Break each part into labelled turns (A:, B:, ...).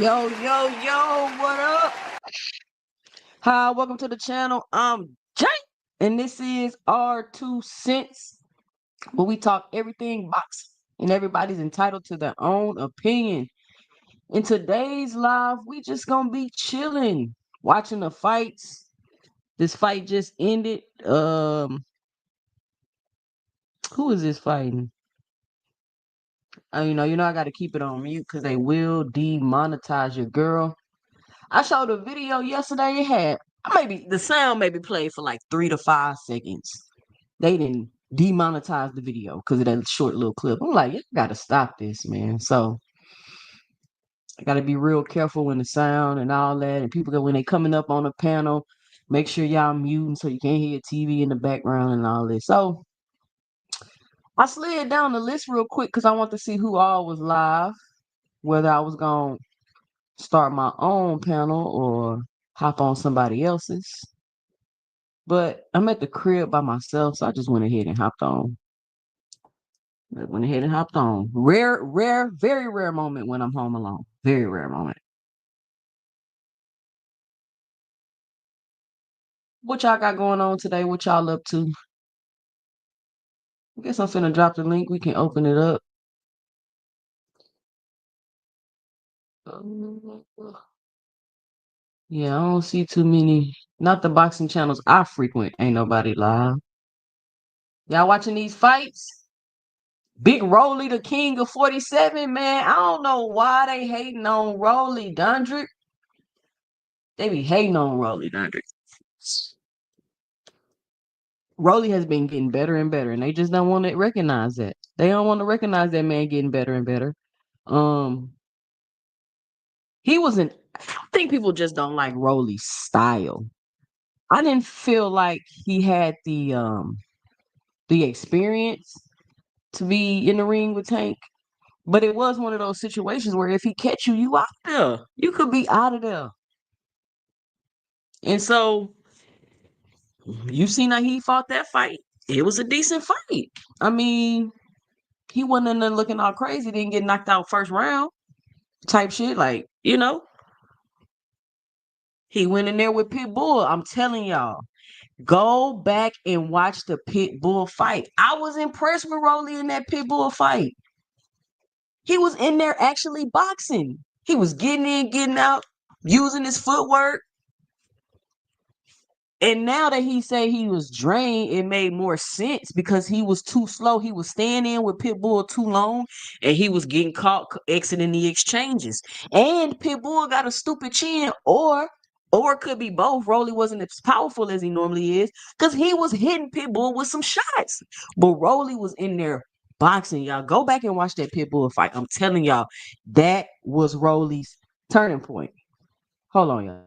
A: Yo, yo, yo, what up? Hi, welcome to the channel. I'm Jay, and this is our 2 cents, where we talk everything boxing, and everybody's entitled to their own opinion. In today's live, we just gonna be chilling, watching the fights. This fight just ended. Who is this fighting? I gotta keep it on mute because they will demonetize your girl. I showed a video yesterday. It had maybe the sound maybe played for like 3 to 5 seconds. They didn't demonetize the video because of that short little clip. I'm like, you gotta stop this, man. So I gotta be real careful when the sound and all that, and people when they coming up on the panel, make sure y'all muting so you can't hear TV in the background and all this. So I slid down the list real quick because I want to see who all was live, whether I was gonna start my own panel or hop on somebody else's. But I'm at the crib by myself, so I just went ahead and hopped on. Rare, very rare moment when I'm home alone. Very rare moment. What y'all got going on today? What y'all up to? I guess I'm finna drop the link. We can open it up. Yeah, I don't see too many. Not the boxing channels I frequent. Ain't nobody live. Y'all watching these fights? Big Rolly, the king of 47, man. I don't know why they hating on Rolly Dundrick. They be hating on Rolly Dundrick. Rolly has been getting better and better, and they just don't want to recognize that. They don't want to recognize that man getting better and better. Um, He wasn't. I think people just don't like Rolly's style. I didn't feel like he had the experience to be in the ring with Tank. But it was one of those situations where if he catch you, you out there. You could be out of there. And so you seen how he fought that fight. It was a decent fight. I mean, he wasn't in there looking all crazy, didn't get knocked out first round type shit. Like, he went in there with Pitbull. I'm telling y'all, go back and watch the Pitbull fight. I was impressed with Rolly in that Pitbull fight. He was in there actually boxing. He was getting in, getting out, using his footwork. And now that he say he was drained, it made more sense because he was too slow. He was staying in with Pitbull too long, and he was getting caught exiting the exchanges. And Pitbull got a stupid chin, or it could be both. Rolly wasn't as powerful as he normally is because he was hitting Pitbull with some shots. But Rolly was in there boxing, y'all. Go back and watch that Pitbull fight. I'm telling y'all, that was Rolly's turning point. Hold on, y'all.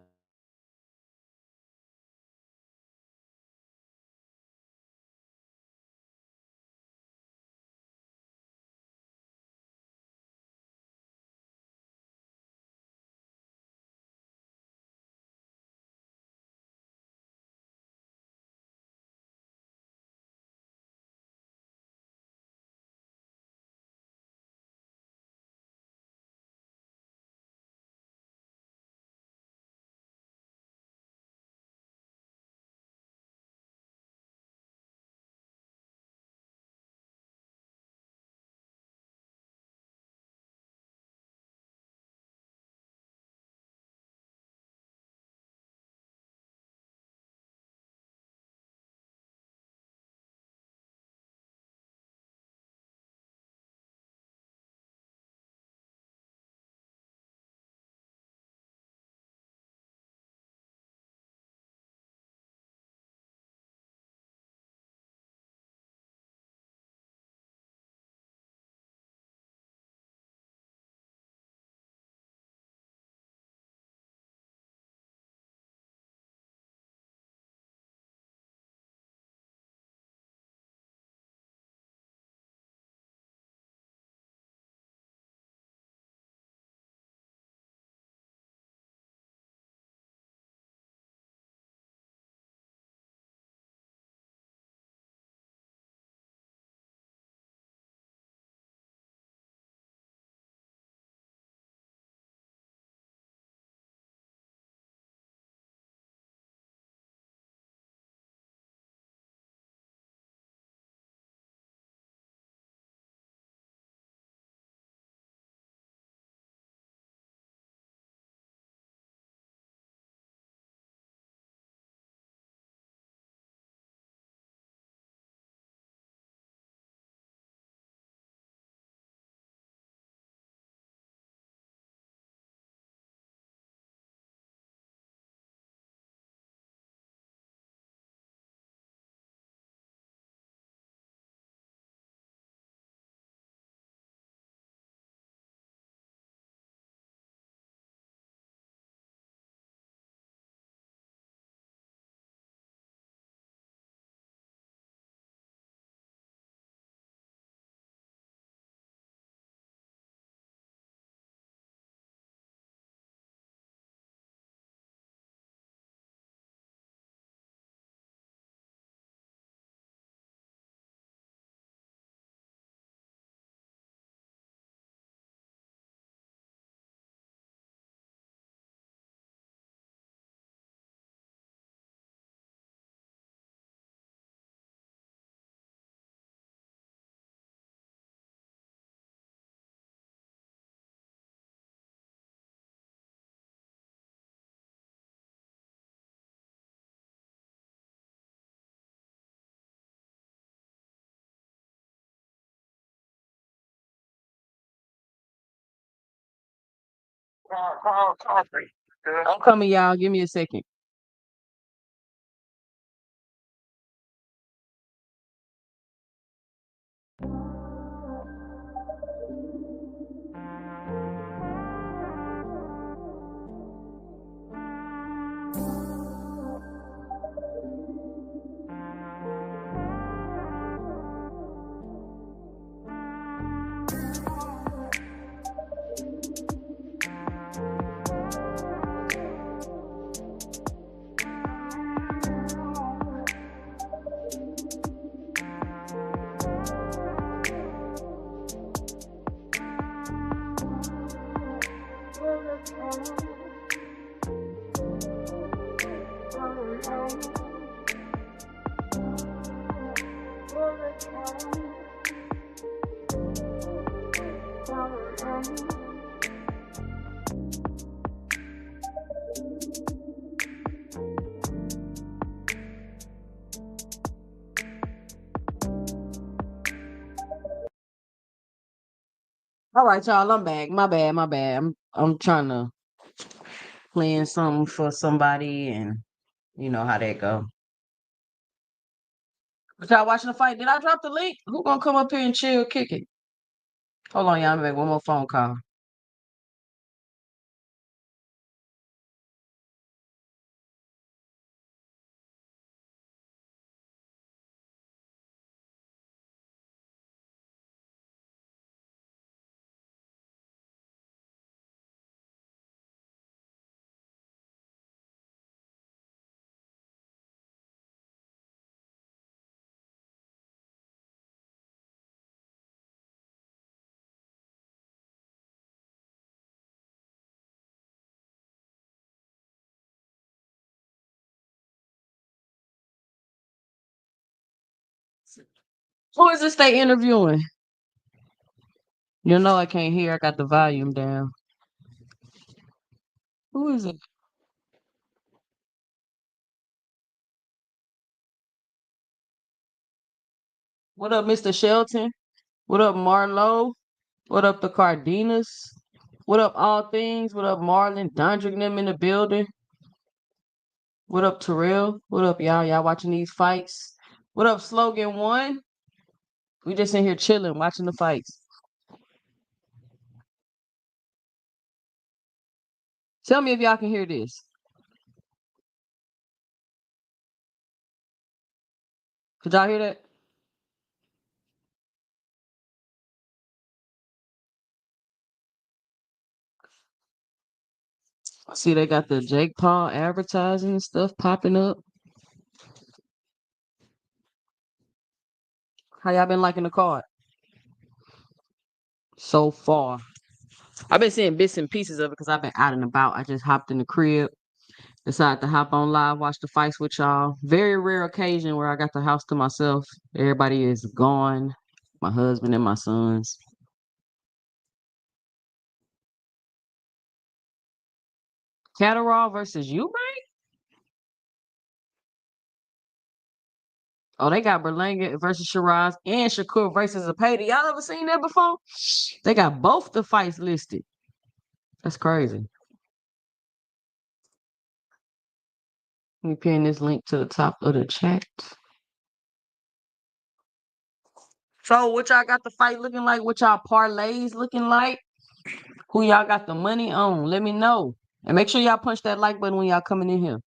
A: I'm coming, y'all. Give me a second. All right, y'all. I'm back. My bad. My bad. I'm trying to plan something for somebody, and you know how that go. But y'all watching the fight? Did I drop the link? Who gonna come up here and chill, kick it? Hold on, y'all. I'm make one more phone call. Who is this they interviewing? You know I can't hear. I got the volume down. Who is it? What up, Mr. Shelton? What up, Marlo? What up, the Cardenas? What up, All Things? What up, Marlon? Dondrick them in the building. What up, Terrell? What up, y'all? Y'all watching these fights? What up, Slogan One? We just in here chilling, watching the fights. Tell me if y'all can hear this. Could y'all hear that? I see they got the Jake Paul advertising and stuff popping up. How y'all been liking the card so far? I've been seeing bits and pieces of it because I've been out and about. I just hopped in the crib, decided to hop on live, watch the fights with y'all. Very rare occasion where I got the house to myself. Everybody is gone. My husband and my sons. Catterall versus you, man? Oh, they got Berlanga versus Shiraz and Shakur versus Zapata. Y'all ever seen that before? They got both the fights listed. That's crazy. Let me pin this link to the top of the chat. So, what y'all got the fight looking like? What y'all parlays looking like? Who y'all got the money on? Let me know. And make sure y'all punch that like button when y'all coming in here.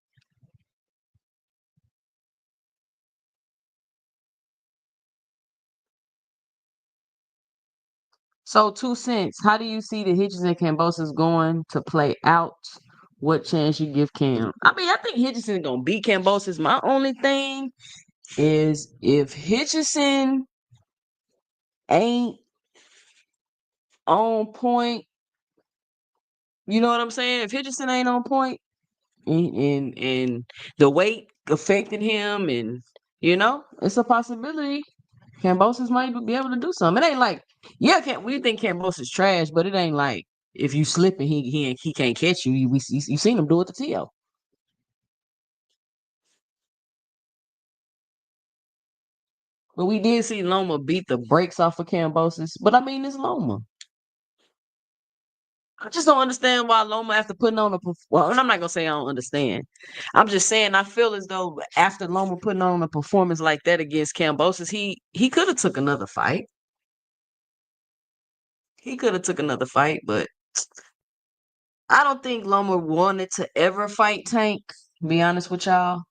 A: So, 2 cents. How do you see the Hitches and Cambosas going to play out? What chance you give Cam? I mean, I think Hitchison gonna beat Cambosas. My only thing is if Hitchison ain't on point, you know what I'm saying? If Hitchison ain't on point and the weight affected him, and it's a possibility. Cambosis might be able to do something. It ain't like, yeah, we think Cambosis trash, but it ain't like if you slip and he can't catch you. You seen him do it to Tio. But we did see Loma beat the brakes off of Cambosis. But I mean, it's Loma. I just don't understand why Loma, after putting on well, and I'm not gonna say I don't understand. I'm just saying I feel as though after Loma putting on a performance like that against Cambosis, he could have took another fight. He could have took another fight, but I don't think Loma wanted to ever fight Tank. To be honest with y'all,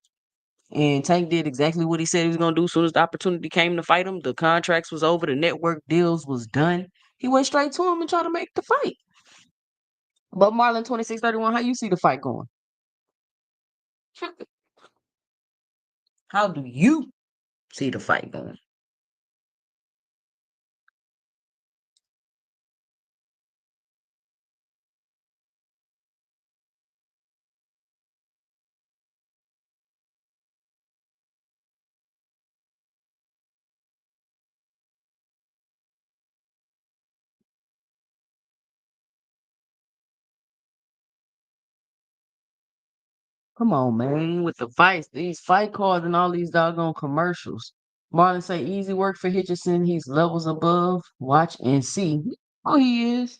A: and Tank did exactly what he said he was gonna do. As soon as the opportunity came to fight him, the contracts was over, the network deals was done. He went straight to him and tried to make the fight. But Marlon 26-31, how you see the fight going? How do you see the fight going? Come on, man, with the fights, these fight cards and all these doggone commercials. Marlon say easy work for Hitchison. He's levels above. Watch and see. Oh, he is.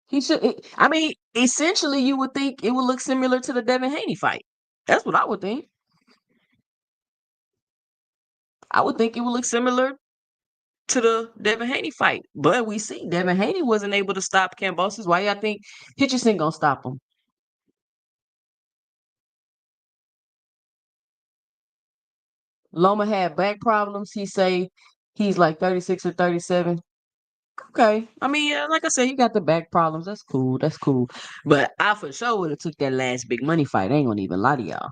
A: He should. I mean, essentially, you would think it would look similar to the Devin Haney fight. That's what I would think. I would think it would look similar to the Devin Haney fight. But we see Devin Haney wasn't able to stop Kambosos. Why y'all think Hitchison gonna stop him? Loma had back problems. He say he's like 36 or 37. Okay. I mean, yeah, like I said, you got the back problems. That's cool. That's cool. But I for sure would have took that last big money fight. I ain't gonna even lie to y'all.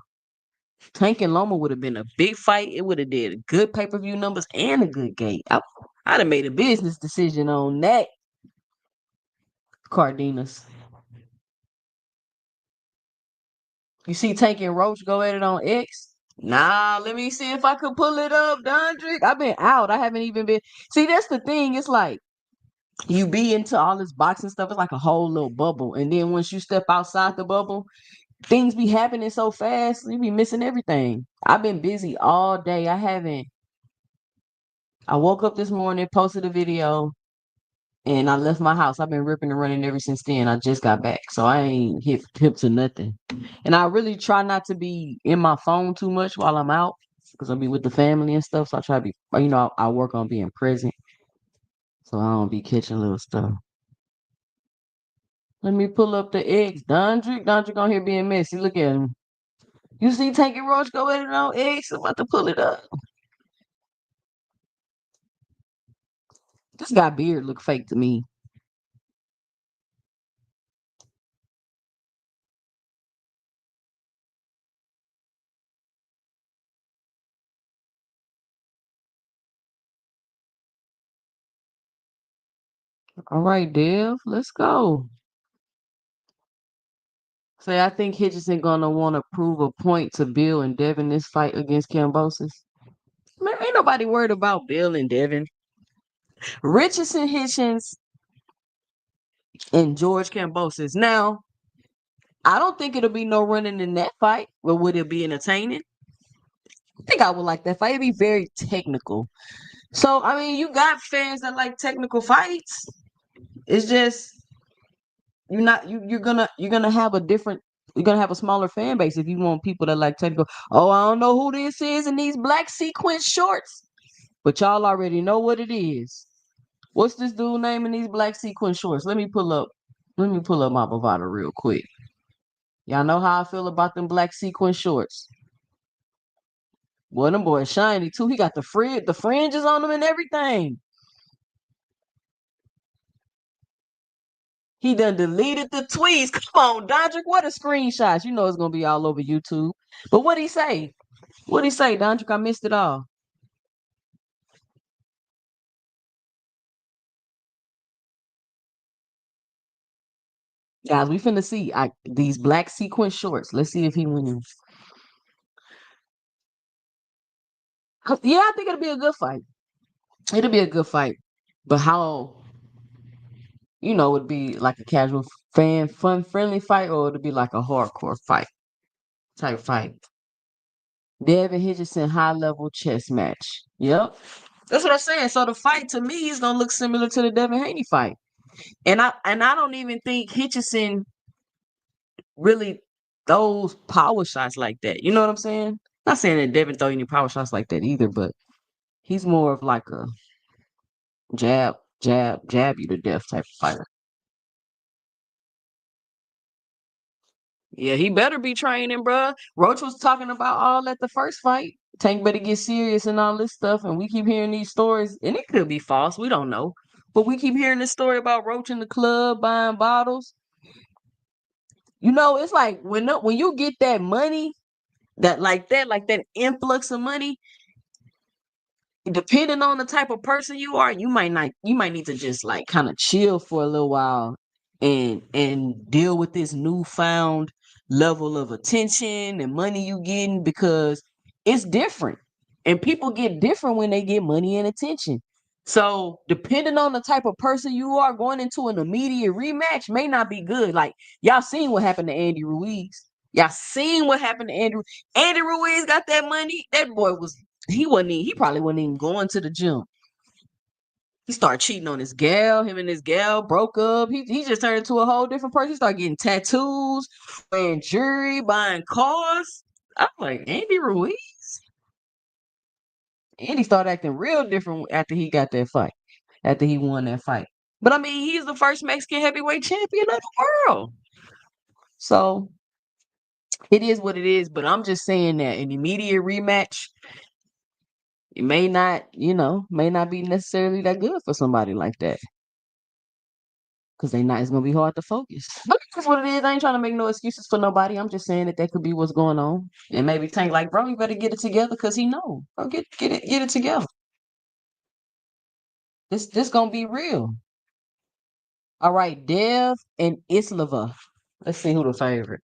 A: Tank and Loma would have been a big fight. It would have did good pay-per-view numbers and a good gate. I'd have made a business decision on that, Cardenas. You see Tank and Roach go at it on X? Nah, let me see if I could pull it up, Dondrick. I've been out. I haven't even been. See, that's the thing. It's like you be into all this boxing stuff. It's like a whole little bubble. And then once you step outside the bubble, things be happening so fast, you be missing everything. I've been busy all day. I haven't. I woke up this morning, posted a video, and I left my house. I've been ripping and running ever since then. I just got back, so I ain't hip to nothing. And I really try not to be in my phone too much while I'm out, because I be with the family and stuff. So I try to be, I work on being present, so I don't be catching little stuff. Let me pull up the eggs. Dondrick on here being messy. Look at him. You see Tanky Roach go at it on eggs? I'm about to pull it up. This guy beard look fake to me. All right, Dev, let's go. Say, I think Hitchison gonna want to prove a point to Bill and Devin this fight against Kambosos. Man, ain't nobody worried about Bill and Devin. Richardson Hitchens and George Kambosos. Now, I don't think it'll be no running in that fight, but would it be entertaining? I think I would like that fight. It'd be very technical. So, I mean, you got fans that like technical fights. It's just you're gonna have a different you're gonna have a smaller fan base if you want people that like technical. Oh, I don't know who this is in these black sequence shorts, but y'all already know what it is. What's this dude name in these black sequence shorts? Let me pull up my Bovada real quick. Y'all know how I feel about them black sequence shorts. Boy, them boys shiny too. He got the fringes on them and everything. He done deleted the tweets. Come on, Dondrick. What a screenshots. You know it's gonna be all over YouTube. But what'd he say? What'd he say, Dondrick? I missed it all. Guys, we finna see these black sequence shorts. Let's see if he wins. Yeah, I think it'll be a good fight. It'll be a good fight. But how, would be like a casual fan, fun, friendly fight, or it'll be like a hardcore fight type fight. Devin Hitchison high level chess match. Yep. That's what I'm saying. So the fight to me is gonna look similar to the Devin Haney fight. And I don't even think Hitchison really throws power shots like that. You know what I'm saying? Not saying that Devin throw any power shots like that either, but he's more of like a jab, jab, jab you to death type of fighter. Yeah, he better be training, bruh. Roach was talking about all at the first fight. Tank better get serious and all this stuff, and we keep hearing these stories, and it could be false. We don't know, but we keep hearing this story about Roach in the club buying bottles. It's like when you get that money, that influx of money, depending on the type of person you are, you might need to just like kind of chill for a little while and deal with this newfound level of attention and money you getting because it's different. And people get different when they get money and attention. So depending on the type of person you are, going into an immediate rematch may not be good. Like y'all seen what happened to Andy Ruiz. Y'all seen what happened to Andrew? Andy Ruiz got that money. That boy was he probably wasn't even going to the gym. He started cheating on his gal. Him and his gal broke up. He just turned into a whole different person. He started getting tattoos, wearing jewelry, buying cars. I'm like, Andy Ruiz. Andy started acting real different after he got that fight. After he won that fight. But I mean, he's the first Mexican heavyweight champion of the world. So it is what it is. But I'm just saying that an immediate rematch, it may not be necessarily that good for somebody like that. Because it's gonna be hard to focus. But that's what it is. I ain't trying to make no excuses for nobody. I'm just saying that could be what's going on. And maybe Tank like, bro, you better get it together because he know. Bro, get it together. This gonna be real. All right, Dev and Islava. Let's see who the favorite.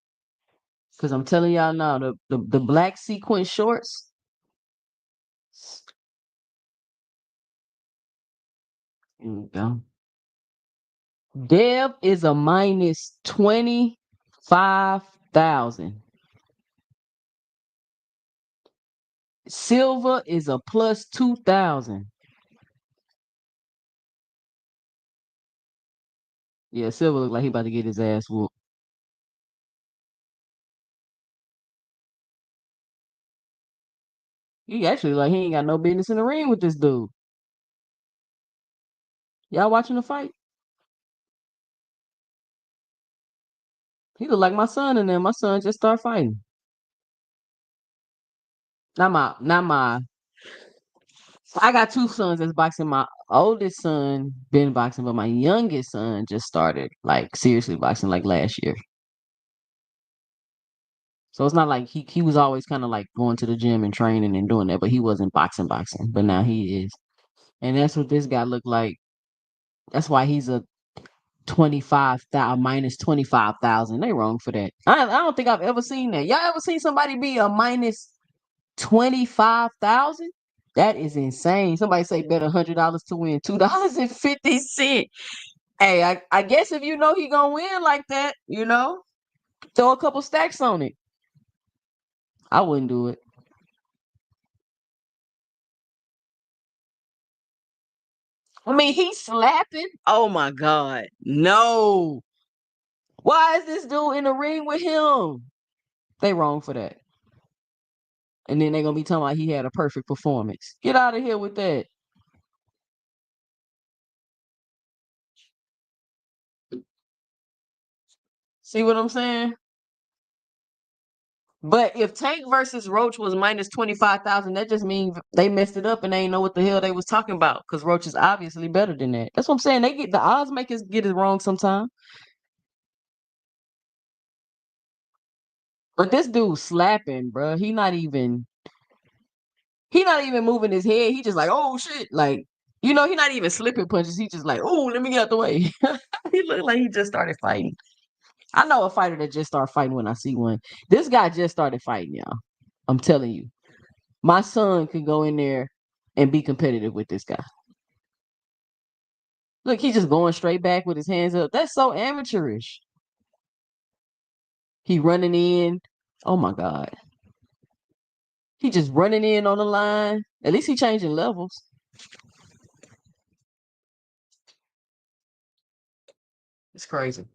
A: Because I'm telling y'all now, the black sequin shorts. Here we go. Dev is a minus 25,000. Silver is a plus 2,000. Yeah, Silver look like he about to get his ass whooped. He actually like he ain't got no business in the ring with this dude. Y'all watching the fight? He look like my son and then my son just start fighting. Not my I got two sons that's boxing. My oldest son been boxing, but my youngest son just started like seriously boxing like last year. So it's not like he was always kind of like going to the gym and training and doing that, but he wasn't boxing. But now he is. And that's what this guy looked like. That's why he's a 25,000 minus 25,000. They wrong for that. I don't think I've ever seen that. Y'all ever seen somebody be a minus 25,000? That is insane. Somebody say bet $100 to win $2.50. Hey, I guess if you know he gonna win like that, throw a couple stacks on it. I wouldn't do it. I mean, he's slapping. Oh my God. No. Why is this dude in the ring with him? They wrong for that. And then they're gonna be talking about he had a perfect performance. Get out of here with that. See what I'm saying? But if Tank versus Roach was minus 25,000, that just means they messed it up and they ain't know what the hell they was talking about. Because Roach is obviously better than that. That's what I'm saying. They get the odds makers get it wrong sometimes. But this dude slapping, bro. He not even moving his head. He just like, oh shit. Like, he not even slipping punches. He just like, oh, let me get out the way. He looked like he just started fighting. I know a fighter that just started fighting when I see one. This guy just started fighting, y'all. I'm telling you. My son could go in there and be competitive with this guy. Look, he's just going straight back with his hands up. That's so amateurish. He running in. Oh my God. He just running in on the line. At least he changing levels. It's crazy.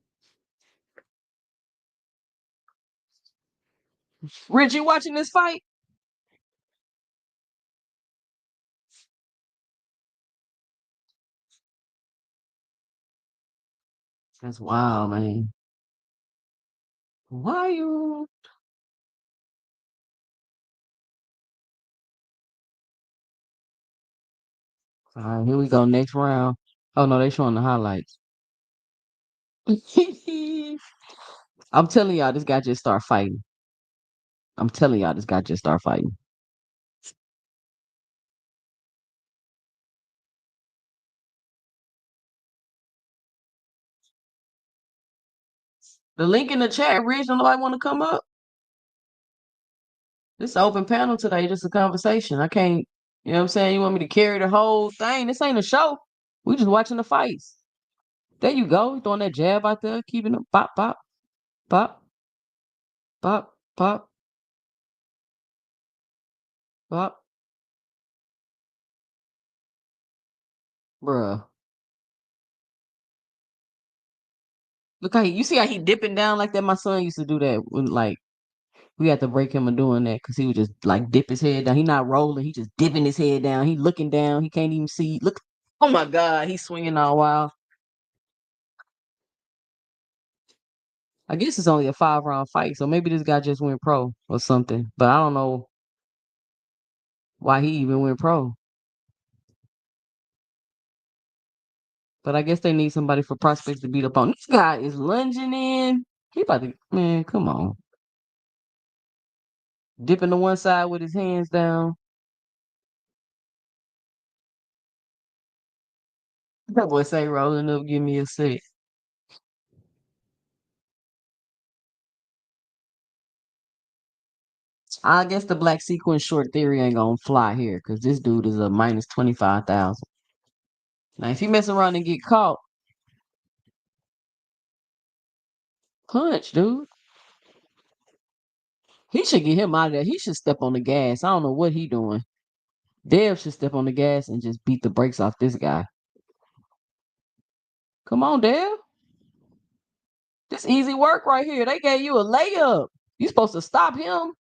A: Rich, you watching this fight? That's wild, man. Why you? All right, here we go. Next round. Oh no, they showing the highlights. I'm telling y'all, this guy just start fighting. I'm telling y'all, this guy just start fighting. The link in the chat, Rich. Don't nobody want to come up? This is an open panel today, just a conversation. I can't, you know what I'm saying? You want me to carry the whole thing? This ain't a show. We just watching the fights. There you go. Throwing that jab out there, keeping it pop, pop, pop. Pop, pop, pop. Bruh. Look how you see how he dipping down like that? My son used to do that when like we had to break him of doing that because he would just like dip his head down. He not rolling, he just dipping his head down. He looking down, he can't even see. Look, oh my God, he's swinging all wild. I guess it's only a 5 round fight, so maybe this guy just went pro or something. But I don't know why he even went pro. But I guess they need somebody for prospects to beat up on. This guy is lunging in. He about to, man, come on. Dipping to one side with his hands down. That boy say rolling up, give me a sec. I guess the black sequin short theory ain't gonna fly here because this dude is a minus 25,000. Now, if he mess around and get caught, punch, dude. He should get him out of there. He should step on the gas. I don't know what he doing. Dev should step on the gas and just beat the brakes off this guy. Come on, Dev. This easy work right here. They gave you a layup. You supposed to stop him.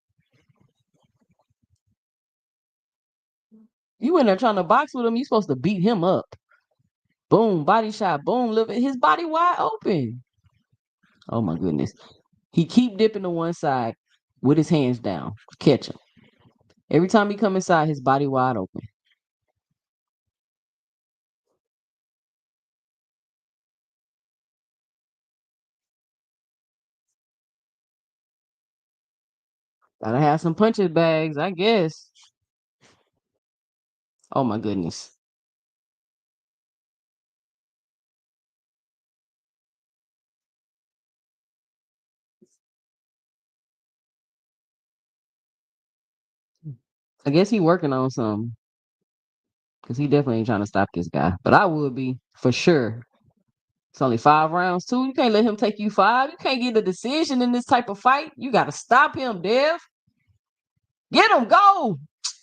A: You in there trying to box with him. You supposed to beat him up. Boom, body shot. Boom, look at his body wide open. Oh my goodness. He keep dipping to one side with his hands down. Catch him. Every time he come inside, his body wide open. Gotta have some punches bags, I guess. Oh my goodness. I guess he working on something. Cause he definitely ain't trying to stop this guy. But I would be for sure. It's only 5 rounds too. You can't let him take you five. You can't get a decision in this type of fight. You gotta stop him, Dev. Get him, go.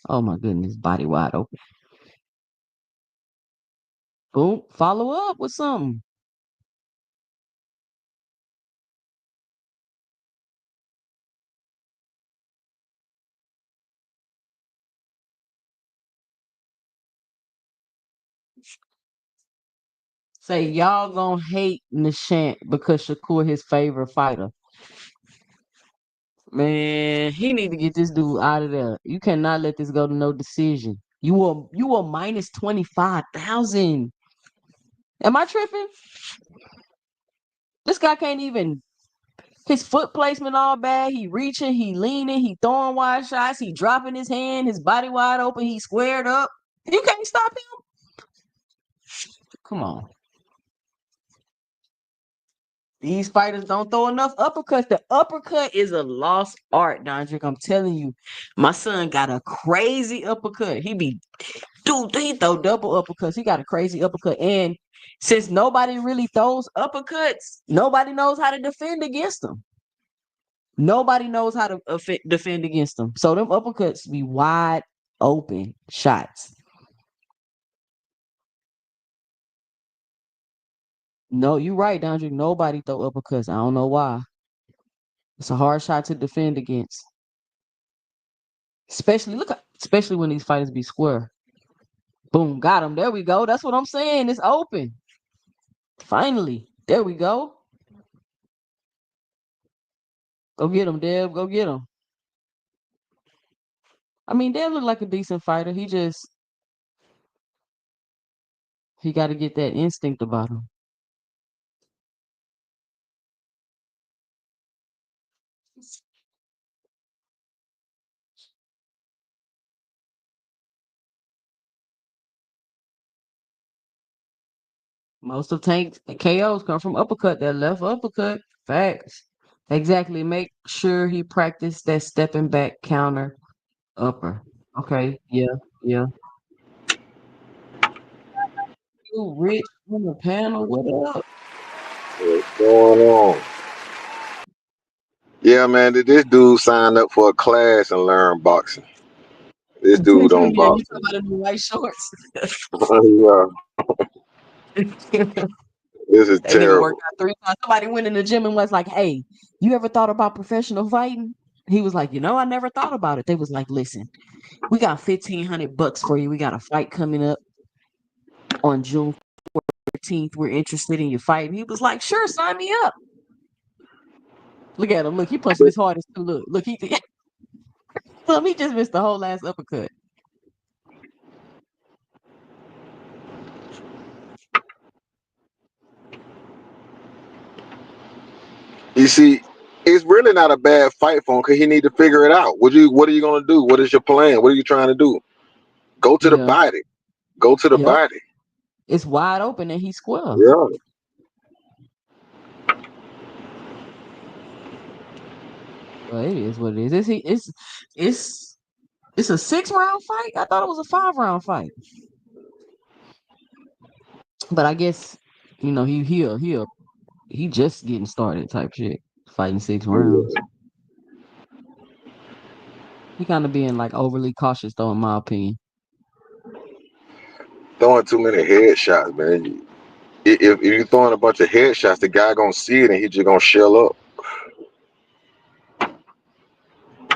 A: Oh my goodness, body wide open. Boom. Follow up with something. Say y'all gonna hate Nishant because Shakur his favorite fighter. Man, he need to get this dude out of there. You cannot let this go to no decision. You were minus 25,000. Am I tripping? This guy can't even his foot placement all bad. He reaching, he leaning, he throwing wide shots, he dropping his hand, his body wide open, he squared up. You can't stop him. Come on. These fighters don't throw enough uppercuts. The uppercut is a lost art, Dondrick. I'm telling you. My son got a crazy uppercut. Dude, he throw double uppercuts. He got a crazy uppercut. And since nobody really throws uppercuts, nobody knows how to defend against them. Nobody knows how to defend against them. So them uppercuts be wide open shots. No, you right, Dondrick. Nobody throw uppercuts. I don't know why. It's a hard shot to defend against. Especially when these fighters be square. Boom, got him. There we go. That's what I'm saying. It's open. Finally. There we go. Go get him, Deb. Go get him. I mean, Deb looked like a decent fighter. He got to get that instinct about him. Most of Tank's KOs come from uppercut. That left uppercut. Facts. Exactly. Make sure he practiced that stepping back counter upper. Okay. Yeah. Yeah. You Rich on the panel. What up?
B: What's going on? Yeah, man. This dude signed up for a class and learned boxing. This dude on
A: Yeah, you talking
B: boxing.
A: about in the white shorts.
B: Yeah, this is
A: That nigga worked
B: terrible.
A: out 3 times. Somebody went in the gym and was like, "Hey, you ever thought about professional fighting?" He was like, "I never thought about it." They was like, "Listen, we got $1,500 for you. We got a fight coming up on June 14th. We're interested in your fight." And he was like, "Sure, sign me up." Look at him. Look, he punching his hardest too. Look, he he just missed the whole last uppercut.
B: You see, it's really not a bad fight for him because he need to figure it out. What are you gonna do? What is your plan? What are you trying to do? Go to the
A: Yeah.
B: body. Go to the
A: Yep.
B: body.
A: It's wide open and he's square.
B: Yeah.
A: Well, it is what it is. It's it's a 6 round fight. I thought it was a 5 round fight. But I guess, he just getting started type shit. Fighting 6 rounds.
B: Yeah.
A: He kind of being like overly cautious though, in my opinion.
B: Throwing too many headshots, man. If you throwing a bunch of headshots, the guy gonna see it and he just gonna shell up.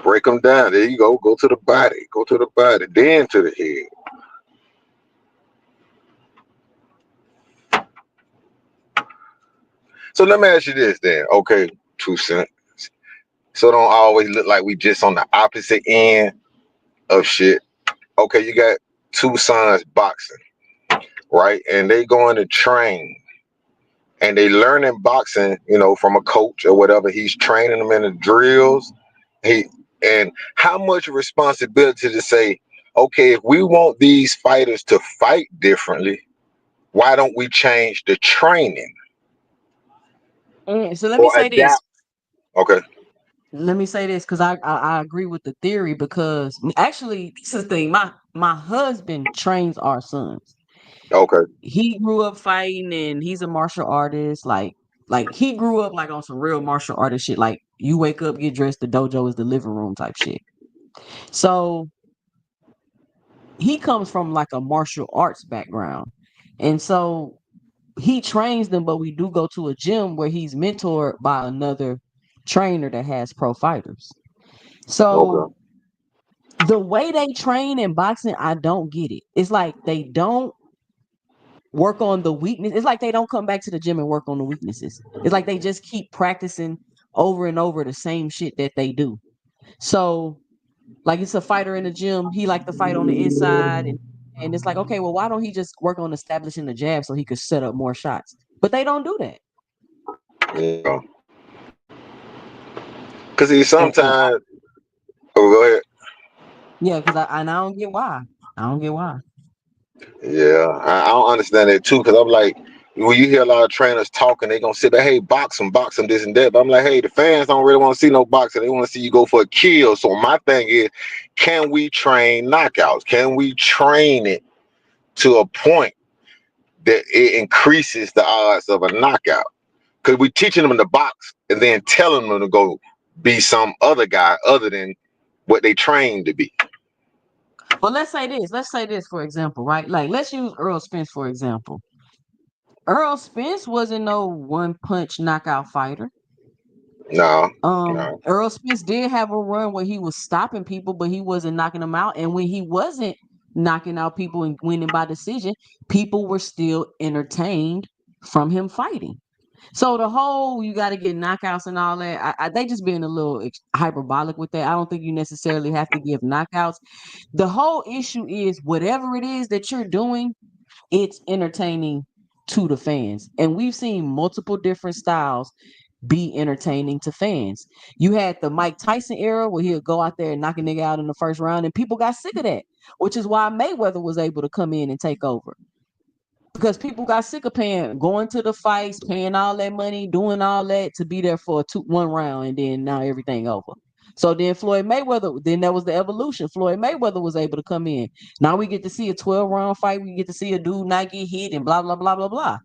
B: Break them down. There you go. Go to the body. Go to the body. Then to the head. So let me ask you this then. Okay, 2 cents. So it don't always look like we just on the opposite end of shit. Okay, you got two sons boxing, right? And they going to train and they learning boxing, from a coach or whatever. He's training them in the drills. He and how much responsibility to say, okay, if we want these fighters to fight differently, why don't we change the training
A: And so let me
B: or
A: say this.
B: adapt? Okay,
A: Let me say this because I agree with the theory because actually this is the thing. My husband trains our sons.
B: okay,
A: He grew up fighting and he's a martial artist. Like he grew up like on some real martial artist shit. Like you wake up, get dressed, the dojo is the living room type shit. So he comes from like a martial arts background. And so he trains them, but we do go to a gym where he's mentored by another trainer that has pro fighters. So
B: okay,
A: the way they train in boxing, I don't get it. It's like they don't work on the weakness. It's like they don't come back to the gym and work on the weaknesses. It's like they just keep practicing over and over the same shit that they do. So, like it's a fighter in the gym, he like to fight on the inside and it's like, okay, well, why don't he just work on establishing the jab so he could set up more shots? But they don't do that.
B: yeah. Because he
A: And
B: sometimes. Oh, go ahead.
A: yeah, because I don't get why. I don't get why.
B: Yeah, I don't understand it too. Because I'm like, when you hear a lot of trainers talking, they gonna sit there, hey, box them, this and that. But I'm like, hey, the fans don't really want to see no boxing. They want to see you go for a kill. So my thing is, can we train knockouts? Can we train it to a point that it increases the odds of a knockout? Because we teaching them to box and then telling them to go be some other guy other than what they trained to be.
A: But let's say this. Let's say this for example, right? Like let's use Earl Spence for example. Earl Spence wasn't no one punch knockout fighter.
B: No, no.
A: Earl Spence did have a run where he was stopping people, but he wasn't knocking them out. And when he wasn't knocking out people and winning by decision, people were still entertained from him fighting. So the whole you got to get knockouts and all that, they just being a little hyperbolic with that. I don't think you necessarily have to give knockouts. The whole issue is whatever it is that you're doing, it's entertaining to the fans. And we've seen multiple different styles be entertaining to fans. You had the Mike Tyson era where he'll go out there and knock a nigga out in the first round, and people got sick of that, which is why Mayweather was able to come in and take over. Because people got sick of paying, going to the fights, paying all that money, doing all that to be there for 1 round, and then now everything over. So then Floyd Mayweather, then that was the evolution. Floyd Mayweather was able to come in. Now we get to see a 12 round fight. We get to see a dude not get hit and blah, blah, blah, blah, blah.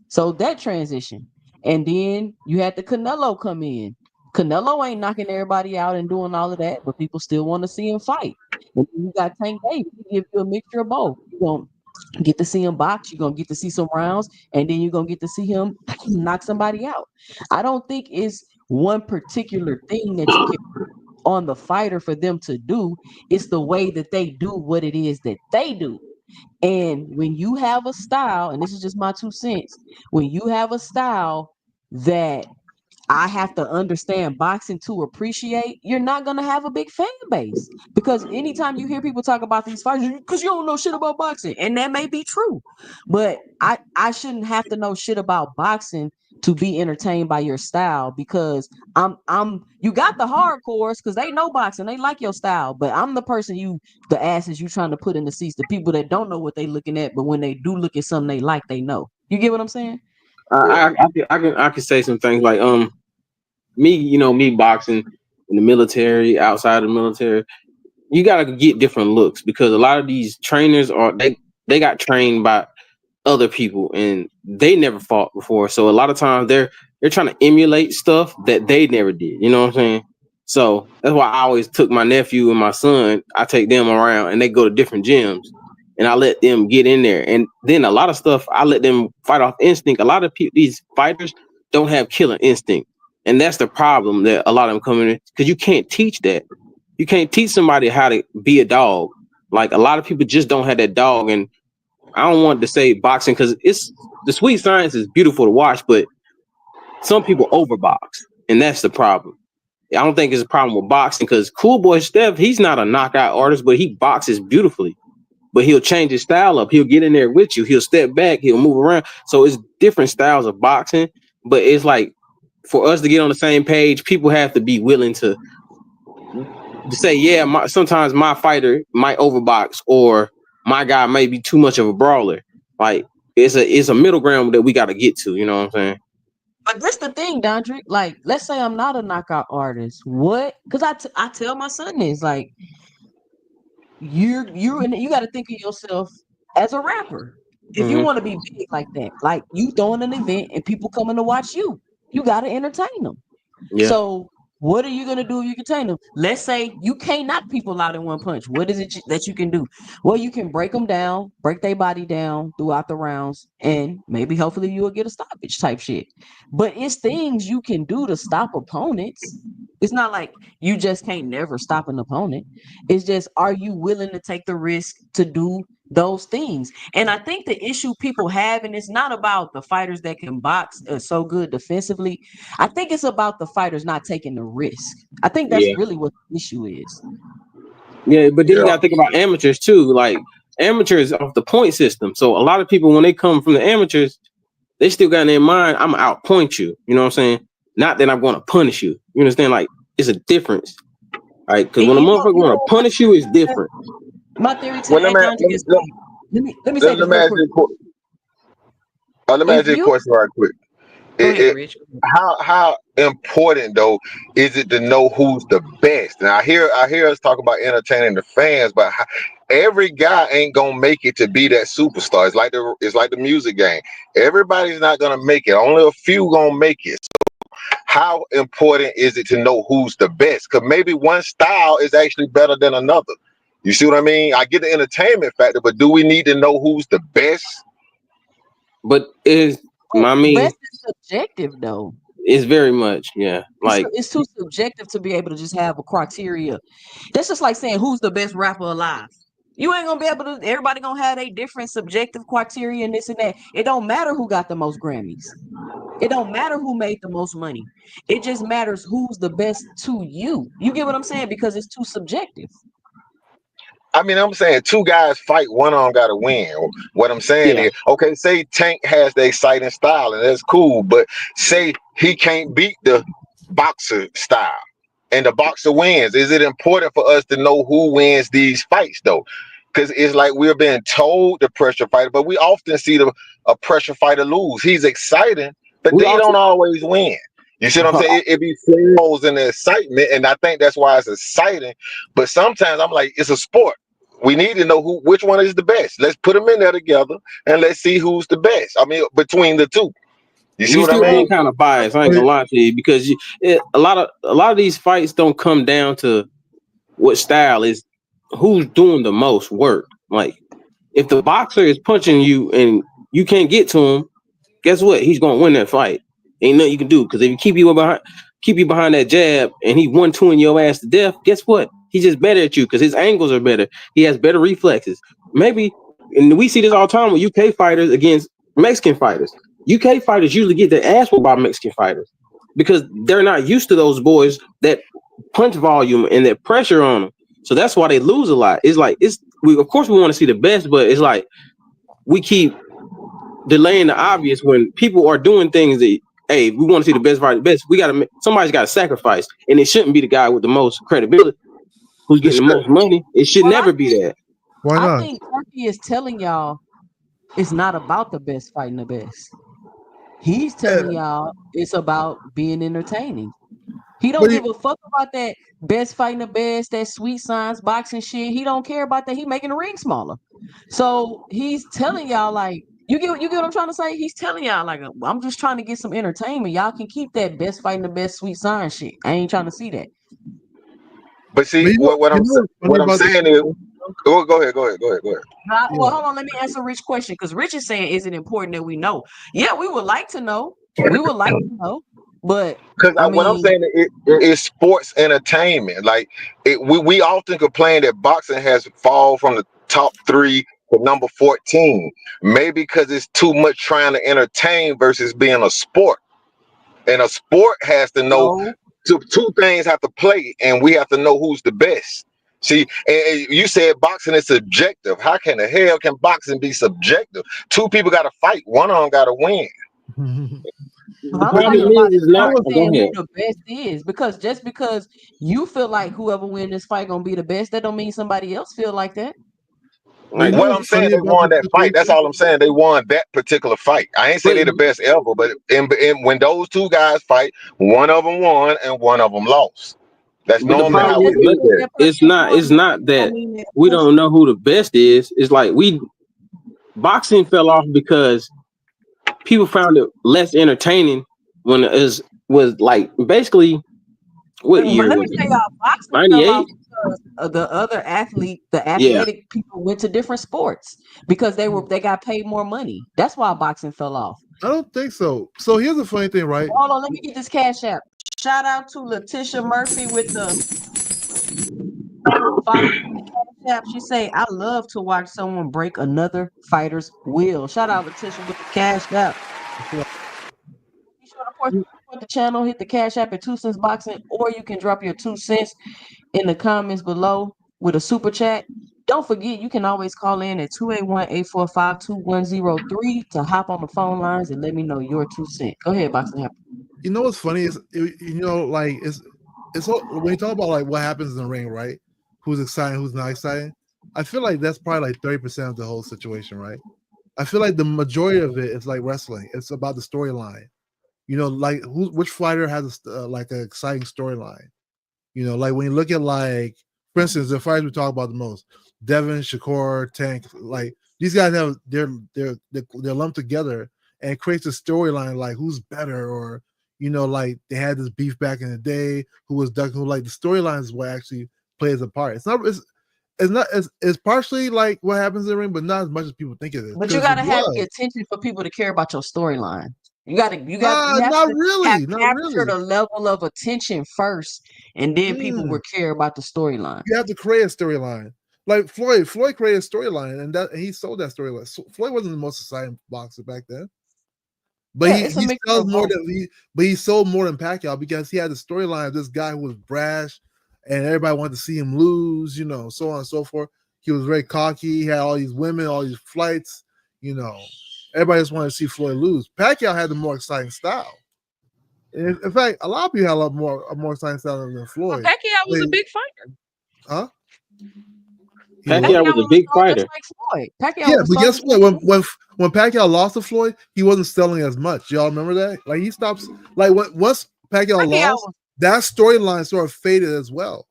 A: So that transition. And then you had the Canelo come in. Canelo ain't knocking everybody out and doing all of that, but people still want to see him fight. And then you got Tank Davis. He give you a mixture of both. You're going to get to see him box. You're going to get to see some rounds. And then you're going to get to see him knock somebody out. I don't think it's one particular thing that you can on the fighter for them to do. It's the way that they do what it is that they do. And when you have a style, and this is just my 2 cents, when you have a style that I have to understand boxing to appreciate, you're not going to have a big fan base. Because anytime you hear people talk about these fights, because you don't know shit about boxing, and that may be true, but I shouldn't have to know shit about boxing to be entertained by your style, because I'm you got the hardcores because they know boxing, they like your style, but I'm the person the asses you trying to put in the seats, the people that don't know what they looking at, but when they do look at something they like, they know. You get what I'm saying?
C: I can say some things like me, me boxing in the military, outside of the military, you gotta get different looks because a lot of these trainers they got trained by other people and they never fought before. So a lot of times they're trying to emulate stuff that they never did. You know what I'm saying? So that's why I always took my nephew and my son, I take them around and they go to different gyms and I let them get in there. And then a lot of stuff I let them fight off instinct. A lot of these fighters don't have killer instinct. And that's the problem that a lot of them come in because you can't teach that. You can't teach somebody how to be a dog. Like a lot of people just don't have that dog. And I don't want to say boxing because it's the sweet science is beautiful to watch, but some people overbox, and that's the problem. I don't think it's a problem with boxing because Cool Boy Steph, he's not a knockout artist, but he boxes beautifully. But he'll change his style up. He'll get in there with you. He'll step back. He'll move around. So it's different styles of boxing, but it's like for us to get on the same page, people have to be willing to say, yeah, sometimes my fighter might overbox or my guy may be too much of a brawler. Like it's a middle ground that we got to get to. You know what I'm saying?
A: But that's the thing, Dondrick. Like, let's say I'm not a knockout artist. What? Because I tell my son this. Like, you got to think of yourself as a rapper. If you
C: Mm-hmm.
A: want to be big like that, like you throwing an event and people coming to watch you got to entertain them.
C: Yeah.
A: So what are you gonna do if you contain them? Let's say you can't knock people out in one punch. What is it that you can do? Well, you can break them down, break their body down throughout the rounds, and maybe hopefully you will get a stoppage type shit. But it's things you can do to stop opponents. It's not like you just can't never stop an opponent. It's just, are you willing to take the risk to do those things? And I think the issue people have, and it's not about the fighters that can box so good defensively. I think it's about the fighters not taking the risk. I think that's
C: Yeah.
A: really what the issue is.
C: Yeah. But then you
B: Yeah.
C: got to think about amateurs too. Like amateurs off the point system. So a lot of people, when they come from the amateurs, they still got in their mind, I'm going to outpoint you. You know what I'm saying? Not that I'm going to punish you. You understand? Like it's a difference. Right? Because when a motherfucker want to punish you, it's different.
A: My theory to
B: Well, let
A: that,
B: me
A: Dondrick, is
B: let,
A: let me say
B: let,
A: this
B: let me
A: real
B: ask
A: quick.
B: you let me
A: If
B: ask you a
A: you
B: question right quick.
A: go ahead,
B: It,
A: Rich.
B: how important though is it to know who's the best? Now I hear us talk about entertaining the fans, but every guy ain't gonna make it to be that superstar. It's like the music game. Everybody's not gonna make it. Only a few gonna make it. How important is it to know who's the best? Because maybe one style is actually better than another. You see what I mean? I get the entertainment factor, but do we need to know who's the best?
C: But I mean,
A: Best is subjective though.
C: it's very much, yeah. Like
A: It's too subjective to be able to just have a criteria. That's just like saying who's the best rapper alive. You ain't gonna be able to. Everybody gonna have a different subjective criteria and this and that. It don't matter who got the most Grammys. It don't matter who made the most money. It just matters who's the best to you. You get what I'm saying? Because it's too subjective.
B: I mean, I'm saying two guys fight, one of them got to win. What I'm saying
C: yeah,
B: is, okay, say Tank has the exciting style, and that's cool, but say he can't beat the boxer style, and the boxer wins. Is it important for us to know who wins these fights, though? Because it's like we're being told the pressure fighter, but we often see a pressure fighter lose. He's exciting, but
C: we
B: they
C: also
B: don't always win. You see what I'm saying? It be flaws in the excitement, and I think that's why it's exciting. But sometimes I'm like, it's a sport. We need to know which one is the best. Let's put them in there together, and let's see who's the best. I mean, between the two. You see
C: You
B: what I
C: still being
B: mean?
C: kind of biased. I ain't gonna lie to you because a lot of these fights don't come down to what style is, who's doing the most work. Like if the boxer is punching you and you can't get to him, guess what? He's gonna win that fight. Ain't nothing you can do because if you keep you behind that jab and he 1-2 your ass to death, guess what? He's just better at you because his angles are better. He has better reflexes. Maybe, and we see this all the time with UK fighters against Mexican fighters. UK fighters usually get their ass whooped by Mexican fighters because they're not used to those boys that punch volume and that pressure on them. So that's why they lose a lot. It's like we of course we want to see the best, but it's like we keep delaying the obvious when people are doing things that, hey, we want to see the best fighter, best. Somebody's got to sacrifice, and it shouldn't be the guy with the most credibility who's getting the most money. It should never be that.
D: Why
A: I
D: not?
A: think Turkey is telling y'all it's not about the best fighting the best. He's telling y'all it's about being entertaining. He don't give a fuck about that best fighting the best, that sweet science boxing shit. He don't care about that. He making the ring smaller. So he's telling y'all like, you get what I'm trying to say? He's telling y'all like, I'm just trying to get some entertainment. Y'all can keep that best fighting the best sweet science shit. I ain't trying to see that.
B: But see, what I'm saying is, go ahead.
A: Well, hold on. Let me answer Rich's question because Rich is saying, is it important that we know? Yeah, we would like to know. We would like to know. But
B: because
A: I
B: what I'm
A: mean,
B: saying is sports entertainment. Like we often complain that boxing has fall from the top 3 to number 14. Maybe because it's too much trying to entertain versus being a sport. And a sport has to know two things have to play, and we have to know who's the best. See, and you said boxing is subjective. How can the hell can boxing be subjective? 2 people got to fight. One of them got to win.
C: The problem is not. Go ahead.
A: Who the best is because you feel like whoever win this fight gonna be the best, that don't mean somebody else feel like that.
B: Like, what I'm saying, they won that fight. That's all I'm saying. They won that particular fight. I ain't say they're the best ever, but when those 2 guys fight, one of them won and one of them lost. That's normally how we look at it.
C: It's not that we don't know who the best is. It's like boxing fell off because people found it less entertaining when it was like basically what year
A: Let me
C: was
A: tell
C: it?
A: y'all, boxing
C: 98?
A: fell off because the other the athletic people went to different sports because they got paid more money. That's why boxing fell off.
D: I don't think so. So here's the funny thing, right?
A: Hold on, let me get this cash app. Shout out to Letitia Murphy with the cash app. She say, I love to watch someone break another fighter's will. Shout out Letitia with the cash app. Be sure to support the channel, hit the cash app at 2 cents boxing, or you can drop your 2 cents in the comments below with a super chat. Don't forget, you can always call in at 281-845-2103 to hop on the phone lines and let me know your 2 cents. Go ahead, Boxing Happy.
D: You know what's funny is like it's all, when you talk about like what happens in the ring, right? Who's exciting, who's not exciting? I feel like that's probably like 30% of the whole situation, right? I feel like the majority of it is like wrestling. It's about the storyline. Like which fighter has like an exciting storyline? Like when you look at like, for instance, the fighters we talk about the most, Devin, Shakur, Tank, like these guys have they're lumped together and it creates a storyline like who's better, or like they had this beef back in the day, who was ducking, like the storyline is what actually plays a part. It's partially like what happens in the ring, but not as much as people think it is.
A: But you gotta have the attention for people to care about your storyline. You have to capture the level of attention first, and then people will care about the storyline.
D: You have to create a storyline. Like Floyd created a storyline, and he sold that storyline. So Floyd wasn't the most exciting boxer back then, but he sold more than Pacquiao because he had the storyline of this guy who was brash, and everybody wanted to see him lose. So on and so forth. He was very cocky. He had all these women, all these flights. Everybody just wanted to see Floyd lose. Pacquiao had the more exciting style. In fact, a lot of people had a more exciting style than Floyd.
A: Well, Pacquiao was a big fighter.
D: Huh?
C: Pacquiao was a big fighter.
A: Like
D: but guess what? When Pacquiao lost to Floyd, he wasn't selling as much. Y'all remember that? Like he stops. Like once Pacquiao lost, that storyline sort of faded as well,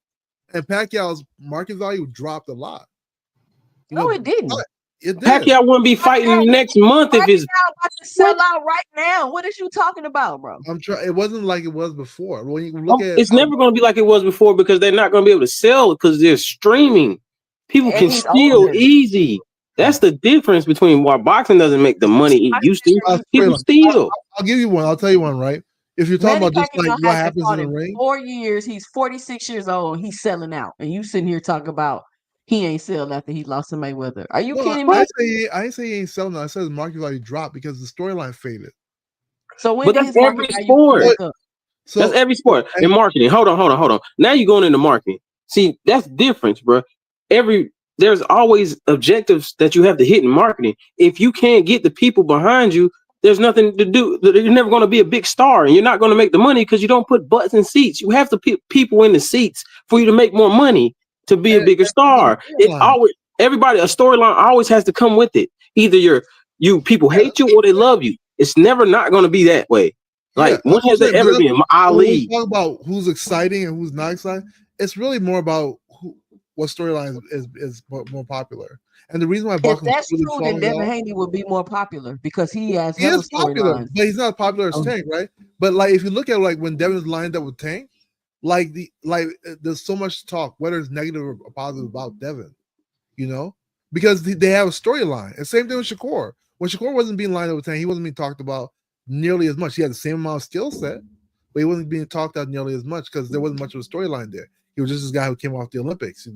D: and Pacquiao's market value dropped a lot.
A: No, it didn't.
D: It did.
C: Pacquiao wouldn't be fighting next month if his
A: Pacquiao about to sell out right now. What is you talking about, bro?
D: I'm trying. It wasn't like it was before. When you look at
C: it's never going to be like it was before because they're not going to be able to sell because they're streaming. People
A: And
C: can
A: he's
C: steal
A: older.
C: easy. That's the difference between why boxing doesn't make the money it used to. People steal.
D: I'll give you one. I'll tell you one. Right? If you're talking
A: Manny
D: about just like
A: Pacquiao
D: what
A: hasn't
D: happens in
A: fought
D: the
A: in
D: ring,
A: 4 years. He's 46 years old. And he's selling out, and you sitting here talking about he ain't selling after he lost to Mayweather. Are you
D: no,
A: kidding me?
D: I ain't say he ain't selling. I said his market value dropped because the storyline faded.
A: So when
C: But
A: did
C: that's
A: his market
C: every
A: value come
C: sport.
A: back up?
D: So
C: That's every sport. In marketing. Hold on. Now you're going into marketing. See, that's difference, bro. There's always objectives that you have to hit in marketing. If you can't get the people behind you, there's nothing to do. You're never going to be a big star, and you're not going to make the money because you don't put butts in seats. You have to put people in the seats for you to make more money to be a bigger star. It always a storyline always has to come with it. Either people hate you or they love you. It's never not going to be that way. Like when has that ever been? Ali.
D: When we talk about who's exciting and who's not exciting, it's really more about what storyline is more popular. And the reason why
A: If
D: boxing
A: that's
D: really
A: true, then
D: falling
A: Devin
D: off,
A: Haney would be more popular because he has
D: he
A: hella
D: is popular,
A: storylines.
D: but he's not popular as Tank, right? But like if you look at like when Devin's lined up with Tank, there's so much talk, whether it's negative or positive about Devin, because they have a storyline. And same thing with Shakur. When Shakur wasn't being lined up with Tank, he wasn't being talked about nearly as much. He had the same amount of skill set, but he wasn't being talked about nearly as much because there wasn't much of a storyline there. He was just this guy who came off the Olympics,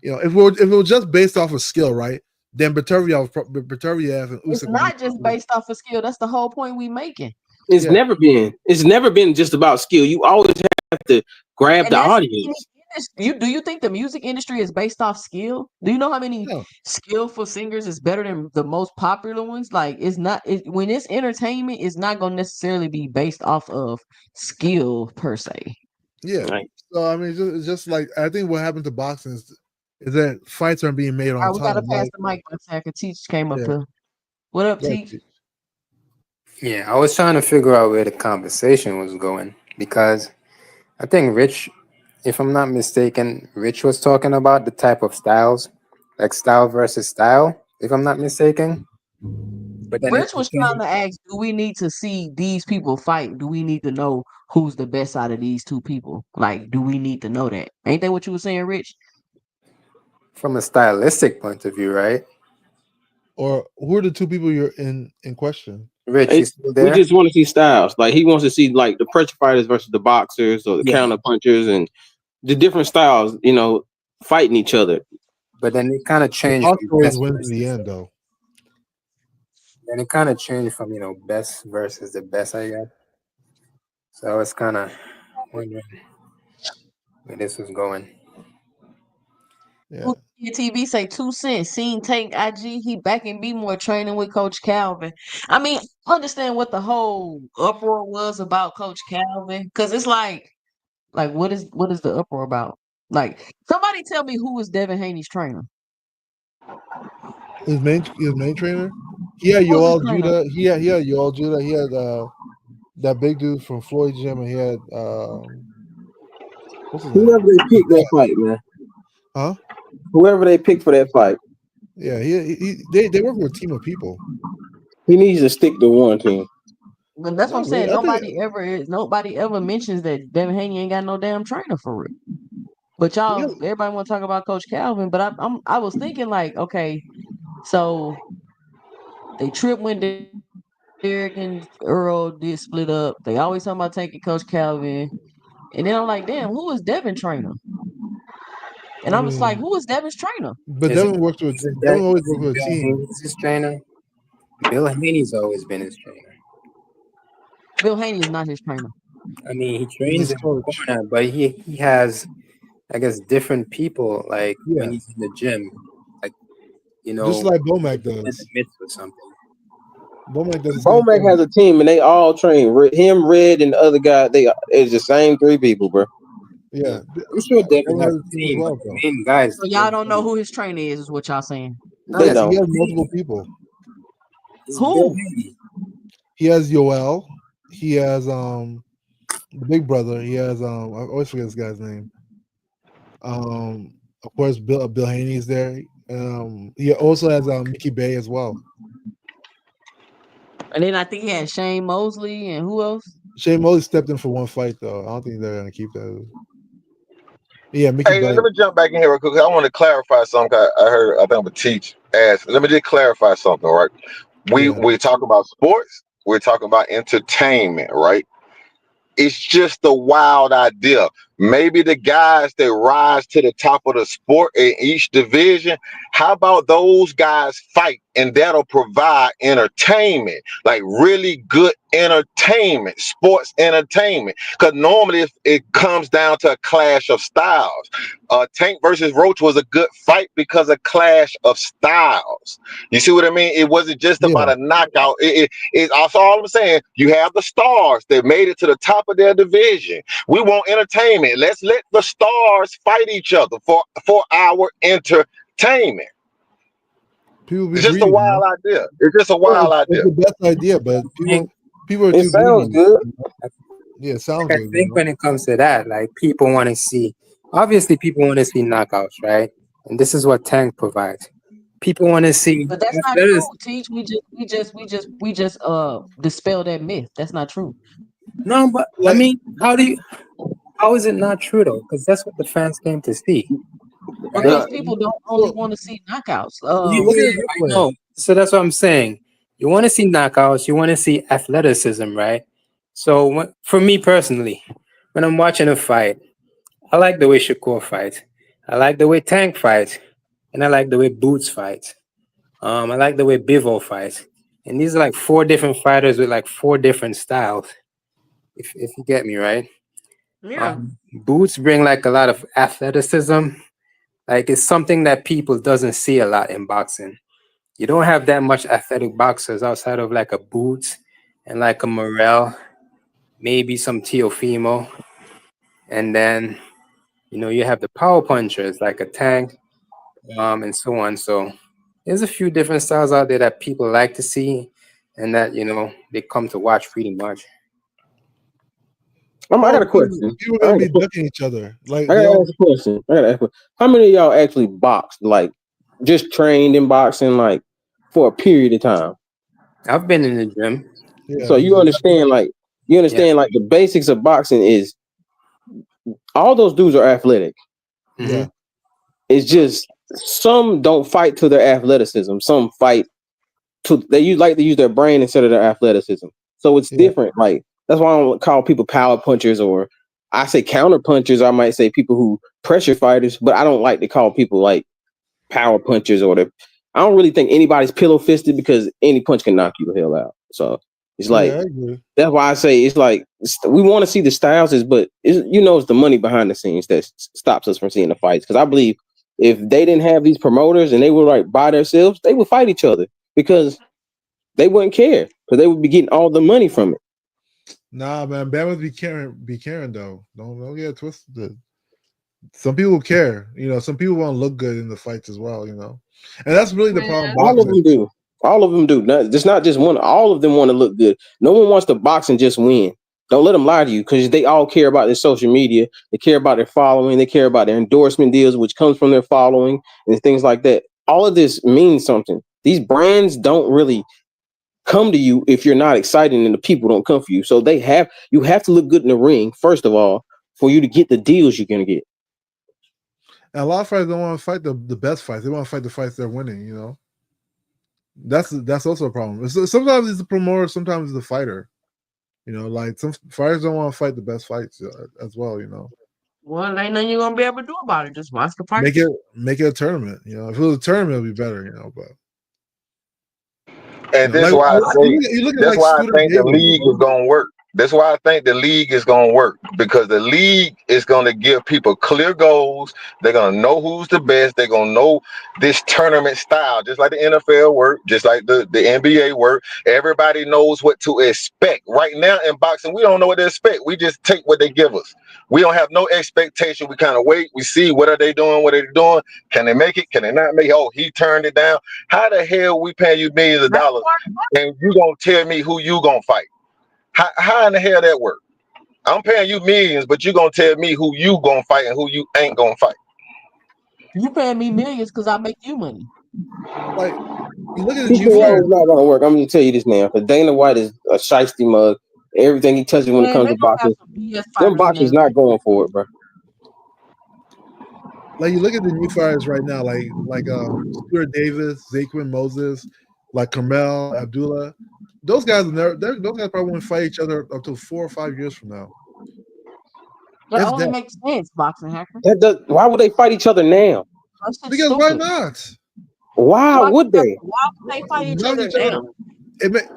D: if it was just based off of skill, right? Then Beterbiev and Usyk.
A: It's not just based off of skill. That's the whole point we making.
C: It's never been. It's never been just about skill. You always have to grab the audience.
A: Do you think the music industry is based off skill? Do you know how many skillful singers is better than the most popular ones? Like it's not. When it's entertainment, it's not going to necessarily be based off of skill per se.
D: Yeah. Right. So I mean, it's just like I think what happened to boxing is that fights aren't being made on time.
A: We gotta pass the mic one second. Teach came up here. What up, Teach?
E: Yeah, I was trying to figure out where the conversation was going because I think Rich, if I'm not mistaken, Rich was talking about the type of styles, like style versus style, if I'm not mistaken.
A: But then Rich was trying to ask, do we need to see these people fight? Do we need to know who's the best out of these two people? Like, do we need to know that? Ain't that what you were saying, Rich?
E: From a stylistic point of view, right?
D: Or who are the two people you're in question?
E: Rich, you still there?
C: We just want to see styles. Like he wants to see like the pressure fighters versus the boxers or the counter punchers and the different styles, fighting each other.
E: But then it kind of changed.
D: Always wins in the end, though.
E: Then it kind of changed from best versus the best, I guess. So it's kind of wondering where this was going.
A: Yeah. TV say 2 cents. Seen Tank IG. He back in B more training with Coach Calvin. I mean, I understand what the whole uproar was about Coach Calvin because it's like what is the uproar about? Like somebody tell me who is Devin Haney's trainer?
D: His main trainer. He had Yoel Judah. He had Yoel Judah. He had that big dude from Floyd Gym, and he had what's his name?
C: Whoever they picked that fight, man.
D: Huh?
C: Whoever they picked for that fight.
D: Yeah, they work with a team of people.
C: He needs to stick to one team.
A: But that's what I'm saying. Nobody ever mentions that Devin Haney ain't got no damn trainer for real. But everybody want to talk about Coach Calvin. But I was thinking like, okay, so they tripped when Derek and Earl did split up. They always talking about taking Coach Calvin, and then I'm like, damn, who is Devin's trainer? And I'm just like, who is Devin's trainer?
D: But Devin works with Devin always works with a team.
E: Haney's his trainer. Bill Haney's always been his trainer.
A: Bill Haney is not his trainer.
E: I mean, he trains in the corner, but he has, I guess, different people. Like when he's in the gym, like
D: just like Bomac does.
E: In the midst or something.
C: Bomac has a team, and they all train. Him, Red, and the other guy. It's the same 3 people, bro.
D: Yeah,
E: I'm sure Devin has a team. Well, the main guys.
A: So y'all don't know who his trainer is what y'all saying?
C: They don't.
D: He has multiple people.
A: Who?
D: He has Yoel. He has the big brother. He has I always forget this guy's name. Of course, Bill Haney's there. He also has Mickey Bay as well.
A: And then I think he had Shane Mosley and who else?
D: Shane Mosley stepped in for one fight though. I don't think they're gonna keep that. Yeah, Mickey
B: Hey,
D: Bay.
B: let me jump back in here real quick. I want to clarify something. I heard, I think I'm gonna teach ask. Let me just clarify something, right?
D: Yeah,
B: We talk about sports, we're talking about entertainment, right? It's just a wild idea. Maybe the guys that rise to the top of the sport in each division, how about those guys fight and that'll provide entertainment, like really good entertainment, sports entertainment. Because normally it comes down to a clash of styles. Tank versus Roach was a good fight because of clash of styles. You see what I mean? It wasn't just
D: yeah.
B: about a knockout. It's also all I'm saying. You have the stars that made it to the top of their division. We want entertainment. Let's let the stars fight each other for our entertainment.
D: People be
B: It's just a
D: greedy, man.
B: wild idea. It's just a
D: Well,
B: wild
D: it's
B: idea.
D: the best idea, but people are
C: It
D: too
C: sounds
D: greedy.
C: good.
D: Yeah, it sounds
E: I
D: good.
E: think when it comes to that, like people want to see, obviously people want to see knockouts, right? And this is what Tank provides. People want to see
A: But that's not true,
E: athleticism.
A: Teach. We just dispel that myth. That's not true.
E: No, but I
D: Like,
E: mean, how is it not true though? Because that's what the fans came to see, right?
A: Because people don't only
D: so
A: want to see knockouts.
D: look at
E: Yeah,
D: it this
E: I
D: way.
E: know. So that's what I'm saying. You want to see knockouts, you want to see athleticism, right? So for me personally, when I'm watching a fight, I like the way Shakur fights. I like the way Tank fights, and I like the way Boots fights. I like the way Bivol fights. And these are like four different fighters with like four different styles. If you get me right.
A: Yeah.
E: Boots bring like a lot of athleticism. Like it's something that people doesn't see a lot in boxing. You don't have that much athletic boxers outside of like a Boots and like a Morel, maybe some Teofimo, and then you have the power punchers like a Tank, and so on. So there's a few different styles out there that people like to see, and that they come to watch pretty much.
C: I
D: Well,
C: got a question.
D: people are
C: I
D: gonna be
C: got
D: ducking each other. Like they
C: to
D: all
C: ask a question. How many of y'all actually boxed, like just trained in boxing, like for a period of time?
E: I've been in the gym.
C: So
D: yeah.
C: you understand, like
E: Yeah.
C: the basics of boxing is all those dudes are athletic.
E: Hmm.
D: Yeah.
C: It's just some don't fight to their athleticism. Some fight to like to use their brain instead of their athleticism. So it's
D: Yeah.
C: different. Like that's why I don't call people power punchers, or I say counter punchers. I might say people who pressure fighters, but I don't like to call people like power punchers I don't really think anybody's pillow fisted because any punch can knock you the hell out. So it's
D: Yeah,
C: like
D: I agree.
C: that's why I say it's like we want to see the styles, but it's the money behind the scenes that stops us from seeing the fights. Because I believe if they didn't have these promoters and they were like by themselves, they would fight each other because they wouldn't care because they would be getting all the money from it.
D: Nah, man, Bama's be caring though. Don't get it twisted. Some people care, some people want to look good in the fights as well, and that's really the problem
A: Man,
C: All of
D: boxing.
C: them do. All of them do. It's not just one. All of them want to look good. No one wants to box and just win. Don't let them lie to you because they all care about their social media. They care about their following. They care about their endorsement deals, which comes from their following and things like that. All of this means something. These brands don't really come to you if you're not excited and the people don't come for you. So you have to look good in the ring, first of all, for you to get the deals you're going to get.
D: And a lot of fighters don't want to fight the best fights. They want to fight the fights they're winning. That's also a problem. Sometimes it's the promoter, sometimes it's the fighter. Like some fighters don't want to fight the best fights as well.
A: well, ain't nothing you're gonna be able to do about it. Just watch the fight.
D: Make it a tournament. If it was a tournament, it'd be better. But
B: And this
D: like
B: why I say
D: you look at
B: that's
D: like
B: why I
D: Studer
B: think the
D: Davis.
B: league is gonna work. That's why I think the league is gonna work because the league is gonna give people clear goals. They're gonna know who's the best. They're gonna know this tournament style, just like the NFL work, just like the NBA work. Everybody knows what to expect. Right now in boxing, we don't know what to expect. We just take what they give us. We don't have no expectation. We kind of wait. We see what are they doing, what are they doing. Can they make it? Can they not make it? Oh, he turned it down. How the hell we paying you millions of dollars and you gonna tell me who you gonna fight? How in the hell that work? I'm paying you millions, but you gonna tell me who you gonna fight and who you ain't gonna fight.
A: You paying me millions because I make you money.
D: Like you look at the
C: Keeping
D: new
C: Rose
D: fighters.
C: is not gonna work. I'm gonna tell you this now. Because Dana White is a shiesty mug. Everything he touches when it
A: Man,
C: comes
A: they
C: to
A: gonna have
C: boxing,
A: some BS
C: them
A: fighters in there.
C: boxers not going for it, bro.
D: Like you look at the new fighters right now, like Stuart Davis, Zaquin Moses, like Carmel Abdullah. Those guys those guys probably won't fight each other until 4 or 5 years from now.
A: That
D: That's
A: only
D: that.
A: makes sense, boxing hacker.
C: Why would they fight each other now?
A: That shit's
D: Because why
A: stupid.
D: not?
C: Why
A: Why
C: would they?
A: would they fight each
D: Knock
A: other
D: each other.
A: now?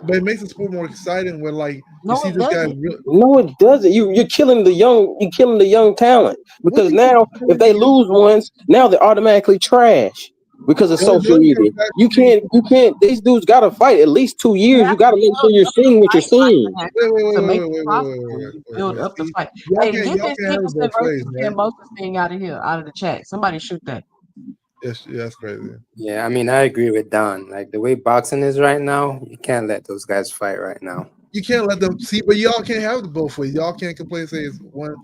D: But it makes the sport more exciting when like you
A: No,
D: see
A: it
D: this guy.
A: doesn't.
C: No, it doesn't. You're killing the young. You're killing the young talent because
D: What do you
C: now
D: think
C: if they lose ones, now they're automatically trash because of social media. You can't. These dudes got to fight at least 2
A: You
C: years. You
A: have
C: got
A: to
C: to make sure
A: build
C: you're
A: up the
C: seeing what you're
A: fight,
C: seeing.
A: boxing hacker,
D: Wait,
A: to
D: wait,
A: make
D: wait,
A: it
D: wait, wait,
A: profitable.
D: wait,
A: You
D: wait,
A: build
D: wait.
A: up the
D: See,
A: fight.
D: y'all
A: Hey, get
D: y'all
A: this
D: can't have it
A: Dickinson
D: both ways,
A: versus
D: right?
A: Kambosos thing out of here, out of the chat. Somebody shoot that.
D: Yes, yeah, that's crazy.
E: Yeah, I mean, I agree with Don. Like the way boxing is right now, you can't let those guys fight right now.
D: You can't let them see, but y'all can't have it both ways. Y'all can't complain and say it's one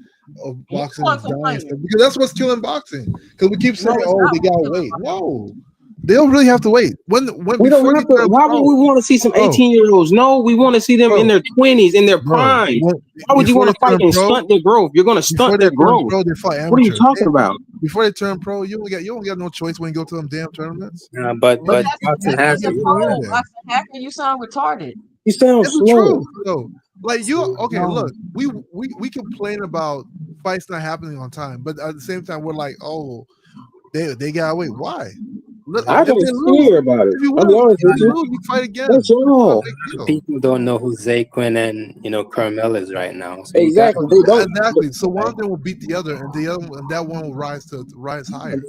D: of boxing
A: not
D: is dying
A: complaining.
D: because that's what's killing boxing. Because we keep saying,
A: No, it's
D: "Oh,
A: not
D: they
A: what's
D: gotta
A: killing
D: wait." No, they don't really have to wait. When
C: We don't
D: before you
C: have to.
D: turn
C: Why would
D: pro,
C: we want to see some
D: bro,
C: 18-year-olds? No, we want to see them in
D: bro,
C: their 20s, in their
D: bro,
C: prime.
D: when-
C: Why would you
D: before
C: want
D: they
C: to fight
D: turn
C: and
D: pro,
C: stunt their growth? You're going to
D: before
C: stunt
D: they
C: their
D: turn
C: growth.
D: pro, they fight
C: What are you
D: amateurs.
C: talking about?
D: Before they turn pro, you don't get no choice when you go to them damn tournaments.
E: But
A: But
E: boxing
A: that's
E: has
A: being a
E: it.
A: pro. Boxing hacker, you sound retarded.
C: You sound
D: It's the
C: slow.
D: truth, though. Like you, okay,
A: No.
D: look, we complain about fights not happening on time, but at the same time, we're like, oh, they gotta wait. Why? Look,
C: I
D: if
C: don't
D: they lose,
C: care about it.
D: if you
C: I'll be
D: win,
C: honest with you.
D: you fight again.
C: That's
D: It's not a
C: all.
D: big deal.
E: People don't know who Zaquin and Carmel is right now. So you
C: Exactly. They don't.
D: Exactly. So one of them will beat the other, and that one will rise higher.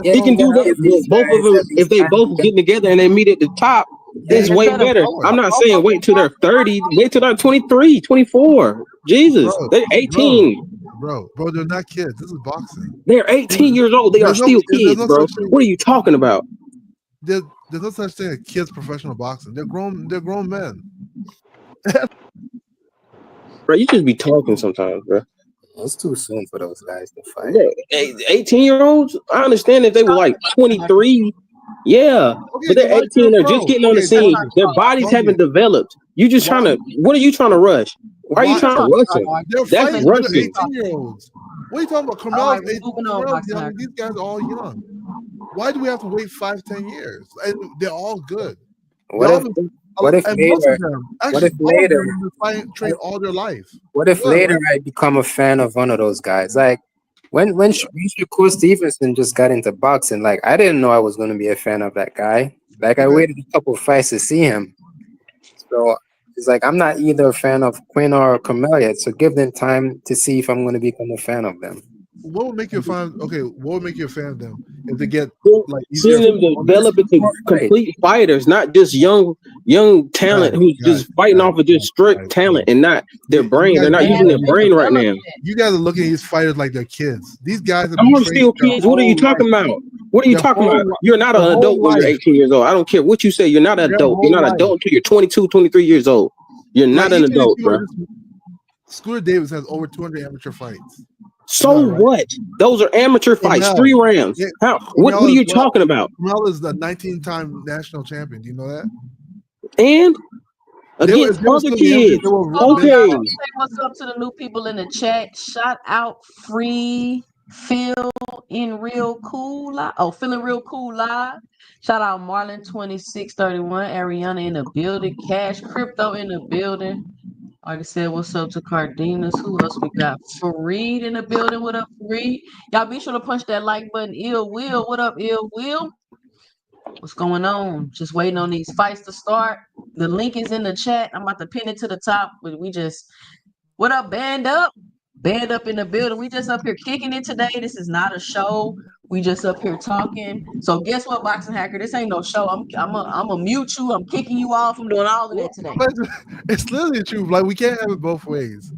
C: He can do that. Both of them, if they both get together and they meet at the top, it's way
A: Instead of
C: better.
A: both
C: I'm not
A: of
C: saying
A: them
C: wait till they're
A: fighting,
C: 30. Wait till they're 23, 24. Jesus,
D: Bro,
C: they're 18.
D: bro, they're not kids. This is boxing.
C: They're 18 years old. They are still
D: There's
C: kids,
D: no
C: bro.
D: such thing.
C: What are you talking about?
D: There's no such thing as kids professional boxing. They're grown men.
C: Bro, you just be talking sometimes, bro.
E: It's too soon for those guys to fight.
C: Yeah, 18-year-olds, I understand if they were like 23. Yeah,
D: Okay,
C: but
D: then
C: they're
D: why
C: 18.
D: turn
C: They're
D: pro?
C: just getting on the
D: Okay,
C: scene. Their bodies
D: Bogey.
C: haven't developed. You just trying to. What are you trying to rush? Why are you trying to rush them?
D: They're
C: That's
D: fighting with
C: rushing.
D: 18-year-olds. What are you talking about?
A: All right,
D: Carmel's
A: moving on,
D: young.
A: boxing
D: These guys are all young. Why do we have to wait 5-10 years? And they're all good.
E: What if
D: Most of
E: later?
D: them,
E: What
D: actually,
E: if
D: all of
E: later?
D: them have been trained all their life.
E: What if later I become a fan of one of those guys? Like when Shakur Stevenson just got into boxing, like I didn't know I was going to be a fan of that guy. Like I waited a couple fights to see him. So it's like I'm not either a fan of Quinn or Carmel yet. So give them time to see if I'm going to become a fan of them.
D: What would make you a fan? Okay, what would make you a fan of them if they get like
C: Seeing them develop into complete fighters, not just young talent who's just fighting off of just strict talent and not their brain. They're not using their brain right now.
D: You guys are looking at these fighters like they're kids. These guys have
C: I'm still kids. What are you talking about? What are you talking about? You're not an adult when you're 18 years old. I don't care what you say. You're not an adult. You're not an adult until you're 22, 23 years old. You're not an adult, bro.
D: Scooter Davis has over 200 amateur fights.
C: So what? Those are amateur fights, 3 rounds. How? What are you talking about?
D: Carmel is the 19-time national champion. Do you know that?
C: And against other kids. Okay.
A: Say what's up to the new people in the chat. Shout out Free Phil in Real Cool Live. Oh, feeling real cool live. Shout out Marlon 2631, Ariana in the building, Cash Crypto in the building. Already said what's up to Cardenas. Who else we got? Fareed in the building. What up, Fareed? Y'all be sure to punch that like button. Ill Will. What up, Ill Will? What's going on? Just waiting on these fights to start. The link is in the chat. I'm about to pin it to the top. But what up, Band Up? Band Up in the building. We just up here kicking it today. This is not a show. We just up here talking. So guess what, Boxing Hacker? This ain't no show. I'm a mute you. I'm kicking you off. I'm doing all of that today.
D: It's literally the truth. Like we can't have it both ways.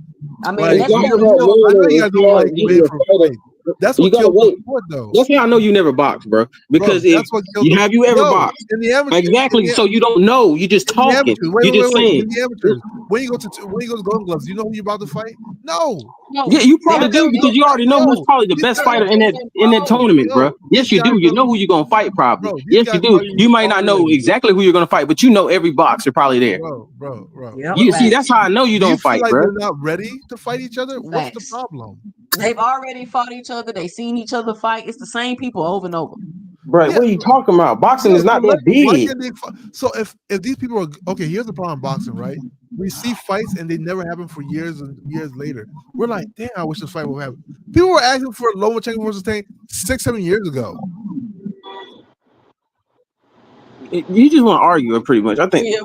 A: I mean,
D: like,
A: that's
D: I know you guys don't like waiting for fight. That's
C: You
D: what
C: gotta
D: killed the
C: wait.
D: sport, though.
C: That's how I know you never boxed, bro.
D: Bro,
C: Because if
D: that's what killed
C: you
D: the
C: have you ever
D: no
C: boxed?
D: in the amateur.
C: Exactly.
D: In
C: So you don't know. You just
D: the
C: talking.
D: amateurs.
C: You just
D: Wait.
C: saying.
D: In the amateurs, when you go to Golden Gloves, you know who you're about to fight? No.
A: No,
C: Yeah, you
A: they're
C: probably do
A: doing
C: because you already know who's
D: No.
C: probably the
D: These
C: best
D: guys,
C: fighter in that
D: bro,
C: tournament, bro.
D: these
C: Yes, you
D: guys
C: do. You
D: are,
C: know who you're gonna fight, probably.
D: bro. These
C: Yes, you
D: guys
C: do.
D: probably
C: You might not know
D: already,
C: exactly who you're gonna fight, but you know every boxer probably there.
D: bro.
A: Yep,
C: You see,
A: facts.
C: that's how I know you
D: Do you
C: don't
D: feel
C: fight,
D: like
C: bro.
D: they're not ready to fight each other? What's the
A: Facts.
D: problem?
A: They've already fought each other. They've seen each other fight. It's the same people over and over.
C: Bro,
D: Yeah.
C: what are you talking about? Boxing
D: Yeah,
C: is not that
D: why
C: big.
D: can't they fight? So if these people are okay, here's the problem in boxing, right? We see fights and they never happen for years and years later. We're like, damn, I wish this fight would happen. People were asking for Lomachenko versus Tank 6-7 years ago.
C: You just want to argue, pretty much. I think
A: Yeah,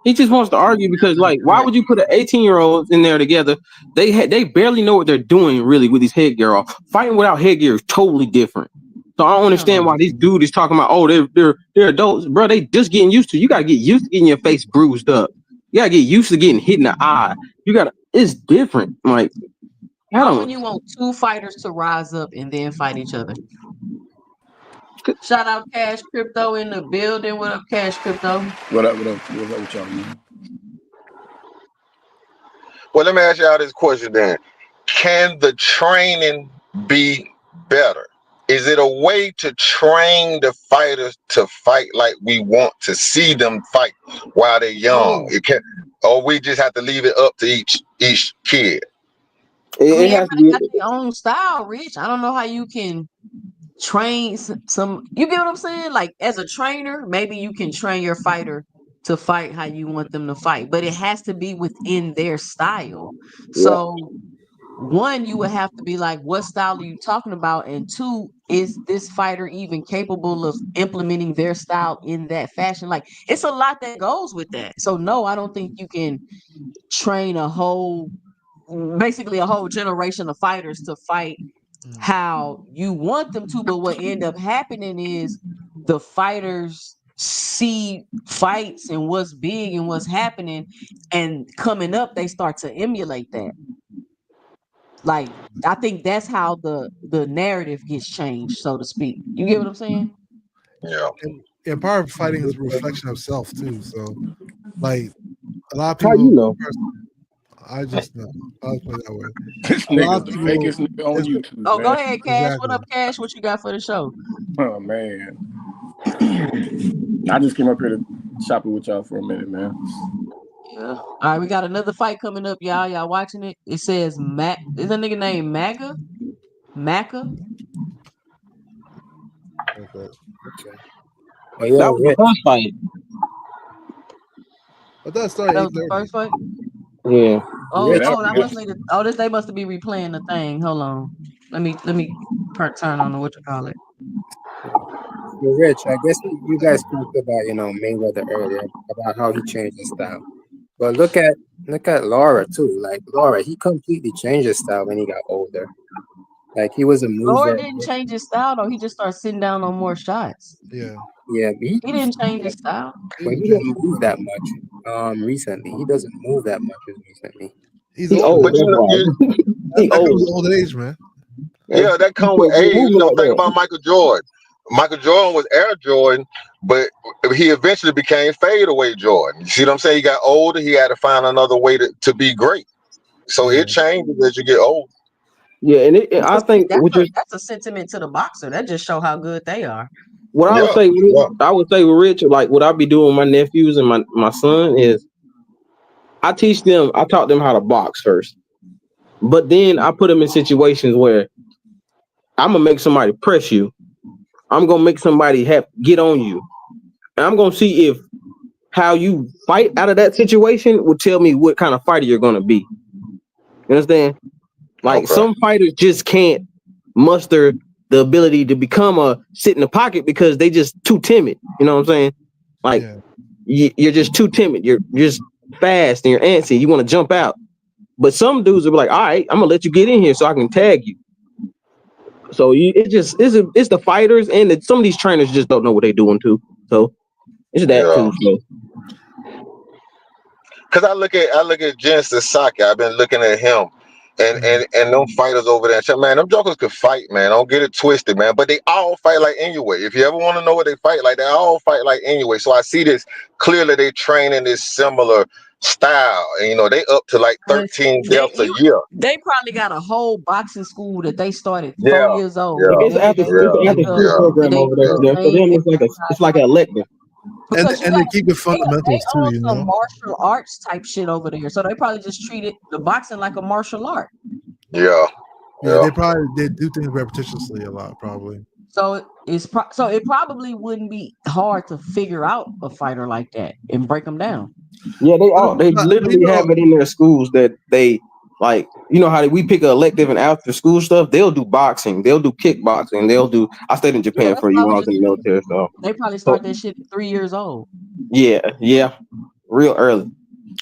C: he just wants to argue because, like, why would you put an 18-year-old in there together? They barely know what they're doing really with these headgear off. Fighting without headgear is totally different. So I don't understand why this dude is talking about, oh, they're adults, bro. They just getting used to. You gotta get used to getting your face bruised up. You gotta get used to getting hit in the eye. It's different. Like, I
A: How
C: don't.
A: when you want two fighters to rise up and then fight each other? Shout out Cash Crypto in the building. What up, Cash Crypto?
F: What up with y'all, man?
B: Well, let me ask y'all this question then. Can the training be better? Is it a way to train the fighters to fight like we want to see them fight while they're young?
A: Oh.
B: It can, or we just have to leave it up to each kid.
A: I mean,
C: It has to
A: everybody
C: be.
A: got their own style, Rich. I don't know how you can train some. You get what I'm saying? Like as a trainer, maybe you can train your fighter to fight how you want them to fight, but it has to be within their style.
C: Yeah.
A: So one, you would have to be like, what style are you talking about? And two, is this fighter even capable of implementing their style in that fashion? Like, it's a lot that goes with that. So, no, I don't think you can train basically a whole generation of fighters to fight how you want them to. But what end up happening is the fighters see fights and what's big and what's happening, and coming up, they start to emulate that. Like, I think that's how the narrative gets changed, so to speak. You get what I'm saying?
B: Yeah.
D: And part of fighting is a reflection of self too. So, like a lot of
C: How
D: people,
C: you know?
D: I just know. I'll put it that way.
F: This
D: A lot
F: nigga's
D: of
F: the
D: people,
F: fakest nigga on
D: it's-
F: YouTube,
A: Oh, go
F: man.
A: ahead, Cash. What
D: exactly.
A: up, Cash? What you got for the show?
F: Oh man. I just came up here to shop it with y'all for a minute, man.
A: Yeah. All right, we got another fight coming up, y'all. Y'all watching it? It says Mac. Is that nigga named Maga? Maca?
D: Okay.
E: Oh yeah,
C: That was the
E: Rich.
C: first fight.
D: But that started
A: That was the
D: 8:30.
A: first fight.
C: Yeah.
A: Oh,
F: Yeah,
E: Rich,
A: that
F: that,
A: must be the. Oh, this they must be replaying the thing. Hold on. Let me turn on the what you call it.
E: you're Rich. I guess you guys talked about Mayweather earlier about how he changed his style. But look at Laura too. Like Laura, he completely changed his style when he got older. Like he was a
A: Lord
E: mover.
A: didn't change his style though. He just started sitting down on more shots.
D: Yeah.
E: Yeah,
A: He didn't change his style.
E: but he didn't move that much. Recently, he doesn't move that much as recently.
D: He's
C: He
D: old.
C: old.
B: But
C: That's why. He
D: That comes
C: old.
D: with old age, man.
B: yeah, that
C: He
B: come with
C: can't keep
B: age. You
C: moving
B: know,
C: like
B: think
C: that.
B: about Michael Jordan. Michael Jordan was Air Jordan, but he eventually became fadeaway Jordan. You see what I'm saying? He got older. He had to find another way to be great. So
D: Yeah.
B: it changes as you get older.
C: Yeah, and I
A: But see,
C: think
A: that's a sentiment to the boxer. That just show how good they are.
C: what I would
B: Yeah,
C: say,
B: yeah.
C: I would say with Rich, like what I be doing with my nephews and my son is I taught them how to box first, but then I put them in situations where I'm gonna make somebody press you. I'm gonna make somebody get on you, and I'm gonna see if how you fight out of that situation will tell me what kind of fighter you're gonna be. You understand? Like
B: Okay.
C: some fighters just can't muster the ability to become a sit in the pocket because they just too timid. You know what I'm saying? Like you're just too timid. You're just fast and you're antsy. You want to jump out. But some dudes will be like, all right, I'm gonna let you get in here so I can tag you. So it's the fighters and some of these trainers just don't know what they're doing too. So it's that
B: Yeah.
C: too. So.
B: Cause I look at Jen Sasaki. I've been looking at him, And them fighters over there, man, them jokers could fight, man. Don't get it twisted, man. But they all fight like anyway. If you ever want to know what they fight like, they all fight like anyway. So I see this clearly. They train in this similar style, and they up to like 13 deaths a year.
A: They probably got a whole boxing school that they started 4
B: Yeah,
A: years old.
B: yeah,
C: It's
A: They
C: after
A: pick up
C: school program
A: they
C: over there for them. For
A: same
C: them, it's like an elective.
A: because
D: and they keep the
A: they
D: fundamentals too,
A: own
D: you
A: some
D: know.
A: martial arts type shit over there. So they probably just treated the boxing like a martial art.
B: Yeah,
D: Yeah, they do things repetitiously a lot, probably.
A: So it probably wouldn't be hard to figure out a fighter like that and break them down.
C: Yeah, they literally have it in their schools that they like. You know how we pick an elective and after school stuff. They'll do boxing, they'll do kickboxing, they'll do. I stayed in Japan for a year when I was in the military, so
A: they probably start that shit at 3 years old.
C: Yeah, real early.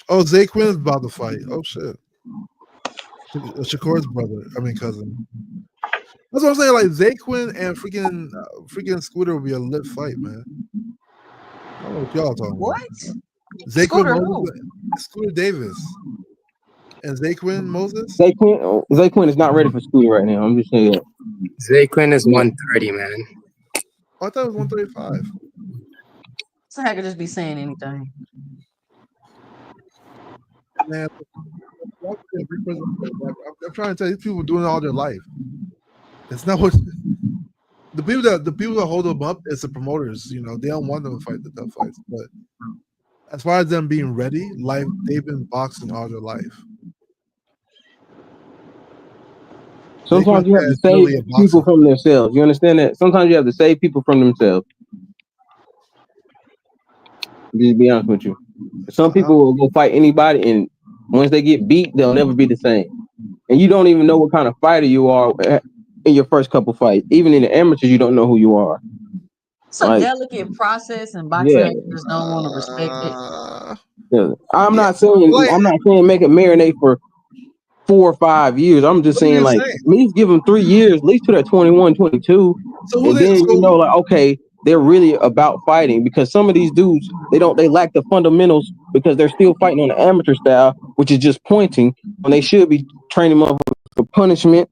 D: Oh, Zay Quinn's about to fight. Oh shit, Shakur's cousin. That's what I'm saying. Like Zay Quinn and freaking Scooter would be a lit fight, man. I don't know what y'all talking about. Zay Quinn, Scooter Davis, and Zay Quinn Moses.
C: Zay Quinn is not ready for Scooter right now. I'm just saying that.
E: Zay Quinn is 130, man.
D: Oh, I thought it was 135.
A: So I could just be saying anything.
D: Man, I'm trying to tell you, these people doing it all their life. It's not what the people that hold them up is the promoters. You know, they don't want them to fight the tough fights. But as far as them being ready, they've been boxing all their life.
C: Sometimes you have to save people from themselves. You understand that? Sometimes you have to save people from themselves. Just be honest with you. Some people will go fight anybody, and once they get beat, they'll never be the same. And you don't even know what kind of fighter you are in your first couple fights. Even in the amateurs, you don't know who you are.
A: It's a delicate process, and boxing actors don't want to respect it.
C: I'm not saying make it marinate for 4 or 5 years. I'm just saying like at least give them 3 years, at least to that 21, 22. And then like, okay, they're really about fighting, because some of these dudes, they lack the fundamentals because they're still fighting on the amateur style, which is just pointing, when they should be training them up for punishment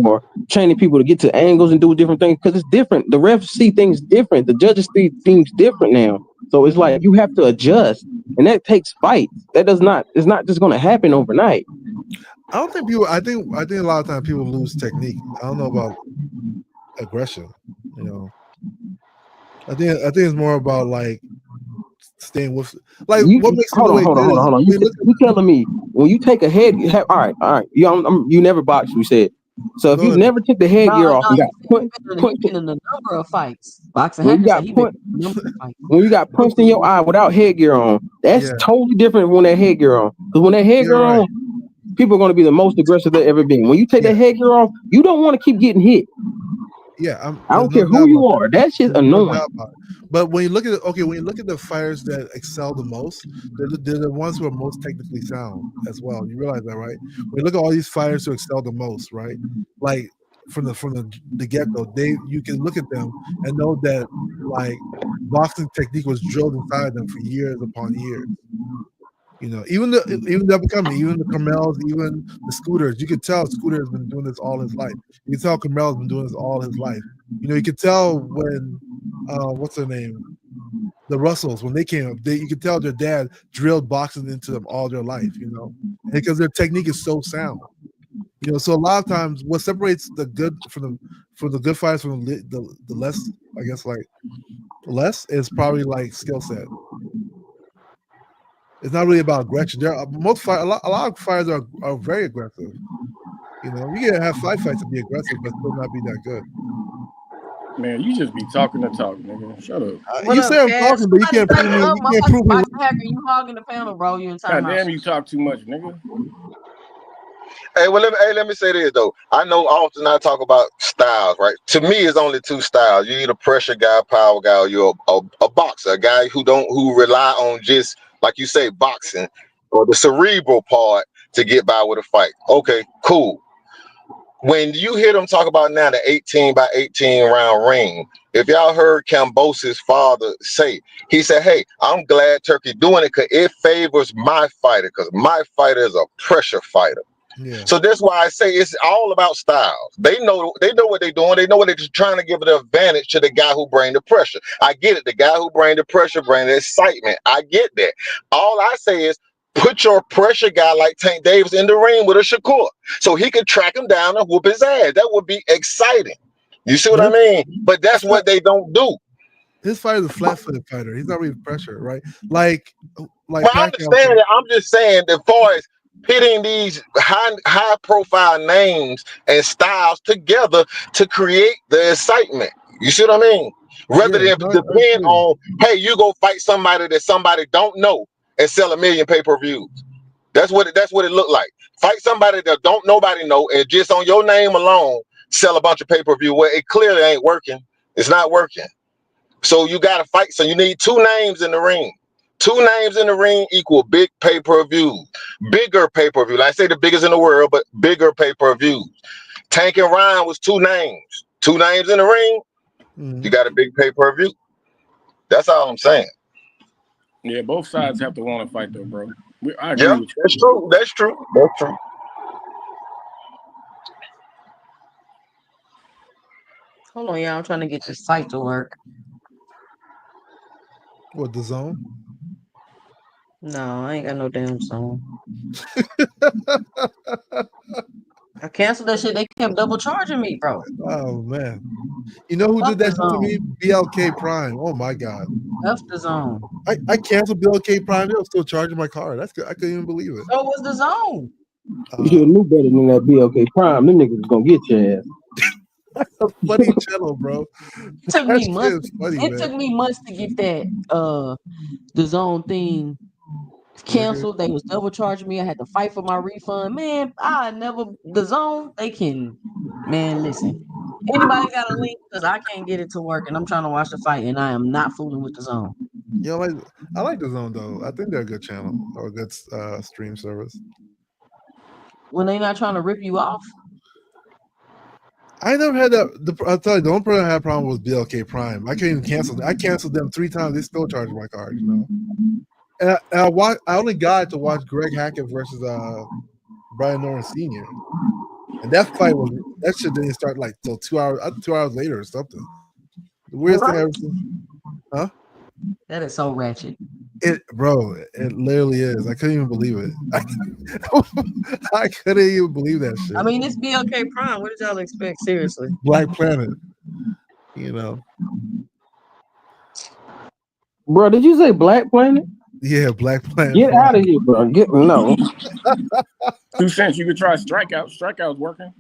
C: or training people to get to angles and do different things, because it's different. The refs see things different. The judges see things different now. So it's like you have to adjust, and that takes fights. It's not just going to happen overnight.
D: I don't think people. I think a lot of times people lose technique. I don't know about aggression. You know, I think it's more about like staying with what makes
C: hold on. You telling me when you take a head? All right. You never boxed. You said. So if you never took the headgear off and got punched
A: in a number of fights, boxing
C: when you got punched in your eye without headgear on, that's totally different when that headgear on. Because when that headgear on, people are going to be the most aggressive they've ever been. When you take that headgear off, you don't want to keep getting hit.
D: Yeah,
C: I don't care who you are. That shit's annoying.
D: But when you look at the fighters that excel the most, they're the ones who are most technically sound as well. You realize that, right? When you look at all these fighters who excel the most, right? Like from the get-go, you can look at them and know that like boxing technique was drilled inside them for years upon years. You know, even the Carmels, even the Scooters, you could tell Scooter has been doing this all his life. You can tell Carmel's been doing this all his life. You know, you could tell when what's their name? The Russells, when they came up, you could tell their dad drilled boxing into them all their life, you know, because their technique is so sound. You know, so a lot of times what separates the good from the good fighters from the less, I guess, like less is probably like skill set. It's not really about aggression. A lot of fighters are very aggressive. You know, you can have fights and be aggressive, but still not be that good.
F: Man, you just be talking to talk, nigga. Shut up.
D: You say I'm talking, but you can't prove me. You can't prove me.
A: You hogging the panel, bro. You in time.
F: God damn, you talk too much, nigga.
B: Hey, well, let me say this though. I know often I talk about styles, right? To me, it's only two styles. You're either pressure guy, power guy, or you're a boxer, a guy who rely on just, like you say, boxing or the cerebral part to get by with a fight. Okay, cool. When you hear them talk about now the 18 by 18 round ring, if y'all heard KAMBOSOS' father say, he said, hey, I'm glad Turkey doing it because it favors my fighter, because my fighter is a pressure fighter.
D: Yeah.
B: So that's why I say it's all about styles. They know what they're doing. They know what they're trying to give the advantage to the guy who bring the pressure. I get it. The guy who bring the pressure bring the excitement. I get that. All I say is put your pressure guy like Tank Davis in the ring with a Shakur, so he could track him down and whoop his ass. That would be exciting. You see what I mean? But that's what they don't do.
D: His fighter is a flat-footed fighter. He's not really pressure, right? Like
B: But I understand that. I'm just saying, as far as pitting these high profile names and styles together to create the excitement. You see what I mean? Rather than depend on, hey, you go fight somebody that somebody don't know and sell 1 million pay-per-views. That's what it looked like. Fight somebody that don't nobody know and just on your name alone sell a bunch of pay-per-view. Well, it clearly ain't working. It's not working. So you got to fight. So you need 2 names in the ring. 2 names in the ring equal big pay-per-view. Bigger pay-per-view. Like I say the biggest in the world, but bigger pay-per-view. Tank and Ryan was 2 names. 2 names in the ring. You got a big pay-per-view. That's all I'm saying.
F: Yeah, both sides have to want to fight though, bro. I agree with you.
B: That's true. That's true. That's true.
A: Hold on, y'all. I'm trying to get this site to work.
D: What, the zone?
A: No, I ain't got no damn zone. I canceled that shit. They kept double charging me, bro.
D: Oh man. You know who did that shit to me? BLK Prime. Oh my god.
A: Left the zone.
D: I canceled BLK Prime. They were still charging my card. That's good. I couldn't even believe it.
A: So was the zone.
C: You should have knew better than that BLK Prime. Them niggas was gonna get your ass.
D: That's a funny channel, bro.
A: It took me months. Took me months to get that the zone thing canceled. They was double charging me. I had to fight for my refund. Man, the zone, they can, man, listen. Anybody got a link? Because I can't get it to work and I'm trying to watch the fight and I am not fooling with the zone.
D: Yeah, I like the zone though. I think they're a good channel or a good stream service.
A: When they not trying to rip you off.
D: I never had that. I'll tell you, the only person I had a problem was BLK Prime. I can't even cancel them. I canceled them 3 times. They still charge my card, you know. And I only got to watch Greg Hackett versus Brian Norton Sr. And that shit didn't start like till 2 hours later or something. The weirdest thing I ever seen. Huh?
A: That is so ratchet.
D: It literally is. I couldn't even believe it. I couldn't even believe that shit.
A: I mean, it's BLK Prime. What did y'all expect? Seriously.
D: Black Planet. You know.
C: Bro, did you say Black Planet?
D: Yeah, Black Planet.
C: Get out of here, bro. No.
F: 2 cents. You could try Strikeout. Strikeout's working.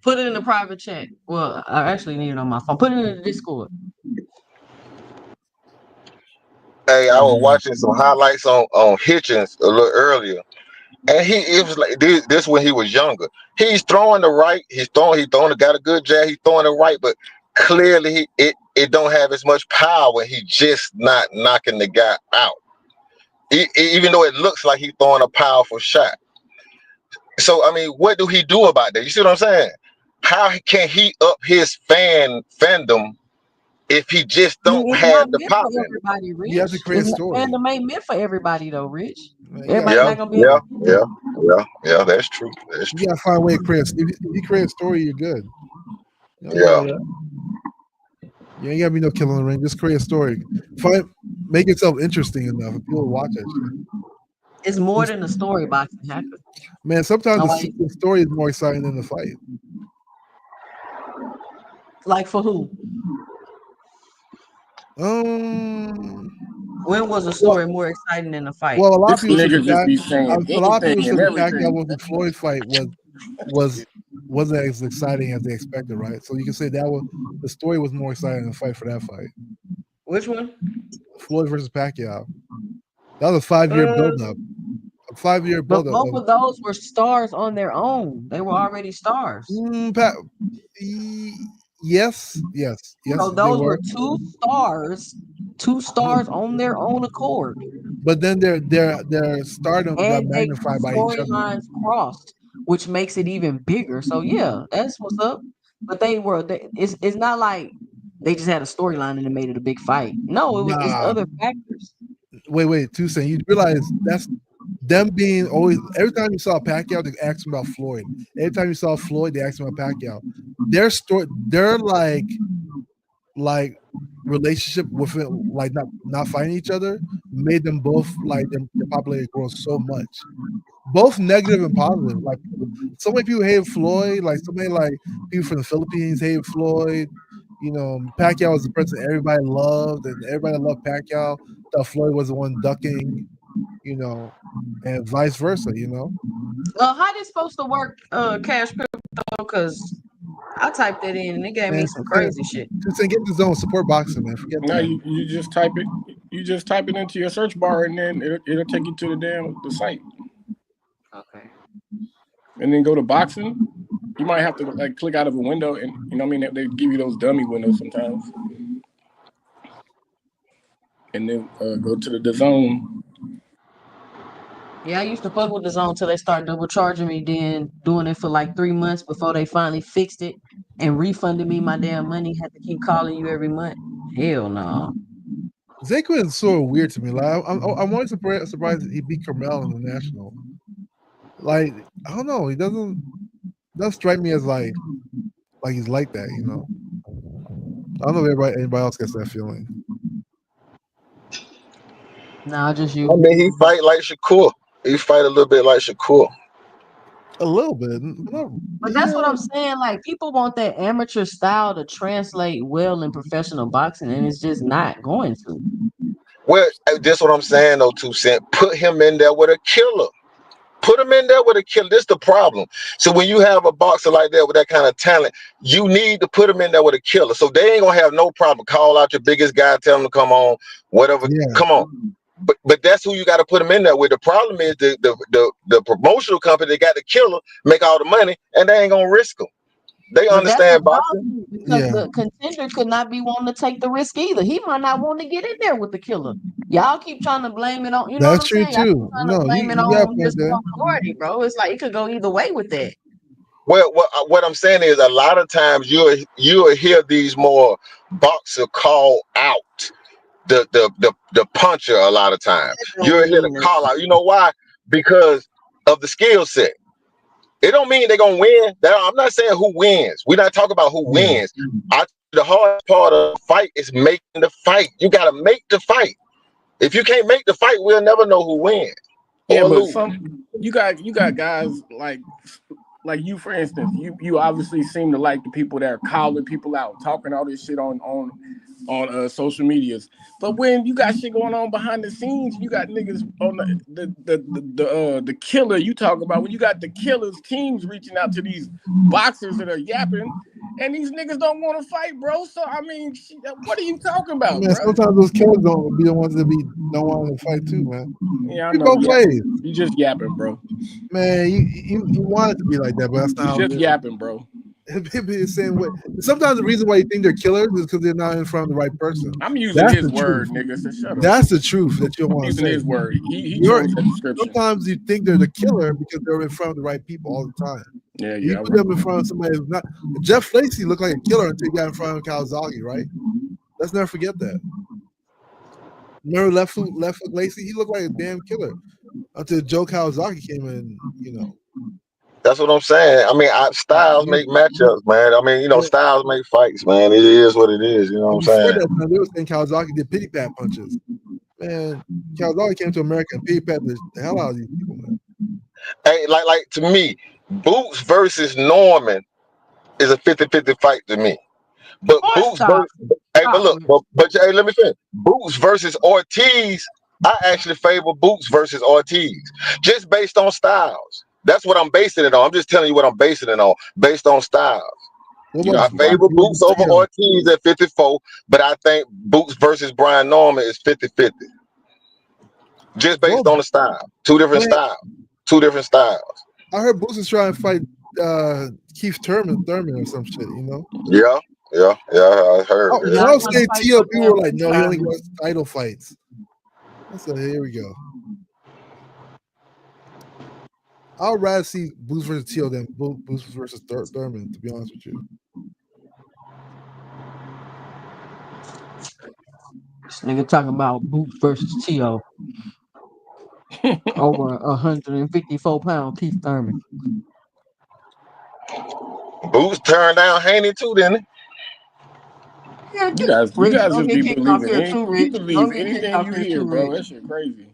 A: Put it in the private chat. Well, I actually need it on my phone. Put it in the Discord.
B: Hey, I was watching some highlights on Hitchins a little earlier, and it was like this when he was younger. He's throwing the right. He got a good jab. He's throwing the right, but clearly it don't have as much power. He just not knocking the guy out, even though it looks like he's throwing a powerful shot. So I mean, what do he do about that? You see what I'm saying? How can he up his fandom if he just don't have the pop in
A: everybody, Rich?
D: You have to create a story.
A: Fandom ain't meant for everybody though, Rich.
B: Yeah,
A: not gonna be
B: that's true. That's true.
D: You gotta find a way to create. If you create a story, you're good. You ain't gotta be no killer in the ring. Just create a story. Make yourself interesting enough, and people watch it.
A: It's more than a story boxing hacker.
D: Man, sometimes the story is more exciting than the fight.
A: Like for who? When was the story more exciting than the fight?
D: Well, a lot of people said
F: the
D: fact that Floyd fight wasn't as exciting as they expected, right? So you can say the story was more exciting than the fight for that fight.
A: Which one?
D: Floyd versus Pacquiao. That was a 5-year build-up. A 5-year build-up.
A: But both of those were stars on their own. They were already stars.
D: Yes.
A: So those were 2 stars on their own accord.
D: But then their stardom got magnified by each other.
A: Storylines crossed, which makes it even bigger. So yeah, that's what's up. But it's not like they just had a storyline and it made it a big fight. No, it's other factors.
D: Wait, Toussaint, you realize them being always every time you saw Pacquiao, they asked him about Floyd. Every time you saw Floyd, they asked him about Pacquiao. Their like relationship with it, like not fighting each other, made them both like their popularity grow so much. Both negative and positive. Like so many people hate Floyd. Like so many like people from the Philippines hate Floyd. You know, Pacquiao was the person everybody loved, and everybody that loved Pacquiao thought Floyd was the one ducking. You know, and vice versa. You know,
A: How this supposed to work, Cash Crypto? Because I typed it in and it gave me
D: and
A: some crazy shit.
D: just get in the zone, support boxing, man. Forget
F: Now
D: that.
F: you just type it. You just type it into your search bar, and then it'll take you to the site,
A: Okay.
F: and then go to boxing. You might have to like click out of a window, and you know what I mean, they give you those dummy windows sometimes, and then go to the zone.
A: Yeah, I used to fuck with the zone until they started double charging me, then doing it for like 3 months before they finally fixed it and refunded me my damn money. Had to keep calling you every month. Hell no.
D: Zaquin is so weird to me. Like I'm always surprised that he beat Carmel in the national. Like I don't know, he doesn't strike me as like he's like that. You know, I don't know if anybody else gets that feeling.
A: Nah, just you.
B: I mean, he fight like Shakur. He fight a little bit like Shakur.
D: A little bit, no,
A: But that's what
D: yeah.
A: I'm saying. Like people want that amateur style to translate well in professional boxing, and it's just not going to.
B: Well, that's what I'm saying though, 2 Cent. Put him in there with a killer. Put him in there with a killer. This is the problem. So when you have a boxer like that with that kind of talent, you need to put him in there with a killer. So they ain't gonna have no problem. Call out your biggest guy, tell him to come on, whatever.
D: Yeah.
B: Come on. But that's who you got to put him in there with. The problem is the promotional company that got the killer make all the money, and they ain't gonna risk him. They
A: But that's the
B: understand boxing.
A: problem because
D: Yeah.
A: the contender could not be wanting to take the risk either. He might not want to get in there with the killer. Y'all keep trying to blame it on, you know what
D: That's
A: I'm
D: true
A: saying? Y'all keep
D: too.
A: trying to
D: No,
A: blame it
D: you got a
A: on
D: point
A: just
D: there.
A: one party, bro. It's like it could go either way with that.
B: Well, what I'm saying is, a lot of times you'll hear these more boxer call out the puncher. A lot of times
A: That
B: you'll
A: don't
B: hear the
A: mean that.
B: call out. You know why? Because of the skill set. It don't mean they're gonna win. I'm not saying who wins. We're not talking about who
D: Yeah.
B: wins. The hard part of the fight is making the fight. You gotta make the fight. If you can't make the fight, we'll never know who wins
F: Yeah,
B: or
F: but
B: lose.
F: some you got guys like you, for instance. You obviously seem to like the people that are calling people out, talking all this shit on social medias. But when you got shit going on behind the scenes, you got niggas on the killer you talk about. When you got the killers teams reaching out to these boxers that are yapping, and these niggas don't want to fight, bro. So I mean, what are you talking about,
D: Man,
F: bro?
D: sometimes those killers don't be the ones that don't want to fight too, man.
F: Yeah, I
D: You
F: know.
D: both ways,
F: You just yapping, bro.
D: man. You want it to be like that, but that's not
F: You
D: how
F: just
D: it is.
F: yapping, bro.
D: It be the same way. Sometimes the reason why you think they're killers is because they're not in front of the right person.
F: I'm using
D: That's
F: his
D: the
F: word,
D: truth.
F: nigga. So shut up.
D: That's the truth that you don't
F: I'm
D: want to
F: using
D: say.
F: his word. He
D: You're
F: chose that description.
D: sometimes you think they're the killer because they're in front of the right people all the time.
F: Yeah,
D: You
F: yeah.
D: put them in front of somebody who's not. Jeff Lacey looked like a killer until he got in front of Kawasaki, right? Let's never forget that. Remember left foot Lacey? He looked like a damn killer until Joe Kawasaki came in. You know,
B: That's what I'm saying. I mean, styles make matchups, man. I mean,
D: and,
B: styles make fights, man. It is what it is. You know what
D: and
B: I'm
D: before
B: saying?
D: that time, they were saying Kawasaki did pity pat punches. Man, Kawasaki came to America and pity pat the hell out of these people, man.
B: Hey, like to me, Boots versus Norman is a 50-50 fight to me. But
A: Boy,
B: Boots
A: stop.
B: versus hey, but
A: Stop,
B: look,
A: man.
B: but hey, let me finish. Boots versus Ortiz, I actually favor Boots versus Ortiz just based on styles. That's what I'm basing it on. I'm just telling you what I'm basing it on, based on styles.
D: What
F: You
B: I
D: about
F: know,
B: favor
D: what
B: Boots
D: about
B: over
D: Tio?
B: Ortiz at 54, but I think Boots versus Brian Norman is 50-50. Just
D: Well,
B: based on the style. Two different
D: man,
B: styles. Two different styles.
D: I heard Boots is trying to fight Keith Thurman or some shit. You know,
B: Yeah, I heard.
A: Y'all
D: when I was
A: trying to
D: saying
A: fight
D: Tio,
A: for
D: people
A: damn
D: were like, "No, he only
A: time.
D: wants title fights." I said, "Here we go." I'd rather see Boots versus Tio than Boots versus Thurman. To be honest with you,
A: This nigga talking about Boots versus Tio. over 154-pound Keith Thurman.
B: Boots turned down Haney too, didn't he?
A: Yeah,
F: You
A: Rich,
F: guys
A: don't
F: just
A: get
F: be
A: kicked off
F: believing
A: here
F: any,
A: too,
F: you
A: Rich.
F: believe
A: Don't get kicked
F: anything
A: off
F: you
A: here
F: hear,
A: too,
F: bro.
A: Rich.
F: That shit crazy.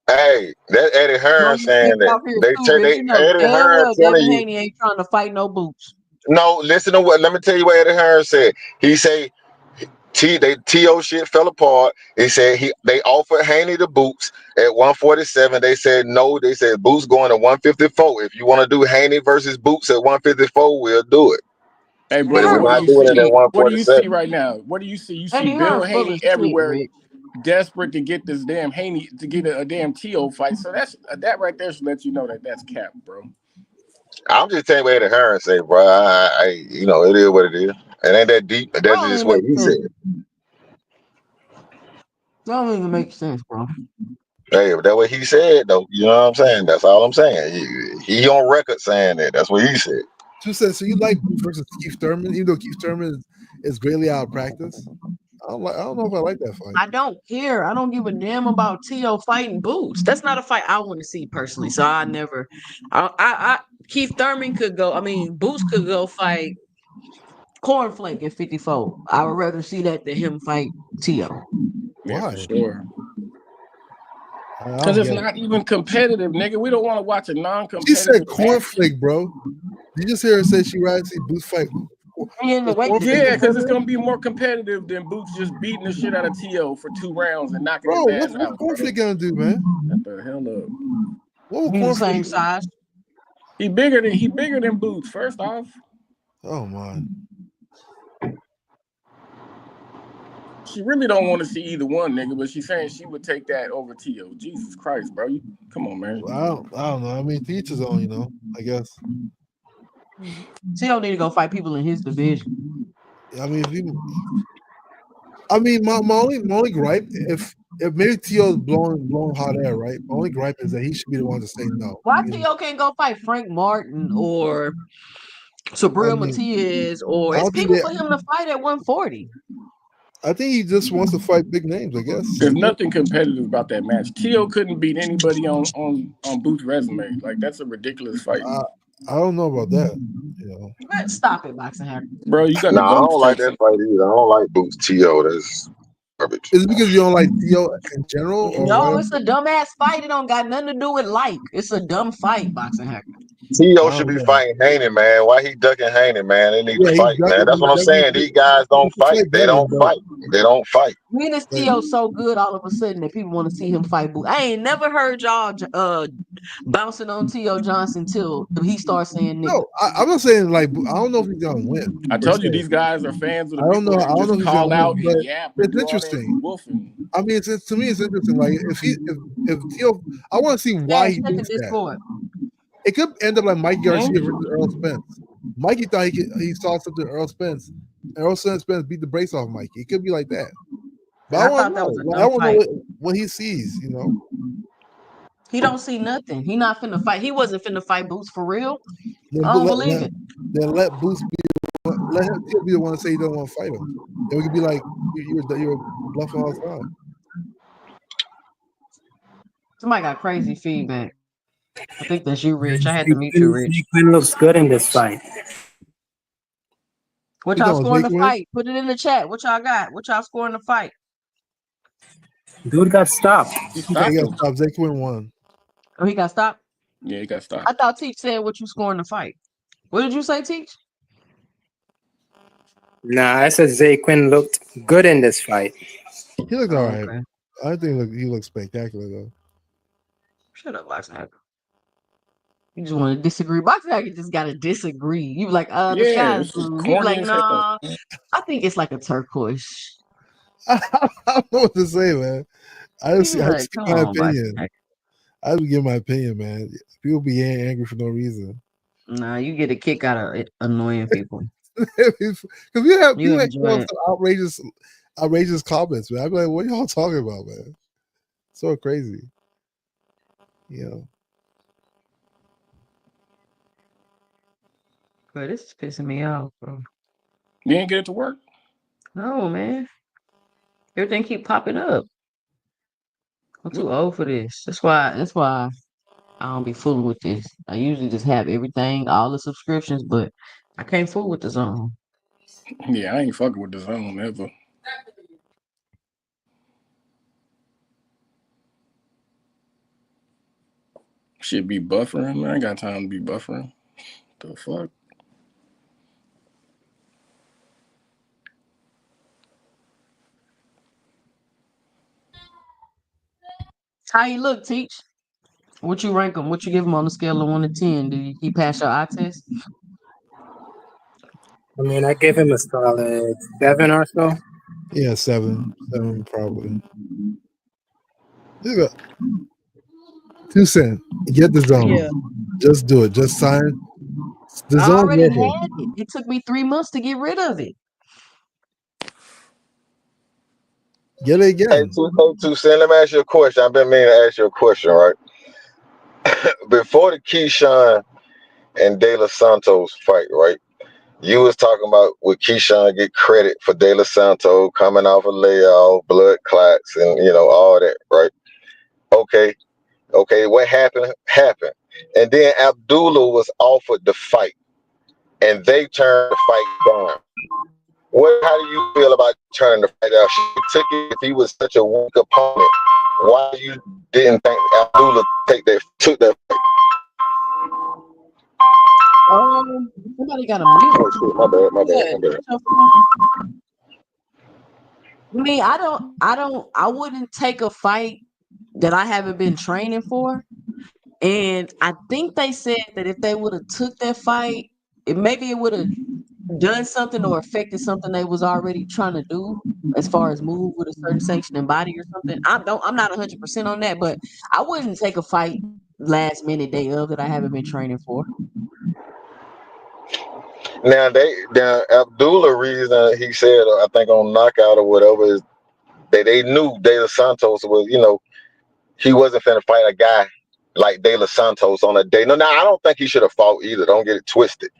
B: Hey, that Eddie Hearn
A: Don't get
B: saying
A: kicked
B: that
A: off here
B: they
A: too,
B: take
A: Rich.
B: they
A: You know
B: Eddie
A: damn
B: Hearn
A: well
B: telling
A: Devin
B: you.
A: Haney ain't trying to fight no Boots.
B: No, listen to what. Let me tell you what Eddie Hearn said. He say To shit fell apart. He said they offered Haney the Boots at 147. They said no. They said Boots going to 154. If you want to do Haney versus Boots at 154, we'll do it.
F: Hey,
B: But
F: bro,
B: if we're
F: what do
A: Hearn,
B: not
F: you
B: doing it at
F: see? What do you see
B: 147,
F: right now? What do you see? You see
A: Eddie
F: Bill
A: Hearn full of
F: Haney
A: shit,
F: everywhere,
A: Rich.
F: desperate to get this damn Haney to get a damn T.O. fight. So that right there should let you know that that's cap, bro.
B: I'm just telling you what Eddie Hearn say, bro. You know, it is what it is. It ain't that deep. But
A: That
B: that's
A: don't
B: just
A: even
B: what
A: make
B: he
A: sense.
B: said.
A: That don't even make sense, bro.
B: Hey, but that's what he said, though. You know what I'm saying? That's all I'm saying. He on record saying that. That's what he said.
D: Two says, so you like Boots versus Keith Thurman, even though Keith Thurman is greatly out of practice. I don't know if I like that fight.
A: I don't care. I don't give a damn about T.O. fighting Boots. That's not a fight I want to see personally. So I never. Keith Thurman could go. I mean, Boots could go fight Cornflake at 54. I would rather see that than him fight T.O.
F: Yeah, for
D: Why?
F: sure.
D: I
F: Because
D: don't
F: it's
D: get it.
F: not even competitive, nigga. We don't want to watch a
D: She
F: non-competitive
D: said
F: match.
D: cornflake, bro. Did you just hear her say she rather see Boots fight?
A: And the
D: Is
A: weight
D: cornflake
F: Yeah, because it's
D: competitive?
F: gonna be more competitive than Boots just beating the shit out of T.O. for 2 rounds and knocking
D: Bro,
F: his ass
D: what's
F: out, bro.
D: cornflake gonna do, man?
F: What the hell up?
D: What will
A: he's the same
D: cornflake?
A: size.
F: He bigger than Boots. First off,
D: Oh my!
F: she really don't want to see either one, nigga. But she's saying she would take that over T.O. Jesus Christ, bro. Come on, man.
D: I don't know. I mean, to each his own, you know. I guess.
A: T.O. need to go fight people in his division.
D: I mean, if you, I mean, my only gripe, if maybe T.O.'s blowing hot air, right? My only gripe is that he should be the one to say no.
A: Why
D: You know,
A: T.O. can't go fight Frank Martin or
D: I
A: Sabril
D: mean,
A: Matias, or
D: I
A: it's
D: don't think
A: people
D: they.
A: for him to fight at 140.
D: I think he just wants to fight big names. I guess.
F: There's nothing competitive about that match. T.O. couldn't beat anybody on Boots' resume. Like that's a ridiculous fight,
D: I don't know about that. You know.
A: Let's stop it, Boxing Hacker.
F: bro. You got to
B: Nah, I
F: go
B: don't like
F: check
B: that
F: some.
B: fight either. I don't like Boots T.O. That's garbage.
D: Is it because you don't like T.O. in general, or
A: No,
D: why?
A: it's a dumbass fight. It don't got nothing to do with like. It's a dumb fight, Boxing Hacker.
B: T.O.
D: I
B: should
D: don't
B: be
D: know.
B: fighting Haney, man. Why he ducking Haney, man? They need to
D: Yeah,
B: fight, man. That's what I'm saying. These guys
D: he
B: don't
D: can
B: fight.
D: fight
B: They
D: better,
B: don't fight. They don't fight.
A: When is
D: but
A: T.O. so good all of a sudden that people want to see him fight Boo? I ain't never heard y'all bouncing on T.O. Johnson till he starts saying nigga.
D: no, I'm not saying like I don't know if he's gonna win
F: I
D: per
F: told
D: se.
F: you these guys are fans of the
D: I don't
F: people
D: know. I
F: that
D: don't know
F: just
D: if he's gonna
F: call
D: win,
F: out and
D: but
F: yap and
D: it's
F: do all that
D: interesting.
F: woofing.
D: I mean, to me, it's interesting. Like if Tio, I want to see why
A: Cash,
D: he
A: check the
D: thinks that.
A: Discord.
D: It could end up like Mikey Garcia
F: Hmm?
D: versus Earl Spence. Mikey thought he saw something in Earl Spence. Earl Spence beat the brakes off Mikey. It could be like that. But
A: And
D: I
A: I
D: want to
A: thought that
D: know.
A: was a
D: Like, I
A: dumb
D: want to
A: fight.
D: know what he sees. You know,
A: He don't see nothing. He not finna fight. He wasn't finna fight Boots for real.
D: then
A: I don't believe it.
D: let Boost be let him Tio be the one to say he don't want to fight him. Then we could be like you're bluffing all the time.
A: Somebody got crazy feedback. I think that's you, Rich. I had to meet you, Rich.
E: Quinn looks good in this fight.
A: What
D: You
A: y'all
D: know,
A: scoring
D: Zake
A: the
D: win.
A: fight? Put it in the chat. What y'all got? What y'all scoring the fight?
E: Dude got stopped.
F: He
D: Yeah,
F: stopped
D: you
F: him.
D: got stop. Zake win one.
A: Oh, he got stopped?
F: Yeah, he got stopped.
A: I thought Teach said what you scoring the fight. What did you say, Teach?
E: Nah, I said Zay Quinn looked good in this fight.
D: He looked all right.
A: Okay.
D: I think he looks spectacular though.
A: Shut up, Boxing Hacker. You just want to disagree. Boxing Hacker just got to disagree. You be like, the
F: Yeah,
A: sky's
F: this is
A: blue. He be
F: corny
A: like,
F: as hell.
A: nah, I think it's like a turquoise.
D: I don't know what to say, man. I
A: He
D: just
A: be like,
D: give
A: come
D: my
A: on, Boxing
D: opinion.
A: Hacker.
D: I just give my opinion, man. People be angry for no reason.
A: Nah, you get a kick out of annoying people.
D: Because we have
A: You
D: people that
A: enjoy
D: come up
A: it.
D: with some outrageous comments, man. I'd be like, what are y'all talking about, man? So crazy. You know.
A: But this is pissing me off, bro.
F: You ain't get it to work.
A: No, man. Everything keep popping up. I'm too old for this. That's why I don't be fooling with this. I usually just have everything, all the subscriptions, but I can't fool with the zone.
F: Yeah, I ain't fucking with the zone ever. Shit be buffering. Man, I ain't got time to be buffering. The fuck?
A: How you look, Teach? What you rank him? What you give him on a scale of 1 to 10? Did he pass your eye test?
E: I mean, I give him a solid 7 or so.
D: Yeah, 7 probably. There you go. 2 cent. Get the zone.
A: Yeah.
D: Just do it. Just sign. The
A: I
D: zone's
A: already
D: working.
A: had it. It took me 3 months to get rid of it.
D: Get it
B: Hey,
D: again.
B: 2 let me ask you a question. I've been meaning to ask you a question, right? Before the Keyshawn and De Los Santos fight, right? You was talking about would Keyshawn get credit for De Los Santos coming off a layoff, blood clots, and all that, right? Okay, what happened happened, and then Abdullah was offered the fight, and they turned the fight down. How do you feel about turning the fight down? She took it if he was such a weak opponent. Why you didn't think Abdullah took that fight?
A: Somebody got a mute.
B: Oh shit, my bad, my bad,
A: Yeah,
B: my bad.
A: that's your phone. I mean, I wouldn't take a fight that I haven't been training for. And I think they said that if they would have took that fight, maybe it would have done something or affected something they was already trying to do as far as move with a certain sanctioning body or something. I'm not 100% on that, but I wouldn't take a fight last minute day of that I haven't been training for.
B: Now Abdullah reason he said I think on knockout or whatever is they knew De Los Santos was he wasn't finna fight a guy like De Los Santos on a day. No, I don't think he should have fought either. Don't get it twisted.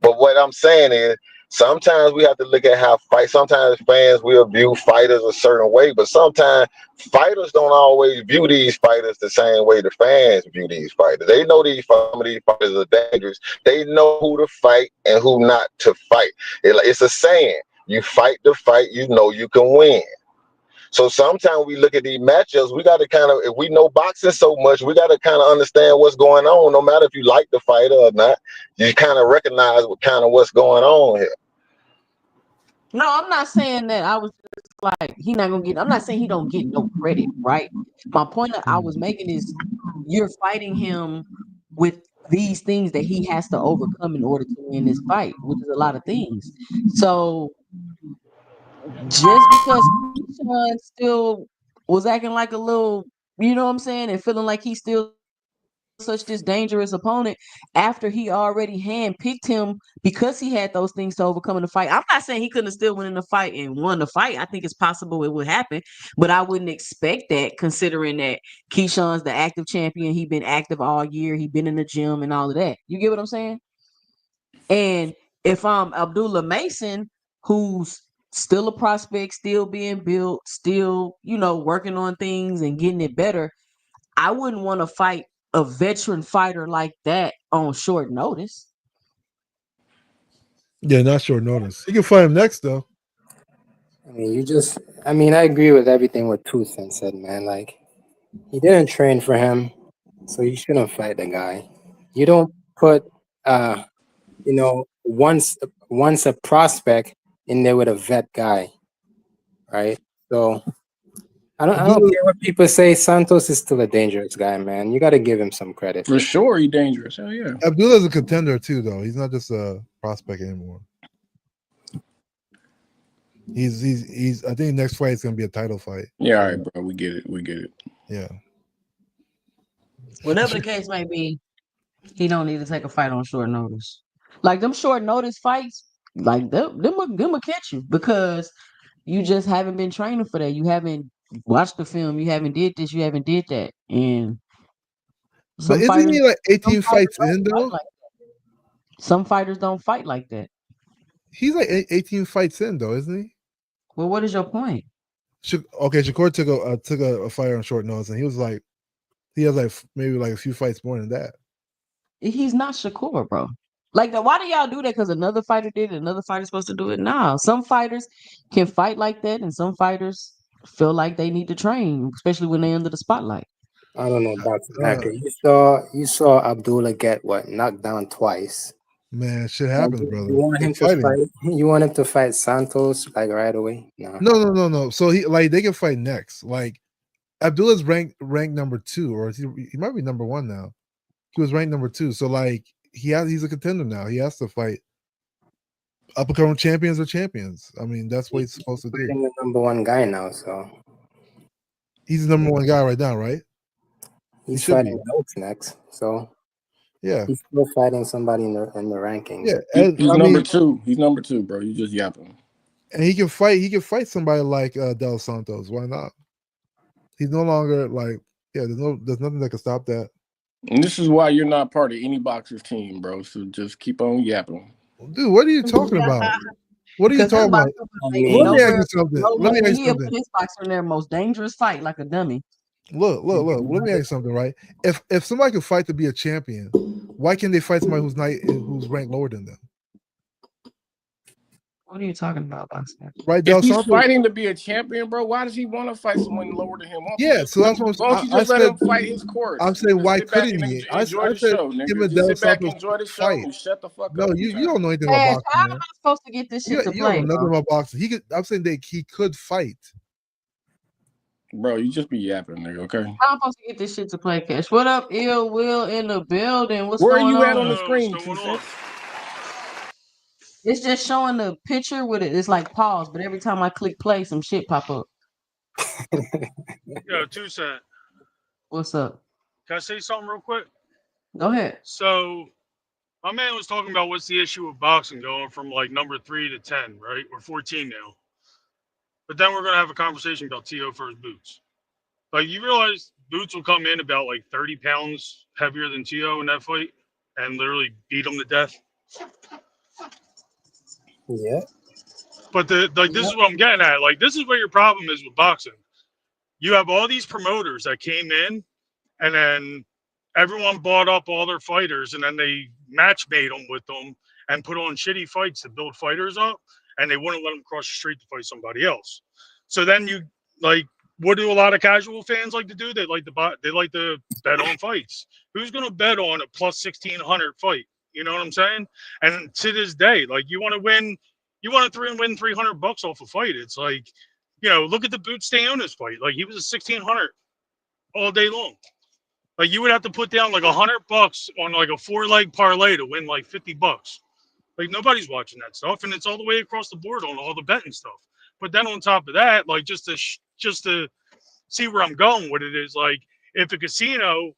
B: But what I'm saying is, sometimes we have to look at how fight. Sometimes fans will view fighters a certain way, but sometimes fighters don't always view these fighters the same way the fans view these fighters. They know some of these fighters are dangerous. They know who to fight and who not to fight. It's a saying: you fight the fight, you know you can win. So sometimes we look at these matchups, we got to if we know boxing so much, we got to kind of understand what's going on. No matter if you like the fighter or not, you kind of recognize what's going on here.
A: No, I'm not saying that. I was just like he not gonna get. I'm not saying he don't get no credit, right? My point that I was making is you're fighting him with these things that he has to overcome in order to win this fight, which is a lot of things. So just because Keyshawn still was acting like a little, you know what I'm saying, and feeling like he's still such this dangerous opponent after he already handpicked him because he had those things to overcome in the fight. I'm not saying he couldn't have still won in the fight and won the fight. I think it's possible it would happen, but I wouldn't expect that considering that Keyshawn's the active champion. He's been active all year. He's been in the gym and all of that. You get what I'm saying? And if I'm Abdullah Mason, who's still a prospect, still being built, still, working on things and getting it better, I wouldn't want to fight a veteran fighter like that on short notice.
D: Yeah, not short notice. You can fight him next though.
E: I mean, I agree with everything what Two Cent said, man. Like, he didn't train for him, so you shouldn't fight the guy. You don't put, once a prospect in there with a vet guy, right? So I don't care what people say. Santos is still a dangerous guy, man. You got to give him some credit.
F: For sure, he dangerous. Hell yeah.
D: Abdullah's a contender too, though. He's not just a prospect anymore. He's. I think next fight is gonna be a title fight.
F: Yeah, all right, bro. We get it.
D: Yeah.
A: Whatever the case may be, he don't need to take a fight on short notice. Like them short notice fights, like them will catch you because you just haven't been training for that. You haven't watched the film. You haven't did this. You haven't did that. And
D: But
A: some
D: isn't
A: fighters,
D: he like 18
A: some fighters
D: fights
A: don't
D: in
A: fight
D: though?
A: like that. Some fighters don't fight like that.
D: He's like 18 fights in though, isn't he?
A: Well, what is your point?
D: Okay, Shakur took a fighter on short notice, and he was like, he has like maybe like a few fights more than that.
A: He's not Shakur, bro. Like, why do y'all do that? Because another fighter did it. Another fighter's supposed to do it. Nah, some fighters can fight like that, and some fighters feel like they need to train, especially when they're under the spotlight.
E: I don't know about
D: Uh,
E: America. You saw Abdullah get what knocked down twice.
D: Man, shit
E: Like,
D: happens, brother.
E: you want
D: In
E: him to
D: fighting.
E: fight? You want him to fight Santos like right away? No.
D: No. So they can fight next. Like Abdullah's ranked number 2, or he might be number 1 now. He was ranked number 2, so like he's a contender now. He has to fight up and coming champions or champions. I mean, that's what he's supposed to
E: He's
D: do.
E: the number 1 guy now, so
D: He's the number 1 guy right now, right?
E: he's
D: should
E: fighting belts next. So
D: Yeah,
E: he's still fighting somebody in the rankings.
D: yeah. And
F: He's
D: I
F: number
D: mean,
F: 2. He's number 2, bro. You just yapping.
D: and he can fight. He can fight somebody like Del Santos. Why not? He's no longer like There's nothing that can stop that.
F: And this is why you're not part of any boxer's team, bro. So just keep on yapping.
D: Dude, what are you talking about? What are you
A: Because his
D: talking about?
A: boxer was
E: I
A: making
E: mean,
D: Let me ask
A: nowhere,
D: you something.
A: no
D: Let me
A: money.
D: ask you
A: He'll put
D: something.
A: his boxer in their most dangerous fight like a dummy.
D: Look. Let me ask you something, right? If somebody can fight to be a champion, why can't they fight somebody who's ranked lower than them?
A: What are you talking about, boxer?
D: Right, Del
F: If he's
D: Santos.
F: fighting to be a champion, bro, why does he want to fight someone lower than him?
D: Yeah, so that's what
F: Why don't you
D: I
F: just let
D: said.
F: him fight his course?
D: I'm saying,
F: Just
D: why
F: sit back
D: couldn't
F: and
D: he?
F: enjoy
D: I
F: the
D: said
F: show,
D: him
F: nigga.
D: and
F: Just
D: Del
F: sit back,
D: Santos
F: enjoy the show,
D: fight.
F: and shut the fuck
D: No,
F: up.
D: you don't know anything about
A: Cash,
D: boxing,
A: how am
D: man.
A: I supposed to get this shit to
D: You don't
A: play,
D: know nothing
A: bro?
D: about boxing. I'm saying that he could fight.
F: Bro, you just be yapping, nigga, okay?
A: How am I supposed to get this shit to play, Cash? What up, Ill Will in the building? What's
F: Where are
A: going
F: you at
A: on?
F: on the
G: Yo, what's
F: screen,
G: going
F: 2
G: on?
F: cents?
A: It's just showing the picture with it. It's like pause, but every time I click play, some shit pop up.
G: Yo, 2 Cent.
A: What's up?
G: Can I say something real quick?
A: Go ahead.
G: So, my man was talking about what's the issue with boxing going from like number 3 to 10, right? We're 14 now. But then we're going to have a conversation about T.O. for his boots. Like, you realize Boots will come in about like 30 pounds heavier than T.O. in that fight and literally beat him to death.
E: yeah.
G: But this is what I'm getting at. Like, this is where your problem is with boxing. You have all these promoters that came in, and then everyone bought up all their fighters, and then they match made them with them and put on shitty fights to build fighters up, and they wouldn't let them cross the street to fight somebody else. So then you like, what do a lot of casual fans like to do? They like to bet on fights. Who's going to bet on a plus 1,600 fight? You know what I'm saying? And to this day, like, you want to win $300 off a fight. It's like, look at the Boots Stayonis fight. Like, he was a 1,600 all day long. Like, you would have to put down like $100 on like a 4-leg parlay to win like $50. Like, nobody's watching that stuff, and it's all the way across the board on all the betting stuff. But then on top of that, like, just to see where I'm going with it is, like, if a casino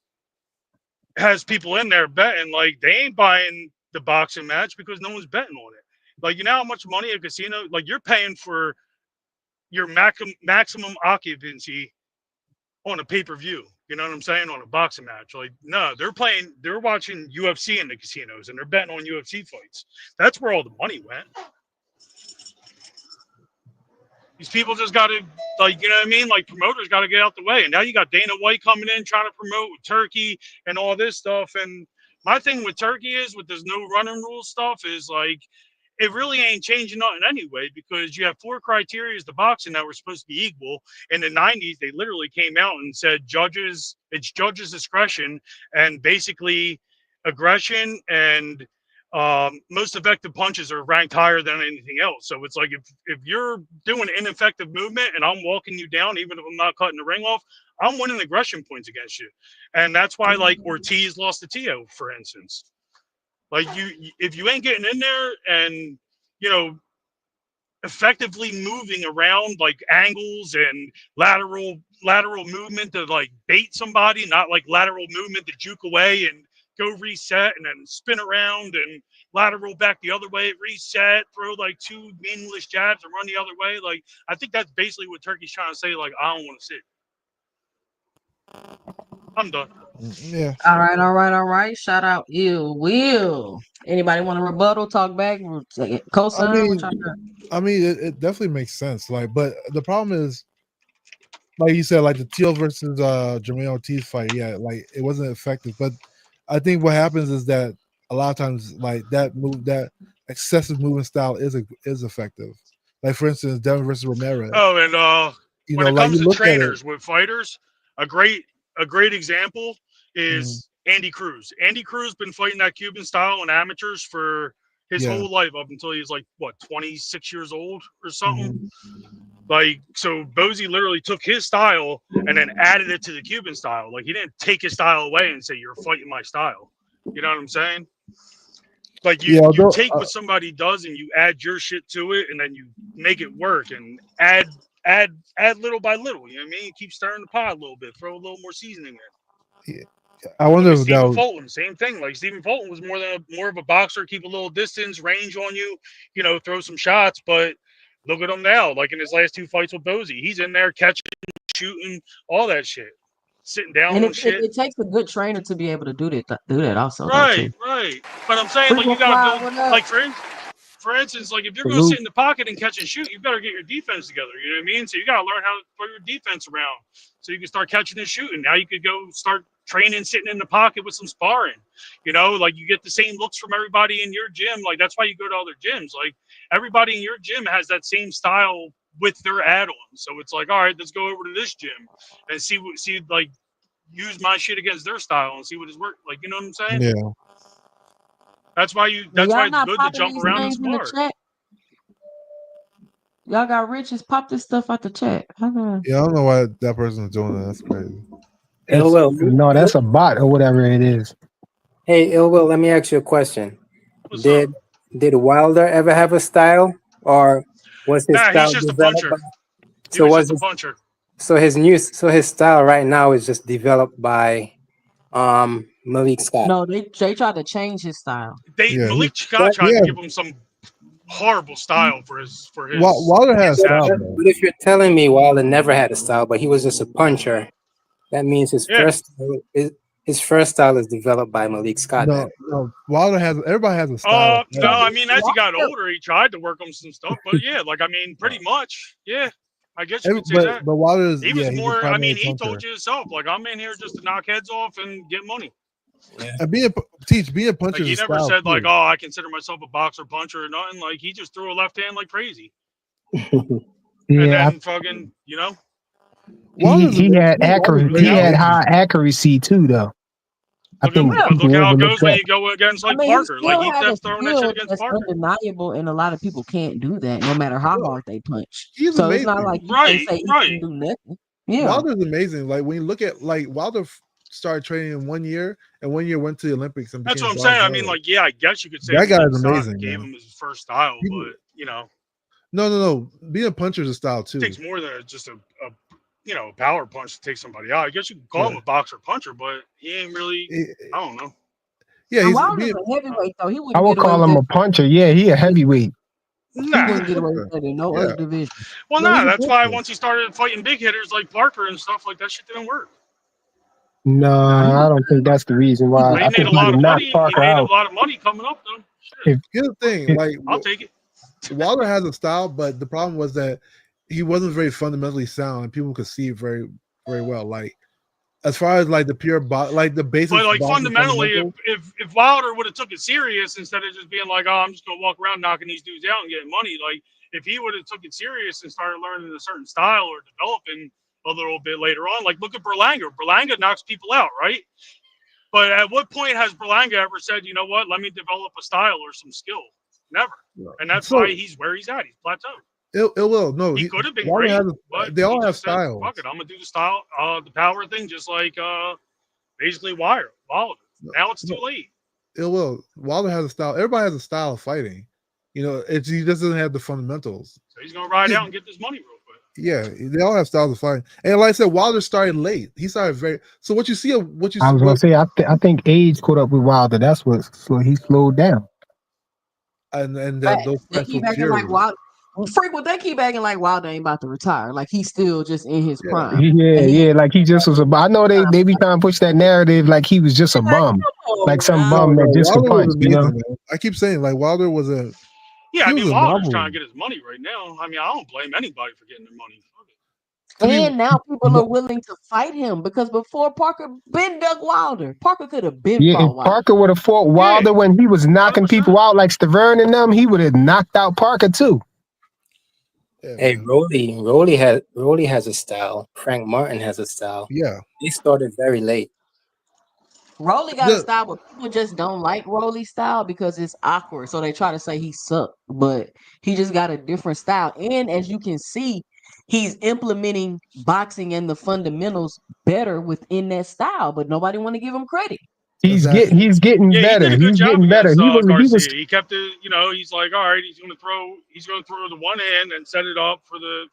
G: has people in there betting, like, they ain't buying the boxing match because no one's betting on it. Like, you know how much money a casino, like, you're paying for your maximum occupancy on a pay-per-view. You know what I'm saying? On a boxing match. Like, no, they're watching UFC in the casinos, and they're betting on UFC fights. That's where all the money went. These people just got to, like, you know what I mean? Like, promoters got to get out the way. And now you got Dana White coming in trying to promote Turkey and all this stuff. And my thing with Turkey is, with this no running rule stuff, is like, it really ain't changing nothing anyway, because you have 4 criteria to boxing that were supposed to be equal. In the 90s, they literally came out and said it's judges' discretion, and basically aggression and most effective punches are ranked higher than anything else. So it's like, if you're doing ineffective movement and I'm walking you down, even if I'm not cutting the ring off, I'm winning aggression points against you. And that's why, like, Ortiz lost to Tio, for instance. Like, if you ain't getting in there and, effectively moving around, like, angles and lateral movement to, like, bait somebody, not like lateral movement to juke away and go reset and then spin around and lateral back the other way, reset, throw like 2 meaningless jabs and run the other way. Like, I think that's basically what Turkey's trying to say. Like, I don't want to see it. I'm done.
D: Yeah.
A: All right. Shout out Ill Will. Anybody want to rebuttal? Talk back? Co-sign? What y'all got?
D: I mean, it definitely makes sense. Like, but the problem is, like you said, like the Teal versus Jermaine Ortiz fight, yeah, like it wasn't effective. But I think what happens is that a lot of times, like that excessive movement style is effective. Like for instance, Devin versus Ramirez.
G: Oh, and
D: You
G: when
D: know,
G: it
D: like
G: comes
D: you
G: to
D: look at it.
G: trainers with fighters, a great example is Andy Cruz. Andy Cruz been fighting that Cuban style in amateurs for his
D: Yeah.
G: whole life up until he's like what 26 years old or something.
D: Mhm.
G: Like so, Bozy literally took his style and then added it to the Cuban style. Like he didn't take his style away and say you're fighting my style. You know what I'm saying? Like you take what somebody does and you add your shit to it and then you make it work and add little by little. You know what I mean? Keep stirring the pot a little bit, throw a little more seasoning in.
D: Yeah. I wonder if
G: Stephen Fulton, same thing. Like Stephen Fulton was more of a boxer, keep a little distance, range on you, throw some shots. But look at him now. Like in his last 2 fights with Bozy, he's in there catching, shooting, all that shit, sitting down
A: And
G: on shit.
A: it takes a good trainer to be able to do that also, though,
G: Right,
A: too.
G: right. But I'm saying, like, you
A: Frequent
G: got to
A: Fly,
G: build,
A: what up?
G: like, for instance, like, if you're going to sit in the pocket and catch and shoot, you better get your defense together. You know what I mean? So you got to learn how to throw your defense around so you can start catching and shooting. Now you could go start training, sitting in the pocket with some sparring. Like, you get the same looks from everybody in your gym. Like, that's why you go to other gyms. Like, everybody in your gym has that same style with their add-ons. So it's like, all right, let's go over to this gym and see, like, use my shit against their style and see what is work. Like, you know what I'm saying?
D: Yeah.
G: That's why it's good to jump around and spar.
A: Y'all got Riches pop this stuff out the chat.
D: Yeah, I don't know why that person's doing that. That's crazy.
E: No,
H: that's a bot or whatever it is.
E: Hey, Will, let me ask you a question.
G: What's
E: Did Wilder ever have a style, or was his style
G: he's just a
E: developed?
G: puncher. He was just a puncher.
E: So his style right now is just developed by Malik Scott.
A: No, they tried to change his style.
G: Malik Scott tried to give him some horrible style for his.
D: Wilder has style.
E: But if you're telling me Wilder never had a style, but he was just a puncher, that means his first style is developed by Malik Scott.
D: No, Wilder everybody has a style.
G: No, I mean as he got older, he tried to work on some stuff, but yeah, like I mean, pretty much, yeah. I guess you could say that.
D: But Wilder's
G: he was more. I mean, he told you himself, like I'm in here just to knock heads off and get money.
D: Yeah. And being a puncher.
G: Like, he never said like, "Oh, I consider myself a boxer puncher" or nothing. Like he just threw a left hand like crazy. And then fucking,
H: He had accuracy. He had high accuracy too, though.
G: Look how it goes when you go against like Parker. Like he kept throwing that shit against Parker.
A: Undeniable, and a lot of people can't do that, no matter how hard they punch.
D: He's
A: so
D: amazing.
A: It's not like you can say he can do nothing. Yeah,
D: Wilder's amazing. Like when you look at Wilder started training in 1 year, and 1 year went to the Olympics. And
G: that's what I'm saying. I mean, like, yeah, I guess you could say
D: that guy is amazing.
G: Gave him his first style, but
D: No. Being a puncher is a style too.
G: It takes more than just a power punch to take somebody out. I guess you could call him a boxer puncher, but he ain't really. I don't know.
D: Yeah, he's
A: Wilder's a heavyweight though. He
H: I would call him a puncher. Yeah, he a heavyweight.
A: Nah. He wouldn't get away with that in no other division.
G: Well, that's why once he started fighting big hitters like Parker and stuff like that, shit didn't work.
H: No, I don't think that's the reason why.
G: He made a lot of money. He made a lot of money coming up though.
D: Here's the thing, like
G: I'll take it.
D: Wilder has a style, but the problem was that he wasn't very fundamentally sound, and people could see it very, very well. Like as far as like the pure like the basic.
G: But like fundamentally, if Wilder would have took it serious instead of just being like, "Oh, I'm just gonna walk around knocking these dudes out and getting money," like if he would have took it serious and started learning a certain style or developing a little bit later on, like look at Berlanga. Berlanga knocks people out, right? But at what point has Berlanga ever said, "You know what? Let me develop a style or some skill"? Never. And that's why he's where he's at. He's plateaued.
D: It will. No,
G: he could have been great. But
D: they all have styles.
G: Fuck it, I'm gonna do the style, the power thing, just like basically Wilder. Now it's too late.
D: It will. Wilder has a style. Everybody has a style of fighting. He just doesn't have the fundamentals.
G: So he's gonna ride out and get this money real quick.
D: Yeah, they all have styles of fighting. And like I said, Wilder started late. He started very. So what you see,
H: I was gonna say, I think age caught up with Wilder. That's what he slowed down.
D: And
A: those they keep acting like Wilder. Frequent, they keep acting like Wilder ain't about to retire. Like he's still just in his prime.
H: Yeah, like he just was a bum. I know they be trying to push that narrative like he was just a bum. Like some bum that just could punch,
D: I keep saying like Wilder was a.
G: Yeah, I mean Wilder's trying to get his money right now. I mean, I don't blame anybody for getting their money.
D: mean,
A: And now people are willing to fight him because before Parker been Doug Wilder. Parker could have been
H: Yeah, if
A: fought Wilder.
H: Parker would have fought
G: Yeah,
H: Wilder when he was knocking
G: 100%.
H: people out like Stavern and them, he would have knocked out Parker too.
D: yeah,
E: Hey,
D: man.
E: Rolly has a style. Frank Martin has a style.
D: Yeah.
E: They started very late.
A: Rolly got a
D: The-
A: style, but people just don't like Rolly's style because it's awkward. So they try to say he sucked, but he just got a different style. And as you can see, he's implementing boxing and the fundamentals better within that style, but nobody want to give him credit.
D: Exactly.
H: He's getting
G: Yeah, he
H: better.
G: did a good
H: He's
G: job
H: getting better.
G: against
H: He was
G: Garcia. He kept it, you know. He's like, all right, he's going to throw the one hand and set it up for the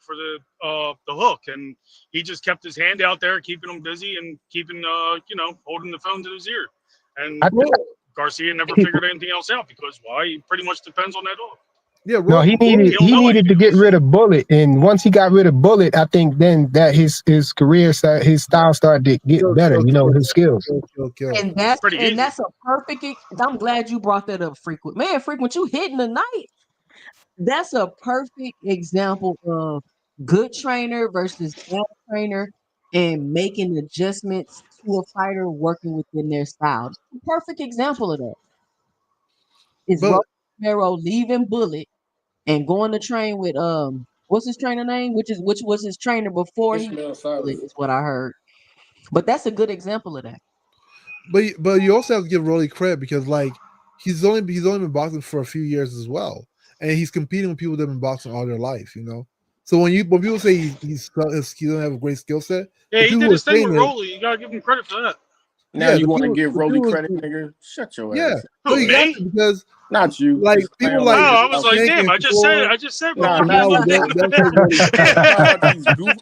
G: hook, and he just kept his hand out there, keeping him busy and keeping holding the phone to his ear. And
H: I think
G: Garcia never figured anything else out because why? He pretty much depends on that hook.
D: Yeah,
H: no, he needed
G: don't know
H: to
G: anything
H: get
G: else.
H: rid of Bullet, and once he got rid of Bullet, I think then that his career his style started to get better. You know, his skills.
D: Kill.
A: And that's
G: Pretty easy.
A: a perfect. I'm glad you brought that up, Frequent. Man, Frequent, you hitting tonight. That's a perfect example of good trainer versus bad trainer and making adjustments to a fighter working within their style. Perfect example of that is
D: But
A: Romero leaving Bullet and going to train with what's his trainer name? Which was his trainer before he
F: Ishmael
A: was
F: Salas.
A: Bullet, is what I heard. But that's a good example of that.
D: but you also have to give Rolly credit because like he's only been boxing for a few years as well, and he's competing with people that have been boxing all their life. You know, so when people say he doesn't have a great skill set,
G: Yeah,
D: the
G: he
D: people
G: did
D: who are
G: his thing
D: saying
G: with
D: that,
G: Rolly. You gotta give him credit for that.
F: Now
D: yeah,
F: you
D: the
F: want to
D: people,
F: give
D: the
F: Rolly
D: people,
F: credit, nigga? Shut your
G: Yeah.
F: ass.
D: no,
G: Who,
D: you got
G: me?
D: to because
F: Not you.
D: like
F: Just
D: people
F: clown
D: like
F: on
G: Oh, I
F: your
G: was
F: mouth.
G: like,
D: Shank
G: damn!
D: and Floyd
G: I just said
F: Nah,
G: Rolly.
F: not
D: O'Malley,
F: you.
D: they'll say Rolly trash.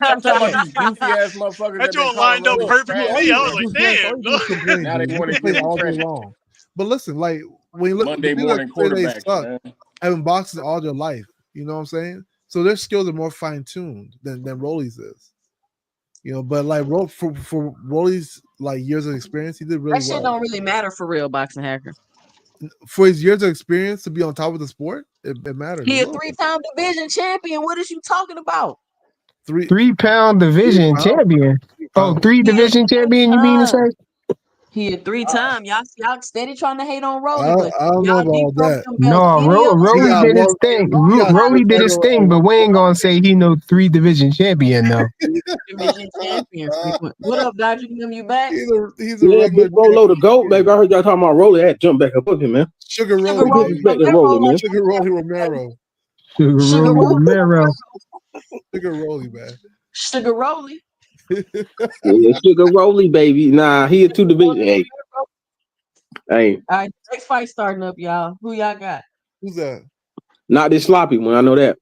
F: I'm talking about these goofy ass motherfuckers
G: That
F: that been
G: joint
F: calling
G: lined up
F: Rolly
D: Look,
G: perfect with
F: trash,
D: all
G: me. I
D: you
G: was
F: nigga.
G: like,
D: Jax, all
G: damn.
D: you do is complain,
F: Now they
D: dude. You
F: want to
D: complain
F: give him
D: all day
F: credit.
D: long. But listen, like when you look, the
F: Monday
D: people that
F: morning
D: say they
F: quarterbacks,
D: suck
F: man.
D: have been boxing all their life. You know what I'm saying? So their skills are more fine tuned than Rolly's is. You know, but like for Rolly's like years of experience, he did really
A: That shit
D: well.
A: don't really matter for real, boxing hacker.
D: For his years of experience to be on top of the sport, it mattered a
A: He a
D: lot.
A: 3-time division champion. What is you talking about?
H: 3-pound division
D: pounds.
H: champion. Oh,
D: Pounds.
H: 3
A: He a
H: division champion. You mean to say?
A: 3-time. He a 3-time. Y'all steady trying to hate on Rolly, but
D: I don't know
A: y'all
D: about all
A: deep
D: that.
A: them
H: No,
A: belts. Any of
D: He
H: Rolly
D: got
H: did his
D: one.
H: thing.
D: He got
H: Rolly did his
D: title
H: thing,
D: and
H: but
D: one
H: we ain't gonna say he no 3 division champion though.
A: division champion. Frequent. What up, Dodger? You back?
D: He's a
C: Yeah,
D: regular
C: big Rolo the GOAT, baby. I heard y'all talking about Rolly. I had to jump back up with him, man.
D: Sugar
A: Sugar
D: Rolly,
A: Rolly
D: baby.
C: Disrespecting Rolly, man.
D: Sugar Rolly Romero.
H: Sugar
A: Sugar
H: Rolly
A: Rolly.
H: Romero.
D: Sugar Rolly, man.
A: Sugar Rolly.
C: Yeah, Sugar Rolly, baby. Nah, he a 2 division. Hey,
A: All right, next fight starting up, y'all. Who y'all got?
D: Who's that?
C: not this sloppy one. I know that.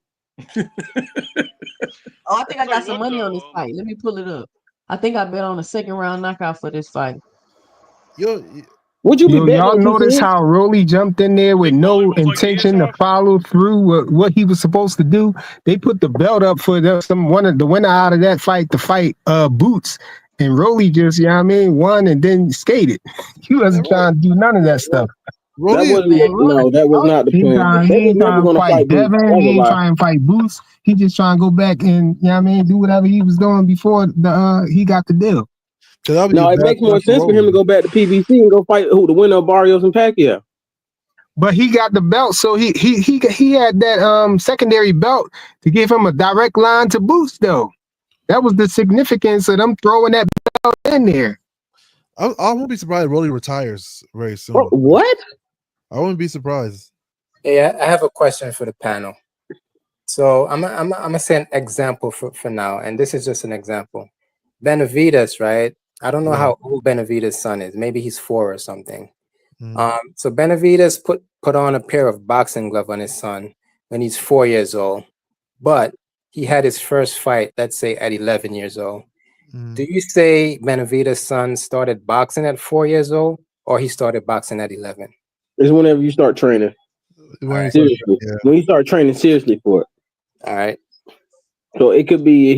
A: Oh, I think I got
G: Wait,
A: some
G: what
A: money on
G: the?
A: this fight. Let me pull it up. I think I bet on a second round knockout for this fight.
D: Yo,
C: Would you be
H: Yo,
C: betting
H: y'all
C: on
H: notice
C: 2
H: how Rolly jumped in there with
G: Big Rolly
H: no
G: was like the
H: intention to
G: hands-off?
H: follow through what he was supposed to do? They put the belt up for the winner out of that fight to fight Boots. And Rolly just, you know what I mean, won and then skated. He wasn't trying to do none of that stuff.
D: Rolly
C: That
D: is
C: wasn't
A: Man,
C: no, that was not the
H: He
C: plan. They
H: ain't
C: was never
H: trying to
C: gonna
H: fight
C: fight Boots.
H: Devin.
C: That's
H: He
C: a
H: ain't
C: lie.
H: trying to fight Boots. He just trying to go back and, you know what I mean, do whatever he was doing before he got the deal.
D: that'll be
C: No,
D: a
C: it
D: bad
C: makes more
D: fight for
C: sense for him to
D: Rolly.
C: go back to PBC and go fight the winner of Barrios and Pacquiao.
H: But he got the belt, so he had that secondary belt to give him a direct line to Boots, though. That was the significance of them throwing that belt in there.
D: I won't be surprised if Rolly retires very soon.
C: Oh, what?
D: I wouldn't be surprised.
E: Hey, I have a question for the panel. So I'm gonna say an example for now, and this is just an example. Benavides, right? I don't know
D: Yeah.
E: how old Benavides' son is. Maybe he's 4 or something.
D: Mm.
E: So Benavides put on a pair of boxing gloves on his son when he's 4 years old, but he had his first fight, let's say at 11 years old.
D: Mm.
E: Do you say Benavides' son started boxing at 4 years old, or he started boxing at 11?
C: It's whenever you start training. Seriously.
D: Yeah.
C: When you start training seriously for it.
E: All right.
C: So it could be a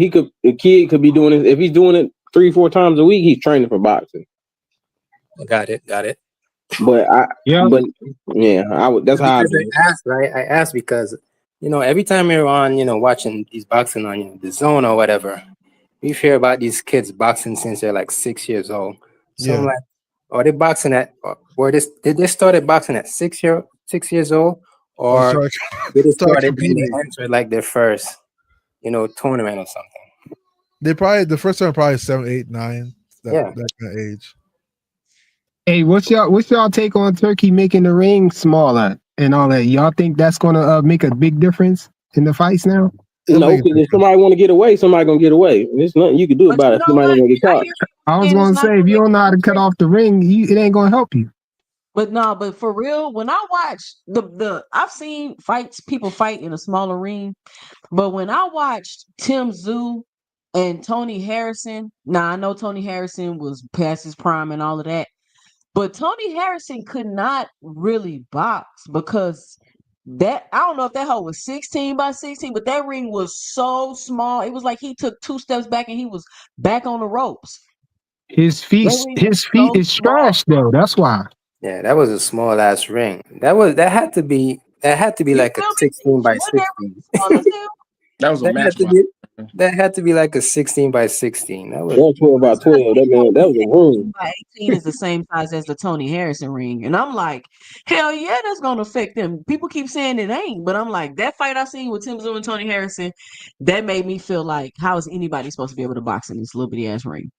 C: kid could be doing it if he's doing it 3-4 times a week, he's training for boxing.
E: Got it.
C: But that's how I do it.
E: I asked, right? I asked because every time you're on, watching these boxing on, the Zone or whatever, we hear about these kids boxing since they're like 6 years old. So I'm
D: Yeah.
E: like, are they boxing at? Did they started boxing at 6 years old,
D: Or
E: or
D: start
E: did they
D: start
E: started when they
D: competing.
E: entered like their first, tournament or something?
D: They probably the first time probably 7, 8, 9.
E: Yeah.
D: That kind of age.
H: Hey, what's y'all take on Turkey making the ring smaller and all that? Y'all think that's gonna make a big difference in the fights now?
D: It'll
C: No,
D: make a
C: because if
D: difference.
C: somebody want to get away, somebody gonna get away. There's nothing you can do
A: But
C: about
A: you
C: it. If
A: know
C: somebody
A: what?
C: don't want to get
A: I
C: caught.
A: hear
H: I was
A: saying it's
H: gonna
A: not
H: say, if
A: gonna
H: you
A: make
H: don't know how
A: a
H: to cut
A: difference.
H: off the ring, it ain't gonna help you.
A: But no, but for real, when I watch I've seen fights, people fight in a smaller ring. But when I watched Tim Zoo and Tony Harrison, now I know Tony Harrison was past his prime and all of that, but Tony Harrison could not really box because that I don't know if that hole was 16 by 16, but that ring was so small. It was like he took 2 steps back and he was back on the ropes.
H: His
A: That
H: feet,
A: ring was
H: his feet
A: so
H: is
A: small.
H: trash though. That's why.
E: Yeah, that was a small ass ring. That had to be
A: You
E: like a
A: feel me?
E: 16 by
A: Wasn't that
E: 16.
A: ring small as hell?
F: That was a
E: That had to
F: matchbox.
E: be that had to be like a 16 by 16. That was
C: That's 12 by
A: That's what I
C: 12.
A: said.
C: That
A: He
C: man,
A: told
C: that
A: me
C: was a
A: that
C: room.
A: 18 by 18 is the same size as the Tony Harrison ring. And I'm like, hell yeah, that's gonna affect them. People keep saying it ain't, but I'm like, that fight I seen with Tim Zoo and Tony Harrison, that made me feel like, how is anybody supposed to be able to box in this little bitty ass ring?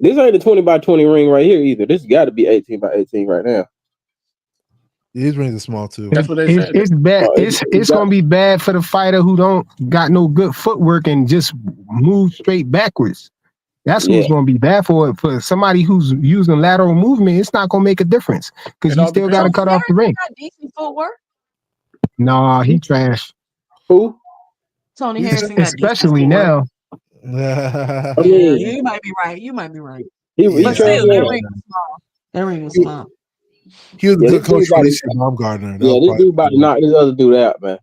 C: This ain't a 20 by 20 ring right here either. This got to be 18 by 18 right now.
D: These rings are small too.
F: That's what they
H: It's
F: said.
H: it's bad.
C: It
H: It's
C: got,
H: gonna be bad for the fighter who don't got no good footwork and just move straight backwards. That's
C: yeah.
H: who's gonna be bad for it. For somebody who's using lateral movement, it's not gonna make a difference because
F: It
H: you
F: all
H: still got to
F: depends.
A: Tony
H: cut off the
A: Harrison
H: ring.
A: got decent footwork.
H: Nah, he trash.
C: Who?
A: Tony
D: He's
A: Harrison got decent
H: Especially
A: footwork.
H: now.
C: I
A: Yeah,
C: mean,
A: you might be right. You might be right.
C: he
A: But
D: yeah.
C: trash
A: still, that
C: now.
A: ring was small. That ring was
D: He,
A: small.
D: he was a
C: Yeah,
D: good
C: this dude
D: coach for
C: about to,
D: Alicia Baumgartner. That
C: yeah,
D: was
C: this
D: probably
C: dude about to knock this other dude out, man.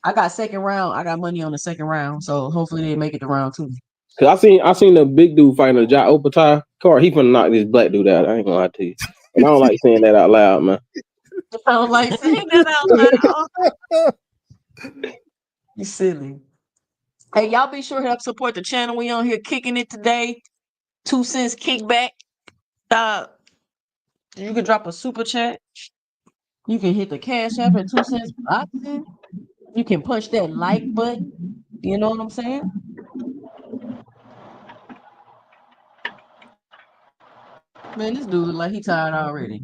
A: I got second round. I got money on the second round. So hopefully they make it to round 2.
C: Cause I seen the big dude fighting a Ja Opatai card. He finna knock this black dude out. I ain't gonna lie to you. And I don't like saying that out loud, man.
A: I don't like saying that out loud. You silly. Hey, y'all be sure to help support the channel. We on here kicking it today. 2 cents kickback. You can drop a super chat. You can hit the cash app at 2 cents option. You can punch that like button. You know what I'm saying? Man, this dude look like he tired already.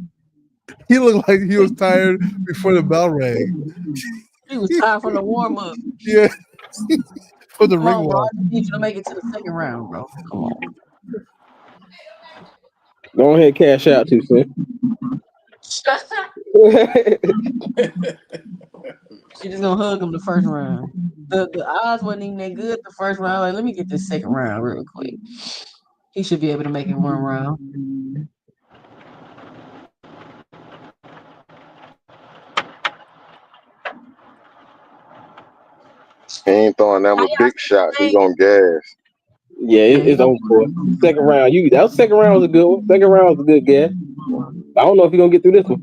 D: He looked like he was tired before the bell rang.
A: He was tired from the warm up.
D: Yeah, for the
A: Come
D: ring
A: on, bro. I
D: walk.
A: just need you to make it to the second round, bro. Come on.
C: Go ahead, cash out too, son.
A: She just gonna hug him the first round. The odds wasn't even that good the first round. Like, let me get this second round real quick. He should be able to make it one round.
B: He ain't throwing them
A: How
B: a
A: y'all
B: big
A: see
B: shot.
A: the
B: He
A: thing?
B: gonna gas.
C: Yeah,
A: Yeah, he
C: it's
A: gonna
C: over for. Second round. That second round was a good one. Second round was a good guess. I don't know if you're gonna get through this one.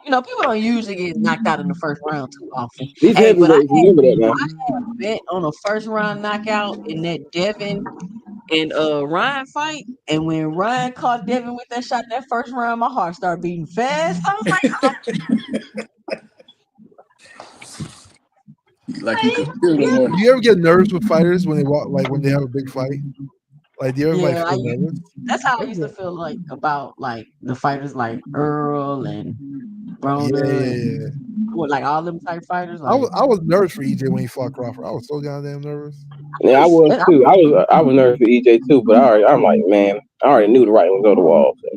A: people don't usually get knocked out in the first round too often.
C: These
A: Hey, but
C: heavyweights, remember that now.
A: I had a bet on a first round knockout in that Devin and Ryan fight. And when Ryan caught Devin with that shot that first round, my heart started beating fast. I was like, oh,
F: Like he could feel the one.
D: Do you ever get nervous with fighters when they walk, like when they have a big fight? Like, do you ever like
A: yeah,
D: feel nervous?
A: that's how I used to feel like about like the fighters like Earl and
D: Yeah,
A: Broner
D: yeah,
A: and
D: yeah.
A: like all them type fighters.
D: I
A: Like
D: was nervous for EJ when he fought Crawford. I was so goddamn nervous.
C: Yeah, I was
A: and
C: too. I was nervous for EJ too, but I'm like, man, I already knew the right one go to the wall. So.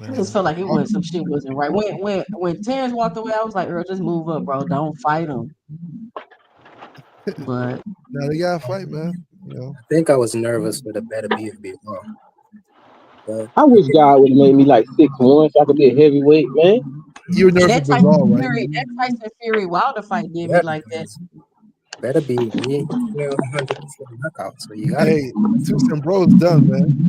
A: I just felt like it was some shit wasn't right. When Terrence walked away, I was like, Earl, just move up, bro. Don't fight him. But
D: Now they gotta fight, man.
E: I think I was nervous with a better BFB ball. But
C: I wish God would have made me like 6'1" so I could be a heavyweight, man.
D: You were nervous
A: that
D: with Bilal, right?
A: Tyson Fury Wilder fight did
E: yeah,
A: me like that.
E: because better be 100% knockout. So you gotta be.
D: Hey, Tucson Bro's done, man.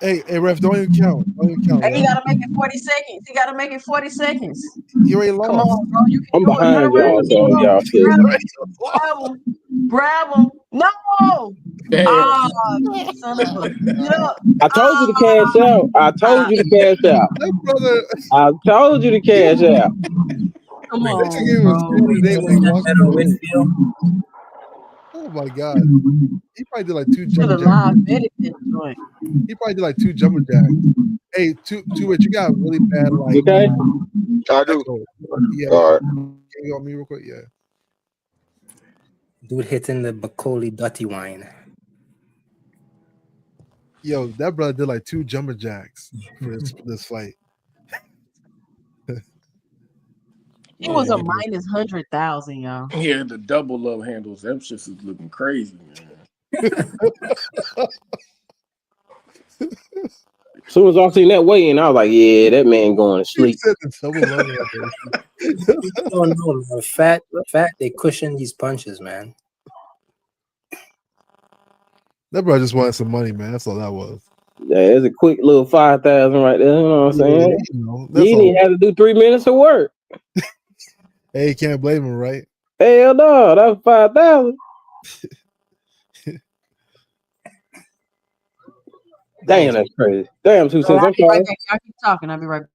D: Hey, ref, don't even count. Don't even count,
A: And he
D: ref.
A: gotta make it 40 seconds. He gotta make it 40 seconds.
D: He already
A: Come
D: lost.
A: on, bro. You can
C: I'm
A: do it.
C: behind
A: Hurry up.
C: y'all, so y'all
D: He
C: shit.
D: already lost.
A: Grab him. Grab him. No.
F: Damn.
A: Ah, son of a. Get up.
C: I told you to cash out. I told
A: Ah,
C: you to cash out.
D: That brother,
C: I told you to cash out.
A: come
D: that shit
A: on,
D: gave him a
A: bro.
D: standing day when he walked in the
I: Better
D: room.
I: Whitfield.
D: Oh my god. He probably did like 2
A: Should
D: jumper
A: have
D: jacks.
A: live betted this joint.
D: He probably did like 2 jumper jacks. Hey, two Rich, you got really bad like
C: Okay?
B: I do.
D: echo. Yeah,
B: All right.
D: can you go on me real quick? Yeah.
I: Dude hitting the Bacolli Dutty wine.
D: Yo, that brother did like 2 jumper jacks for this fight.
A: It was a
D: Yeah.
A: minus 100,000, y'all.
F: Yeah, the double love handles. Them shits is looking crazy, man.
C: As soon as I seen that weigh in, I was like, yeah, that man going to
D: He
C: sleep.
D: said the double love handles.
I: People don't know, man. Fat, they cushion these punches, man.
D: That brother just wanted some money, man. That's all that was.
C: Yeah, it's a quick little 5,000 right there. You know what I'm saying?
D: You know,
C: You
D: that's
C: didn't
D: all.
C: even have to do 3 minutes of work.
D: Hey, you can't blame him, right?
C: Hell no, that was 5,000. Damn, that's crazy. Damn, 2
A: So
C: cents.
A: I'll
C: I'm
A: be right
C: sorry.
A: back. Y'all keep talking. I'll be right back.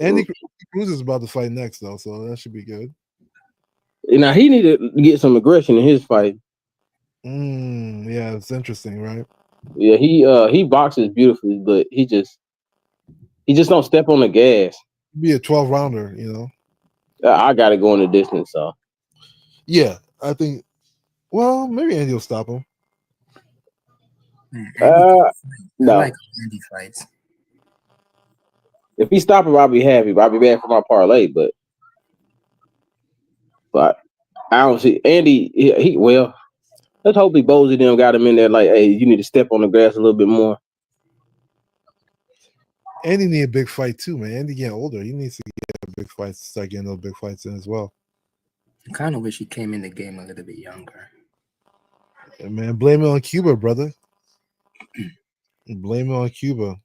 D: Andy Cruz is about to fight next, though, so that should be good.
C: Now he needed to get some aggression in his fight.
D: Yeah, it's interesting, right?
C: Yeah, he boxes beautifully, but he just don't step on the gas.
D: Be a 12 rounder, you know.
C: I got to go in the distance. So
D: Yeah, I think. Well, maybe Andy will stop him.
I: Andy I
C: no,
I: like Andy fights.
C: if he stop him, I'll be happy. But I'll be bad for my parlay. But I don't see Andy. He well. Let's hope he Bozy them got him in there. Like, hey, you need to step on the grass a little bit more.
D: Andy need a big fight too, man. Andy getting older. He needs to get a big fight, start getting those big fights in as well.
I: I kind of wish he came in the game a little bit younger.
D: Yeah, man, blame it on Cuba, brother. Blame it on Cuba.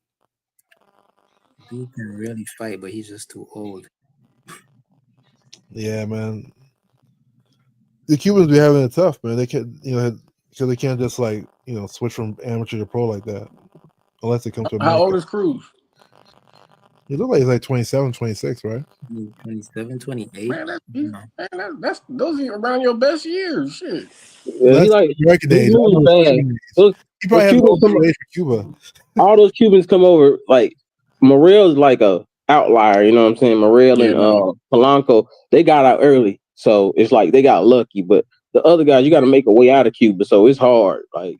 I: Dude can really fight, but he's just too old.
D: Yeah, man. The Cubans be having it tough, man. They can't, because they can't just like switch from amateur to pro like that, unless they come to America.
F: How old is Cruz?
D: He look like he's like 27, 26, right?
I: 27, 28.
F: That's those are around your best years. Shit.
C: Yeah, he like
D: American
C: he's
D: age.
C: moving fast.
D: He probably has
C: Cubans
D: no age for Cuba.
C: All those Cubans come over. Like Morel's like a outlier. You know what I'm saying? Morel and Polanco, they got out early, so it's like they got lucky. But the other guys, you got to make a way out of Cuba, so it's hard. Like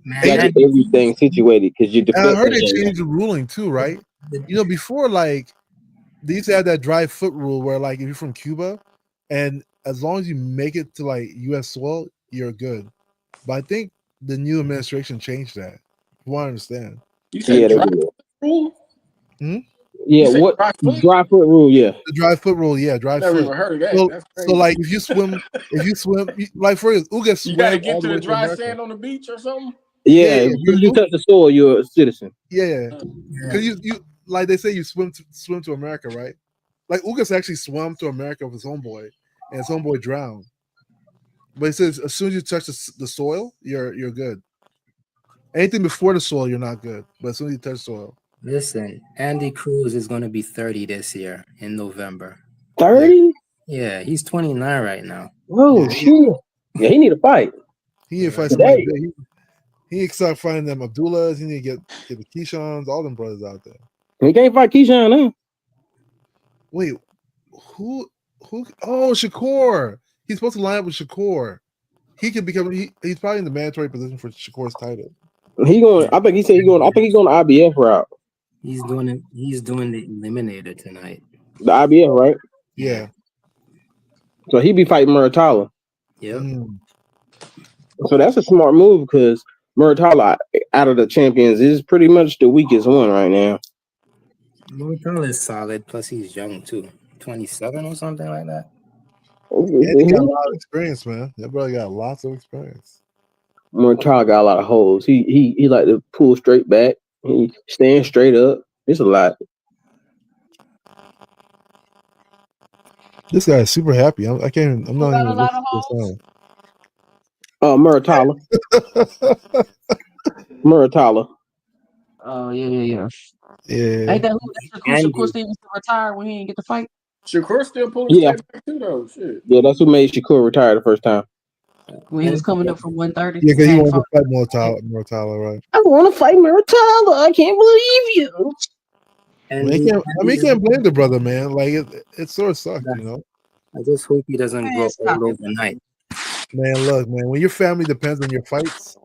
C: you got to get everything situated because you.
D: And I heard they changed the ruling too, right? Before like they used to have that dry foot rule where like if you're from Cuba, and as long as you make it to like U.S. soil, you're good. But I think the new administration changed that. From what I understand.
F: You said dry foot rule?
C: Yeah, what dry foot rule? Yeah,
D: the dry foot rule. Yeah, dry
F: Never
D: foot.
F: even heard of that.
D: So like if you swim, like for instance, Uga swam
F: you gotta get
D: all
F: to
D: the way
F: the dry
D: America.
F: sand on the beach or something.
C: Yeah, as soon as you touch the soil, you're a citizen.
D: Yeah, because you like they say you swim to America, right? Like Ugas actually swam to America with his homeboy, and his homeboy drowned. But he says as soon as you touch the soil, you're good. Anything before the soil, you're not good. But as soon as you touch soil.
I: Listen, Andy Cruz is going to be 30 this year in November.
C: 30?
I: Yeah, he's 29 right now.
C: Oh, shit. Yeah, he need a fight.
D: He need to fight somebody big. He need to start fighting them Abdullahs. He need to get the Keishans, all them brothers out there.
C: He can't fight Keyshawn now.
D: Wait, who? Oh, Shakur. He's supposed to line up with Shakur. He could become. He's probably in the mandatory position for Shakur's title.
C: He going. I think he said he's going. I think he's going the IBF route.
I: He's doing it. He's doing the eliminator tonight.
C: The IBF, right?
D: Yeah.
C: So he be fighting Muratalla.
I: Yep.
C: So that's a smart move because Muratalla, out of the champions, is pretty much the weakest one right now.
I: Muratalla is solid. Plus, he's young too. 27 or something like that.
D: Yeah, he got a lot of experience, man. That brother got lots of experience.
C: Muratalla got a lot of holes. He like to pull straight back. He staying straight up. It's a lot.
D: This guy is super happy. I can't. I'm
A: Who
D: not
A: got a
D: even
A: lot
D: listening
A: of
D: to
A: hoes?
C: Muratala.
D: the sound.
C: Muratala.
A: Oh yeah.
D: Yeah.
A: Ain't that who? That's Shakur
I: Andy.
A: Stevens retired when he didn't get to fight.
F: Shakur still pulling
C: Yeah,
F: straight back too though. Shit.
C: yeah, that's who made Shakur retire the first time.
A: When he was
I: Andy,
A: coming up from 130,
D: Yeah, because he
A: came
D: wanted to
A: from.
D: fight Mortala, right?
C: I want to fight Muratala. I can't believe you.
D: I mean,
I: Andy,
D: you can't blame the brother, man. Like it sort of sucked, you know.
I: I just hope he doesn't
A: Man,
I: grow
A: stop
I: old
A: it.
I: overnight.
D: Man, look, man. When your family depends on your fights,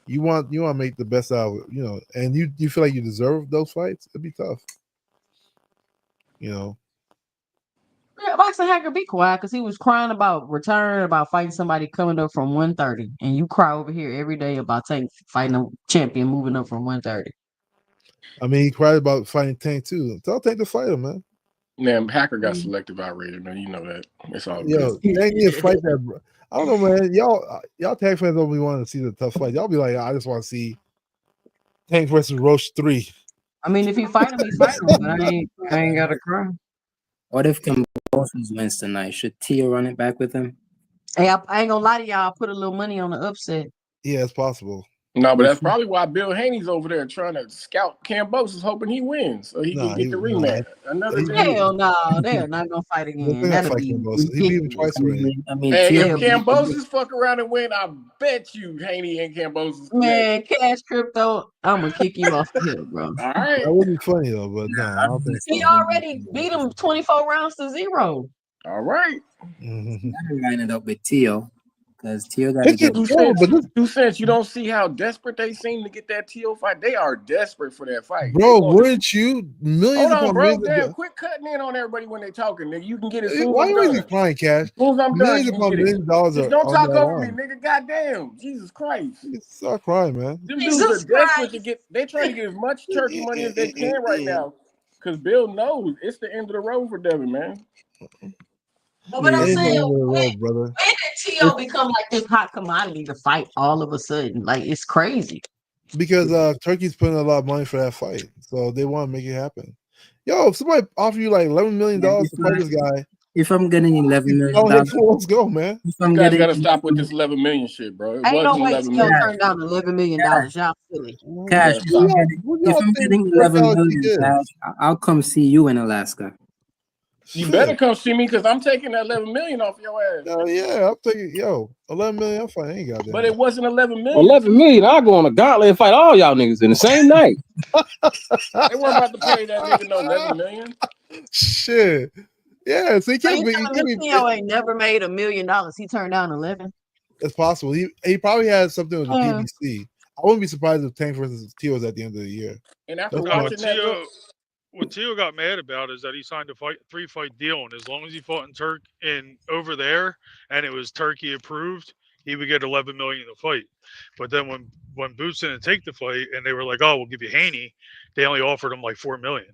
D: you want to make the best out of it, you know. And you feel like you deserve those fights. It'd be tough, you know.
A: Yeah, Boxing Hacker, be quiet, because he was crying about return, about fighting somebody coming up from 130, and you cry over here every day about Tank fighting a champion moving up from 130.
D: I mean, he cried about fighting Tank too. Tell Tank to fight him, man.
F: Man, Hacker got selective outrated, man. You know that. It's all
D: Yo,
F: good.
D: Tank need to fight that. Bro. I don't know, man. Y'all Tank fans don't be wanting to see the tough fight. Y'all be like, I just want to see Tank versus Roche 3.
A: I mean, if he fight him, he fight him, but I ain't got to cry.
I: What if Kambosos wins tonight? Should Tio run it back with him?
A: Hey, I ain't gonna lie to y'all. I put a little money on the upset.
D: Yeah, it's possible.
F: No, but that's probably why Bill Haney's over there trying to scout Kambosos, hoping he wins so he can get the rematch. Another rematch.
A: Hell no, they're not gonna fight
D: They're
A: again.
D: gonna
A: That'll
D: fight
A: be
D: Kambosos. He beat him
A: ridiculous.
D: twice already.
I: I mean,
F: Hey, if
I: Tio,
F: Kambosos fuck around and win, I bet you Haney and Kambosos connect.
A: Man, Cash Crypto, I'm gonna kick you off the hill, bro.
F: All right.
D: That would be funny though, but no, I don't think so.
A: He already beat him 24 rounds to 0.
F: All right.
D: Mhm.
I: I line it up with Tio because Tio got to
D: It
I: get.
D: gets cool, but this,
F: 2 cents. You don't see how desperate they seem to get that T.O. fight. They are desperate for that fight.
D: bro, wouldn't you? Millions
F: Hold on,
D: upon
F: bro.
D: millions.
F: Damn, quit cutting in on everybody when they talking, nigga. You can get it as soon as
D: Why
F: I'm
D: you always
F: done.
D: crying, Cash?
F: As soon as I'm done,
D: Millions
F: you can
D: upon
F: get
D: millions
F: it.
D: of dollars
F: Just
D: are
F: don't
D: on
F: talk
D: that
F: over me,
D: line.
F: nigga. Goddamn. Jesus Christ.
D: Start crying, man.
F: Them dudes
A: Jesus
F: are desperate to
A: Christ.
F: get. They're trying to get as much turkey money as they can right now, because Bill knows it's the end of the road for Devin, man.
A: But what I'm
D: It is the
A: saying,
D: end of the
A: when
D: road, brother.
A: did T.O. become like this hot commodity to fight all of a sudden? Like, it's crazy.
D: Because Turkey's putting a lot of money for that fight, so they want to make it happen. Yo, if somebody offer you like $11 million to fight this guy,
I: If I'm getting $11 million,
D: let's go, man.
I: if
F: You
I: I'm
F: guys
I: getting
F: got to stop with this 11 million shit, bro. It
A: Ain't no
F: wasn't
A: way
F: 11
A: T.O.
F: million.
A: turned down $11 million. Y'all silly.
F: You
I: Cash,
F: gotta stop.
I: if I'm getting 11 million, Cash, I'll come see you in Alaska.
F: You better come see me because I'm taking that 11 million off your ass.
D: Yeah, I'm taking 11 million. I'm fine. Ain't got that.
F: But it wasn't 11 million.
C: 11 million. I'll go on a gauntlet and fight all y'all niggas in the same night.
F: They weren't about to pay that nigga no 11 million.
D: Shit. Yeah, so he
A: So
D: can't
A: you
D: be.
A: telling me T.O. ain't never made $1 million? He turned down 11.
D: It's possible. He probably has something with the
A: Yeah.
D: PBC. I wouldn't be surprised if Tank versus Tio was at the end of the year.
F: And after
G: No,
F: watching that,
G: what Tio got mad about is that he signed a 3-fight deal, and as long as he fought in over there, and it was Turkey approved, he would get 11 million to fight. But then when Boots didn't take the fight, and they were like, "Oh, we'll give you Haney," they only offered him like 4 million,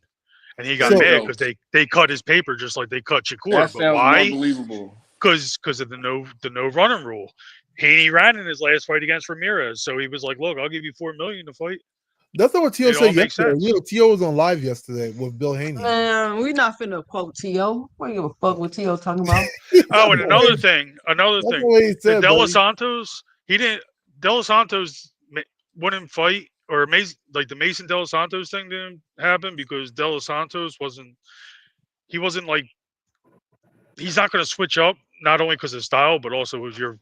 G: and he got mad because they cut his paper just like they cut Shakur.
F: that
G: But
F: sounds
G: why?
F: unbelievable.
G: Because of the no running rule. Haney ran in his last fight against Ramirez, so he was like, "Look, I'll give you 4 million to fight."
D: That's not what Tio
G: It all
D: said
G: makes
D: yesterday.
G: sense.
D: Tio was on live yesterday with Bill Haney.
A: Man, we not finna quote T.O. We don't give a fuck what T.O. talking about.
G: Oh, and another thing,
D: he said,
G: the De Los
D: buddy.
G: Santos, De Los Santos wouldn't fight, or like the Mason De Los Santos thing didn't happen because De Los Santos wasn't like, he's not going to switch up, not only because of style, but also if you're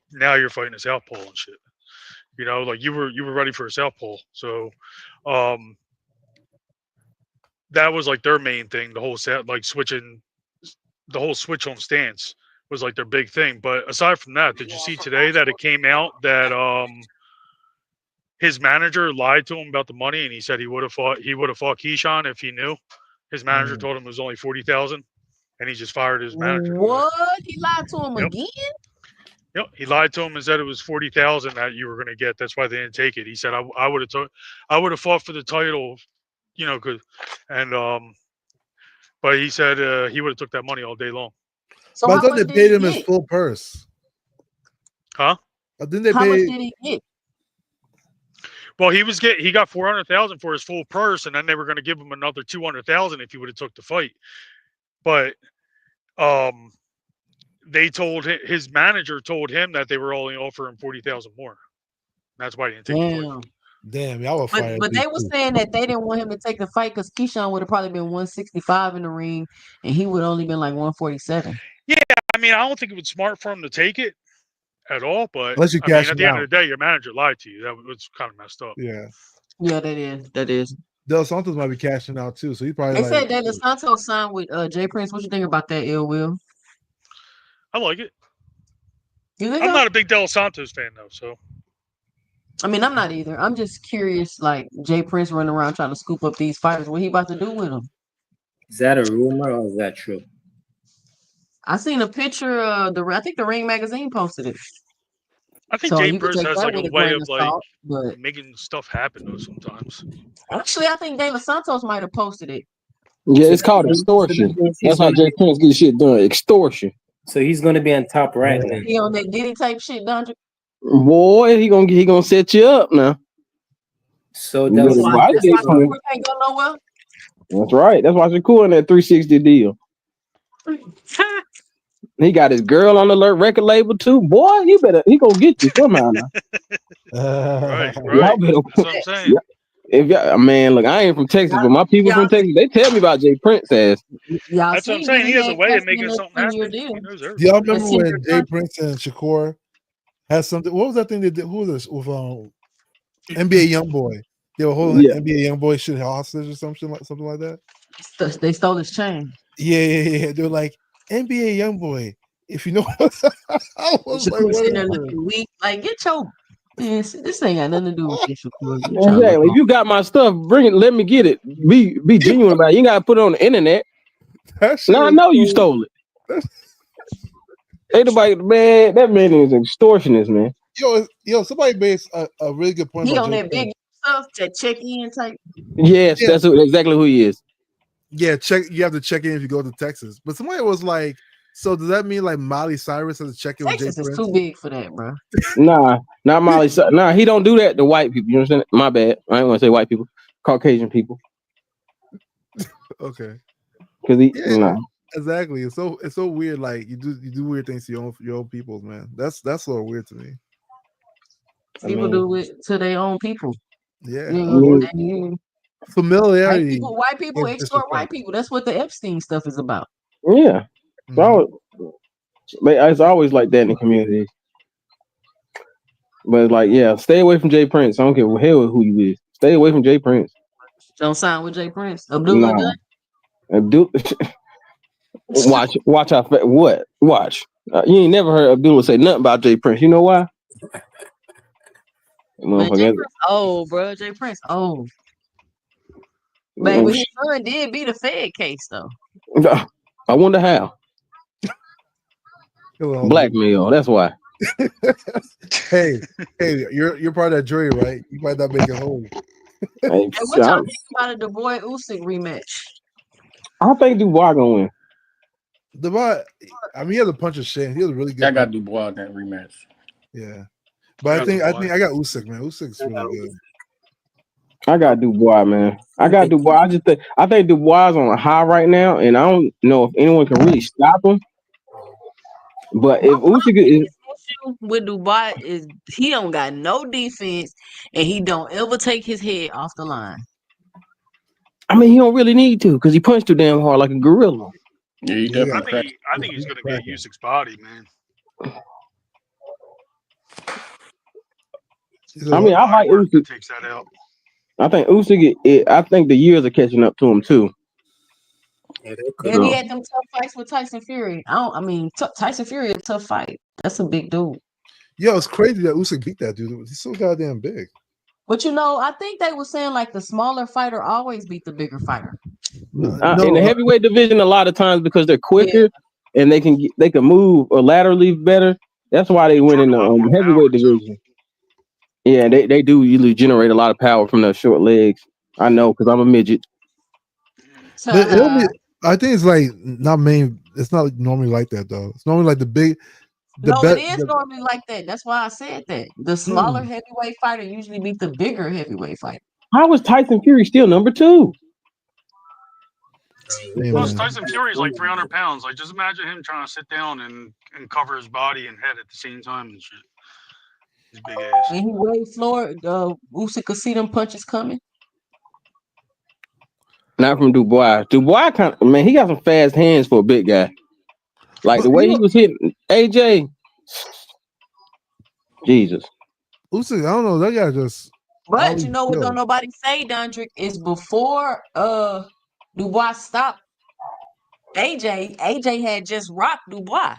G: fighting a southpaw and shit. You know, like you were ready for a southpaw, so that was like their main thing. The whole set, like switching, the whole switch on stance was like their big thing. But aside from that, did you see today that it came out that his manager lied to him about the money, and he said he would have fought Keyshawn if he knew. His manager told him it was only 40,000, and he just fired his manager.
A: What? He lied to him again?
G: Yep, he lied to him and said it was 40,000 that you were going to get. That's why they didn't take it. He said I would have fought for the title, you know, but he said he would have took that money all day long.
A: So
D: but I
A: how
D: thought
A: much
D: they paid
A: did
D: him
A: he
D: his
A: get?
D: full purse.
G: Huh?
D: Didn't they
A: How
D: pay?
A: much did he get?
G: Well, he got 400,000 for his full purse, and then they were going to give him another 200,000 if he would have took the fight. But they told his manager told him that they were only offering 40,000 more. That's why he didn't take the fight.
D: Damn, y'all were fired.
A: But they were saying that they didn't want him to take the fight because Keyshawn would have probably been 165 in the ring, and he would only been like 147.
G: Yeah, I mean, I don't think it was smart for him to take it at all. But
D: Unless you
G: I mean,
D: cash
G: at the
D: him
G: end
D: out.
G: of the day, your manager lied to you. That was kind of messed up.
D: Yeah.
A: Yeah, that is.
D: Del Santos might be cashing out too, so he probably.
A: They said that De Los Santos signed with Jay Prince. What you think about that, Ill Will?
G: I like it.
A: You think
G: I'm
A: so?
G: not a big De Los Santos fan though, so.
A: I mean, I'm not either. I'm just curious, like Jay Prince running around trying to scoop up these fighters. What he about to do with them?
I: Is that a rumor or is that true?
A: I seen a picture. I think the Ring magazine posted it.
G: I think
A: So
G: Jay
A: you could
G: Prince
A: take
G: has
A: that
G: like a
A: with a
G: way
A: grain
G: of
A: of
G: like
A: salt, but
G: making stuff happen though sometimes.
A: actually, I think De Los Santos might have posted it.
C: Yeah, it's called extortion. That's how Jay Prince get shit done. Extortion.
I: So he's going to be on Top Rank then.
A: He on that Diddy type shit, Dondre.
C: Boy, he gonna set you up now.
I: So
C: You
I: that's
C: better
I: why
C: watch Jay Prince.
A: Shakur can't go nowhere.
C: That's right. That's why Shakur in that 360 deal. He got his girl on the record label too. Boy, he gonna get you somehow now.
G: Right.
C: Y'all better,
G: That's what I'm saying.
C: if y'all, man, look, I ain't from Texas, but my people from Texas, they tell me about Jay Prince ass.
A: Y'all
G: That's what I'm
A: see
G: saying.
A: when
G: he has a
A: had
G: way of
A: Cassie in
G: making
A: that
G: something
A: 10-year
G: happen.
A: deal.
G: He knows
D: Do
G: everything.
D: y'all remember
A: That's
D: when
A: it.
D: Jay Prince and Shakur had something? What was that thing they did? Who was this with NBA YoungBoy? They were holding
C: Yeah.
D: NBA YoungBoy shit hostage or something like that.
A: They stole his chain.
D: Yeah. They were like NBA YoungBoy. If you know, I was like,
A: Shakur sitting there
D: whatever.
A: looking weak. Like, get your this ain't got nothing to do with you, Shakur. You trying to
C: Exactly.
A: look
C: If you got my stuff, bring it. Let me get it. Be genuine about it. You ain't gotta put it on the internet.
D: That shit
C: Now I
D: was
C: know you
D: so-
C: stole it. Ain't nobody, man. That man is an extortionist, man.
D: Yo, somebody made a really good point
A: he
D: about
A: on
D: Jay
A: that
D: Prince.
A: big stuff, that check in type.
C: Yes,
D: Yeah.
C: that's exactly who he is.
D: Yeah, you have to check in if you go to Texas. But somebody was like, so does that mean like Miley Cyrus has to check in with Jay
A: Texas is
D: Prince?
A: too big for that, bro.
C: Nah, not Molly. Nah, he don't do that to white people. You understand? My bad. I ain't want to say white people, Caucasian people.
D: Okay.
C: Because he,
D: Yeah,
C: nah.
D: exactly. It's so weird. Like you do weird things to your own people, man. That's a little weird to me.
A: People do it to their own people.
D: Yeah. Familiarity.
A: White people
D: is
A: extort
D: disrespect.
A: white people. That's what the Epstein stuff is about.
C: Yeah. So, it's always like that in the community. But it's like, yeah, stay away from Jay Prince. I don't care hell who you is. Stay away from Jay Prince.
A: Don't sign with Jay Prince. Abdullah
C: Nah.
A: Gunn?
C: Watch out. What? Watch. You ain't never heard Abdullah say nothing about Jay Prince. You know why?
A: Man, Jay Prince old, bro. Jay Prince old. Man, but his son did beat a Fed case though.
C: I wonder how. Blackmail. That's why.
D: hey, you're part of that jury, right? You might not make it home.
A: Hey, what y'all think about a Dubois Usyk rematch?
C: I think Dubois gonna win.
D: Dubois, I mean, he has a punch of shit. He was really good.
F: I got Dubois in that rematch.
D: Yeah, but I think I got Usyk, man. Usyk's really good.
C: I got Dubois, man. I got Dubois. I think Dubois is on a high right now, and I don't know if anyone can really stop him. But if Usyk is
A: with Dubois is he don't got no defense and he don't ever take his head off the line.
C: I mean, he don't really need to because he punched too damn hard like a gorilla.
F: Yeah, he definitely.
G: I think he's gonna get Usyk's body, man.
C: I mean, I like Usyk.
G: Takes that out.
C: I think Usyk. I think the years are catching up to him too.
A: Yeah, he had them tough fights with Tyson Fury. Tyson Fury a tough fight. That's a big dude.
D: Yo, it's crazy that Usyk beat that dude. He's so goddamn big.
A: But I think they were saying like the smaller fighter always beat the bigger fighter.
C: In the heavyweight division, a lot of times because they're quicker and they can move laterally better. That's why they win in the heavyweight division. Yeah, they do usually generate a lot of power from those short legs. I know because I'm a midget.
D: But I think it's like not main. It's not normally like that though. It's normally like the big.
A: No, it is normally like that. That's why I said that. The smaller heavyweight fighter usually beat the bigger heavyweight fighter.
C: How is Tyson Fury still number 2?
D: Hey,
G: Plus,
D: man.
G: Tyson Fury's like 300 pounds. Like, just imagine him trying to sit down and cover his body and head at the same time and shit. His big ass.
A: And he weighed floor. Usyk could see them punches coming.
C: Not from Dubois. Dubois he got some fast hands for a big guy. Like the way he was hitting AJ. Jesus.
D: Usyk, I don't know. That guy just.
A: But you know what? Don't nobody say, Dondrick, is before Dubois stopped AJ. AJ had just rocked Dubois.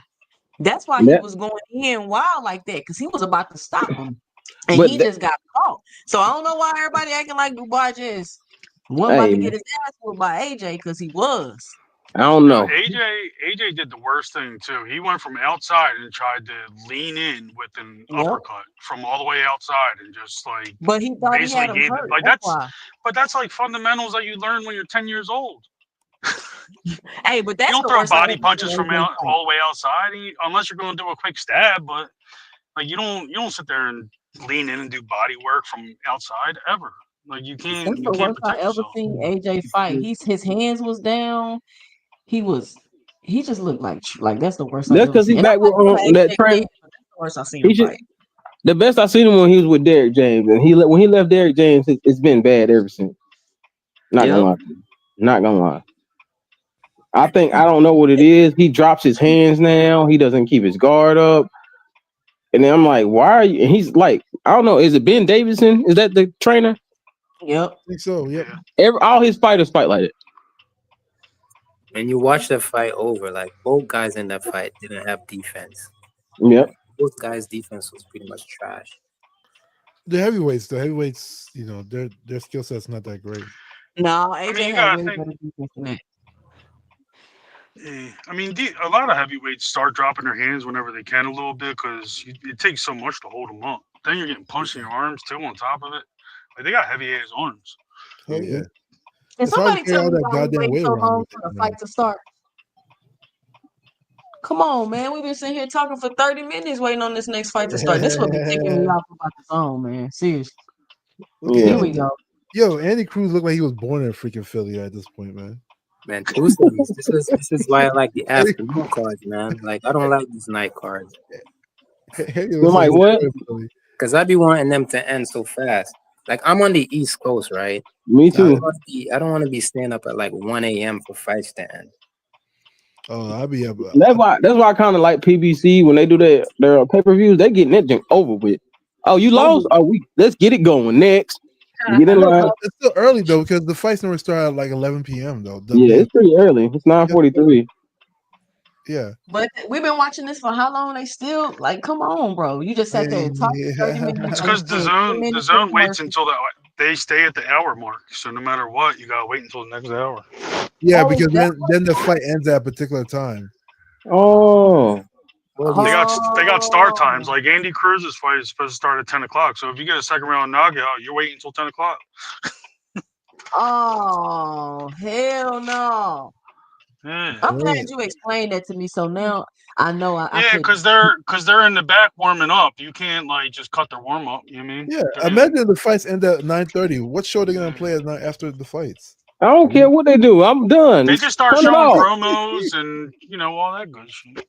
A: That's why he was going in wild like that, because he was about to stop him, and he just got caught. So I don't know why everybody acting like Dubois just wasn't about to get his ass whooped by AJ, because he was.
C: I don't know.
G: AJ did the worst thing too. He went from outside and tried to lean in with an uppercut from all the way outside and just like.
A: But he thought he had him hurt.
G: Like that's like fundamentals that you learn when you're 10 years old.
A: Hey, but that's
G: you don't throw body punches from all the way outside unless you're going to do a quick stab. But like you don't sit there and lean in and do body work from outside ever. Like you can't.
A: That's the worst I ever seen AJ fight. His hands was down. He just looked like that's the worst.
C: That's because he's back with that train.
A: That's the worst I seen him fight.
C: The best I seen him when he was with Derrick James, and when he left Derrick James, it's been bad ever since. Not gonna lie. I don't know what it is. He drops his hands now. He doesn't keep his guard up. And then I'm like, why are you? And he's like, I don't know. Is it Ben Davidson? Is that the trainer?
A: Yep.
D: I think so. Yep.
C: All his fighters fight like it.
I: And you watch the fight over, like both guys in that fight didn't have defense.
C: Yep.
I: Both guys' defense was pretty much trash.
D: The heavyweights, you know, their skill set's not that great.
A: No, AJ had way better defense than that.
G: Yeah, I mean, a lot of heavyweights start dropping their hands whenever they can a little bit because it takes so much to hold them up. Then you're getting punched in your arms too on top of it. Like they got heavy ass arms.
D: Oh yeah.
A: And somebody tell me why we wait so long for the fight to start. Come on, man. We've been sitting here talking for 30 minutes waiting on this next fight to start. This would be taking me off about the zone, man. Seriously. Here we go.
D: Yo, Andy Cruz looked like he was born in freaking Philly at this point, man.
I: Man, Tuesdays. This is why I like the afternoon cards, man. Like I don't like these night cards.
C: Like what?
I: Because I be wanting them to end so fast. Like I'm on the East Coast, right?
C: Me too.
I: I don't want to be staying up at like 1 a.m. for fights to end.
D: Oh, I'll be up.
C: That's why I kind of like PBC when they do their pay-per-views. They getting that junk over with. Oh, you lost? Oh, let's get it going next. Get in line.
D: It's still early though because the fights never start at like 11 p.m. though.
C: It's pretty early. It's 9:43.
D: Yeah.
A: But we've been watching this for how long? They still like, come on, bro. You just sat there and talked for 30 minutes.
G: It's because the zone waits until they stay at the hour mark. So no matter what, you gotta wait until the next hour.
D: Yeah, because then the fight ends at a particular time.
C: Oh.
G: They got start times. Like Andy Cruz's fight is supposed to start at 10 o'clock. So if you get a second round knockout, you're waiting until 10 o'clock.
A: Oh, hell no.
G: Yeah.
A: I'm glad you explained that to me. So now I know
G: because they're in the back warming up. You can't like just cut their warm up. You know what I mean?
D: Yeah. Imagine the fights end at 9:30. What show are they gonna play at night after the fights?
C: I don't care what they do. I'm done.
G: They just start showing promos and all that good shit.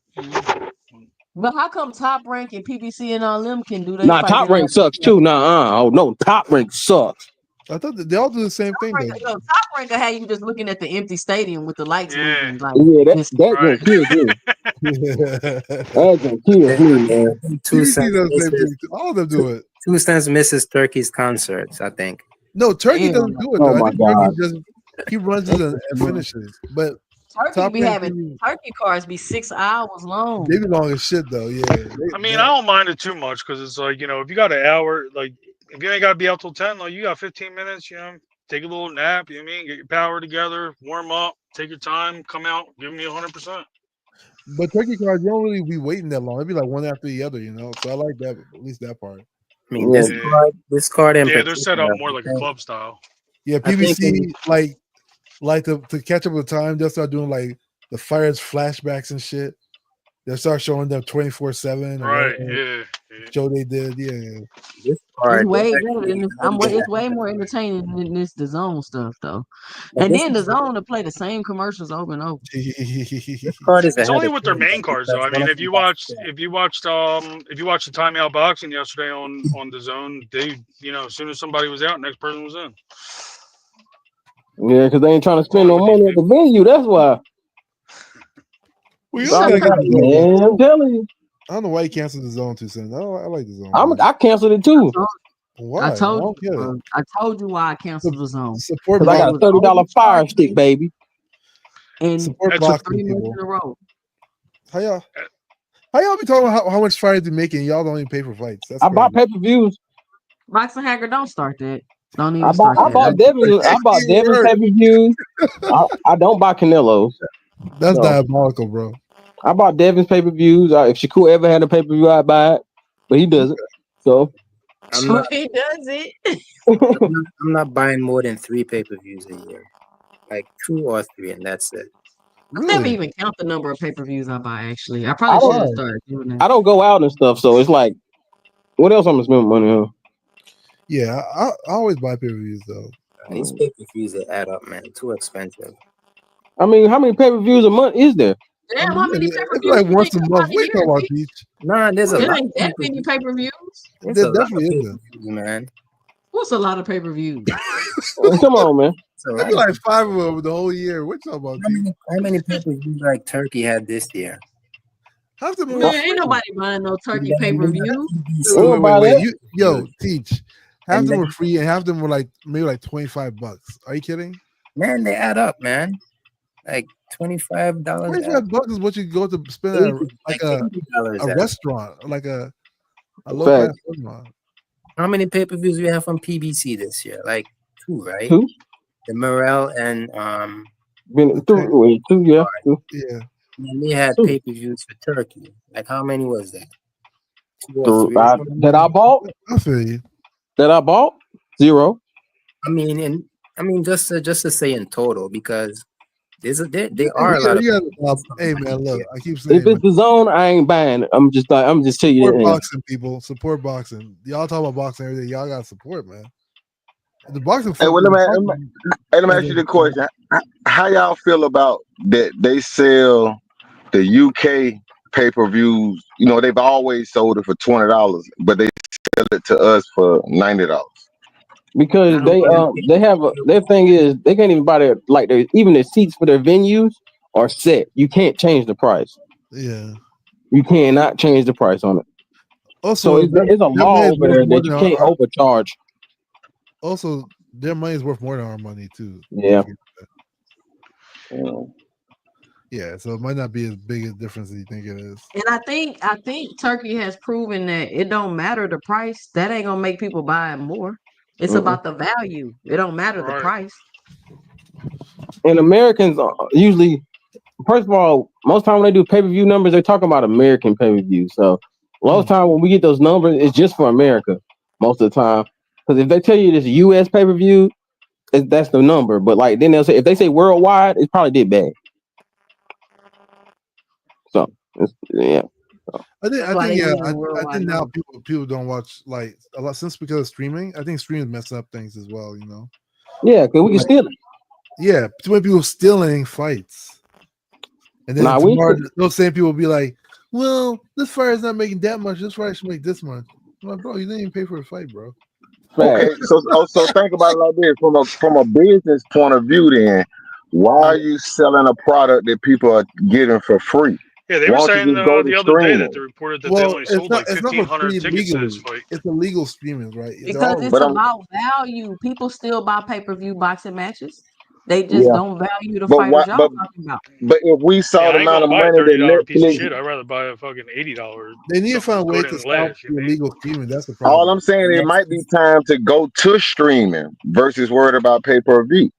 A: But how come Top Rank and PBC and all them can do that?
C: Nah, Top Rank sucks too. Oh no, Top Rank sucks.
D: I thought they all do the same thing.
A: Top Rank will have you just looking at the empty stadium with the lights moving. Like,
C: that's gonna kill me.
D: That's gonna kill me. All of them do it.
I: 2 Cents misses Turkey's concerts, I think.
D: No, Turkey doesn't do it.
C: Oh my God.
D: He runs it and finishes. But
A: Turkey be having turkey cards be 6 hours long.
D: They be long as shit though. Yeah.
G: I don't mind it too much because it's like if you got an hour, like if you ain't got to be out till 10, like you got 15 minutes. Take a little nap. You know what I mean? Get your power together, warm up, take your time, come out, give me 100%.
D: But turkey cards, you don't really be waiting that long. It'd be like one after the other, So I like that, at least that part.
I: I mean, this card in
G: they're set up more like a club style.
D: Yeah, PBC like to catch up with time. They'll start doing like the Fires flashbacks and shit. They'll start showing them 24/7 or
G: Right.
D: whatever
G: Yeah.
D: show they did. Yeah.
E: This
A: It's
E: part, they
A: way better
E: actually
A: than this.
E: edited
A: It's
E: that.
A: way more entertaining than this the zone stuff though.
E: But
A: And
E: this
A: then the
E: is
A: zone to play the same commercials over and over.
E: this part is
G: It's
E: ahead
G: only
E: of
G: with their
E: time
G: main
E: though,
G: cards though.
E: because
G: I
E: one
G: mean,
E: of
G: if
E: them
G: you
E: got
G: watched
E: scrapped.
G: if you watched the Timeout boxing yesterday on the zone, they as soon as somebody was out, next person was in.
C: Yeah, because they ain't trying to spend
G: Fun
C: no
G: with these
C: money at the
G: people.
C: venue. That's why.
D: Well, you
A: You
D: don't
A: got
D: gotta get the
A: Turkey.
D: zone.
C: Man, I'm telling you.
D: I don't know why you canceled the zone 2 cents. I like the zone, man.
C: I canceled it too.
D: Why?
A: I
D: I
A: told
D: don't get
A: you.
D: it.
A: I told you why I canceled the zone.
D: Support
C: Because I
A: Because it
C: got a
A: was
C: $30 fire stick,
A: overcharging
C: baby.
A: and
D: support
G: That's
A: for
D: boxing
A: 3 months
D: people.
A: in a row.
D: How y'all be talking about how much fight they making? Y'all don't even pay for fights. That's
C: I bought
D: crazy.
C: pay-per-views.
A: Boxing Hacker, don't start that. Don't
C: I
A: even
C: bought
A: start
C: I
A: that.
C: bought Devin's
D: Keyword.
C: pay-per-views. I don't buy Canelo's.
D: That's
C: So
D: diabolical, bro.
C: I bought Devin's pay-per-views. If Shakur ever had a pay-per-view, I'd buy it. But he doesn't. So
E: I'm not,
A: He does it.
E: I'm not buying more than 3 pay-per-views a year. Like 2 or 3, and that's it.
A: I never
D: Really?
A: even count the number of pay-per-views I buy, actually. I
C: I
A: probably should
C: don't
A: have
D: Why?
A: started doing that.
C: I don't go out and stuff. So it's like, what else I'm gonna spend money on?
D: Yeah, I always buy pay-per-views though.
E: These pay-per-views they add up, man. Too expensive.
C: I mean, how many pay-per-views a month is there?
D: I
A: Damn,
D: mean,
A: how
D: yeah,
A: many
D: it's
A: pay-per-views
D: like
A: you
D: once
A: think
D: a
A: you buy
D: month.
A: a
D: What you talking
A: year,
D: about,
A: Beach?
D: Beach?
E: Nah, there's a
A: It
E: lot
A: ain't
E: of
A: that many
E: pay-per-views.
A: pay-per-views.
E: There's
D: There
E: a lot of
D: definitely isn't.
E: pay-per-views, man.
A: What's a lot of pay-per-views?
C: Come on, man.
E: It's a
D: Maybe
E: lot of
D: like 5 of them the whole year. What you talking about, T?
E: how many pay-per-views like Turkey had this year?
D: Half of them are
A: Man, ain't
D: free.
A: nobody buying no
E: And
A: turkey
E: then we got
A: pay-per-view.
E: PBC.
C: We don't buy
D: Wait.
C: that.
D: Teach. Half
E: And
D: of them
E: then,
D: were free, and half of them were like maybe like $25. Are you kidding?
E: man, they add up, man. Like $25
D: $25 is what you go to spend at like
E: $80
D: a
E: at.
D: restaurant, like a low
C: Fact.
D: class restaurant.
E: How many pay-per-views we have from PBC this year? Like 2, right?
C: 2?
E: The Morel and
C: Been through wait, 2, yeah. 2.
D: Yeah.
E: and then we had
C: 2.
E: pay-per-views for Turkey. Like how many was that? 2 or 3 or something?
C: That I bought?
D: I feel you.
C: That I bought? 0.
E: I mean, just to say in total, because there are a lot of
D: Hey man, look, I keep
C: If
D: saying,
C: it's the zone, I ain't buying it. I'm just telling you
D: support
C: that.
D: boxing, people. Support boxing. Y'all talk about boxing every day. Y'all got support, man. The boxing.
B: Hey, well, let me ask you the question. How y'all feel about that they sell the UK pay-per-views? You know, they've always sold it for $20, but they sell it to us for $90.
C: Because they have their thing is they can't even buy even their seats for their venues are set. You can't change the price.
D: Yeah.
C: You cannot change the price on it.
D: Also,
C: So it's a law over there that you can't overcharge.
D: Also, their money is worth more than our money too.
C: Yeah.
D: Yeah, so it might not be as big a difference as you think it is.
A: And I think Turkey has proven that it don't matter the price. That ain't gonna make people buy it more. It's about the value. It don't matter the price.
C: And Americans usually, first of all, most time when they do pay-per-view numbers, they're talking about American pay-per-view. So a lot of time when we get those numbers, it's just for America most of the time. Because if they tell you this U.S. pay-per-view, that's the number. But like then they'll say if they say worldwide, it probably did bad. So yeah.
D: I think now people don't watch like a lot because of streaming. I think streaming messing up things as well, you know.
C: Yeah, because we can steal it.
D: Yeah, too many people stealing fights, and then tomorrow those same people will be like, "Well, this fight is not making that much. This fight should make this much." I'm like, bro, you didn't even pay for the fight, bro.
B: Okay, so think about it like this: from a business point of view, then why are you selling a product that people are getting for free?
G: Yeah, they were saying the other day
B: streaming?
G: that they reported that they only sold like 1,500 tickets to this fight.
D: It's illegal streaming, right?
A: Because it's about value. People still buy pay-per-view boxing matches. They just don't value the fighters y'all talking about.
B: But if we saw the
G: I ain't
B: amount
G: gonna
B: of
G: buy a
B: money
G: $30
B: that
G: piece of
B: Netflix,
G: shit. I'd rather buy a fucking $80.
D: They need to find a way to stop the illegal streaming. That's the problem.
B: all I'm saying, it might be time to go to streaming versus worried about pay-per-view.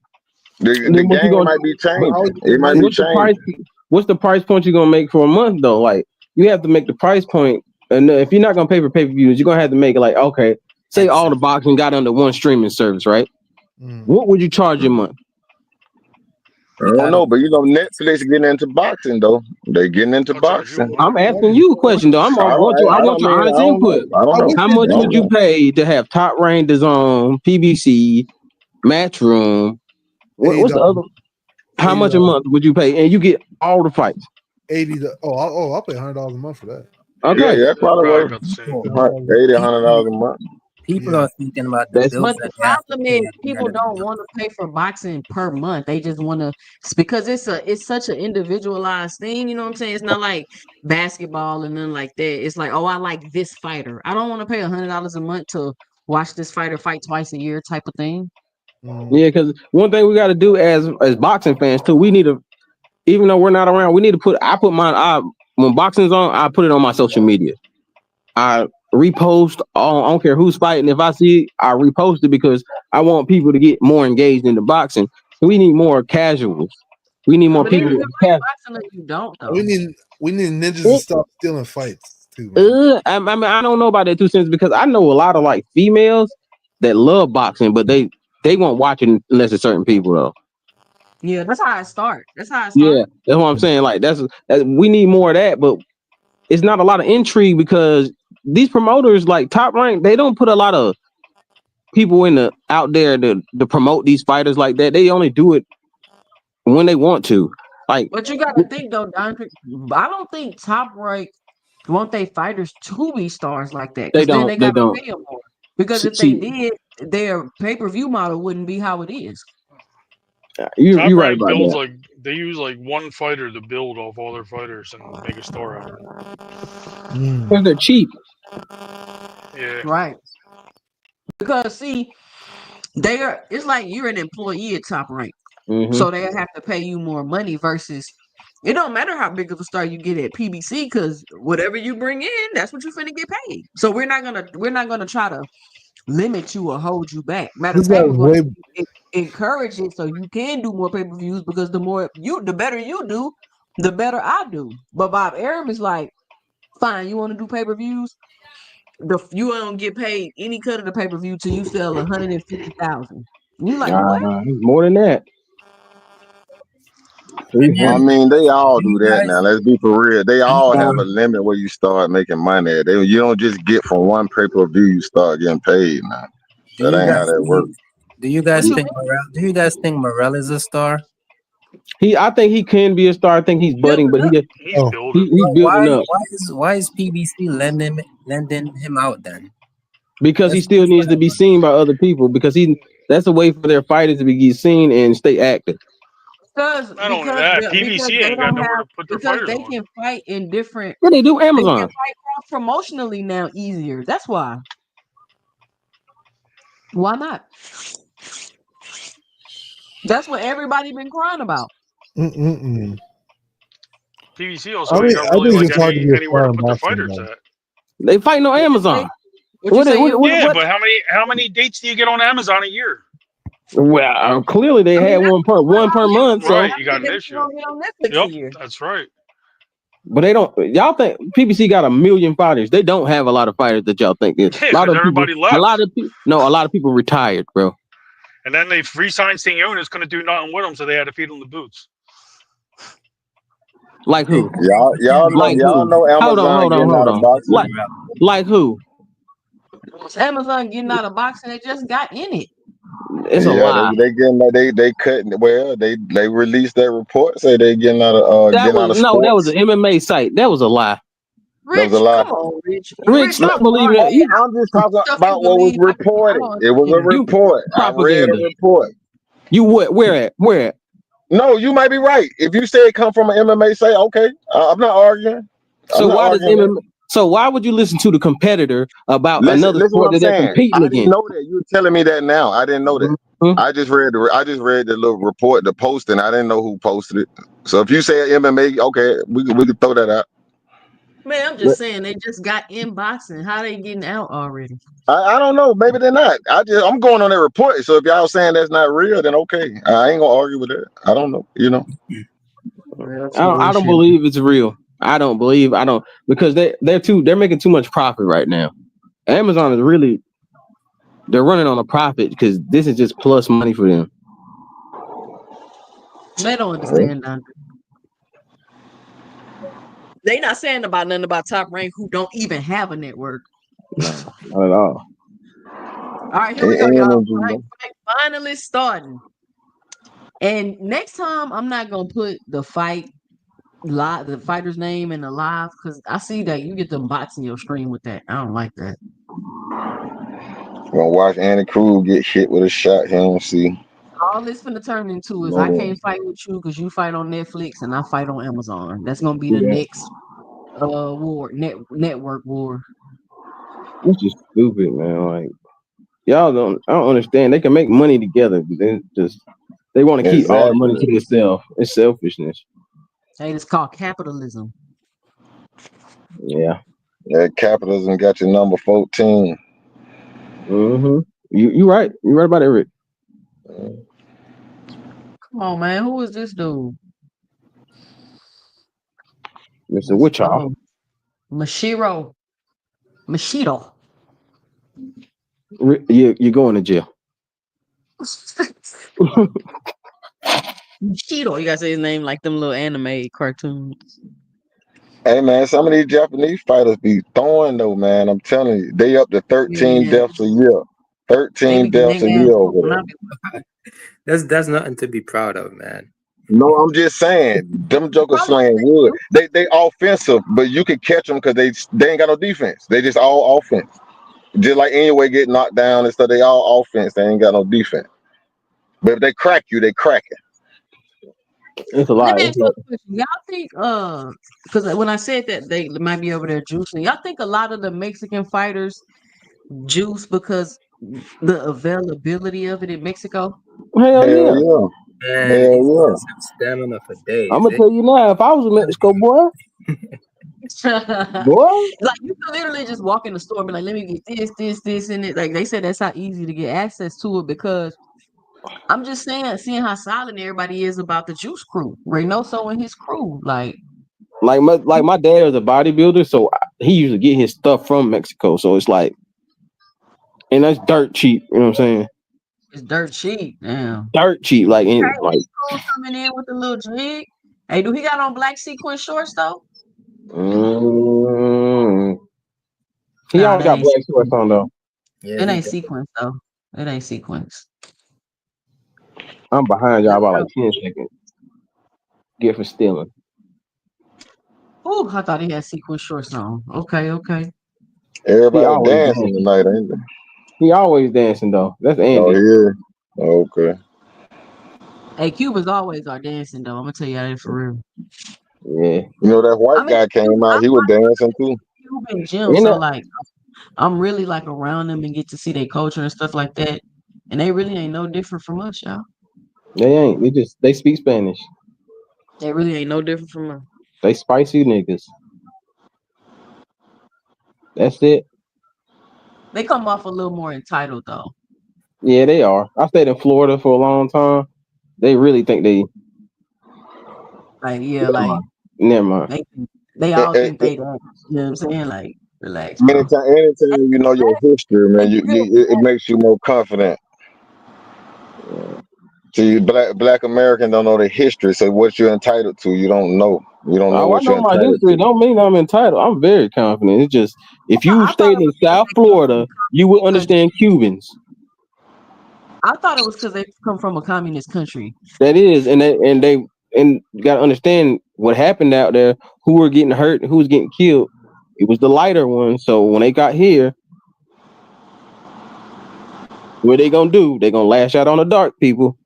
B: The game might be changing. It might be changing.
C: What's the price point you're gonna make for a month though? Like you have to make the price point, and if you're not gonna pay for pay-per-views, you're gonna have to make it like okay, say all the boxing got under one streaming service, right? What would you charge a month?
B: I don't know, but you know, Netflix getting into boxing though. They getting into
G: I'll charge you
B: boxing.
G: $100.
C: I'm asking you a question though. I want
B: I
C: your
B: mean, I
C: honest
B: don't
C: input.
B: know. I don't
D: I
B: know.
D: wish
C: How
D: they
C: much
B: I
D: did.
C: would
B: don't
C: you
B: know.
C: pay to have Top Rank, DAZN, PBC, Matchroom? What's the
D: $80,
C: other? How much a
D: $80,
C: month would you pay? And you get all the fights.
D: I'll pay $100 a month for that.
B: Yeah,
C: Okay,
B: yeah, probably
G: Probably
B: worth
G: about the same.
I: People,
B: $80,
I: people,
B: $100 a month.
I: people
D: Yeah.
I: are thinking about the
C: that's
I: bills
A: But
I: that
A: the
I: they have to
A: problem
I: pay
A: is
I: at the end
A: people
I: of the
A: don't
I: month.
A: want to pay for boxing per month. They just want to because it's such an individualized thing. You know what I'm saying? It's not like basketball and nothing like that. It's like, oh, I like this fighter. I don't want to pay $100 a month to watch this fighter fight twice a year type of thing.
C: yeah. Because one thing we got to do as boxing fans too, we need to, even though we're not around, we need to put. I put mine. When boxing's on, I put it on my social media. I repost. I don't care who's fighting. If I see it, I repost it because I want people to get more engaged in the boxing. We need more casuals. We need more
A: But either
C: people.
A: you like boxing or you don't though.
D: We need ninjas to stop stealing fights too, man.
C: I mean, I don't know about that 2 cents because I know a lot of like females that love boxing, but they won't watch it unless it's certain people though.
A: Yeah, that's how I start. That's how I
C: Yeah,
A: start.
C: that's what I'm saying. Like that's we need more of that, but it's not a lot of intrigue because these promoters like Top Rank, they don't put a lot of people in the out there to promote these fighters like that. They only do it when they want to. Like
A: But you got to think though, Don. I don't think Top Rank want they fighters to be stars like that
C: they
A: because then
C: don't.
A: they
C: They
A: got to
C: don't.
A: pay them more. Because if they
C: See,
A: did, their pay-per-view model wouldn't be how it is.
G: Top
C: you're right
G: Rank
C: about
G: builds
C: that.
G: like they use like one fighter to build off all their fighters and make a star out of it.
C: Because they're cheap.
G: Yeah.
A: Right. Because see, it's like you're an employee at Top Rank.
C: Mm-hmm.
A: So they have to pay you more money versus it don't matter how big of a star you get at PBC because whatever you bring in, that's what you're finna get paid. So we're not gonna try to limit you or hold you back. Matter of
D: This
A: fact,
D: guy's
A: we're going
D: way.
A: to encourage it so you can do more pay-per-views because the better you do, the better I do. But Bob Arum is like, fine, you want to do pay-per-views? You don't get paid any cut of the pay-per-view till you sell 150,000. You like what?
C: More than that.
I: And
B: I
I: then,
B: mean, they all
I: do
B: do
I: you
B: that
I: guys,
B: now. Let's be for real. They
I: do
B: all have
I: you,
B: a limit where you start making money. You don't just get from one pay-per-view, you start getting paid now.
I: do
B: That
I: you
B: ain't how
I: guys
B: that works.
I: think, do you
A: What
I: guys
A: you
I: think Morel is a star?
C: I think he can be a star. I think he's budding,
A: building
C: but
A: up?
G: He's building.
C: he's
I: Well,
C: building up
I: why is PBC lending him out then?
C: because he still
I: That's
C: needs
I: what
C: to
I: I
C: be
I: want.
C: seen by other people because that's a way for their fighters to be seen and stay active.
A: Because
G: Not only
A: because
G: that,
A: the, because
G: PBC
A: they
G: ain't got
A: don't
G: nowhere
A: have
G: to put their
A: because
G: fighters
A: they
G: on.
A: can fight in different
C: What they do?
A: they can
C: Amazon.
A: fight cross promotionally now easier. That's why. Why not? That's what everybody been crying about.
D: Mm-mm-mm.
G: PBC also ain't got
D: I
G: really
D: think
G: like
D: it's hard to be a
G: anywhere
D: star
G: to
D: in
G: put their
D: boxing,
G: fighters
D: though.
G: at.
C: They fighting on
A: What you
C: Amazon.
A: say? What you say? You?
G: Yeah, but how many dates do you get on Amazon a year?
C: Well, clearly they
A: I mean,
C: had
A: that's
C: one per
A: on
C: month.
A: Netflix.
C: So,
G: Right,
A: How
G: you got
A: many
G: an
A: days you
G: issue.
A: gonna get on Netflix a
G: Yep,
A: year?
G: that's right.
C: but they don't. Y'all think PBC got 1 million fighters? They don't have a lot of fighters that y'all think. A
G: Yeah,
C: lot
G: because
C: of people.
G: everybody left.
C: A lot of people retired, bro.
G: And then they re-signed Simeone, couldn't do nothing with them, so they had to feed him the boots.
C: Like who? Like
B: Y'all
C: who?
B: know
C: Hold
B: Amazon getting
C: hold
B: out of
C: on.
B: boxing.
C: Like who?
A: Amazon getting out of boxing. They just got in it.
C: It's a
B: Yeah,
C: lie.
B: they getting they cutting. Well, they released that report say they getting out of
C: That was
B: sports.
C: an MMA site. That was a lie.
B: That was a
A: Rich,
B: lie.
A: come on, Rich.
C: Rick,
A: Rich,
C: stop
A: I'm
C: believing
A: sorry.
C: that. You
B: I'm just talking
A: Stuff you
B: about what was
A: believe. I
B: reported.
A: don't
B: It was a
A: understand.
B: report. I read a
C: propaganda.
B: report.
C: You what? Where at? Where at?
B: No, you might be right. If you say it come from an MMA say, okay, I'm not arguing.
C: So why does MMA? So why would you listen to the competitor about
B: Listen,
C: another
B: listen what
C: sport
B: I'm
C: that they're
B: saying.
C: competing
B: I didn't
C: against?
B: know that. You're telling me that now. I didn't know that.
C: Mhm.
B: I just read the little report, the posting. I didn't know who posted it. So if you say MMA, okay, we could throw that out.
A: Man, I'm just saying they just got in boxing. How they getting out already?
B: I don't know. Maybe they're not. I'm going on that report. So if y'all saying that's not real, then okay. I ain't gonna argue with that. I don't know. You know.
C: I don't believe it's real. I don't because they're making too much profit right now. Amazon is they're running on a profit because this is just plus money for them.
A: They don't understand, Dante. They not saying about nothing about Top Rank who don't even have a network.
C: Not at all.
A: All right, here we go, y'all. Fight finally starting. And next time, I'm not gonna put the fighter's name in the live because I see that you get them bots in your stream with that. I don't like that.
B: Gonna watch Andy Cruz get hit with a shot he don't see.
A: All this finna turn into is I can't fight with you because you fight on Netflix and I fight on Amazon. That's gonna be the next war, network war.
C: Which is stupid, man. Like I don't understand. They can make money together, but they want to keep all the money to themselves. It's selfishness.
A: Hey, it's called capitalism.
C: Yeah.
B: Capitalism got your number 14.
C: Mm-hmm. You right. You right about it, Rick.
A: Come on, man. Who is this dude?
C: Mr. Wichita.
A: Mashiro.
C: You're going to jail.
A: Mashiro. You gotta say his name like them little anime cartoons.
B: Hey man, some of these Japanese fighters be throwing though, man. I'm telling you, they up to 13 deaths a year. 13 deaths a year over there.
E: That's nothing to be proud of, man.
B: No, I'm just saying, them jokers slaying wood. They offensive, but you can catch them because they ain't got no defense. They just all offense. Just like anyway, get knocked down and stuff. They all offense. They ain't got no defense. But if they crack you, they crack it.
C: It's a lot.
A: Y'all think because when I said that they might be over there juicing, y'all think a lot of the Mexican fighters juice because the availability of it in Mexico?
C: Hell yeah.
E: Man, these guys have stamina for days.
C: I'm gonna tell you now, if I was a Mexico boy,
A: like you can literally just walk in the store and be like, let me get this, and it. Like they said that's how easy to get access to it because I'm just saying, seeing how silent everybody is about the juice crew. Reynoso and his crew, like
C: my dad is a bodybuilder, so he usually get his stuff from Mexico. So it's like, and that's dirt cheap. You know what I'm saying?
A: It's dirt cheap, damn.
C: Dirt cheap, like
A: coming in with a little jig. Hey, do he got on black sequin shorts though?
C: He always got black shorts on though.
A: Yeah, it ain't sequence though. It ain't sequence.
C: I'm behind y'all by like 10 seconds. Get for stealing.
A: Oh, I thought he had sequin shorts on. Okay.
B: Everybody dancing tonight, ain't they?
C: He always dancing though. That's Andy.
B: Oh yeah. Okay.
A: Hey, Cubans always are dancing though. I'm gonna tell you that for real.
C: Yeah.
B: You know that white guy came out. He was dancing too.
A: Cuban gym, so like I'm really like around them and get to see their culture and stuff like that. And they really ain't no different from us, y'all.
C: They ain't. They speak Spanish.
A: They really ain't no different from us.
C: They spicy niggas. That's it.
A: They come off a little more entitled though.
C: Yeah, they are. I stayed in Florida for a long time. They really think they never mind.
A: They all think they that. You know what I'm saying? Like, relax, bro.
B: Anytime you know your history, man, it makes you more confident. See, black American don't know the history, so what you're entitled to, you don't know. You don't know what you're entitled to.
C: I know my history. Don't mean I'm entitled. I'm very confident. It's just if you stayed in South Florida, you would understand Cubans.
A: I thought it was because they come from a communist country.
C: That is, and you gotta understand what happened out there. Who were getting hurt? Who was getting killed? It was the lighter ones. So when they got here, what they gonna do? They gonna lash out on the dark people.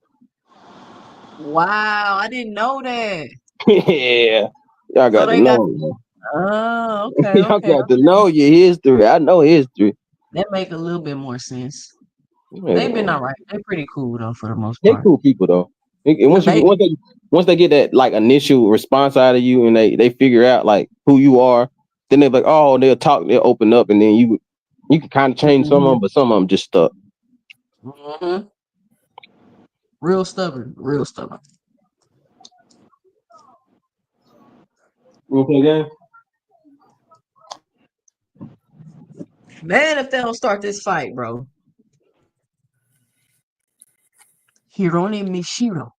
A: Wow, I didn't know that.
C: Yeah, y'all got to know.
A: Oh, okay.
C: Y'all got to know your history. I know history.
A: That make a little bit more sense. They've been all right. They're pretty cool though, for the most
C: part.
A: They're
C: cool people though. Once they get that like initial response out of you, and they figure out like who you are, then they're like, oh, they'll talk, they'll open up, and then you can kind of change some of them, but some of them just stuck.
A: Mm-hmm. Real stubborn.
C: Okay, gang.
A: Man, if they don't start this fight, bro. Hirone Mishiro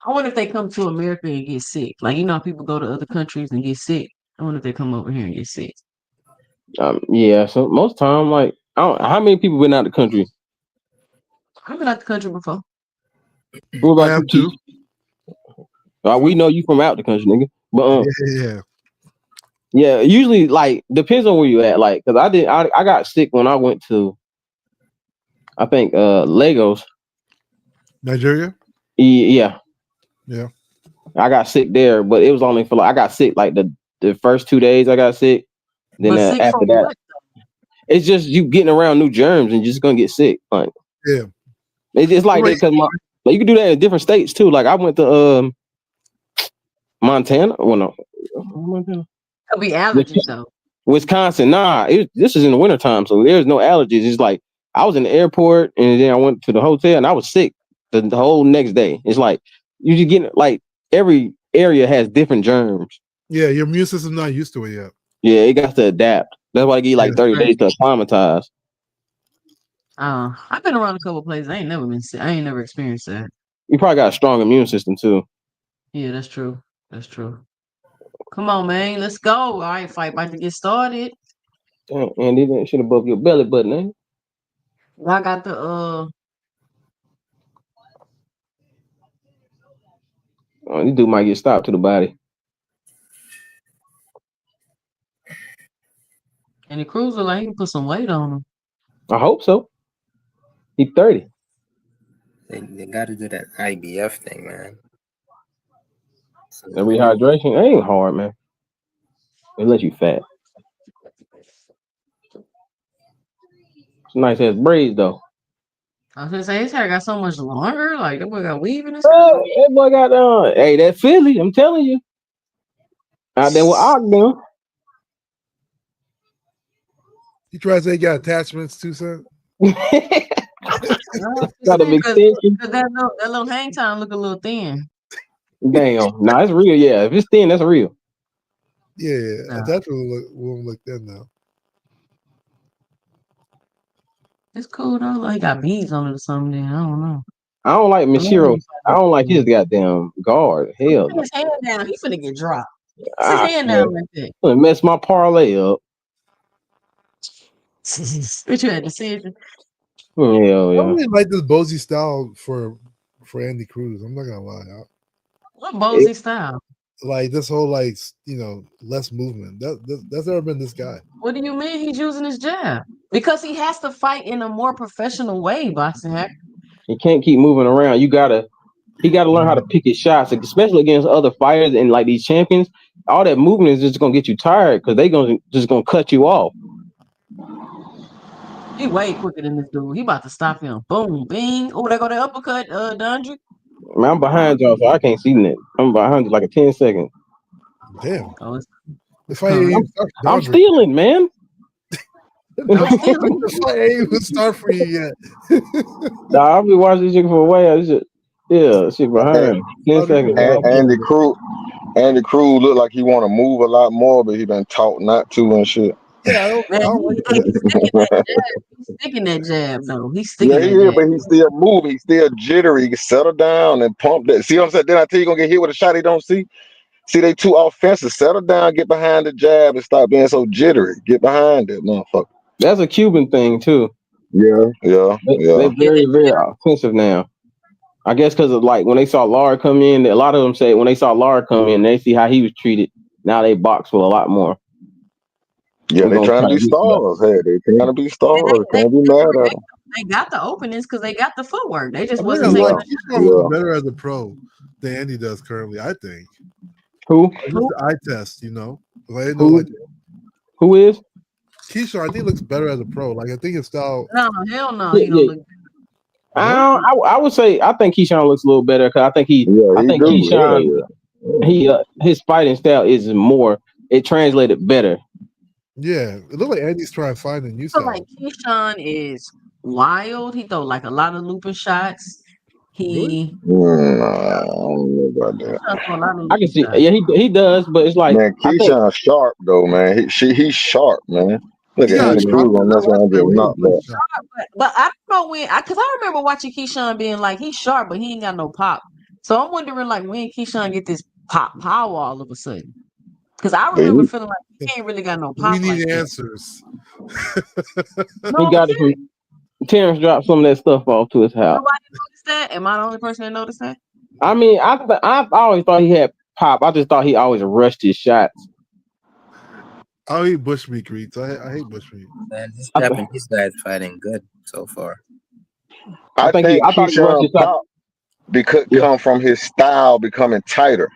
A: I wonder if they come to America and get sick. Like, you know how people go to other countries and get sick. I wonder if they come over here and get sick.
C: Yeah. So most time, like, I don't. How many people been out the country?
A: I've been out the country before.
C: What
D: I
C: about
D: have
C: you,
D: too.
C: Keith? We know you from out the country, nigga. But
D: Yeah.
C: yeah, usually like depends on where you at. Like, cause I got sick when I went to, I think Lagos.
D: Nigeria?
C: Yeah,
D: Yeah.
C: I got sick there, but it was only for like I got sick like the first 2 days I got sick. Then
A: But sick
C: after
A: from
C: that,
A: what?
C: it's just you getting around new germs and just gonna get sick. Like
D: Yeah.
C: it's like
D: Right.
C: that because like you can do that in different states too. Like I went to Montana. Well, no, Montana.
A: Could be allergies though.
C: Wisconsin. Nah, this is in the wintertime, so there's no allergies. It's like I was in the airport and then I went to the hotel and I was sick the whole next day. It's like you just getting like every area has different germs.
D: Yeah, your immune system's not used to it yet.
C: Yeah, it got to adapt. That's why I give you like 30 days to acclimatize.
A: I've been around a couple places. I ain't never been sick. I ain't never experienced that.
C: You probably got a strong immune system too.
A: Yeah, that's true. That's true. Come on, man. Let's go. All right, fight about to get started.
C: And it shit above your belly button, eh?
A: I got the
C: This dude might get stopped to the body.
A: and the cruiser like he can put some weight on him.
C: I hope so. He's 30.
I: They got to do that IBF thing, man.
C: The rehydration ain't hard, man. It lets you fat. It's nice ass braids though.
A: I was gonna say his hair got so much longer. Like that boy got weave in his
C: hair. That boy got hey, that Philly, I'm telling you. Out there with Ogden.
D: You try to say you got attachments too, son?
C: Got an extension.
A: That little hang time look a little thin.
C: Damn. Nah, it's real. Yeah, if it's thin, that's real.
D: Yeah, attachment won't look thin now.
A: It's cool though. Like he got beads on it or something. I don't know.
C: I don't like Mishiro. I don't like his goddamn guard. Hell
A: Put his hand down. He finna get dropped. Put his
C: no.
A: hand down like that.
C: Gonna mess my parlay up.
A: What you had decision?
C: Hell
D: I
C: yeah.
D: really like this Bozy style for Andy Cruz. I'm not gonna lie.
A: What Bozy style?
D: Like this whole less movement. That's never been this guy.
A: What do you mean he's using his jab? Because he has to fight in a more professional way, boxing hack.
C: He can't keep moving around. He gotta learn how to pick his shots, especially against other fighters and like these champions. All that movement is just gonna get you tired because they gonna cut you off.
A: He way quicker than this dude. He about to stop him. Boom, bing. Oh, they go the uppercut, Dundry.
C: Man, I'm behind y'all, so I can't see that. I'm behind you like a 10 seconds.
D: Damn.
C: I'm stealing, man.
D: The fight ain't even start for you yet.
C: Nah, I'll be watching this shit for a while. Shit behind. 10 seconds.
B: Andy Cruz look like he want to move a lot more, but he been taught not to and shit.
D: Yeah, I don't like
A: that. He's sticking that jab, though. He's sticking that
B: Yeah,
A: jab.
B: but he's still moving. He's still jittery. He can settle down and pump that. See what I'm saying? Then I tell you, gonna get hit with a shot he don't see. See, they too offensive. Settle down, get behind the jab, and stop being so jittery. Get behind it, motherfucker.
C: That's a Cuban thing too.
B: Yeah.
C: They're very, very offensive now. I guess because of like when they saw Lara come in, a lot of them say when they saw Lara come in, they see how he was treated. Now they box with a lot more.
B: Yeah, they trying to be stars. Hey, they trying to be stars. Can't be mad at them.
A: They got the openings because they got the footwork. They just
D: I
A: wasn't
D: mean,
A: taking
D: he's probably better as a pro than Andy does currently, I think.
C: Who?
D: Just the eye test,
C: Who is?
D: Keyshawn, I think looks better as a pro. Like I think his style.
A: No, hell no. He don't look
C: I would say I think Keyshawn looks a little better because I think Keyshawn his fighting style is more. It translated better.
D: Yeah, it looked like Andy's trying to find a new
A: I
D: style.
A: feel like Keyshawn is wild. He throw like a lot of looping shots. He
B: I don't know about that.
C: I can see. Yeah, he does, but it's like
B: man, Keyshawn's sharp though, man. He's sharp, man. Look at Andy Cruz on this one. Get knocked back.
A: But I don't know when, because I remember watching Keyshawn being like, he's sharp, but he ain't got no pop. So I'm wondering, like, when Keyshawn get this pop power all of a sudden? Because I
B: But
A: remember feeling like he ain't really got no
D: We
A: pop like
D: need
A: that.
D: answers.
C: He
A: No,
C: got it from Terrence dropped some of that stuff off to his house.
A: nobody noticed that. Am I the only person that noticed that?
C: I mean, I always thought he had pop. I just thought he always rushed his shots.
D: I'll eat bushmeat greets. I hate bushmeat.
I: Man, this
C: I th-
I: Japanese guy is fighting good so far.
B: I
C: think
B: think
C: I thought he rushed
B: Keyshawn
C: his shot.
B: pop because
C: Yeah.
B: come from his style becoming tighter.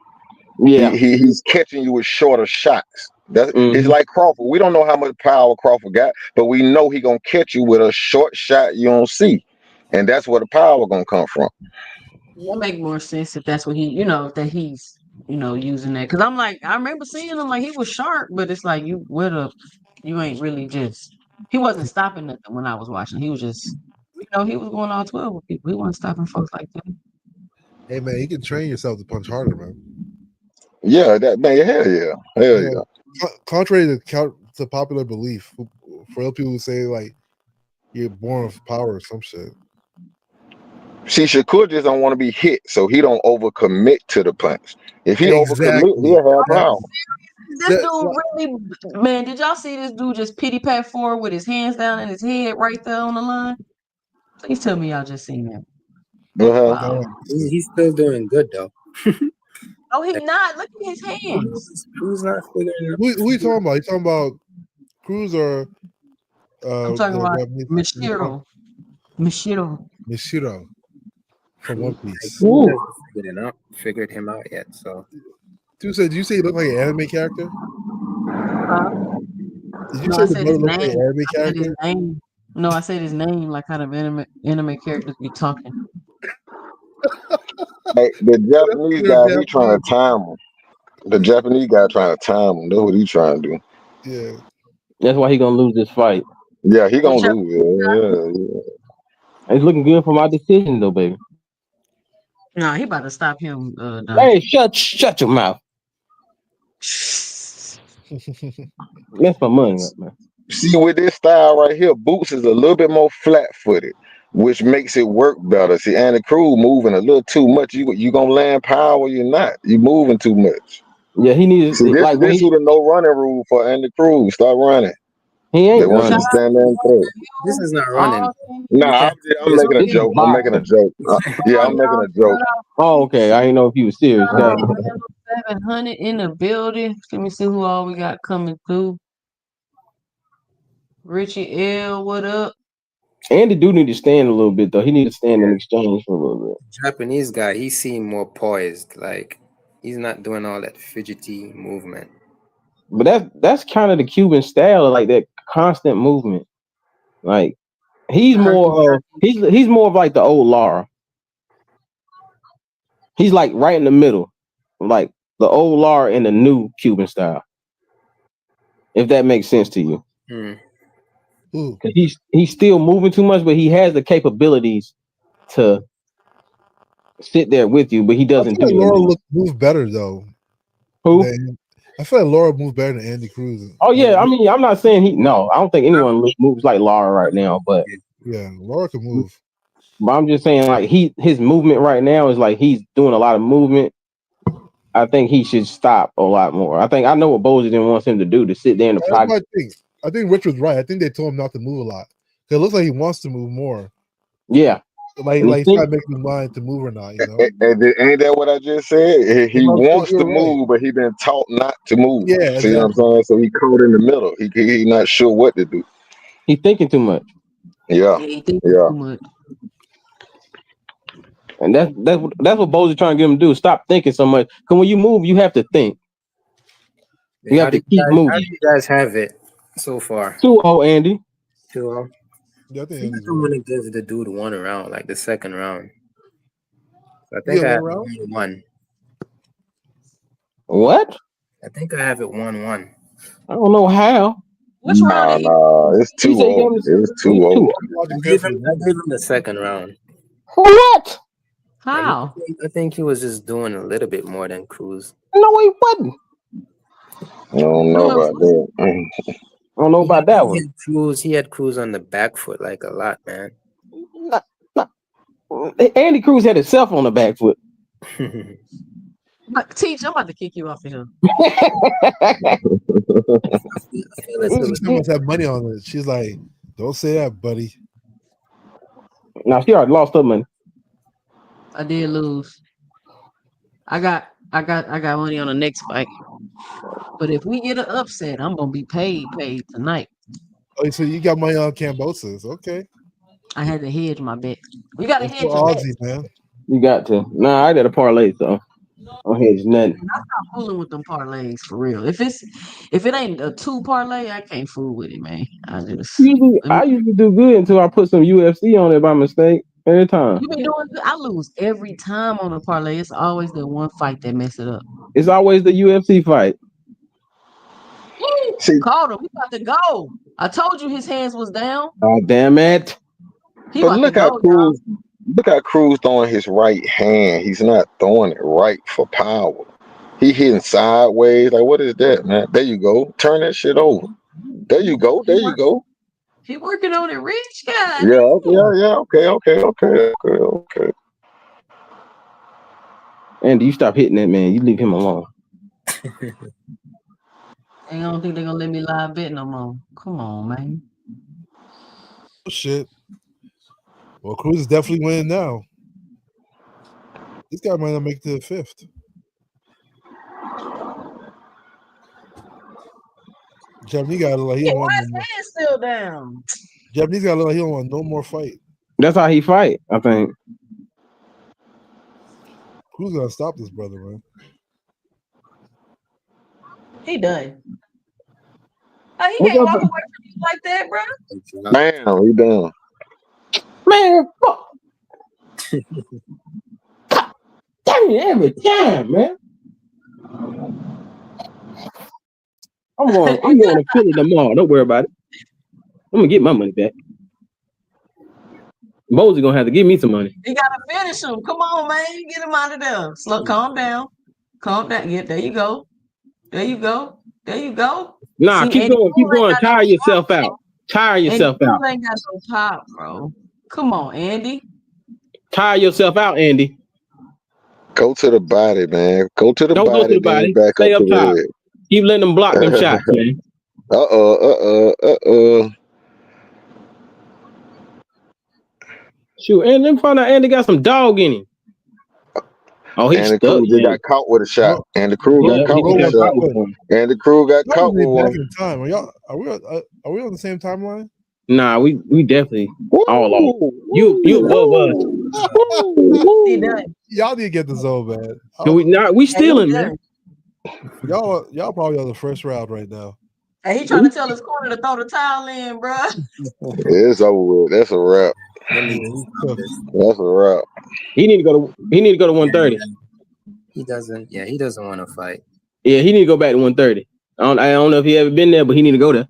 C: Yeah.
B: He's catching you with shorter shots. It's
C: Mhm.
B: like Crawford. We don't know how much power Crawford got, but we know he gonna catch you with a short shot you don't see, and that's where the power gonna come from.
A: That make more sense if that's what he, that he's, using that. Because I'm like, I remember seeing him like he was sharp, but it's like you ain't really just. He wasn't stopping nothing when I was watching. He was just, he was going all 12 with people. He wasn't stopping folks like that.
D: Hey man, you can train yourself to punch harder, man.
B: Yeah, that man. Hell yeah.
D: Contrary to popular belief, for other people who say like you're born with power or some shit.
B: See, Shakur just don't want to be hit, so he don't overcommit to the punch. If he overcommit,
D: Exactly.
B: he'll have power.
A: This dude really, man, did y'all see this dude just pity pat forward with his hands down in his head right there on the line? Please tell me y'all just seen that. Wow.
I: He's still doing good though.
A: Oh, he not. Look at his hands.
I: Who's not figuring
D: Who you talking about? You talking about Cruz or
A: I'm talking about
D: Japanese-
A: Mishiro
D: from One Piece.
I: Figured him out yet. So
D: Did you say he looked like an anime character? Did you
A: No,
D: say
A: I
D: the
A: said
D: brother
A: his
D: looked like an
A: name.
D: anime
A: I said his
D: character?
A: name. No, I said his name like kind of anime characters be talking.
B: Hey, the Japanese guy, he trying to time him. The Japanese guy trying to time him. That's what he trying to do.
D: Yeah.
C: That's why he gonna lose this fight.
B: Yeah, he gonna lose. Yeah.
C: It's looking good for my decision though, baby.
A: No, he about to stop him. Done.
C: Hey, shut your mouth. That's my money, man.
B: See, with this style right here, Boots is a little bit more flat-footed, which makes it work better. See, Andy Cruz moving a little too much. You gonna land power? You're not. You moving too much.
C: Yeah, he needs
B: See, this was a no running rule for Andy Cruz. Stop running.
C: He ain't
B: They want you to stand there and throw.
I: this is not running.
B: Nah, I'm making a joke. I'm making a joke. Yeah, I'm making a joke.
C: Oh, okay. I didn't know if you was serious.
A: 700 in the building. Let me see who all we got coming through. Richie L, what up?
C: Andy do need to stand a little bit though. He need to stand in exchange for a little bit.
I: Japanese guy, he seemed more poised. Like he's not doing all that fidgety movement.
C: But that's kind of the Cuban style, like that constant movement. Like he's more he's more of like the old Lara. He's like right in the middle, like the old Lara and the new Cuban style. If that makes sense to you. Cause he's still moving too much, but he has the capabilities to sit there with you, but he doesn't do
D: like
C: it.
D: Laura moved better though.
C: Who?
D: I feel like Laura moved better than Andy Cruz.
C: Oh yeah, I mean, I'm not saying I don't think anyone moves like Lara right now, but
D: yeah, Laura can move.
C: But I'm just saying, like his movement right now is like he's doing a lot of movement. I think he should stop a lot more. I know what Bozeman wants him to do, to sit there in the pocket.
D: I think Rich was right. I think they told him not to move a lot. It looks like he wants to move more.
C: Yeah.
D: Like he's trying to make his mind to move or not, you know.
B: Ain't that what I just said? He wants to move, but he been taught not to move.
D: Yeah,
B: see what I'm saying? So he caught in the middle. He not sure what to do.
C: He's thinking too much.
B: Yeah,
A: he thinking too much.
C: And that's what Boze's trying to get him to do. Stop thinking so much. Because when you move, you have to think. You have to keep moving.
I: How do you guys have it so far?
C: 2-0, Andy.
I: 2-0.
D: Yeah, I think
I: I'm gonna give the dude one round, like the second round. I
D: think
I: I have 1-1.
C: What?
I: I think I have it 1-1.
C: I don't know how.
A: Which round?
B: Nah, it's 2-0. It was 2-0.
I: I gave him the second round.
C: What?
A: How?
I: I think he was just doing a little bit more than Cruz.
C: No, he wasn't.
B: I don't know about that.
C: I don't know about that one.
I: He had Cruz on the back foot like a lot, man.
C: Andy Cruz had himself on the back foot.
A: Teach, I'm about to kick you off of here.
I: I feel it's
D: Who's the must have money on it? She's like, don't say that, buddy.
C: Now she already lost her money.
A: I did lose. I got money on the next fight. But if we get an upset, I'm gonna be paid tonight.
D: Oh, so you got money on Kambosos. Okay.
A: I had to hedge my bet. We gotta
D: That's
A: hedge
D: for
A: your bet.
D: Aussie, man.
C: You got to. Nah, I did a parlay, so I'm hedging nothing.
A: I stop fooling with them parlays for real. If it ain't a 2 parlay, I can't fool with it, man. I
C: usually do good until I put some UFC on it by mistake. Every time.
A: You been doing good. I lose every time on a parlay. It's always the one fight that mess it up.
C: It's always the UFC fight.
B: See,
A: Called him. He about to go. I told you his hands was down.
C: Oh damn it!
A: He
B: but
A: about
B: look
A: to
B: how
A: go,
B: Cruz, look how Cruz throwing his right hand. He's not throwing it right for power. He hitting sideways. Like, what is that, man? There you go. Turn that shit over. There you go. There you go.
A: He working on it, Rich guy.
B: Yeah, okay.
C: Andy, you stop hitting that man. You leave him alone.
A: I don't think they're gonna let me live bet no more. Come on, man.
D: Oh, shit. Well, Cruz is definitely winning now. This guy might not make it to the 5th. Japanese guy look like he don't want
A: Why
D: no
A: his
D: more.
A: hands still down?
D: Japanese guy look like he don't want no more fight.
C: That's how he fight, I think.
D: Cruz gonna stop this brother, man.
A: He done. Oh, he
C: What's
A: can't
C: up,
A: walk away from you like that, bro.
B: Damn, he done.
C: Man, fuck. Damn it every time, man. I'm going to Philly tomorrow. Don't worry about it. I'm gonna get my money back. Mosey gonna have to give me some money.
A: You gotta finish him. Come on, man. Get him out of there. Slow, calm down. Calm down. Yeah, there you go. There you go. There you go.
C: Nah,
A: See,
C: keep
A: Eddie
C: going, keep
A: Cruz ain't
C: going.
A: got no
C: Tire yourself
A: pop,
C: out. Tire
A: Eddie
C: yourself
A: Cruz
C: out.
A: ain't got no pop, bro. Come on, Andy.
C: Tire yourself out, Andy.
B: Go to the body, man. Go to the
C: Don't go to
B: body,
C: the
B: then
C: body.
B: back
C: Stay
B: up
C: up
B: to
C: top.
B: the
C: Keep letting them block them
B: head.
C: shots, man. Shoot, and then find out Andy got some dog in him. Oh, he's
B: And the
C: stuck,
B: crew just
C: man.
B: got caught with a shot.
D: Bro,
B: And the crew
D: bro,
B: got
C: Yeah, he
B: caught
C: just
B: with a
C: got
B: shot.
C: caught with one.
B: And the crew got
D: Why
B: caught
D: are they
B: with
D: back
B: one.
D: in time? Are we on the same timeline?
C: Nah, we definitely all off.
B: Woo,
C: You above us.
B: woo,
A: He
B: woo.
A: done.
D: Y'all need to get the zone, man.
C: So we
A: Hey, he
C: stealing, man.
A: done.
D: Y'all probably on the first round right now.
A: Hey, he trying to tell his corner to throw the towel in, bro.
B: It's over with. That's a wrap.
I: Let me stop this.
B: That's a wrap.
C: He need to go to 130.
I: He doesn't want to fight.
C: Yeah, he need to go back to 130. I don't know if he ever been there, but he need to go there.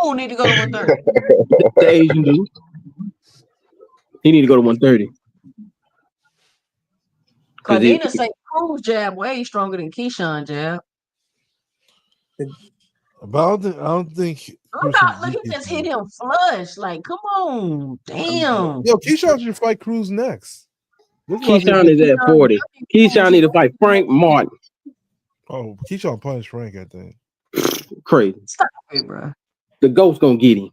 A: Who need to go to 130?
C: The Asian dude. He need to go to 130.
A: Cause Nina say Cruz jab way stronger than Keyshawn jab.
D: But I don't think.
A: Look, he just hit him flush. Like, come on, damn.
D: Yo, Keyshawn should fight Cruz next.
C: Keyshawn is at 40. Keyshawn need to fight Frank Martin.
D: Oh, Keyshawn punched Frank, I think.
C: Crazy.
A: Stop it, bro.
C: The ghost gonna get him.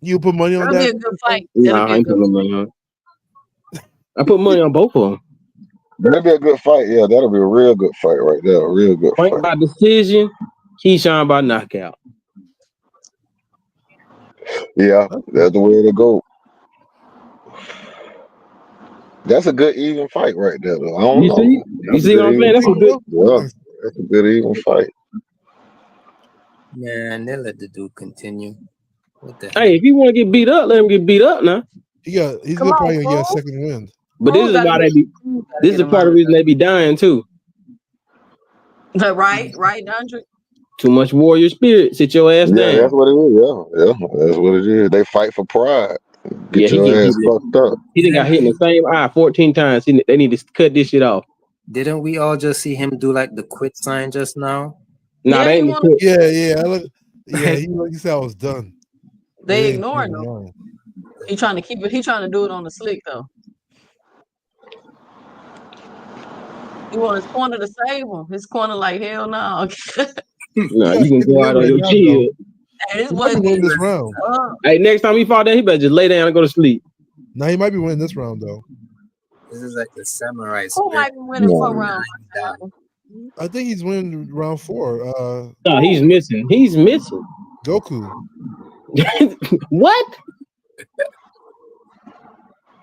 D: You put money on
A: That'll
D: that?
A: be a good fight.
C: Nah, I ain't putting money on. I put money on both of them.
B: That'll be a good fight. Yeah, that'll be a real good fight right there. A real good
C: Frank
B: fight.
C: by decision, Keyshawn by knockout.
B: Yeah, that's the way to go. That's a good even fight right there, though. I don't know.
C: You see what I'm saying? That's a good.
B: Yeah, that's a good even fight.
I: Man, they let the dude continue. What the
C: Hey, if you want to get beat up, let him get beat up now.
D: He's probably gonna get a second win.
C: But this is why they be. This is a part of the reason they be dying too.
A: Right, Andre.
C: Too much warrior spirit. Sit your ass down.
B: That's what it is. Yeah, that's what it is. They fight for pride. Get
C: he
B: your ass fucked up.
C: He done got hit in the same eye 14 times. They need to cut this shit off.
I: Didn't we all just see him do like the quit sign just now?
C: Nah, they ain't the quit.
D: He said I was done.
A: They ignoring him. He trying to keep it. He trying to do it on the slick though. He want his corner to save him. His corner like hell no.
C: Nah,
D: gotta
C: you can
D: take the
C: go
D: win
C: out on
D: right
C: your
D: now,
C: chill.
D: though.
A: Hey, this
D: He
A: boy
D: might be winning
A: getting
D: this round.
C: Hey, next time he fall down, he better just lay down and go to sleep.
D: Now he might be winning this round though.
I: This is like the samurai
A: Who
I: spirit.
A: might be winning for round
D: I think he's winning round 4.
C: No, he's missing. He's missing.
D: Goku.
C: What?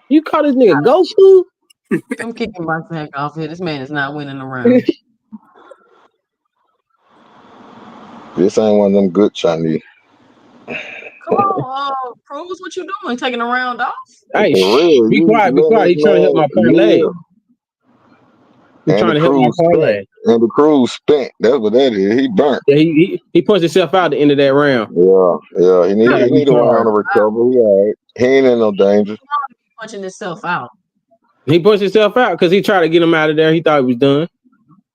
C: You call this nigga Goku?
A: I'm kicking my sack off here. This man is not winning the round.
B: This ain't one of them good Chinese.
A: Come on, Cruz, what you doing? Taking a round off?
C: Hey,
B: For real,
C: be
B: you
C: quiet, be
B: letting
C: quiet.
B: this
C: He's trying to help
B: man
C: my parlay.
B: live.
C: He's
B: And
C: trying
B: the
C: to help my
B: crew
C: parlay.
B: spent. And the crew spent. That's what that is. He burnt.
C: Yeah, he punched himself out at the end of that round.
B: Yeah. He
C: Like
B: need a round to recover. He all right. He ain't in no danger.
A: Punching himself out.
C: He punched himself out because he tried to get him out of there. He thought he was done.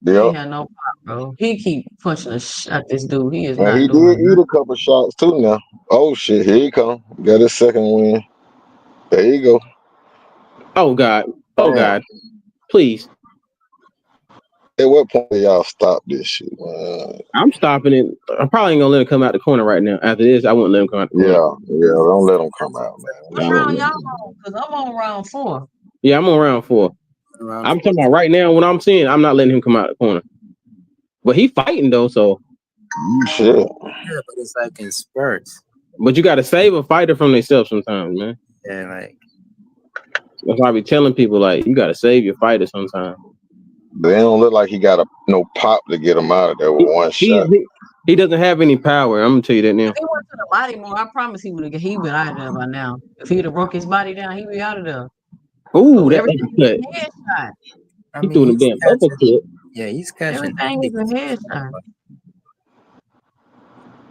A: He
B: Yeah.
A: ain't had no pop, bro. He keep punching the shit at this dude. He is
B: And
A: not
B: he
A: doing
B: did eat a couple shots too now. Oh shit, here he come. Got his second win. There you go.
C: Oh God. Oh
B: Damn.
C: God. Please.
B: At what point do y'all stop this shit, man?
C: I'm stopping it. I'm probably ain't gonna let him come out the corner right now. After this, I won't let him come out the corner.
B: Yeah, don't let him come out, man.
A: What round y'all on? Because I'm on round 4.
C: Yeah, I'm on round 4. I'm talking about right now. What I'm seeing, I'm not letting him come out the corner. But he fighting though, so
B: shit.
I: Yeah, but it's like in spurts.
C: But you got to save a fighter from themselves sometimes, man.
I: Yeah, like
C: that's why I be telling people like you got to save your fighter sometimes.
B: They don't look like he got no pop to get him out of there with one shot.
C: He doesn't have any power. I'm gonna tell you that now.
A: If he went to the body more, I promise he would have. He been out of there by now. If he'd have broke his body down, he'd be out of there.
C: Ooh, that
A: Everything
C: uppercut.
A: is a headshot.
C: He threw the damn uppercut.
I: Yeah, he's catching.
A: Everything is a headshot.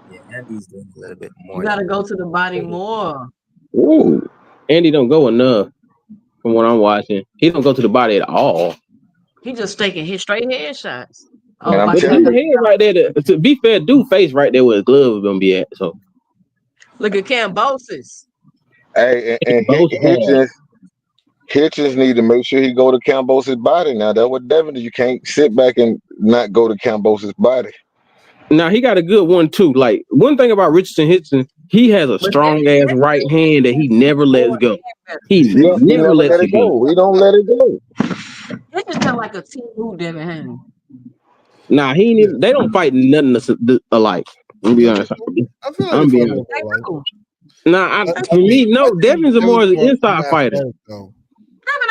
I: Yeah, Andy's doing a little bit more.
A: You gotta go to the body more.
C: Ooh, Andy don't go enough from what I'm watching. He don't go to the body at all.
A: He just taking his straight headshots.
B: And I'm
C: but
B: telling
C: his head right there. To be fair, dude face right there where his glove is gonna be at. So
A: look at Kambosos.
B: Hey, and Hitchins need to make sure he go to Kambos' body now. That's what Devin. You can't sit back and not go to Kambos' body.
C: now he got a good one too. Like one thing about Richardson Hitchens, he has a strong ass right hand that he never lets go. He never lets
B: let it go. He don't let it go.
A: It's just kind of like a team who Devin Haney.
C: Nah, he ain't even, they don't fight nothing alike. I'm be honest.
D: I feel like
C: I'm being honest. Nah, for me, no. Devin's a more inside fighter.
A: Devin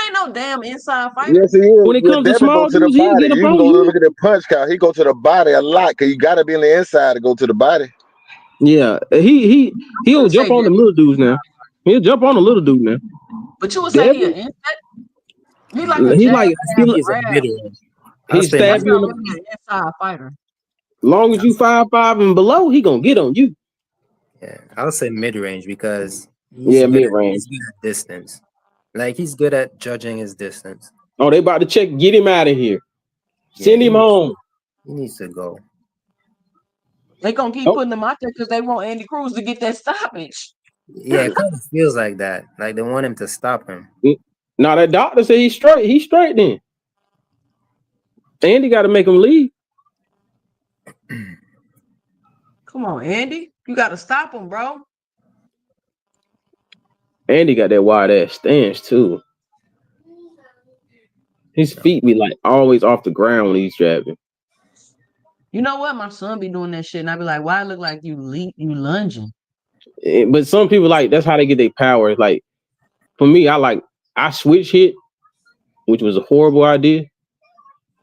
A: ain't no damn inside fighter.
B: Yes, he is.
C: When it comes to
B: Devin
C: small
B: go to the
C: dudes, he'll
B: body.
C: get
B: You
C: up
B: can
C: on
B: go
C: you.
B: look at the punch count. He go to the body a lot because you got to be on the inside to go to the body.
C: Yeah, he'll jump on the little dudes now. He'll jump on the little dude now.
A: But you would say he an inside? He like a
C: He
A: jab,
C: like he stabbed you.
A: Really an inside fighter.
C: Long as you 5'5" and below, he gonna get on you.
I: Yeah, I would say mid range because
C: mid range.
I: He's good at distance. Like he's good at judging his distance.
C: Oh, they about to check. Get him out of here. Send him home.
I: He needs to go.
A: They gonna keep putting him out there because they want Andy Cruz to get that stoppage.
I: Yeah, it kind of feels like that. Like they want him to stop him.
C: Now that doctor said he's straight. He's straight then. Andy got to make him leave.
A: Come on, Andy. You got to stop him, bro.
C: Andy got that wide ass stance too. His feet be like always off the ground when he's jabbing.
A: You know what? My son be doing that shit, and I be like, "Why it look like you lunging?"
C: But some people like that's how they get their power. Like for me, I switch hit, which was a horrible idea,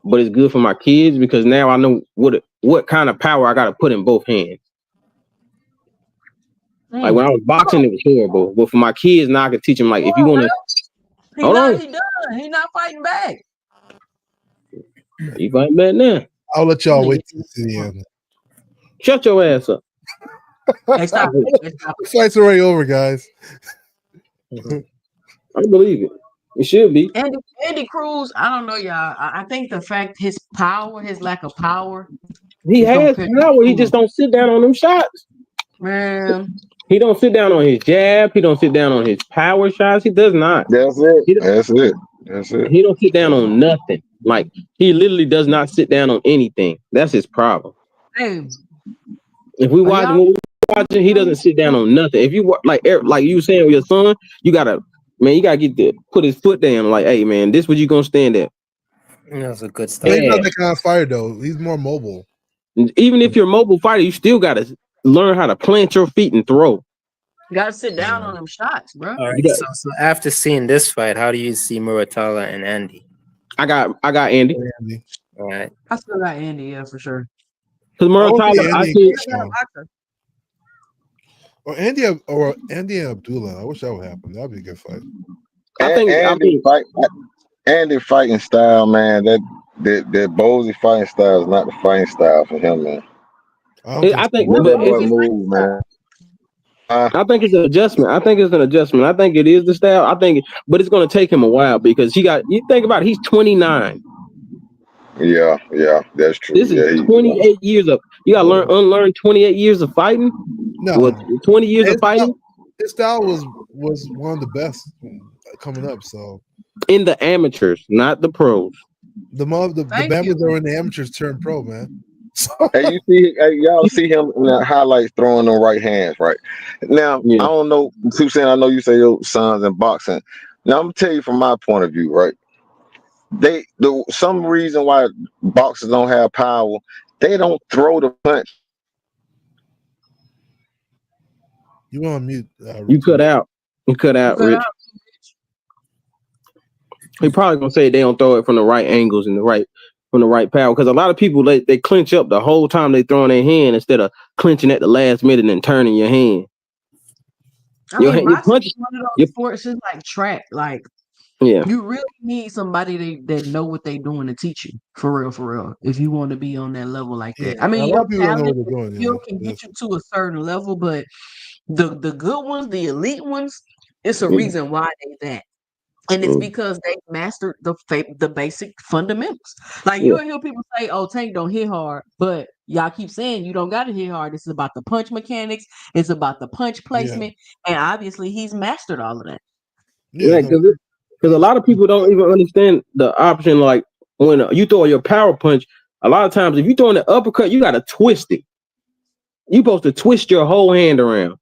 C: but it's good for my kids because now I know what kind of power I got to put in both hands. Like when I was boxing, it was horrible, but for my kids now I can teach them like if you want to.
A: He done. He's not fighting back.
C: You fighting back now?
D: I'll let y'all wait to see the end.
C: Shut your ass up.
A: Hey, stop.
D: The fight's already over, guys.
C: I believe it. It should be.
A: Andy Cruz, I don't know, y'all. I think the fact his lack of power.
C: He has power. He just don't sit down on them shots.
A: Man.
C: He don't sit down on his jab. He don't sit down on his power shots. He does not.
B: That's it. That's it.
C: He don't sit down on nothing. Like he literally does not sit down on anything. That's his problem.
A: Hey,
C: If we
A: are
C: watch
A: y'all?
C: when we watching, he doesn't sit down on nothing. If you like you were saying with your son, you gotta get the put his foot down. Like, hey man, this what you gonna stand at.
I: That's a good
D: But
I: start.
D: he's
C: Yeah.
D: not that kind of fighter though. He's more mobile.
C: Even if you're a mobile fighter, you still gotta learn how to plant your feet and throw.
A: You gotta sit down on them shots, bro.
I: All
C: You
I: right.
C: got,
I: So after seeing this fight, how do you see Muratala and Andy?
C: I got Andy.
D: Andy.
I: All right.
A: I still got Andy, yeah, for sure.
C: Because
D: I want to see
C: Muratala, I
D: Andy
C: see.
D: and
A: He's a better
D: Kershaw.
A: boxer.
D: Or Andy and Abdullah. I wish that would happen. That'd be a good fight.
C: I think
B: Andy fighting style, man. That Bowsy fighting style is not the fighting style for him, man.
C: I think,
B: Let
C: but
B: that boy move, man.
C: I think it's an adjustment. I think it is the style. But it's going to take him a while because you think about it, he's 29.
B: Yeah, that's true.
C: This is
B: Yeah,
C: 28 years of, you got to unlearn 28 years of fighting.
D: No,
C: What, 20 years of fighting?
D: His style was one of the best coming up. So
C: in the amateurs, not the pros.
D: the Bama's that were in the amateurs turned pro, man.
B: Hey, y'all see him in the highlights throwing them right hands, right? Now, I don't know, Suzanne, I know you say your son's in boxing. Now, I'm gonna tell you from my point of view, right? Some reason why boxers don't have power, they don't throw the punch.
D: You on mute?
C: You cut out. Rich. He probably gonna say they don't throw it from the right angles and from the right power, because a lot of people they clinch up the whole time they throwing their hand instead of clinching at the last minute and turning your hand.
A: I mean, boxing is one of those sports. It's like track. Like, you really need somebody that know what they doing to teach you for real. If you want to be on that level like that, I mean, your talent skill can get you to a certain level, but the good ones, the elite ones, it's a reason why they that. And it's because they mastered the basic fundamentals. Like you'll hear people say, "Oh, Tank don't hit hard," but y'all keep saying you don't got to hit hard. This is about the punch mechanics. It's about the punch placement, and obviously he's mastered all of that.
C: Yeah, because a lot of people don't even understand the option. Like when you throw your power punch, a lot of times if you throw an uppercut, you got to twist it. You're supposed to twist your whole hand around.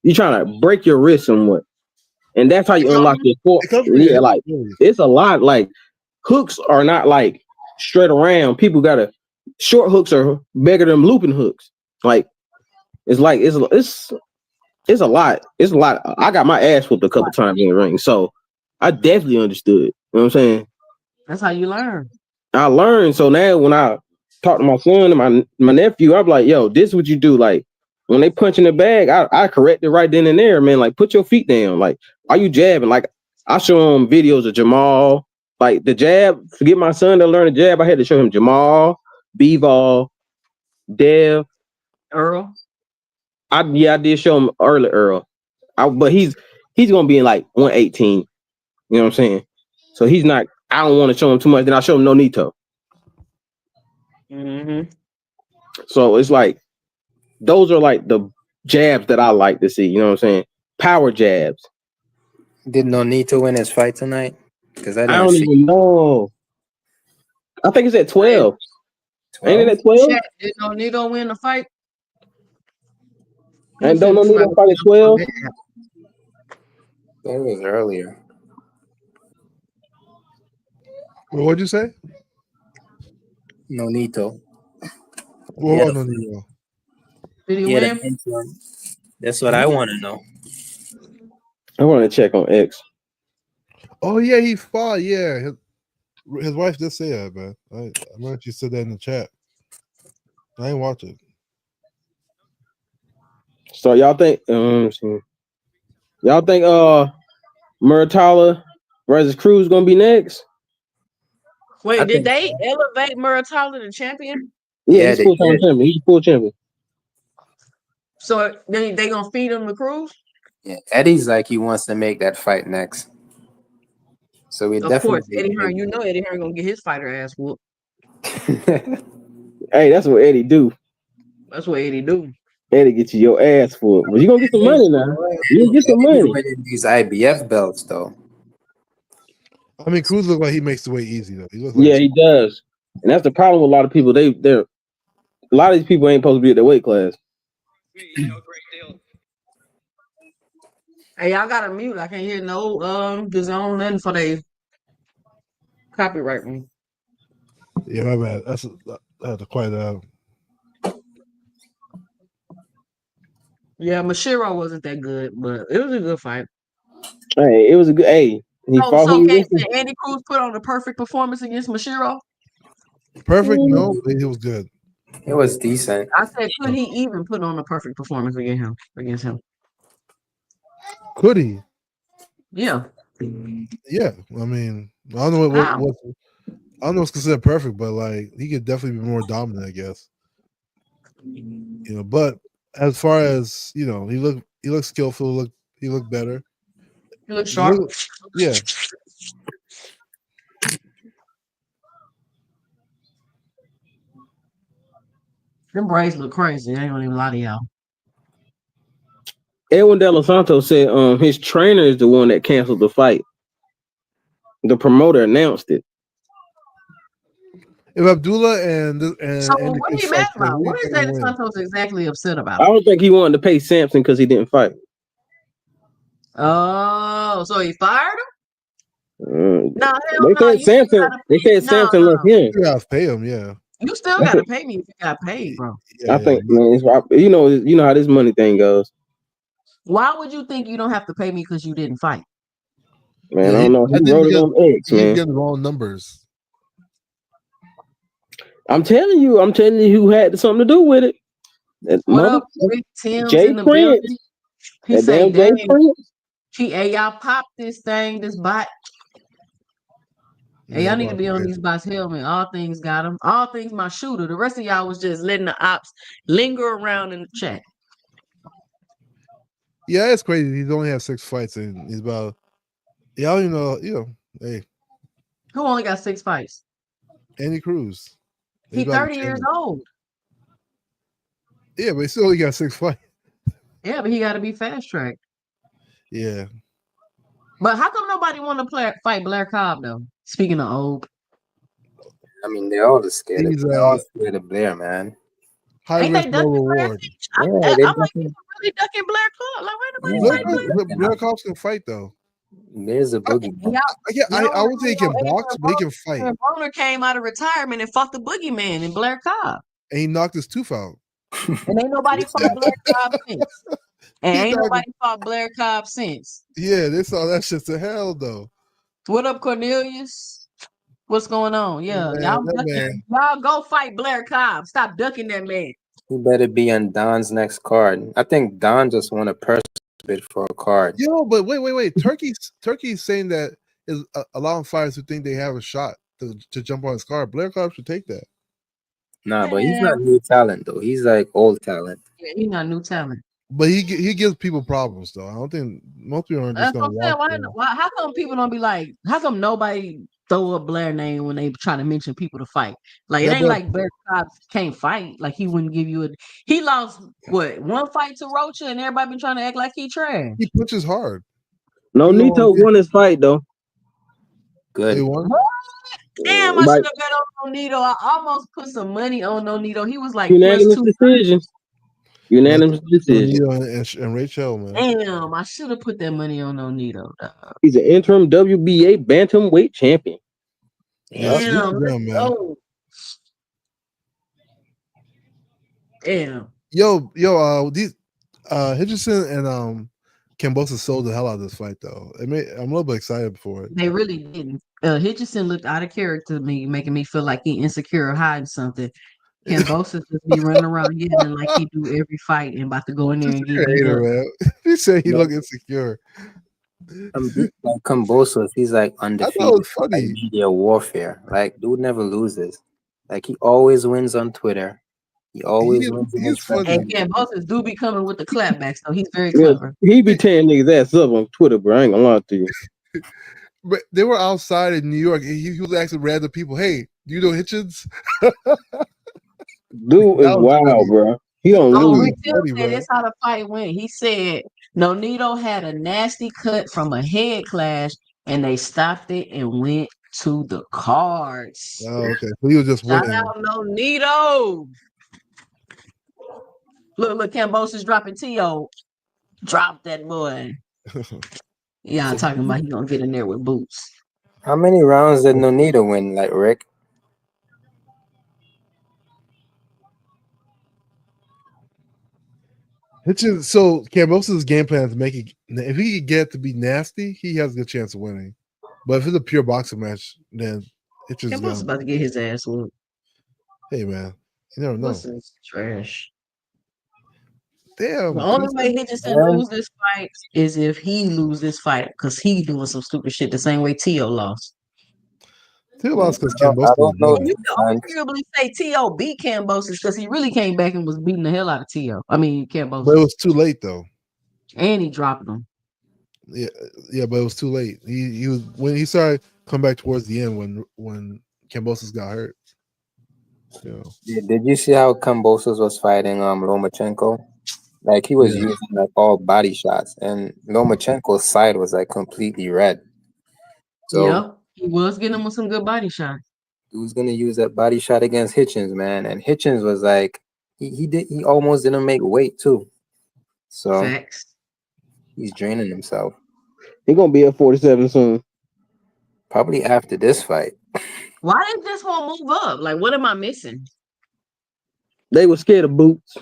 C: You're trying to break your wrist somewhat. And that's how you unlock your force. Yeah, like it's a lot. Like hooks are not like straight around. People gotta short hooks are bigger than looping hooks. Like it's a lot. It's a lot. I got my ass whooped a couple times in the ring, so I definitely understood. You know what I'm saying?
A: That's how you learn.
C: I learned. So now when I talk to my son and my nephew, I'm like, yo, this is what you do. Like when they punch in the bag, I correct it right then and there, man. Like put your feet down. Like why you jabbing? Like I show him videos of Jamal. Like the jab. Forget my son to learn the jab. I had to show him Jamal, Bivol, Dev,
A: Earl.
C: I did show him early Earl. But he's gonna be in like 118. You know what I'm saying? So he's not. I don't want to show him too much. Then I show him Nonito.
A: Mm-hmm.
C: So it's like those are like the jabs that I like to see. You know what I'm saying? Power jabs.
I: Did Nonito win his fight tonight? Because I
C: don't even know. I think it's at 12. Ain't it at 12?
A: Did Nonito win the fight?
C: And don't Nonito fight at 12?
I: That was earlier.
D: Well, what'd you say?
I: Nonito.
D: Well, Nonito.
A: Did he win?
I: That's what I want to know.
C: I want to check on X.
D: Oh yeah, he fought. Yeah, his wife did say that, man. I remember she said that in the chat. I ain't watch it.
C: So y'all think Muratala versus Cruz gonna be next?
A: Wait, did they elevate Muratala to champion?
C: Yeah, he's full-time champion. He's a full champion.
A: So they gonna feed him the Cruz?
E: Yeah, Eddie's like he wants to make that fight next. So we
A: of course, Eddie Hearn. You know Eddie Hearn gonna get his fighter ass whooped.
C: Hey, that's what Eddie do.
A: That's what Eddie do.
C: Eddie get you your ass whooped. But you gonna get some money now. You gonna get some money.
E: These IBF belts though.
D: I mean, Cruz look like he makes the way easy though. He looks
C: Yeah,
D: like
C: he does, and that's the problem with a lot of people. They're a lot of these people ain't supposed to be at their weight class.
A: Hey, y'all got to mute. I can't hear no the zone nothing for they copyright me.
D: yeah, my bad. I had to quiet out.
A: Yeah, Mashiro wasn't that good, but it was a good fight.
C: Hey, it was a good. Hey, he
A: So,
C: fought
A: so
C: who he
A: can
C: was.
A: Andy Cruz put on a perfect performance against Mashiro?
D: Perfect, no, but it was good.
E: It was decent.
A: I said, could he even put on a perfect performance against him?
D: Could he?
A: Yeah.
D: Yeah. I mean, I don't know
A: How?
D: what I don't know what's considered perfect, but like he could definitely be more dominant, I guess. You know, but as far as he looks skillful. He looked better.
A: He looks sharp.
D: Yeah.
A: Them braids look crazy. I ain't gonna even lie to y'all.
C: Edwin De Los Santos said his trainer is the one that canceled the fight. The promoter announced it.
D: If Abdullah and
A: So
D: Andy
A: what are
D: Cruz
A: you
D: fight,
A: mad about?
D: who you
A: What is
D: think will
A: Eddie
D: win?
A: Santos exactly upset
C: I
A: about?
C: don't think he wanted to pay Sampson because he didn't fight.
A: Oh, so he fired him?
C: Mm,
A: No, hell
C: they
A: no.
C: said
A: You still
C: Sampson.
A: gotta
C: They
A: pay.
C: said
A: No,
C: Sampson left
A: no.
C: him.
D: You gotta pay him, yeah.
A: You still
C: That's
A: gotta
C: it.
A: pay me if you got paid, bro.
C: I think, man, you know how this money thing goes.
A: Why would you think you don't have to pay me because you didn't fight?
C: Man,
D: Yeah,
C: I don't know.
D: I
C: He
D: think
C: wrote it on X,
D: he's
C: man.
D: getting the wrong numbers.
C: I'm telling you who had something to do with it. That
A: What
C: mother
A: up, Big Tim's
C: Jay
A: in the
C: Prince.
A: building? He
C: That
A: say,
C: damn Jay
A: dang,
C: Prince.
A: hey, y'all pop this thing, this bot. Hey,
D: Yeah,
A: y'all need to
D: about
A: be on
D: crazy.
A: these bots' helmet. All things got him. All things my shooter. The rest of y'all was just letting the ops linger around in the chat.
D: Yeah, it's crazy. He's only had 6 fights and he's about I don't even know, hey,
A: Who only got 6 fights?
D: Andy Cruz.
A: He
D: He's about to
A: 30 years
D: 10.
A: old.
D: Yeah, but he still only got 6 fights.
A: Yeah, but he got to be fast tracked.
D: Yeah.
A: But how come nobody want to fight Blair Cobb though? Speaking of old,
E: I mean, they're all scared.
D: He's
E: They're all scared of Blair, man.
D: high
A: ain't they
D: risk, no
A: ducking Blair?
D: reward.
E: Yeah,
A: I'm
E: they
A: like,
E: definitely.
A: people really ducking Blair Cobb. Like, why nobody
E: Yeah,
A: fight
E: they
A: Blair?
E: ducking
D: Blair
E: him.
D: Cobbs can fight though.
E: There's a boogeyman.
D: I would say he can box, but he can fight.
A: Adrian Broner came out of retirement and fought the boogeyman in Blair Cobb.
D: And he knocked his tooth out.
A: And ain't nobody fought Blair Cobb since. And
D: He
A: ain't
D: knocked-
A: nobody fought Blair Cobb since.
D: Yeah, they saw that shit to hell though.
A: What up, Cornelius? What's going on? Yeah,
D: Man,
A: y'all
D: that
A: ducking.
D: man.
A: Y'all go fight Blair Cobb. Stop ducking that man.
E: He better be on Don's next card. I think Don just won a purse bid for a card.
D: Yo, but wait. Turkey's saying that is allowing fighters who think they have a shot to jump on his card. Blair Cobb should take that.
E: Nah, but he's not new talent though. He's like old talent.
A: Yeah, he's not new talent.
D: But he gives people problems though. I don't think most people aren't just
A: That's
D: gonna
A: what I'm
D: walk
A: saying.
D: in.
A: How come people don't be like, how come nobody throw up Blair name when they try to mention people to fight? Like, it
D: That
A: ain't
D: boy-
A: like Blair Cobb can't fight. Like, he wouldn't give you he lost, one fight to Rocha and everybody been trying to act like he trash.
D: He punches hard.
C: No, Nito won his fight though.
E: Good.
D: He won.
A: Damn, I
C: By
A: should have bet on Nonito. I almost put some money on Nonito. He was like
C: unanimous
A: +2.
C: decision. Unanimous decision.
D: Nonito and Rachel, man.
A: Damn, I should have put that money on Nonito.
C: He's an interim WBA bantamweight champion.
D: Yeah,
A: Damn,
D: good for
A: let's
D: them, man.
A: go. Damn.
D: Yo, these Hitchinson and Kambosos sold the hell out of this fight though. I'm a little bit excited for it.
A: They really didn't. Hitchison looked out of character to me, making me feel like he insecure or hiding something. Kambosos just be running around yelling like he do every fight and about to go in there and get beat
D: Hater,
A: up.
D: man. He said he looked insecure.
E: Like Kambosos, he's like
D: I
E: undefeated.
D: thought it was
E: Like
D: funny.
E: media warfare. Like dude never loses. Like he always wins on Twitter. He always wins
D: He's
E: against
D: funny.
A: And Kambosos do be coming with the clapbacks, so he's very
C: Yeah,
A: clever.
C: he be tearing niggas ass up on Twitter, bro. I ain't gonna lie to you.
D: But they were outside in New York. He was asking random people, "Hey, do you know Hitchins?"
C: Dude is wild, bro. He don't
A: Oh,
C: lose.
A: Rick Till said that's how the fight went. He said Nonito had a nasty cut from a head clash and they stopped it and went to the cards.
D: Oh, okay. So he was just
A: Shout
D: winning.
A: out Nonito. Look, Kambosos dropping T.O. Drop that boy. Yeah, I'm
D: So
A: talking about he gonna get in there with boots.
E: How many rounds did Nonito win, like Rick?
D: So Cambosos' game plan is to make it. If he could get to be nasty, he has a good chance of winning. But if it's a pure boxing match, then Hitchens is
A: Kambosos
D: gonna.
A: about to get his ass whooped.
D: Hey man, you never know.
A: What's this trash?
D: Damn.
A: The only way Hitchinson lose this fight is if he lose this fight because he doing some stupid shit the same way T.O. lost.
D: T.O. lost because
E: I
D: Cambosos was
E: don't know.
D: winning.
A: You can arguably say T.O. beat Kambosos because he really came back and was beating the hell out of T.O. I mean
D: But it
A: Kambosos.
D: was too late though.
A: And he dropped him.
D: Yeah, but it was too late. He was when he started come back towards the end when Cambosos got hurt. You know.
E: Did you see how Kambosos was fighting Lomachenko? Like he was using like all body shots, and Lomachenko's side was like completely red. So
A: Yeah, he was getting him with some good body shots.
E: he was gonna use that body shot against Hitchins, man, and Hitchins was like he almost didn't make weight too. So
A: Facts.
E: he's draining himself.
C: He gonna be at 47 soon.
E: Probably after this fight.
A: Why did this one move up? Like, what am I missing?
C: They were scared of Boots.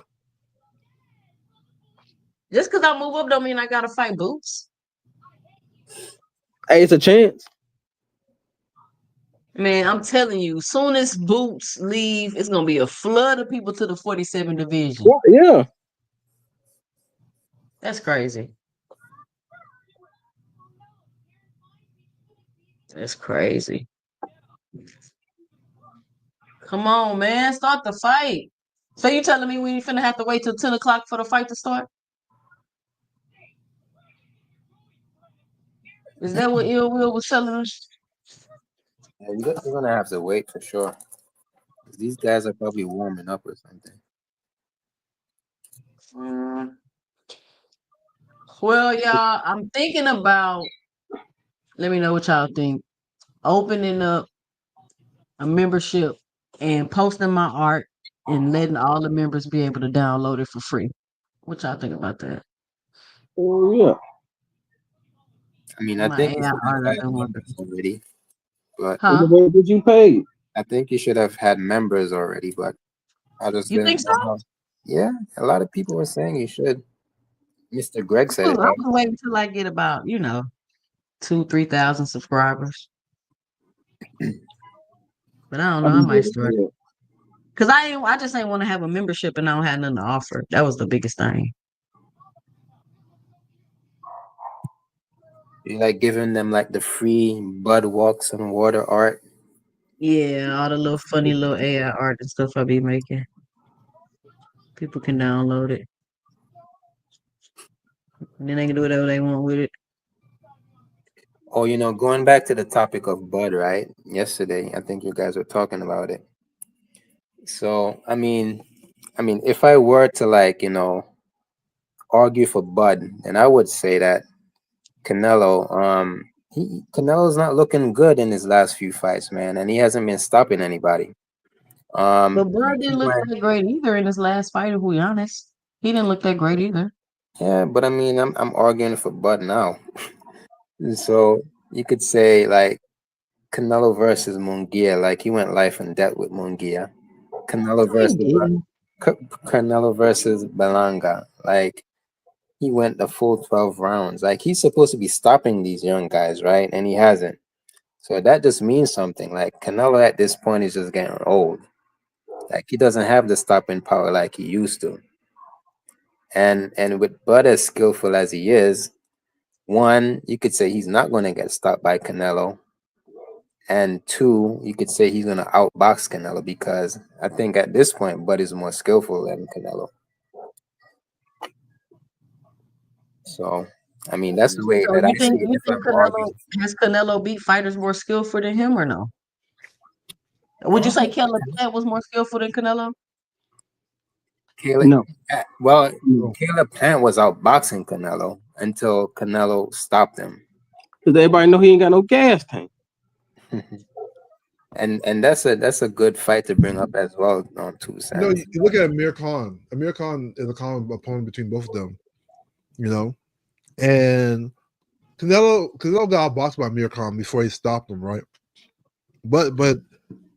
A: Just because I move up don't mean I gotta fight Boots.
C: Hey, it's a chance.
A: Man, I'm telling you, soon as Boots leave, it's gonna be a flood of people to the 47 division.
C: Yeah.
A: That's crazy. That's crazy. Come on, man. Start the fight. So you telling me we finna have to wait till 10 o'clock for the fight to start? Is that what Ill Will was telling us?
E: Yeah, you're gonna have to wait for sure. These guys are probably warming up or something.
A: Well, y'all, I'm thinking about, let me know what y'all think, opening up a membership and posting my art and letting all the members be able to download it for free. What y'all think about that?
C: Oh yeah.
E: I mean, I
A: My
E: think you
A: AI
E: should have
A: art
E: had
A: I've been working.
E: members already, but
A: Huh?
C: What did you pay?
E: I think you should have had members already, but I just
A: You think
E: didn't
A: so?
E: know how. Yeah, a lot of people were saying you should. Mr. Greg said it.
A: I was waiting till I get about, 2,000-3,000 subscribers. But I don't know. I might start. Cause I just ain't want to have a membership and I don't have nothing to offer. That was the biggest thing.
E: You like giving them like the free bud walks and water art.
A: Yeah, all the little funny little AI art and stuff I be making. People can download it. And then they can do whatever they want with it.
E: Oh, going back to the topic of bud, right? Yesterday, I think you guys were talking about it. So, I mean, if I were to argue for Bud, then I would say that Canelo, Canelo's not looking good in his last few fights, man, and he hasn't been stopping anybody.
A: But Bud didn't look that great either in his last fight, if we honest. He didn't look that great either.
E: Yeah, but I mean, I'm arguing for Bud now. So you could say like Canelo versus Munguia, like he went life and death with Munguia. Canelo versus Belanga, like he went the full 12 rounds. Like he's supposed to be stopping these young guys, right? And he hasn't. So that just means something. Like Canelo at this point is just getting old. Like he doesn't have the stopping power like he used to. And with Bud as skillful as he is, one, you could say he's not going to get stopped by Canelo. And two, you could say he's going to outbox Canelo because I think at this point, Bud is more skillful than Canelo. So, I mean, that's the way
A: So
E: that I
A: you
E: see
A: think
E: it.
A: has Canelo beat fighters more skillful than him or no? Would you say Caleb Plant was more skillful than Canelo?
C: No.
E: Well, Caleb Plant was outboxing Canelo until Canelo stopped him.
C: Because everybody know he ain't got no gas tank.
E: And that's a good fight to bring up as well on 2
D: You know,
E: cents.
D: you look at Amir Khan. Amir Khan is a common opponent between both of them. You know, and Canelo got boxed by Amir Khan before he stopped him, right? But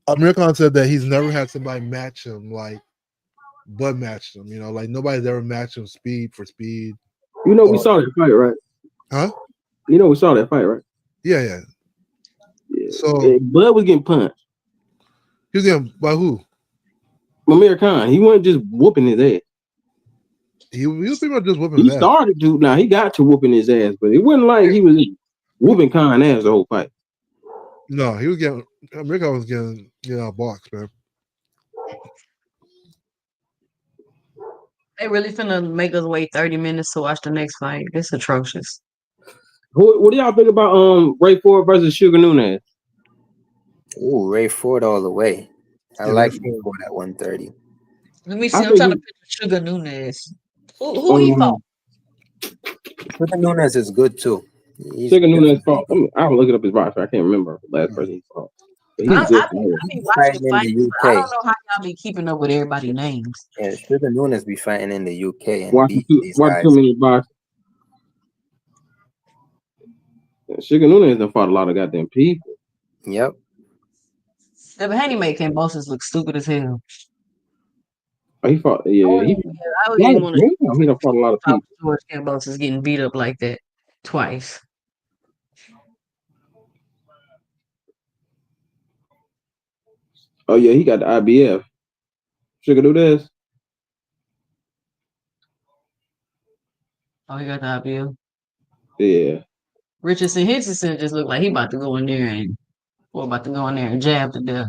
D: Amir Khan said that he's never had somebody match him like Bud matched him. You know, like nobody's ever matched him speed for speed.
C: You know, we saw that fight, right?
D: Huh?
C: You know, we saw that fight, right?
D: Yeah.
C: Yeah.
D: So
C: Bud was getting punched.
D: he was getting by who?
C: Amir Khan. He wasn't just whooping his ass.
D: He was pretty much just whooping
C: He
D: his ass.
C: started to. Now he got to whooping his ass, but it wasn't like he was whooping Khan ass the whole fight.
D: No, he was getting Amir Khan was getting outboxed, man.
A: They really finna make us wait 30 minutes to watch the next fight. It's atrocious.
C: What do y'all think about Ray Ford versus Sugar Nunez?
E: Ooh, Ray Ford all the way. I
D: Yeah,
E: like
D: Ray
E: Ray Ford at 130.
A: Let me
C: I
A: see. I'm
C: think
A: trying to
C: he-
A: picture Sugar Nunez. Who he fought?
E: Sugar Nunez is good too. He's
C: Sugar Nunez
E: definitely
C: fought. I'll look it up his roster. I can't remember the last person he fought. But he's
A: I
C: good.
A: be watching
E: fighting in
A: fights,
E: the
A: but I
E: UK.
A: don't know how y'all be keeping up with everybody's names.
E: Yeah, Sugar Nunez be fighting in the UK and
C: Watching
E: beating these
C: too
E: guys.
C: many boxes. Sugar Nunez done fought a lot of goddamn people.
E: Yep.
A: Yeah, but Haney made Kambosos look stupid as hell.
C: Oh, he fought. Yeah,
A: I would even want to
C: he done fought a lot of people.
A: George Kambosos getting beat up like that twice.
C: Oh yeah, he got the IBF. Sugar Nunez.
A: Oh, he got the IPO.
C: Yeah.
A: Richardson Hitchinson just looked like he about to go in there and jab to death.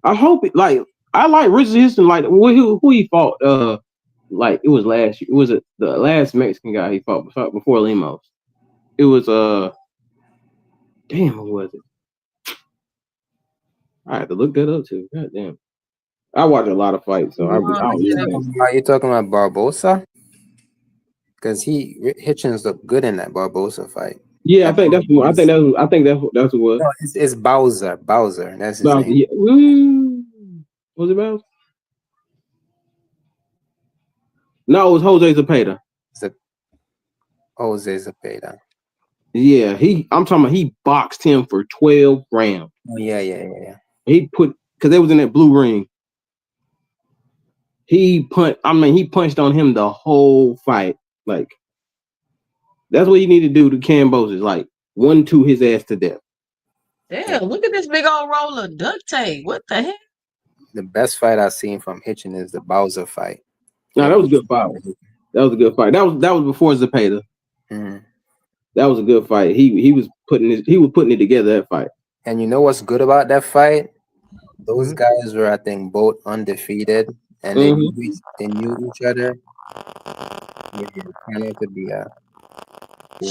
C: I hope it, like I like Richard Houston. Like who he fought? Like it was last year. It was the last Mexican guy he fought before Lemos. It was damn, who was it? I had to look that up too. God damn. I watch a lot of fights, so I don't
E: Are you talking about Barbosa? Because Hitchins looked good in that Barbosa fight.
C: Yeah, I think that's what it was.
E: No, it's Bowser. Bowser. That's his
C: Bowser,
E: name.
C: yeah. Was it Bowser? No, it was Jose Zepeda.
E: Jose Zepeda.
C: Yeah, I'm talking about he boxed him for 12 rounds.
E: Oh, yeah.
C: He because they was in that blue ring. He punched on him the whole fight. Like, that's what you need to do to Kambosos. Like, 1-2 his ass to death.
A: Damn, look at this big old roll of duct tape. What the heck?
E: The best fight I've seen from Hitchin is the Bowser fight.
C: No, that was a good fight. That was a good fight. That was before Zepeda.
E: Mm-hmm.
C: That was a good fight. He was putting it together, that fight.
E: And you know what's good about that fight? Those guys were, I think, both undefeated, and they knew each other. It could be a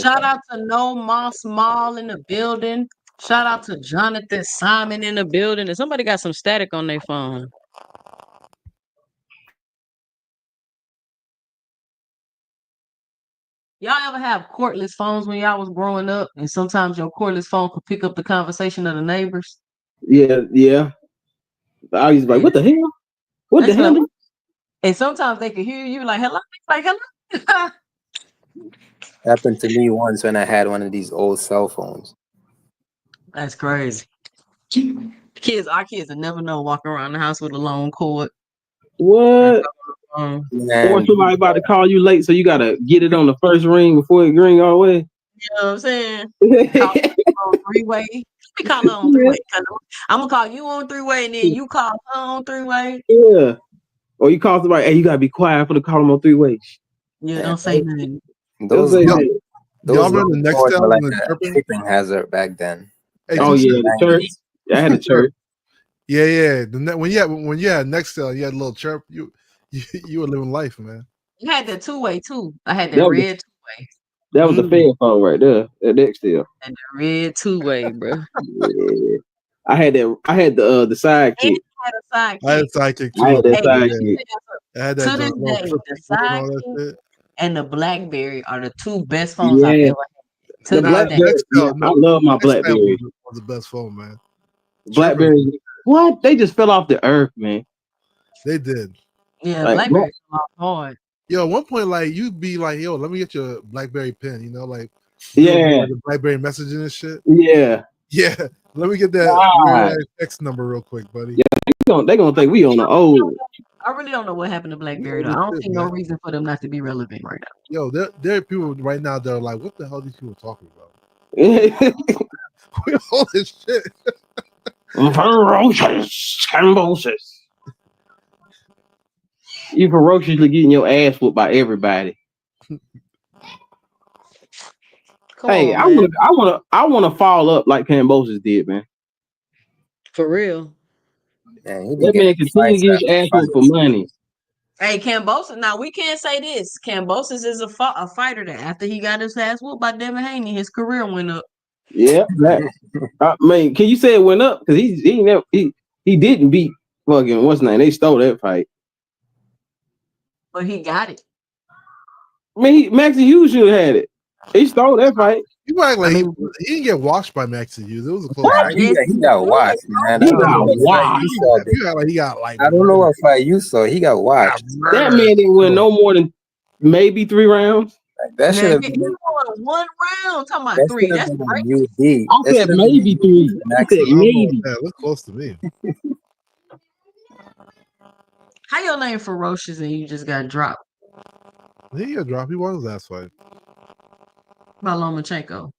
A: Shout out to No Moss Mall in the building. Shout out to Jonathan Simon in the building. And somebody got some static on their phone. Y'all ever have cordless phones when y'all was growing up? And sometimes your cordless phone could pick up the conversation of the neighbors?
C: Yeah. I was like, what the hell? What the hell?
A: And sometimes they could hear you like, hello? Like, hello?
E: happened to me once when I had one of these old cell phones.
A: That's crazy. Our kids will never know walking around the house with a long cord.
C: What? Or somebody about to call you late, so you gotta get it on the first ring before it ring all the way.
A: You know what I'm saying? Call on three-way. We call her on three-way. I'm gonna call you on three-way, and then you call her on three-way.
C: Yeah. Or you call somebody, hey, you gotta be quiet for the call them on three-way.
A: Yeah, don't say nothing.
E: Those
D: y'all remember the next
E: were like
D: the
E: a tripping hazard back then.
D: Hey,
C: oh yeah, the church. Yeah, I had a church.
D: Yeah. When you had Nextel, you had a little chirp. You were living life, man.
A: You had that two-way too. I had that red two-way.
C: That was the Fed phone right there. That Nextel.
A: And the red two-way, bro.
C: Yeah. I had the sidekick.
A: I
D: had a sidekick too.
C: I had that sidekick.
D: I had that
A: to this day, the sidekick and the BlackBerry are the two best phones I've ever had.
C: The
A: this day.
C: BlackBerry, man, I love my BlackBerry.
D: Was the best phone, man.
C: BlackBerry, what? They just fell off the earth, man.
D: They did.
A: Yeah,
C: Like,
A: BlackBerry fell off hard.
D: Yo, at one point, like you'd be like, "Yo, let me get your BlackBerry pin," you know, like
C: the
D: BlackBerry messaging and shit.
C: Yeah.
D: Let me get that text number real quick, buddy.
C: Yeah, they gonna think we on the old.
A: I really don't know what happened to BlackBerry though. I don't see no reason for them not to be relevant right now.
D: Yo, there are people right now that are like, "What the hell are these people talking about?" All this shit.
C: Ferocious KAMBOSOS. You ferociously getting your ass whooped by everybody. Hey, I wanna fall up like KAMBOSOS did, man.
A: For real.
E: Man,
C: that man continue to get his ass whooped for money.
A: Hey, Kambosos. Now we can't say this. Kambosos is a fighter that after he got his ass whooped by Devin Haney, his career went up.
C: Yeah, man, can you say it went up? Because he didn't beat fucking what's his name? They stole that fight.
A: But he got it.
C: I mean, Maxie Hughes should have had it. He stole that fight.
D: You act like he didn't get washed by Maxie Hughes. It was a close
E: fight. He got washed, man.
C: He got washed.
D: You act like he got like.
E: I don't know what fight you saw. He got washed.
C: That man didn't win no more than maybe 3 rounds.
E: That should have been
A: one round. Talking about 3. That's great.
C: I said maybe 3. I said maybe.
D: Yeah, look close to me.
A: How your name Ferocious and you just got dropped?
D: He got dropped. He won his last fight.
A: By Lomachenko.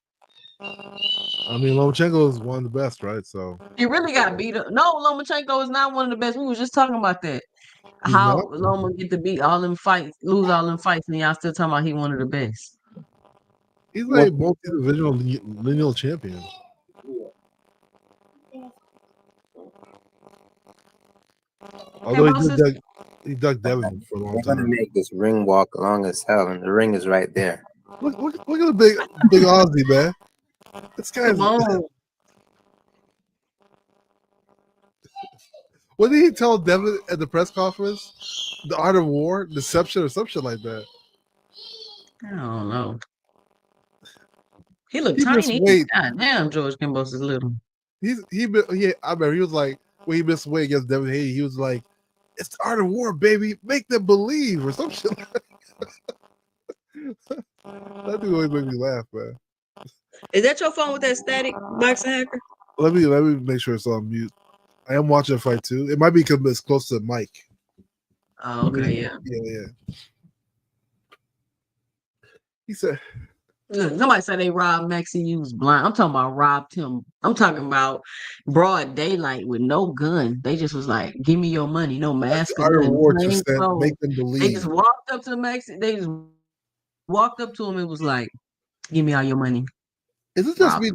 D: I mean, Lomachenko is one of the best, right? So
A: he really got beat up. No, Lomachenko is not one of the best. We was just talking about that. How Loma get to beat all them fights, lose all them fights, and y'all still talking about he one of the best.
D: He's like multi-divisional lineal champion. Although he dug Devin for a long time.
E: They're gonna make this ring walk long as hell, and the ring is right there.
D: Look at the big Aussie, man. This guy's. What did he tell Devin at the press conference? The art of war, deception, or some shit like that.
A: I don't know. He looked tiny. God damn, George Kambosos is little.
D: I remember he was like when he missed weight against Devin Haney, he was like, "It's the art of war, baby. Make them believe," or some shit like that. That dude always make me laugh, man.
A: Is that your phone with that static, boxing hacker?
D: Let me make sure it's on mute. I am watching a fight too. It might be because it's close to the mic.
A: Oh, okay, yeah.
D: He said,
A: "Look, somebody said they robbed Maxie Hughes blind. I'm talking about robbed him. I'm talking about broad daylight with no gun. They just was like, give me your money, no mask.
D: Make them believe.
A: They just walked up to Maxie. They just walked up to him and was like, give me all your money."
D: Is it just me?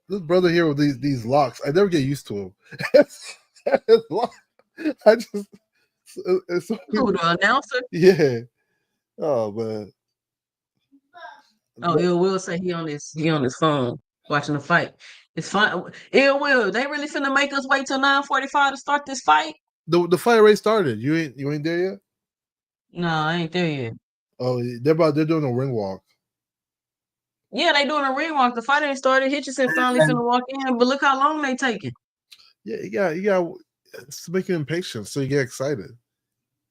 D: This brother here with these locks, I never get used to him. I just
A: who, the announcer?
D: Yeah. Oh man.
A: Oh, Ill Will say he on his phone watching the fight. It's fine. Ill Will, they really finna make us wait till 9:45 to start this fight?
D: The fight already started. You ain't there yet?
A: No, I ain't there yet.
D: Oh, they're doing a ring walk.
A: Yeah, they doing a ring walk. The fight ain't started. Hitchinson finally finna walk in, but look how long they taking.
D: Yeah, you got it's making impatient, so you get excited.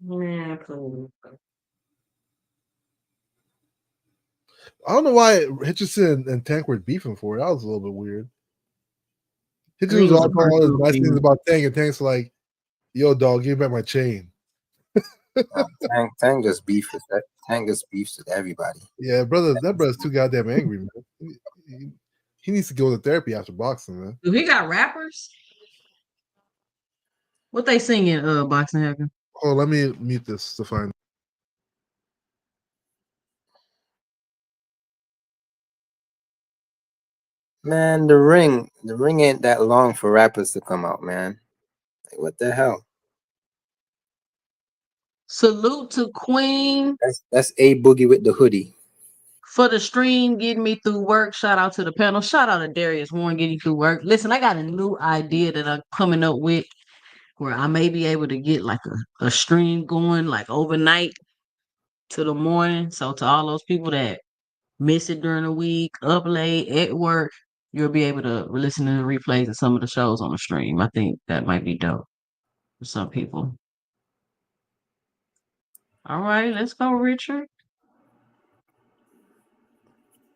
A: Yeah, please.
D: I don't know why Hitchinson and Tank were beefing for it. That was a little bit weird. Hitchinson was all talking all these nice things about Tank, and Tank's like, "Yo, dog, give me back my chain."
E: Tank just beefs with that. Tank just beefs with everybody.
D: Yeah, that brother's too goddamn angry, man. He needs to go to therapy after boxing, man.
A: Do he got rappers? What they singing, boxing hacker?
D: Oh, let me mute this to find.
E: Man, the ring ain't that long for rappers to come out, man. Like, what the hell?
A: Salute to Queen.
E: That's A Boogie with the hoodie.
A: For the stream, getting me through work. Shout out to the panel. Shout out to Darius Warren getting through work. Listen, I got a new idea that I'm coming up with where I may be able to get like a stream going like overnight to the morning. So to all those people that miss it during the week, up late at work, you'll be able to listen to the replays of some of the shows on the stream. I think that might be dope for some people. All right, let's go, Richard.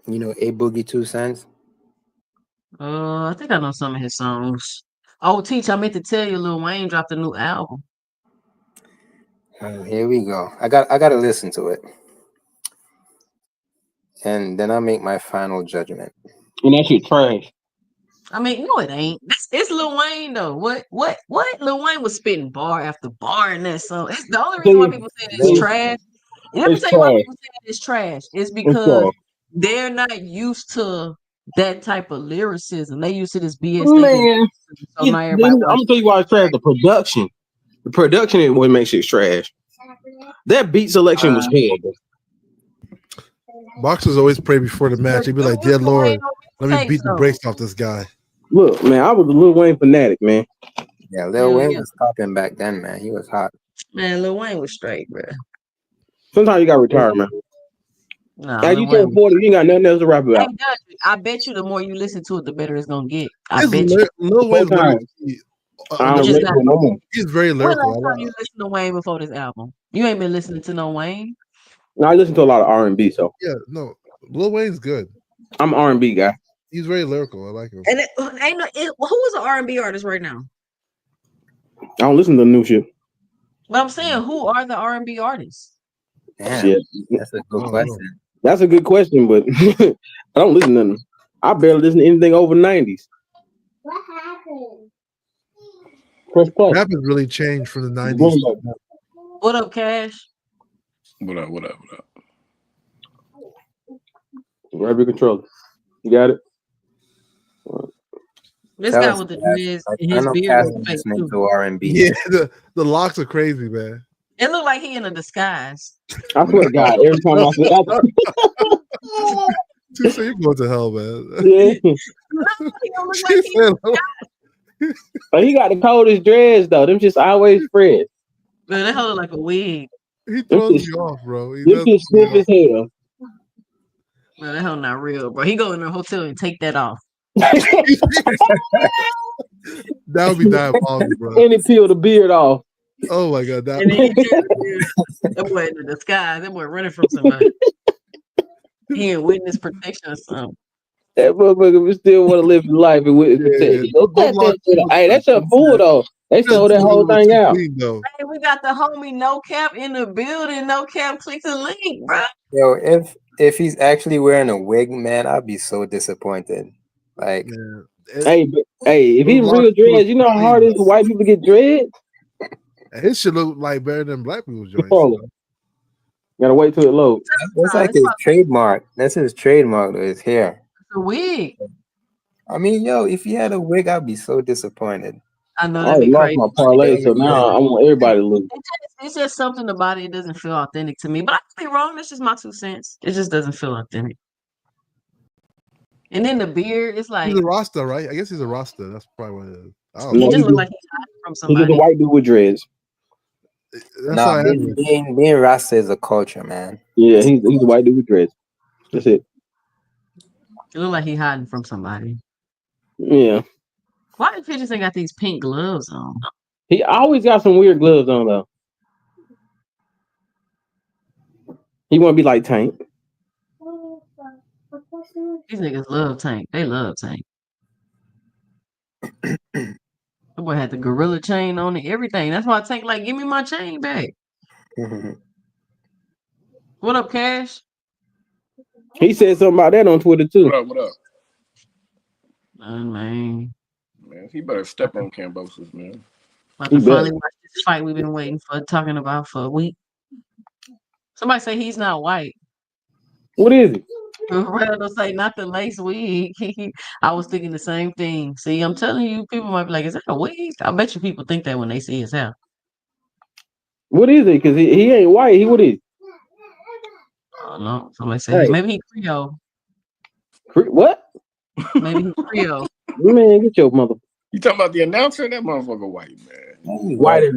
E: You know, A Boogie 2 Cents.
A: I think I know some of his songs. Oh, Teach, I meant to tell you, Lil Wayne dropped a new album.
E: Here we go. I gotta listen to it, and then I'll make my final judgment.
C: And that shit trash.
A: I mean, no, it ain't. It's Lil Wayne though. What? Lil Wayne was spitting bar after bar in that song. It's the only reason why people say it's trash. Let me tell you why people say it's trash. It's because they're not used to that type of lyricism. They used to this BS.
C: Man, so now I'm gonna tell you why it's trash. The production is what makes it trash. That beat selection was horrible.
D: Boxers always pray before the match. He'd be like, "Dear Lord, let me beat the brakes off this guy."
C: Look, man, I was a Lil Wayne fanatic, man.
E: Yeah, Lil Wayne was popping back then, man. He was hot.
A: Man, Lil Wayne was straight, bro.
C: Sometimes you got to retire, man.
A: Nah,
C: you turn 40, you ain't got nothing else to rap about.
A: I bet you the more you listen to it, the better it's gonna get.
D: Lil Wayne,
C: I don't listen to no more.
D: He's very lyrical.
A: When last time you listened to Wayne before this album? You ain't been listening to no Wayne?
C: No, I listen to a lot of R&B, so.
D: Yeah, no, Lil Wayne's good.
C: I'm an R&B guy.
D: He's very lyrical. I like him.
A: And who is an R&B artist right now?
C: I don't listen to the new shit.
A: But I'm saying, who are the R&B artists?
E: Damn, that's a good question.
C: That's a good question, but I don't listen to them. I barely listen to anything over 90s.
J: What happened?
D: Rap has really changed from the 90s.
A: What up, Cash?
F: What up?
C: Grab your controller. You got it?
A: This guy with the dreads and his beard is fake too.
E: To R&B.
D: Yeah, the locks are crazy, man.
A: It looked like he in a disguise.
C: I swear to God, every time I say that.
D: So you going to hell, man.
C: Yeah. But he got the coldest dreads though. Them just always spread.
A: Man, that hell look like a wig.
D: He throws me off, bro. He
C: this is stiff as hell.
A: Man, that hell not real, bro. He go in the hotel and take that off.
D: That would be diabolical, bro.
C: And he peel the beard off.
D: Oh my God,
A: that boy in the disguise. That boy running from somebody. He in witness protection or something.
C: That motherfucker still want to live his life and witness protection. Hey, that's a fool though. They sold that whole thing out.
A: Hey, we got the homie No Cap in the building. No Cap, click the link, bro.
E: Yo, if he's actually wearing a wig, man, I'd be so disappointed. Like,
C: hey, if he's real dreads, you know how hard it is for white people to get dreads?
D: His shit look like better than black people's joints.
C: Gotta wait till it loads.
E: That's like his trademark. That's his trademark to his hair.
A: It's a wig.
E: I mean, yo, if he had a wig, I'd be so disappointed.
A: I know that'd be
C: lost
A: crazy.
C: my parlay, so now I want everybody to look.
A: It's just something about it. It doesn't feel authentic to me. But I could be wrong. That's just my 2 cents. It just doesn't feel authentic. And then the beard, it's like
D: he's a Rasta, right? I guess he's a Rasta. That's probably what it is.
A: He just look like he's hiding from somebody.
C: He's just a white dude with dreads.
E: Nah, being Rasta is a culture, man.
C: Yeah, he's a white dude with dreads. That's it.
A: It look like he's hiding from somebody.
C: Yeah.
A: Why did Pigeons ain't got these pink gloves on?
C: He always got some weird gloves on though. He want to be like Tank.
A: These niggas love Tank. They love Tank. That boy had the gorilla chain on it, everything. That's why Tank like, give me my chain back. What up, Cash?
C: He said something about that on Twitter too.
F: What up?
A: Man,
F: he better step on KAMBOSOS, man.
A: About to finally watch this fight we've been waiting for, talking about for a week. Somebody say he's not white.
C: What is it?
A: Randall say not the lace wig. I was thinking the same thing. See, I'm telling you, people might be like, is that a wig? I bet you people think that when they see his hair.
C: What is it? Because he ain't white. What is?
A: Oh no. Somebody say maybe he Creole.
C: What?
A: Maybe he Creole.
C: Man, get your mother.
F: You talking about the announcer? That motherfucker white, man.
C: White.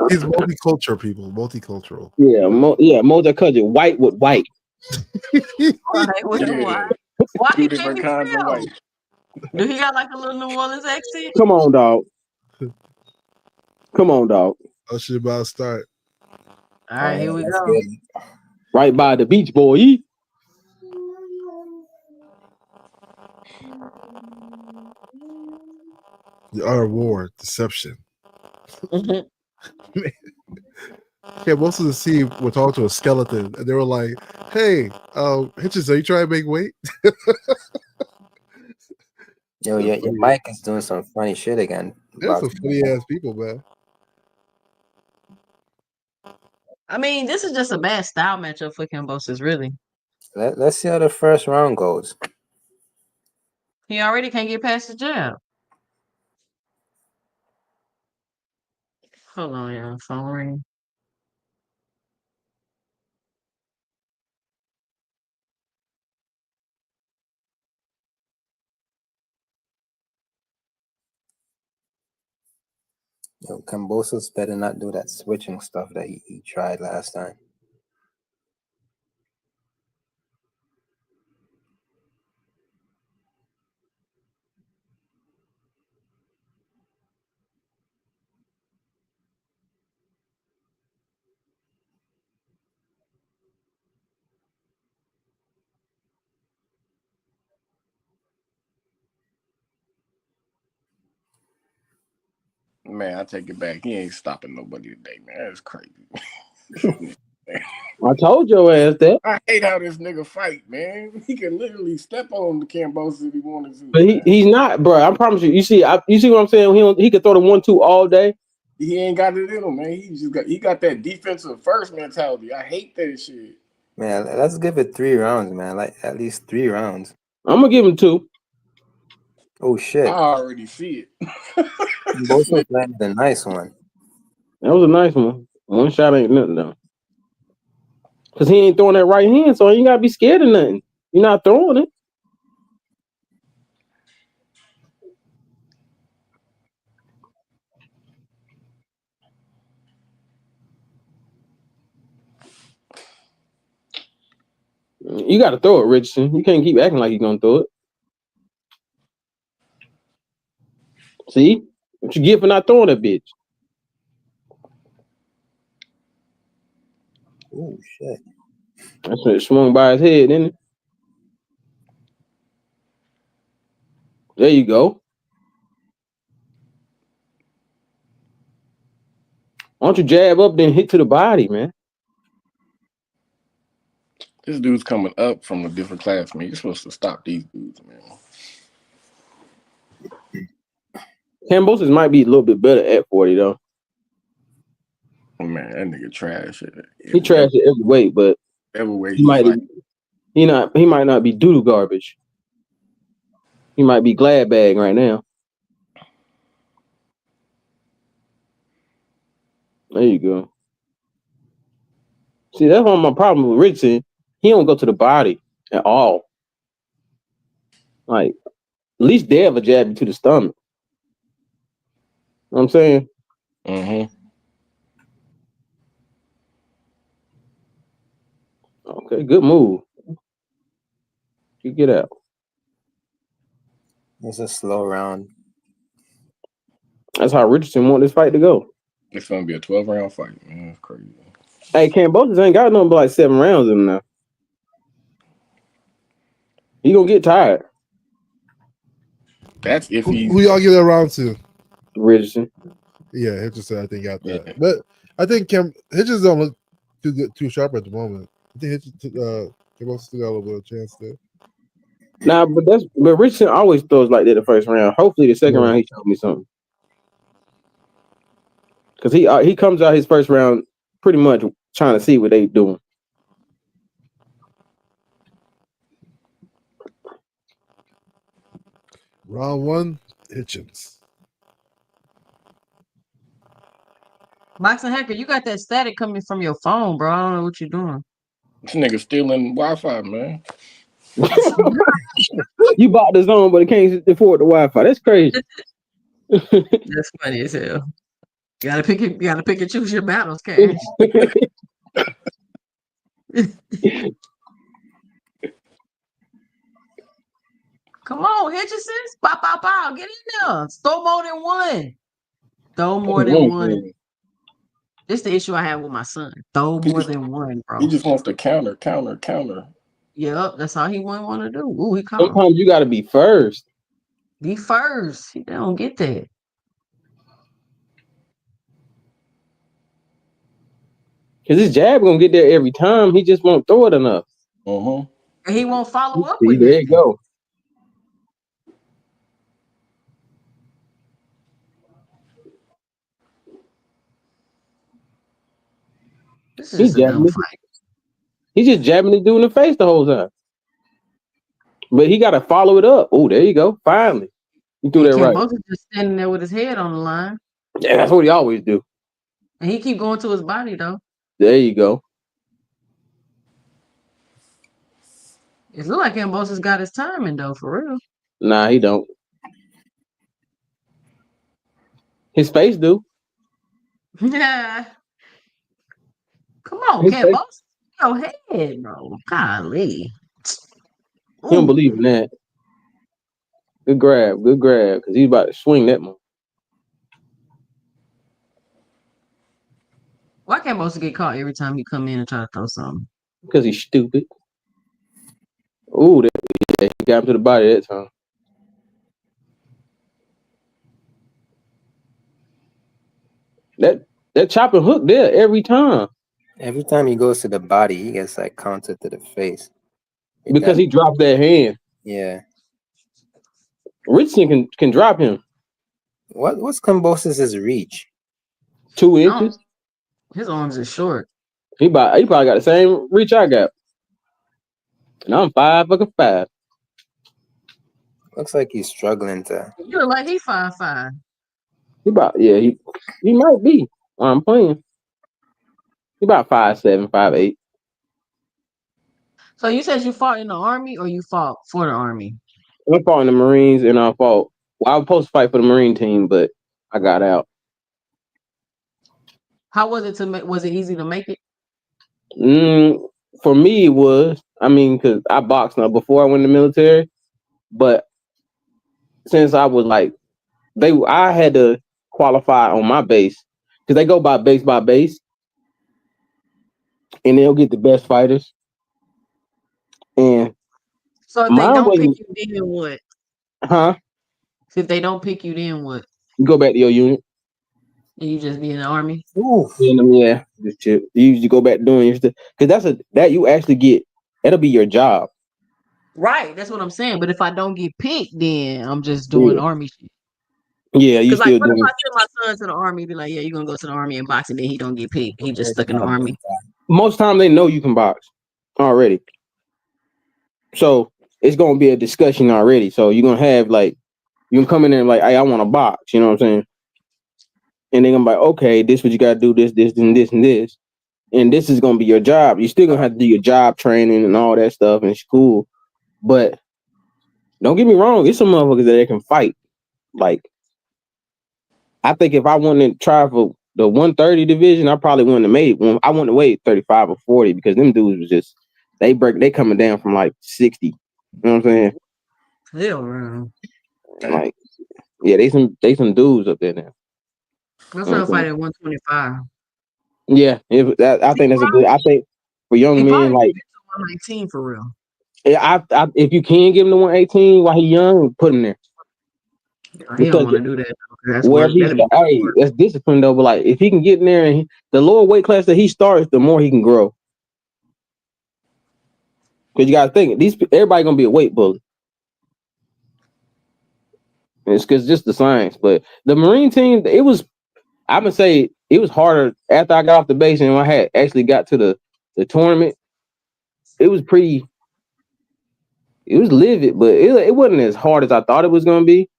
D: He's multicultural, people. Multicultural.
C: Yeah, multicultural. White with white.
A: Right, with the
F: Yeah,
A: white. Why
F: two
A: he can't
F: different
A: be
F: kinds of
A: Creole?
F: white.
A: Do he got like a little New Orleans accent?
C: Come on, dog. Come on, dog.
D: Oh shit, about to start.
A: All right, here we
I: That's
A: go.
I: good.
C: Right by the beach, boy.
D: The art of war, deception.
A: Mhm.
D: Yeah, most of the scene were talking to a skeleton, and they were like, "Hey, Hitchens, are you trying to make weight?"
E: Yo, your mic is doing some funny shit again.
D: There's
E: About
D: some funny ass people, man.
A: I mean, this is just a bad style matchup for Kambosos, really.
E: Let's see how the first round goes.
A: He already can't get past the jab. Hold on, y'all. Phone ring.
E: Yo, Kambosos better not do that switching stuff that he tried last time.
F: Man, I take it back. He ain't stopping nobody today, man. That's crazy.
C: I told your ass that.
F: I hate how this nigga fight, man. He can literally step on the Kambosos if he wanted to.
C: But he's not, bro. I promise you. You see what I'm saying? He could throw the 1-2 all day.
F: He ain't got it in him, man. He got that defensive first mentality. I hate that shit.
E: Man, let's give it 3 rounds, man. Like at least 3 rounds.
C: I'm gonna give him 2.
E: Oh shit!
F: I already see it.
E: Kambosos landed a nice one.
C: That was a nice one. One shot ain't nothing though. Cause he ain't throwing that right hand, so you ain't gotta be scared of nothing. You're not throwing it. You gotta throw it, Richardson. You can't keep acting like you're gonna throw it. See? What you get for not throwing that bitch?
E: Oh shit!
C: That's when it swung by his head, didn't it? There you go. Why don't you jab up then hit to the body, man?
F: This dude's coming up from a different class, man. You're supposed to stop these dudes, man.
C: Kambosos might be a little bit better at 40 though.
F: Oh, man, that nigga trash.
C: He trashed it every way, but
F: every way
C: he might not be doo-doo garbage. He might be glad bag right now. There you go. See, that's one of my problems with Richardson. He don't go to the body at all. Like, at least they have a jab you to the stomach. You know what I'm saying?
F: Mm-hmm.
C: Okay, good move. You get out.
E: It's a slow round.
C: That's how Richardson want this fight to go.
F: It's gonna be a 12-round fight, man. That's crazy.
C: Hey, Kambosos ain't got nothing but like 7 rounds in him now. He gonna get tired.
F: That's if he's
D: Who y'all give that round to?
C: Richardson.
D: Yeah, Hitchens, I think got that.
F: Yeah.
D: But I think Hitchens don't look too sharp at the moment. I think Kambosos still got a little bit of chance there.
C: Nah, but Richardson always throws like that the first round. Hopefully the second round he showed me something. Cause he comes out his first round pretty much trying to see what they doing.
D: Round 1, Hitchens.
A: Boxing Hacker, you got that static coming from your phone, bro. I don't know what you're doing.
F: This nigga stealing Wi-Fi, man.
C: You bought the zone, but it can't afford the Wi-Fi. That's crazy.
A: That's funny as hell. You gotta pick and choose your battles, Cash. Come on, Hitchins. Pop, pop, pop. Get in there. Throw more than one. Throw more than one. This is the issue I have with my son. Throw more than one, bro.
F: He just wants to counter.
A: Yep, that's all he want to do. Ooh, he called.
C: Sometimes you got to be first.
A: Be first. He don't get that.
C: Because his jab going to get there every time. He just won't throw it enough.
A: And he won't follow up
C: See,
A: with
C: there
A: nothing.
C: you go.
A: This is a dumb fight.
C: He's just jabbing the dude in the face the whole time. But he got to follow it up. Oh, there you go. Finally. You threw that right.
A: Kambosos just standing there with his head on the line.
C: Yeah, that's what he always do.
A: And he keep going to his body, though.
C: There you go.
A: It look like Kambosos got his timing, though, for real.
C: Nah, he don't. His face do.
A: Yeah. Come on, Kambosos. Go ahead, bro. Golly.
C: He don't believe in that. Good grab. Because he's about to swing that one.
A: Why can't Kambosos get caught every time he come in and try to throw something?
C: Because he's stupid. Ooh, he got him to the body that time. That chopping hook there every time.
E: Every time he goes to the body, he gets like countered to the face.
C: Because he dropped that hand.
E: Yeah.
C: Richardson can drop him.
E: What's Kambosos' reach?
C: 2 inches.
A: His arms are short.
C: He probably got the same reach I got. And I'm 5'5".
E: Looks like he's struggling to.
A: You look like he 5'5".
C: He might be while I'm playing. He about 5'7", 5'8".
A: So you said you fought in the Army or you fought for the Army?
C: I fought in the Marines and I fought. Well, I was supposed to fight for the Marine team, but I got out.
A: How was it to make? Was it easy to make it?
C: For me, it was. I mean, because I boxed now before I went in the military, but since I was like, I had to qualify on my base because they go by base, and they'll get the best fighters. And
A: so if they don't pick you, then what?
C: Huh?
A: If they don't pick you, then what?
C: You go back to your unit.
A: And you just be in the Army?
C: Yeah, just chill. You go back doing your stuff because that you actually get. That'll be your job.
A: Right, that's what I'm saying. But if I don't get picked, then I'm just doing Army shit.
C: Yeah, you still
A: what
C: doing.
A: if I send my son to the Army? Be like, yeah, you're gonna go to the Army and box, and then he don't get picked. He just stuck in the Army.
C: Most time they know you can box already, so it's gonna be a discussion already. So you're gonna have like you can come in there like, hey, I want to box. You know what I'm saying? And they're gonna be like, okay, this what you gotta do, this, and this, and this. And this is gonna be your job. You're still gonna have to do your job training and all that stuff in school. But don't get me wrong, it's some motherfuckers that they can fight. Like, I think if I wanted to try for the 130 division, I probably wouldn't have made it. I wouldn't have weighed 35 or 40 because them dudes was just they coming down from like 60. You know what I'm saying?
A: Hell, man.
C: Like, yeah, they some dudes up there now.
A: Let's not fight at 125.
C: Yeah, I think that's a good. I think for young men like
A: 119 for real.
C: Yeah, if you can give him the 118 while he's young, put him there.
A: He don't want to do that.
C: That's discipline though. But like, if he can get in there and the lower weight class that he starts, the more he can grow. Because you gotta think, everybody gonna be a weight bully. It's because just the science. But the Marine team, I would say it was harder after I got off the base and when I had actually got to the tournament. It was livid, but it wasn't as hard as I thought it was gonna be.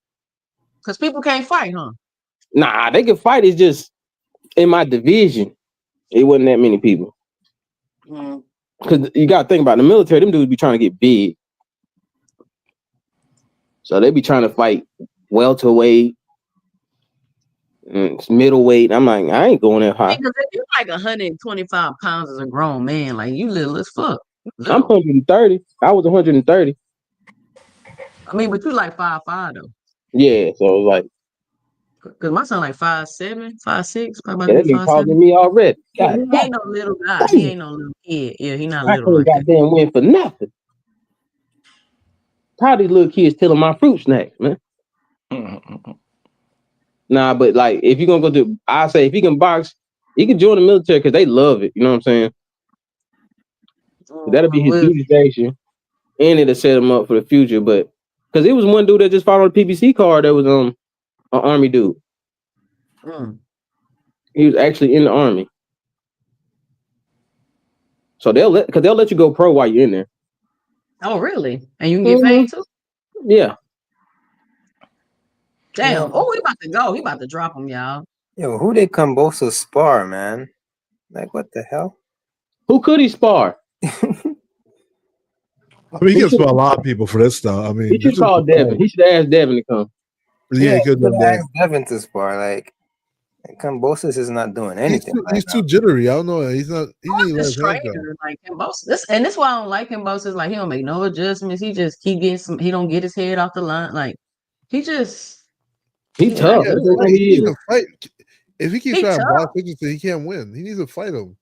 A: Because people can't fight, huh?
C: Nah, they can fight. It's just in my division, it wasn't that many people. Because you gotta think about it, the military, them dudes be trying to get big. So they be trying to fight welterweight. It's middleweight. I'm like, I ain't going that high.
A: Because if you're like 125 pounds as a grown man, like you little as fuck.
C: I'm 130. I was 130.
A: I mean, but you like 5'5" though.
C: Yeah, so it was like,
A: Cause my son like 5'7", 5'6", probably
C: yeah,
A: about
C: that
A: to be
C: nigga taller
A: 5'7".
C: than me already.
A: He
C: God
A: ain't no little guy. He
C: damn.
A: ain't no little kid. Yeah, he not
C: I
A: little
C: couldn't
A: like that.
C: goddamn win for nothing. How these little kids stealing my fruit snacks, man? Nah, but like, if you're gonna go to, I say if he can box, he can join the military because they love it. You know what I'm saying? That'll be his duty station, and it'll set him up for the future. But because it was one dude that just fought on the PPC card that was an army dude. He was actually in the army, so they'll let you go pro while you're in there.
A: Oh, really? And you can get paid too?
C: Yeah.
A: Damn. Oh, he about to go. He about to drop him, y'all.
E: Yo, who did Kambosos spar, man? Like, what the hell?
C: Who could he spar?
D: I mean, he can spar a lot of people for this stuff. I mean,
C: He should call Devin. He should ask Devin to come.
D: Yeah, he could have done that.
E: Ask Devin to spar. Like Kambosos is not doing anything.
D: He's too jittery. I don't know. He's not. He
A: What's
D: need to
A: the
D: let his hands go.
A: strainer like Kambosos? This why I don't like Kambosos. Like he don't make no adjustments. He just keep getting some. He don't get his head off the line. Like he just.
C: He tough.
D: Yeah,
C: That's what
D: he
C: he
D: needs
C: is.
D: to fight. If he keeps
A: He
D: trying to
A: tough.
D: box Hitchinson, he can't win. He needs to fight him.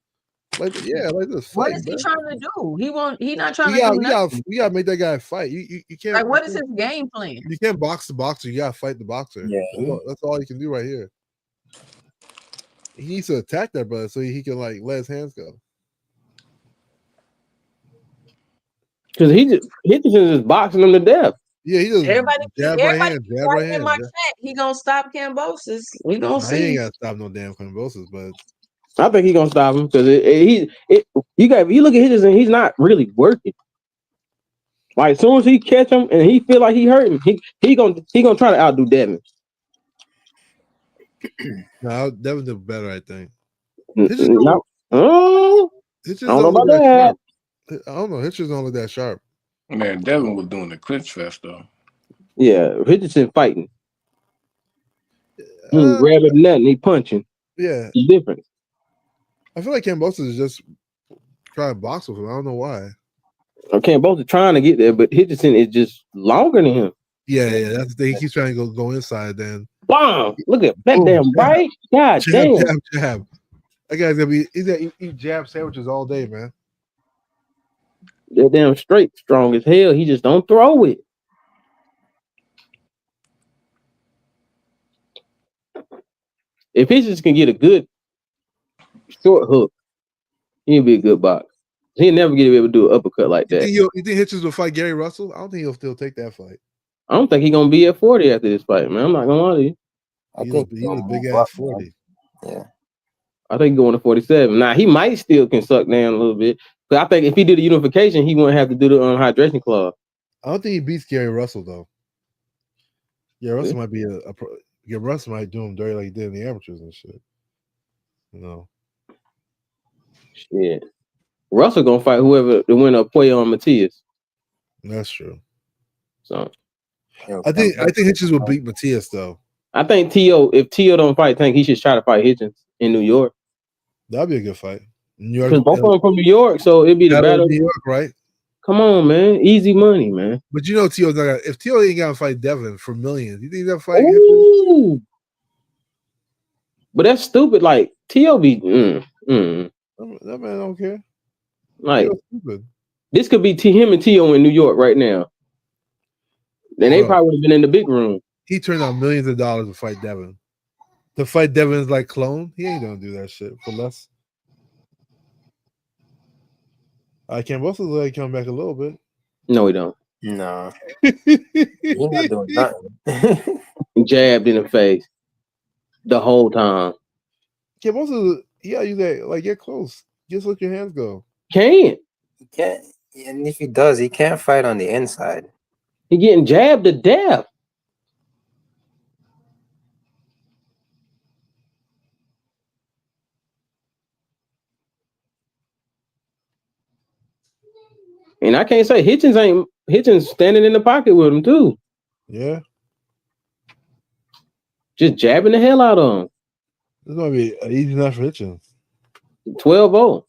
D: Like this fight.
A: What is he trying to do? He not trying
D: You
A: to do nothing.
D: gotta make that guy fight. You can't.
A: Like what is his game plan?
D: You can't box the boxer. You gotta fight the boxer.
E: Yeah,
D: that's all you can do right here. He needs to attack that brother so he can like let his hands go.
C: Because Hitchinson is boxing him to death.
D: Yeah, he just
A: Everybody
D: jab right hand.
A: in my chat. He gonna stop Kambosos. We gonna
D: He
A: see.
D: ain't gotta stop no damn Kambosos, but
C: I think he's gonna stop him because you look at Hitchinson, he's not really working. Like as soon as he catch him and he feel like he hurting, he gonna try to outdo Devin.
D: no, Devin did better, I think.
C: I don't know about that.
D: I don't know. Hitchens don't look that sharp.
F: Man, Devin was doing the clinch fest though.
C: Yeah, Hitchinson fighting. He ain't grabbing nothing. He punching.
D: Yeah,
C: it's different.
D: I feel like Kambosos is just trying to box with him. I don't know why.
C: Kambosos trying to get there, but Hitchinson is just longer than him.
D: Yeah, that's the thing. He keeps trying to go inside. Then
C: bomb! Look at that damn right. God damn!
D: Jab. That guy's gonna be. He's gonna eat jab sandwiches all day, man.
C: They're damn straight, strong as hell. He just don't throw it. If Hitchens can get a good short hook, he'll be a good boxer. He'll never get able to do an uppercut like that.
D: You think Hitchens will fight Gary Russell? I don't think he'll still take that fight.
C: I don't think he's gonna be at 40 after this fight, man. I'm not gonna lie to you.
D: He's a big ass 40.
E: Yeah.
C: I think he's going to 47. Now he might still can suck down a little bit, but I think if he did the unification, he wouldn't have to do the hydration clause.
D: I don't think he beats Gary Russell though. Yeah, Russell might be Gary Russell might do him dirty like he did in the amateurs and shit. No.
C: Shit. Russell gonna fight whoever the winner of Puyo and Matias.
D: That's true.
C: So
D: I think Hitchens will beat Matias though.
C: I think if T.O. don't fight Tank, he should try to fight Hitchens in New York.
D: That'd be a good fight. New York,
C: because both of them from New York, so it'd be the battle.
D: New York, right?
C: Come on, man, easy money, man.
D: But you know, T.O.'s not gonna. If T.O. ain't gonna fight Devin for millions, you think that fight?
C: Ooh. But that's stupid. Like T.O. be.
D: That man don't care.
C: Like this could be him and T.O. in New York right now. Then they probably would have been in the big room.
D: He turned out millions of dollars to fight Devin. To fight Devin's like clone, he ain't gonna do that shit for less. I can't both like come back a little bit.
C: No, he don't.
E: No. He's not doing nothing.
C: Jabbed in the face the whole time.
D: Yeah, most of you that like get close. Just let your hands go.
C: Can't.
E: He can't, and if he does, he can't fight on the inside.
C: He getting jabbed to death. And I can't say Hitchens standing in the pocket with him too.
D: Yeah.
C: Just jabbing the hell out of him.
D: This might be an easy night for Hitchens.
C: 12-0.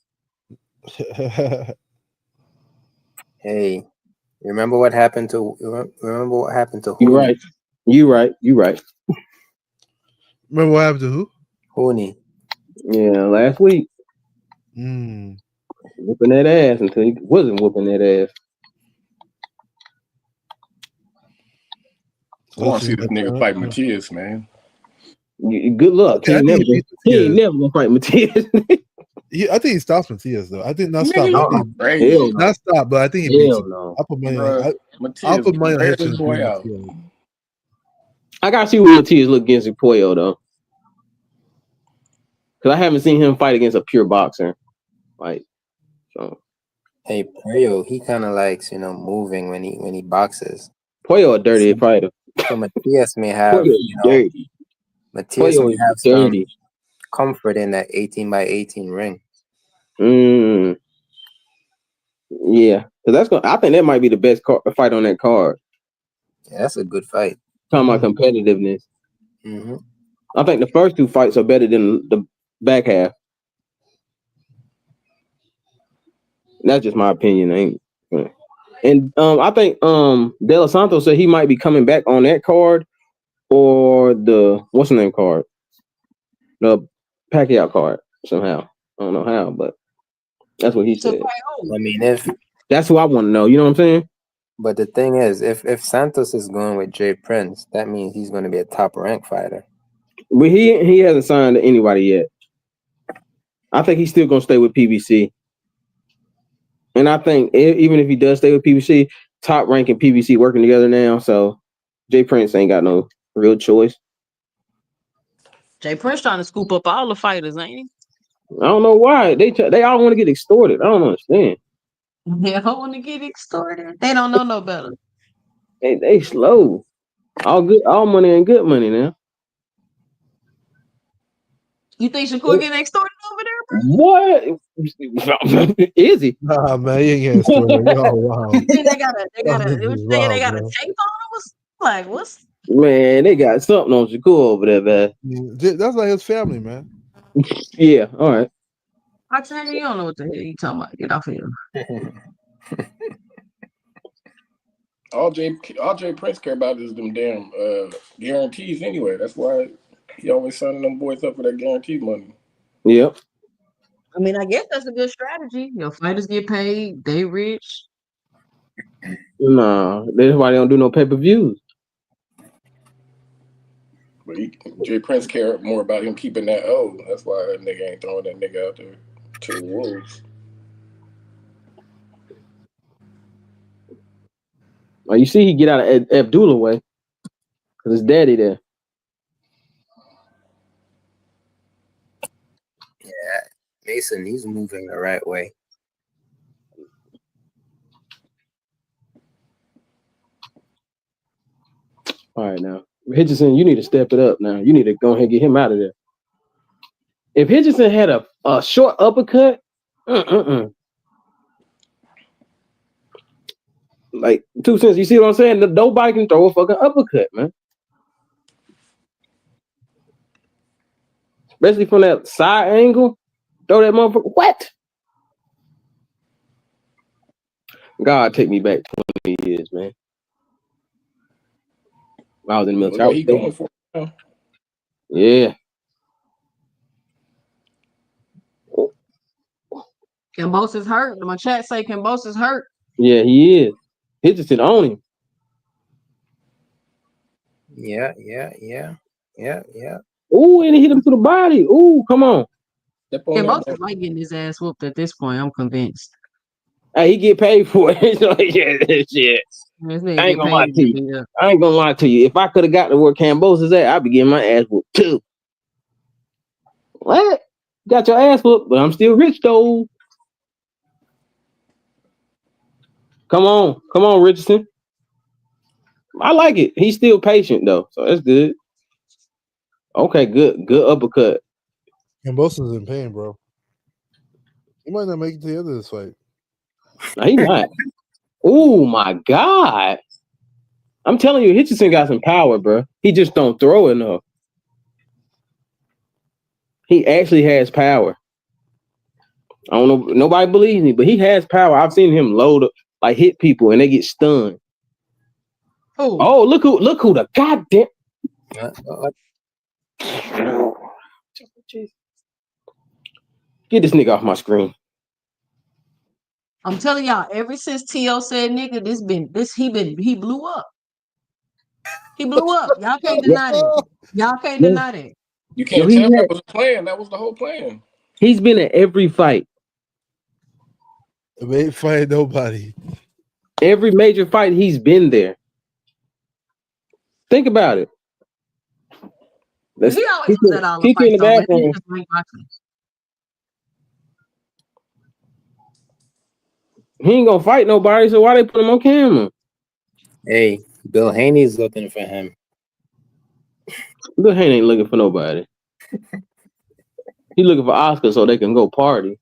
E: Hey, remember what happened to
C: You
E: Hooney?
C: right. You right.
D: Remember what happened to who?
E: Hooney.
C: Yeah, last week.
D: Mm.
C: Whooping that ass until he wasn't whooping that ass.
F: I want to see this nigga fight Matias, man.
C: Good luck.
D: Okay,
C: He ain't never gonna fight Matias.
D: I think he stops Matias though. I think not
F: Nigga,
D: stop. I
F: you
D: think
F: crazy.
D: not stop, but I think he beats him.
C: No.
D: I'll put money
F: Bruh,
D: on.
F: Matias
D: I'll put money on
F: wear this
D: Hitchens.
F: boy out.
C: I gotta see what Matias look against Pollo though, because I haven't seen him fight against a pure boxer. Like, so
E: Hey, Pollo, he kind of likes moving when he boxes.
C: Pollo a dirty fighter.
E: So Matias may have
C: dirty.
E: Matias
C: Pollo
E: may
C: is
E: have
C: dirty.
E: some comfort in that 18-by-18 ring.
C: Yeah, because I think that might be the best fight on that card.
E: Yeah, that's a good fight.
C: Talking about competitiveness.
E: Mm-hmm.
C: I think the first two fights are better than the back half. That's just my opinion. And I think De Los Santos said he might be coming back on that card or the what's the name card, the Pacquiao card somehow. I don't know how, but that's what he said.
E: I mean,
C: that's who I want to know. You know what I'm saying?
E: But the thing is, if Santos is going with Jay Prince, that means he's going to be a top rank fighter.
C: But he hasn't signed to anybody yet. I think he's still gonna stay with PBC. And I think even if he does stay with PBC, Top Rank and PBC working together now, so Jay Prince ain't got no real choice.
A: Jay Prince trying to scoop up all the fighters, ain't he?
C: I don't know why they all want to get extorted. I don't understand.
A: They don't want to get extorted. They don't know no better.
C: They slow. All money ain't good money now.
A: You think Shakur getting extorted over there, bro?
C: What? Is he?
D: Nah, man, he ain't getting extorted. Oh wow.
A: You think they got a tape on him? Like, what's
C: Man, they got something on Shakur over there, man.
D: That's like his family, man.
C: Yeah, all right.
A: I tell you, you don't know what the hell you talking about. Get off here.
F: All Jay Prince care about is them damn guarantees anyway. That's why he always signing them boys up for that guaranteed money.
C: Yep.
A: I mean, I guess that's a good strategy. Your fighters get paid, they rich.
C: Nah, that's why they don't do no pay-per-views.
F: But Jay Prince care more about him keeping that O. That's why that nigga ain't throwing that nigga out there to the wolves.
C: Like you see, he get out of Abdullah way because his daddy there.
E: Yeah, Mason, he's moving the right way.
C: All right, now Hitchison, you need to step it up. Now you need to go ahead and get him out of there. If Hitchison had a short uppercut, like 2 cents. You see what I'm saying? Nobody can throw a fucking uppercut, man. Especially from that side angle. Throw that motherfucker. What? God, take me back 20 years, man. I was in the military.
F: What he going for now?
C: Yeah.
A: Kambosos hurt. My chat say Kambosos hurt.
C: Yeah, he is. Hitchison on him.
E: Yeah.
C: Ooh, and he hit him to the body. Ooh, come on.
A: Kambosos might get his ass whooped at this point. I'm convinced.
C: Hey, he get paid for it. Yeah, shit. I ain't gonna lie to you. I ain't gonna lie to you. If I could have got to where Kambosos at, I'd be getting my ass whooped too. What? Got your ass whooped, but I'm still rich though. Come on, Richardson. I like it. He's still patient though, so that's good. Okay, good uppercut.
D: Kambosos in pain, bro. He might not make it to the end of this fight.
C: No, he not. Oh my God! I'm telling you, Hitchison got some power, bro. He just don't throw enough. He actually has power. I don't know. Nobody believes me, but he has power. I've seen him load up, like hit people, and they get stunned.
A: Who?
C: Oh, look who the goddamn. Get this nigga off my screen.
A: I'm telling y'all, ever since T.O. said nigga, he blew up. He blew up. Y'all can't deny that. Y'all can't deny that.
F: You can't tell that was a plan. That was the whole plan.
C: He's been at every fight.
D: They ain't fighting nobody.
C: Every major fight, he's been there. Think about it.
A: He always was at all the fights, though. Maybe he just like boxing.
C: He ain't gonna fight nobody, so why they put him on camera?
I: Hey, Bill Haney's looking for him.
C: Bill Haney ain't looking for nobody. He looking for Oscar so they can go party.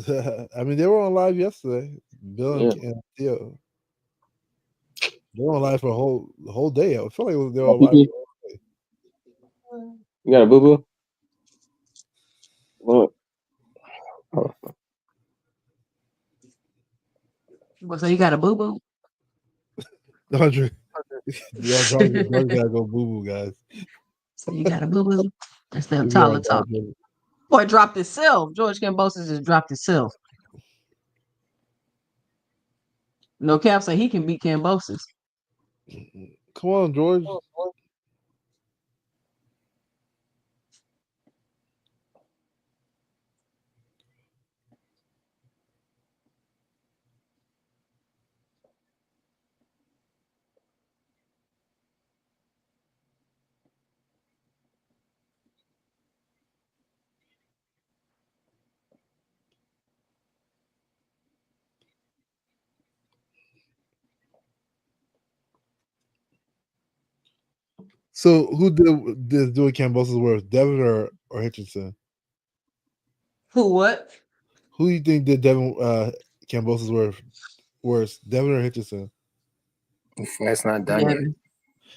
D: I mean, they were on live yesterday. Bill and Theo. They were on live for the whole day. I feel like they were on live.
C: You got a boo boo? What?
A: So you got a boo boo?
D: Andre, George gotta go boo boo, guys.
A: So you got a boo boo? That's them Tyler talk. Boy dropped himself. George Kambosos just dropped himself. No Cap say he can beat Kambosos.
D: Come on, George. So who did do Kambosos worse, Devin or Hitchinson?
A: Who what?
D: Who do you think did Devin Kambosos worse, Devin or Hitchinson?
I: That's not done
A: Devin.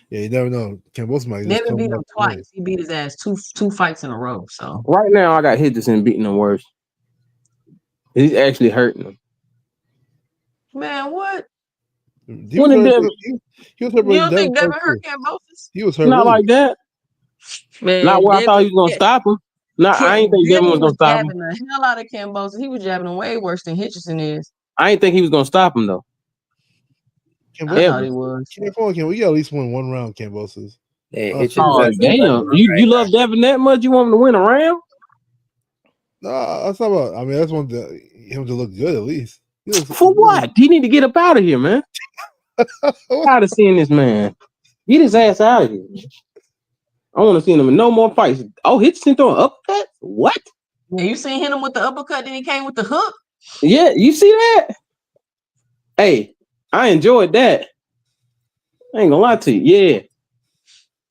I: yet.
D: Yeah, you never know. Kambosos might just
A: Devin
D: come
A: beat
D: back
A: him twice. He beat his ass two fights in a row. So
C: right now I got Hitchison beating him worse. He's actually hurting him.
A: Man, what?
D: He was hurt,
A: you don't think Devin hurt Kambosos?
D: He was hurt.
C: Not like that.
A: Man,
C: not where I thought he was gonna stop him. I ain't think Devin was gonna stop him.
A: Jabbing the hell out of Kambosos. He was jabbing him way worse than Hitchison is.
C: I ain't think he was gonna stop him though.
A: I thought he was.
D: We got at least win one round, Kambosos.
I: Hey,
C: oh damn! You love Devin that much? You want him to win a round?
D: No, that's not about. I mean, that's one him to look good at least.
C: For what? He need to get up out of here, man. Tired of seeing this man. Get his ass out of here. I want to see him in no more fights. Oh, Hitchison throwing uppercut? What?
A: Yeah, you seen him with the uppercut, then he came with the hook.
C: Yeah, you see that? Hey, I enjoyed that. I ain't gonna lie to you. Yeah.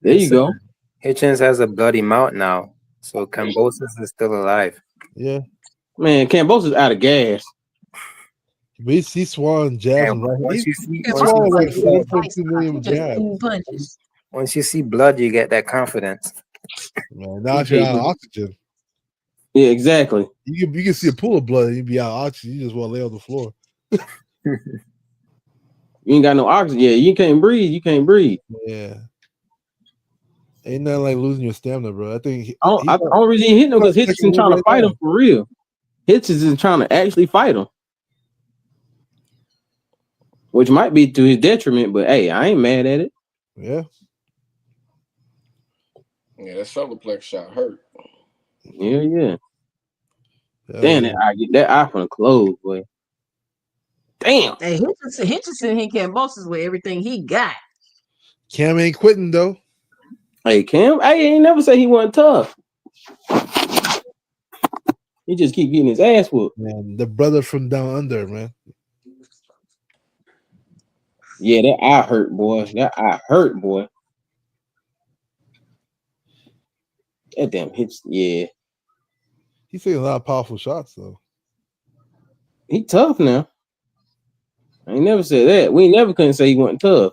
C: There you go.
E: Hitchins has a bloody mouth now, so Kambosos is still alive.
D: Yeah.
C: Man, Kambosos out of gas.
D: But he's swallowing jabs.
E: Yeah,
D: Right?
E: once
D: He's
E: you see,
D: swallowing like 4.2 million jabs.
E: Once you see blood, you get that confidence.
D: Man, now you're out of oxygen.
C: Yeah, exactly.
D: You can see a pool of blood and you be out of oxygen. You just want to lay on the floor.
C: You ain't got no oxygen. Yeah, you can't breathe. You can't breathe.
D: Yeah. Ain't nothing like losing your stamina, bro. I think
C: the only reason he hitting him because Hitchison trying to fight him for real. Hitchison is trying to actually fight him, which might be to his detriment. But hey, I ain't mad at it.
D: Yeah.
F: Yeah, that solar plex shot hurt.
C: Yeah. Damn it! I get that eye from the close, boy. Damn.
A: Hey, Hitchison hit Kambosos with everything he got.
D: Cam ain't quitting though.
C: Hey, Cam. Hey, he ain't never say he wasn't tough. He just keep getting his ass whooped.
D: Man, the brother from down under, man.
C: Yeah, that eye hurt, boy. That eye hurt, boy. That damn hits. Yeah.
D: He's taking a lot of powerful shots though.
C: He tough now. I ain't never said that. We never couldn't say he wasn't tough.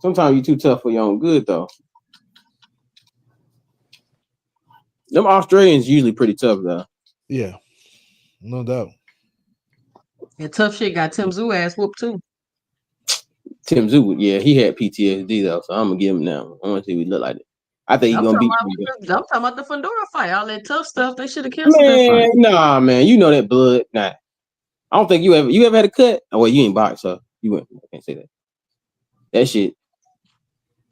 C: Sometimes you're too tough for your own good, though. Them Australians usually pretty tough, though.
D: Yeah, no doubt.
A: And tough shit got Tim Zoo ass whooped too.
C: Tim Zoo, yeah, he had PTSD though, so I'm gonna give him now. I want to see what he look like. I think he's
A: I'm
C: gonna
A: talking
C: beat me.
A: about. I'm talking about the Fundora fight. All that tough stuff. They should have canceled that
C: Man,
A: fight.
C: nah, man, you know that blood. Nah, I don't think you ever had a cut. Oh, well, you ain't boxed, so you wouldn't. I can't say that. That shit.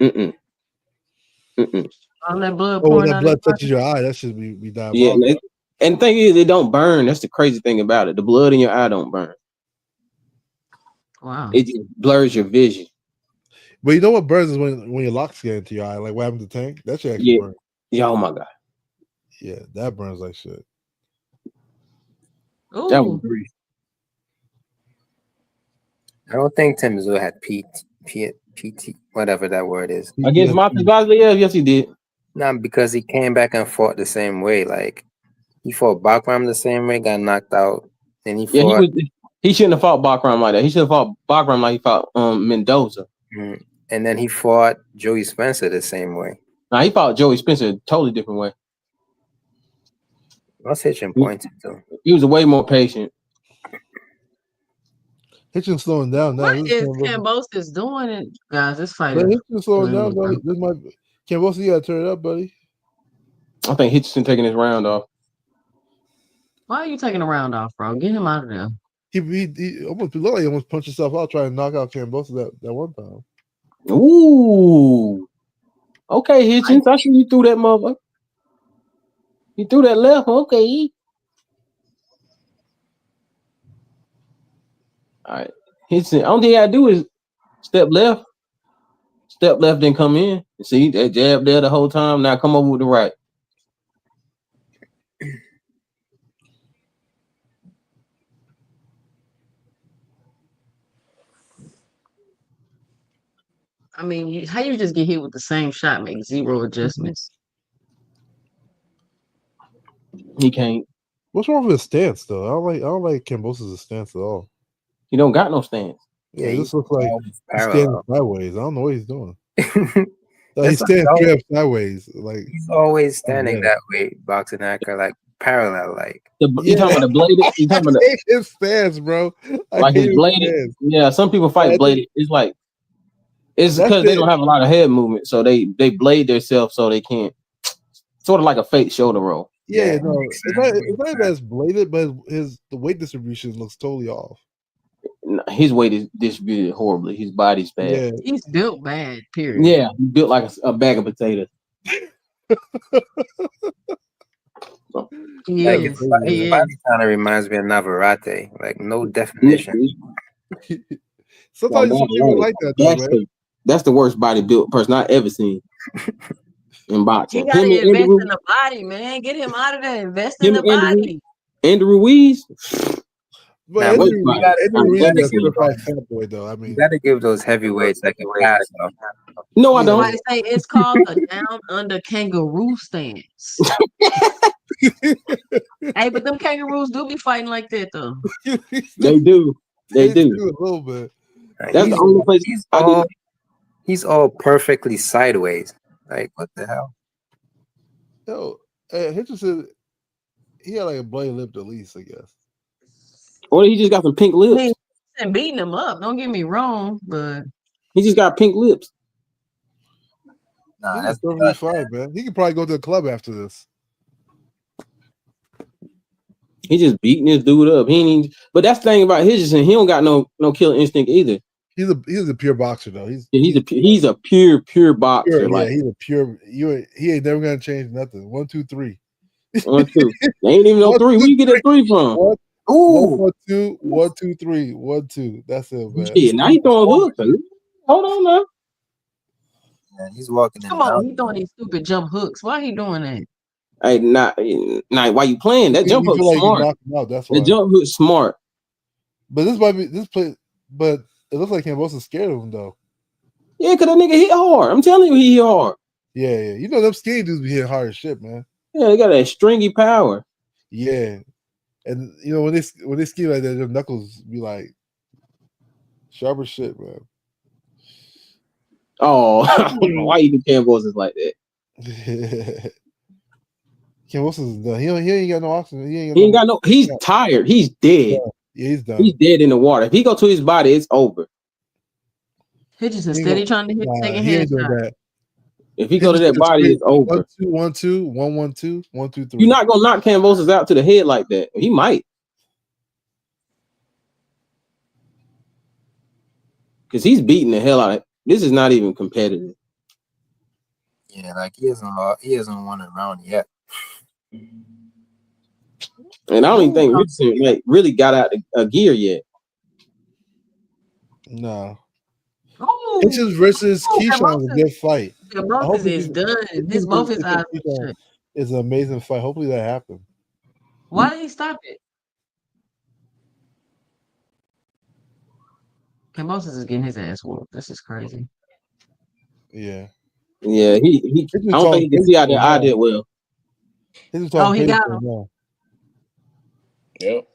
C: Mm-mm.
A: All that blood
D: Oh, when
A: pouring
D: that
A: out.
D: blood touches your eye, that should be
C: Yeah,
D: diabolical.
C: and the thing is, it don't burn. That's the crazy thing about it. The blood in your eye don't burn.
A: Wow.
C: It just blurs your vision.
D: But you know what burns is when your locks get into your eye, like what happened to Tank? That shit actually
C: Yeah.
D: burns.
C: Yeah. Oh my god.
D: Yeah, that burns like shit.
C: That was
A: Ooh.
C: brief.
E: I don't think Tim Zoo had PT, whatever that word is.
C: Against Martin Gazliev, yes, he did.
E: Not because he came back and fought the same way. Like he fought Bakram the same way, got knocked out, and he
C: Yeah,
E: fought.
C: he shouldn't have fought Bakram like that. He should have fought Bakram like he fought Mendoza.
E: And then he fought Joey Spencer the same way.
C: Nah, he fought Joey Spencer a totally different way.
E: What's Hitchin pointing to?
C: He was way more patient.
D: Hitchin slowing down now.
A: What is Kambosos doing, it, guys? This fight
D: But
A: is
D: Hitchin slowing down. Though. This might Kambosos, you gotta turn it up, buddy.
C: I think Hitchison taking his round off.
A: Why are you taking a round off, bro? Get him out of there.
D: He almost looked like he almost punched himself out trying to knock out Kambosos that one time.
C: Ooh. Okay, Hitchens. I see you threw that motherfucker. You threw that left. Okay. All right. Hitchens. Only thing you gotta do is step left. Step left, then come in. See that jab there the whole time. Now come over with the right.
A: I mean, how you just get hit with the same shot, make zero adjustments?
C: He can't.
D: What's wrong with his stance though? I don't like Kambosos' stance at all.
C: He don't got no stance.
D: Yeah, he just looks like he's standing sideways. I don't know what he's doing. He's standing straight up sideways. Like
E: he's always standing that way, boxing actor, like parallel, like.
C: You talking about the bladed? You talking about
D: his stance, bro?
C: Like his bladed? Yeah, some people fight bladed. It's like it's because they don't have a lot of head movement, so they blade themselves so they can't. Sort of like a fake shoulder roll.
D: Yeah, no, it's not as bladed, but the weight distribution looks totally off.
C: His weight is distributed horribly. His body's bad.
D: Yeah.
A: He's built bad, period.
C: Yeah, he's built like a bag of potatoes.
E: His body kind of reminds me of Navarrete, like no definition.
D: Sometimes some people like that, though, man.
C: That's the worst body built person I've ever seen in boxing.
A: You gotta invest in the body, man. Get him out of there. Invest in the body.
C: Andy Ruiz.
D: But Andy Ruiz is a certified fat boy, though. I mean,
E: you gotta give those heavyweights like a pass.
C: No, I don't.
A: I say it's called a down under kangaroo stance. Hey, but them kangaroos do be fighting like that, though.
C: They do. They do
D: a little bit.
C: That's the only place
E: he's all perfectly sideways. Like what the hell?
D: Yo, Hitchison, he had like a bloody lip at least, I guess.
C: Or he just got some pink lips.
A: I mean, and beating him up. Don't get me wrong, but
C: he just got pink lips.
D: Nah, that's perfectly fine, man. He could probably go to the club after this.
C: He just beating this dude up. He ain't even, but that's the thing about Hitchison. He don't got no killer instinct either.
D: He's a pure boxer though. He's
C: a pure boxer.
D: Pure,
C: like
D: he's a pure. He ain't never gonna change nothing. 1, 2, 3.
C: 1, 2. They ain't even no 3. Where you get that 3 from?
D: Ooh. 1, 2, 1, 2, 3. 1, 2. That's it, man.
C: Yeah, now he throwing hooks. Hold on now.
E: Yeah, he's walking.
A: Come on, he throwing these stupid jump hooks. Why he doing that?
C: Hey, not why you playing? That jump hook
D: like
C: smart.
D: Knock him out, that's why.
C: The jump hook smart.
D: But this might be this play. But it looks like Kambosos scared of him though.
C: Yeah, cause that nigga hit hard. I'm telling you, he hit hard.
D: Yeah. You know them skinny dudes be hitting hard as shit, man.
C: Yeah, they got that stringy power.
D: Yeah, and you know when they ski like that, their knuckles be like sharp as shit, man.
C: Oh, I don't know why you do Kambosos like that.
D: Kambosos is done. He ain't got no oxygen.
C: He ain't got no. He's tired. He's dead.
D: Yeah, he's done.
C: He's dead in the water. If he go to his body, it's over.
A: Hitchinson steady trying to hit second
D: he ain't
A: headshot.
D: doing that.
C: If he go to that body, it's over.
D: 1-2, 1-2, 1-1-2, 1-2-3.
C: You're not gonna knock Kambosos out to the head like that. He might, because he's beating the hell out of. This is not even competitive.
E: Yeah, like he hasn't won a round yet.
C: And I don't even think Richardson like really got out a gear yet.
D: No. Hitchins versus Keyshawn is a good fight.
A: Kambosos is done. This both his eyes.
D: It's an amazing fight. Hopefully that happens.
A: Why did he stop it? Kambosos is getting his ass whooped. This is crazy.
D: Yeah.
C: Yeah, he I don't think he can see out there. I did well.
A: Oh, he got him.
F: Yep.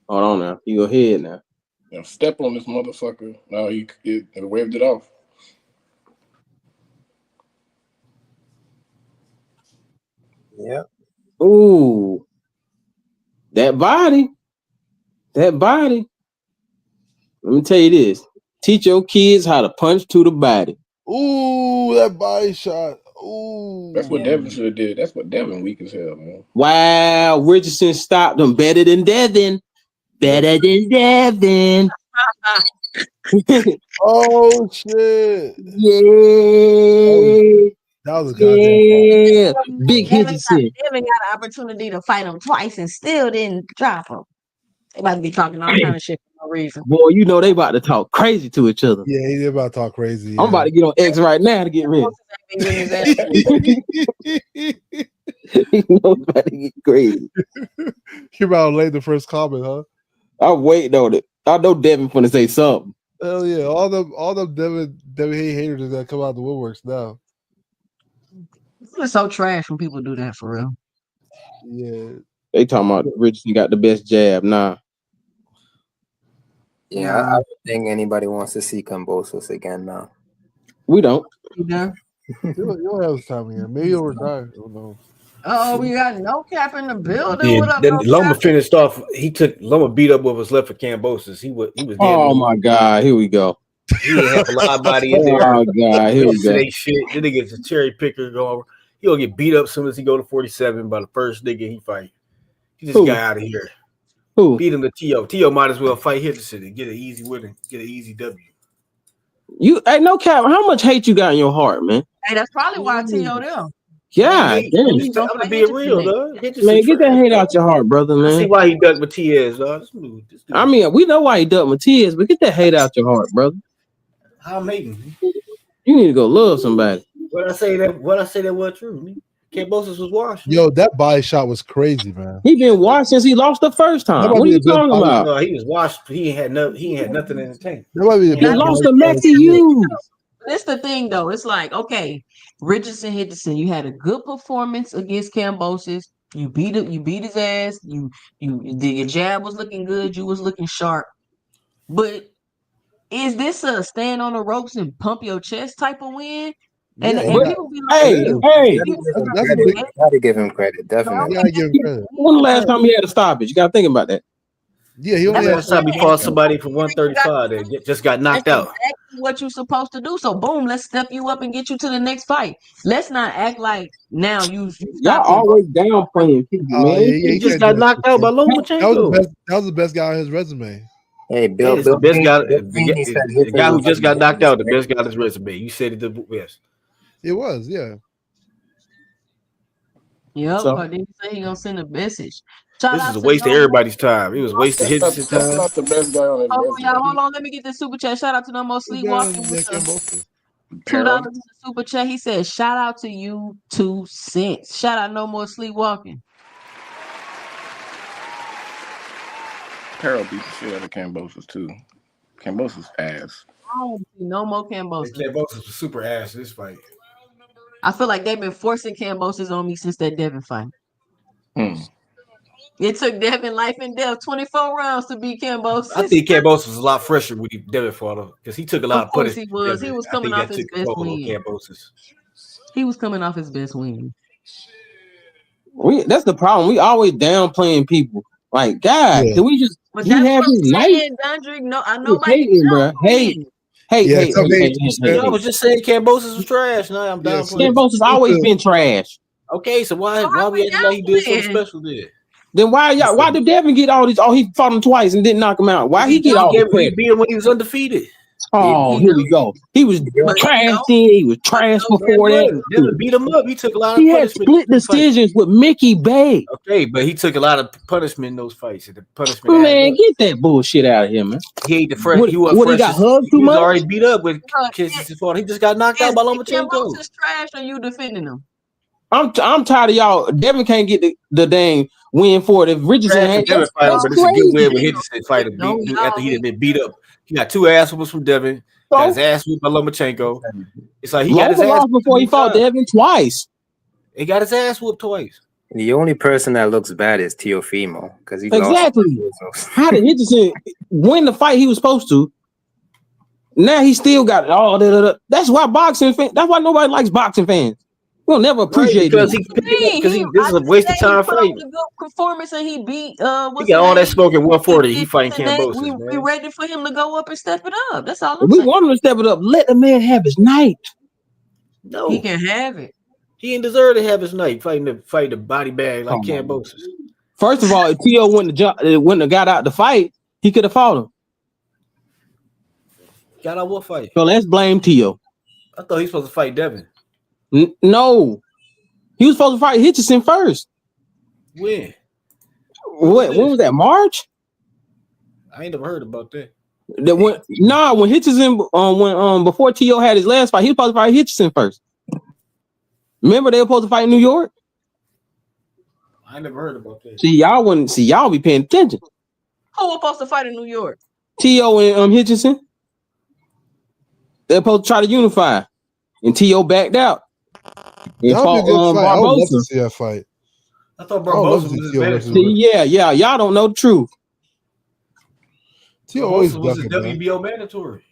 C: Hold on now. You go ahead now.
F: Now step on this motherfucker. Now he waved it off.
E: Yeah.
C: Ooh. That body. That body. Let me tell you this. Teach your kids how to punch to the body.
D: Ooh, that body shot. Ooh.
F: That's what Devin should have did. That's what Devin weak as hell, man.
C: Wow, Richardson stopped him better than Devin. Better than Devin.
D: Oh shit.
C: Yeah.
D: That was a goddamn
C: fight. Big Hitchison.
A: Devin got an opportunity to fight him twice and still didn't drop him. They about to be talking all kind of shit for no reason.
C: Boy, you know they about to talk crazy to each other.
D: Yeah, he about to talk crazy. Yeah.
C: I'm about to get on X right now to get ready. You know it's about to get crazy.
D: He about to lay the first comment, huh?
C: I'm waiting on it. I know Devin finna say something.
D: Hell yeah. All them Devin haters that come out the woodworks now.
A: It's so trash when people do that for real.
D: Yeah.
C: They talking about Richardson got the best jab. Nah.
E: Yeah, I don't think anybody wants to see Kambosos again now.
C: We don't.
A: Yeah.
D: You'll have time again. Maybe he'll retire. Who knows?
A: Oh, we got no cap in the building.
K: Yeah,
A: What up,
K: then
A: no
K: Loma
A: cap?
K: finished off. Loma beat up what was left for Kambosos. He was.
C: Oh my God! Here we go.
K: He didn't have a live body in there.
C: Oh God! Here we go.
K: They shit. Then they get the cherry picker going. He'll get beat up as soon as he go to 47 by the first nigga he fight. He just got out of here.
C: Who
K: beat him to T.O.? T.O. might as well fight Hitchison and get an easy win, get an easy W.
C: You hey, no cap. How much hate you got in your heart, man?
A: Hey, that's probably why I TO'd them.
C: Yeah,
K: I'm gonna be real, dog.
C: Man, get that hate out your heart, brother, man.
K: I see why he ducked Matias, dog.
C: I mean, we know why he ducked Matias, but get that hate out your heart, brother.
K: How I'm hating.
C: You need to go love somebody.
K: What I say that was true. Man. Kambosos was washed.
D: Yo, that body shot was crazy, man.
C: He been washed since he lost the first time. What are you talking about?
K: No, he was washed. He had nothing in the tank.
C: He lost to Maxi Hughes.
A: That's the thing, though. It's like, okay, Richardson, Hitchison, you had a good performance against Kambosos. You beat his ass. Your jab was looking good. You was looking sharp. But is this a stand on the ropes and pump your chest type of win? And people be like,
E: gotta give him credit, definitely.
D: Gotta give him credit.
C: When the last time he had a stoppage? You gotta think about that.
D: Yeah, he only
K: last time he fought somebody for 135 that just got knocked out.
A: Exactly what you're supposed to do. So boom, let's step you up and get you to the next fight. Let's not act like now
C: y'all always downplaying people, man.
K: He just got knocked out by Lomachenko.
D: That was the best guy on his resume.
E: Hey, Bill,
K: the best guy, the guy who just got knocked out, the best guy on his resume. You said it the best.
D: It was, yeah.
A: Yep, but then he say he gonna send a message.
K: This is a waste of everybody's time. He was wasting his time.
F: That's not the best guy on his resume.
A: Y'all, hold on, let me get this super chat. Shout out to No More Sleepwalking. $2 in the super chat. He said, shout out to you 2 cents. Shout out No More Sleepwalking.
F: Peril beat the shit out of Kambosos too. Kambosos ass.
A: I don't see no more Kambosos.
K: Kambosos was super ass this fight.
A: I feel like they've been forcing Kambosos on me since that Devin fight. It took Devin life and death, 24 rounds to beat
K: I
A: Kambosos.
K: think Cambosos was a lot fresher when Devin fought him because he took a lot
A: Of
K: of
A: course
K: punishment
A: he
K: from
A: was. He
K: Devin.
A: was
K: I
A: coming
K: think
A: off
K: that
A: his
K: took a
A: best
K: toll on
A: win.
K: Cambosos.
A: He was coming off his best win.
C: That's the problem. We always downplaying people. Like, God,
D: Yeah.
C: can we just?
A: But
C: He
A: that's
C: have
A: what
C: his
A: I'm
C: night.
A: saying, Dundrick. No,
C: He
A: nobody
C: hating, bro. Hate,
A: downplaying.
C: hate,
D: Yeah,
C: hate,
D: top
C: hate, hate, hate, hate,
D: 80%.
K: No, I
C: hate.
K: was just saying Cambosos was trash. Now I'm
D: Yeah,
K: downplaying.
C: Cambosos always been trash.
K: Okay, so why
A: So how
K: we
A: we
K: acting like he did something
A: downplaying?
K: special there?
C: Then why y'all? Why did Devin get all these? Oh, he fought him twice and didn't knock him out. Why he get all the
K: He
C: credit?
K: beat him when he was undefeated.
C: Oh,
A: He
C: here
A: do,
C: we go. He was
A: but
C: trash then. He was trash before that.
K: Devin beat him up. He took a lot of
C: He had
K: punishment
C: split
K: in those fights.
C: decisions with Mickey Bay.
K: Okay, but he took a lot of punishment in those fights. And the punishment added
C: Man,
K: up.
C: get that bullshit out of here, man.
K: He ain't the fresh. He wasn't
C: What he
K: fresh.
C: got hugged too
K: He was
C: much?
K: already beat up with
A: look,
K: kisses and fought. He just got knocked out
A: is
K: by Lomachenko.
A: Kambosos trash or you defending him?
C: I'm tired of y'all. Devin can't get the dang win for it. If Richardson
K: Trash for
C: had,
K: Devin fighter,
C: that's
K: but it's a good win when
C: crazy.
K: Hitchison fighter
A: No,
K: beat
A: y'all
K: after he had
A: ain't.
K: been beat up. He got 2 ass whoopers from Devin. Got his
C: So
K: ass whooped by Lomachenko. It's like he got his
C: Loma
K: ass
C: lost
K: whooped
C: before he
K: 2
C: fought
K: times.
C: Devin twice.
K: He got his ass whooped twice.
E: The only person that looks bad is Teofimo because he lost.
C: Exactly. How did Hitchison win the fight he was supposed to? Now he still got it all. That's why boxing fans. That's why nobody likes boxing fans. We'll never appreciate
K: Because
C: him.
K: he picking up because
A: He,
K: this
A: I
K: is a
A: just
K: waste of
A: say he
K: time
A: put on
K: fighting.
A: a good performance and he beat
K: He
A: what's
K: got
A: the
K: all that
A: name?
K: smoke at 140. He
A: He
K: fighting
A: and that
K: Kambosos,
A: we
K: man.
A: ready for him to go up and step it up. That's all I'm
C: We
A: saying.
C: want him to step it up. Let the man have his night.
K: No,
A: He can have it.
K: he didn't deserve to have his night fighting the body bag like
C: Come on.
K: Kambosos.
C: First of all, if T.O. wouldn't have got out the fight, he could have fought him.
K: Got out what fight?
C: So let's blame T.O.
K: I thought he was supposed to fight Devin.
C: No. He was supposed to fight Hitchison first.
K: When?
C: When was that? March?
K: I ain't never heard about that.
C: When Hitchison before T.O. had his last fight, he was supposed to fight Hitchison first. Remember they were supposed to fight in New York?
K: I ain't never heard about that.
C: Y'all be paying attention.
A: Who was supposed to fight in New York?
C: T.O. and Hitchison. They're supposed to try to unify. And T.O. backed out. And
D: That would be a good
C: fought
D: fight. I would love to
C: Barbosa.
D: see that fight.
K: I thought
D: I would love
K: Barbosa
D: to
K: was
D: see
K: his
D: T.O. versus
K: mandatory.
D: Rich.
C: Yeah. Y'all don't know the truth.
D: T.O. always
K: Barbosa was his
D: ducking, man.
K: WBO mandatory.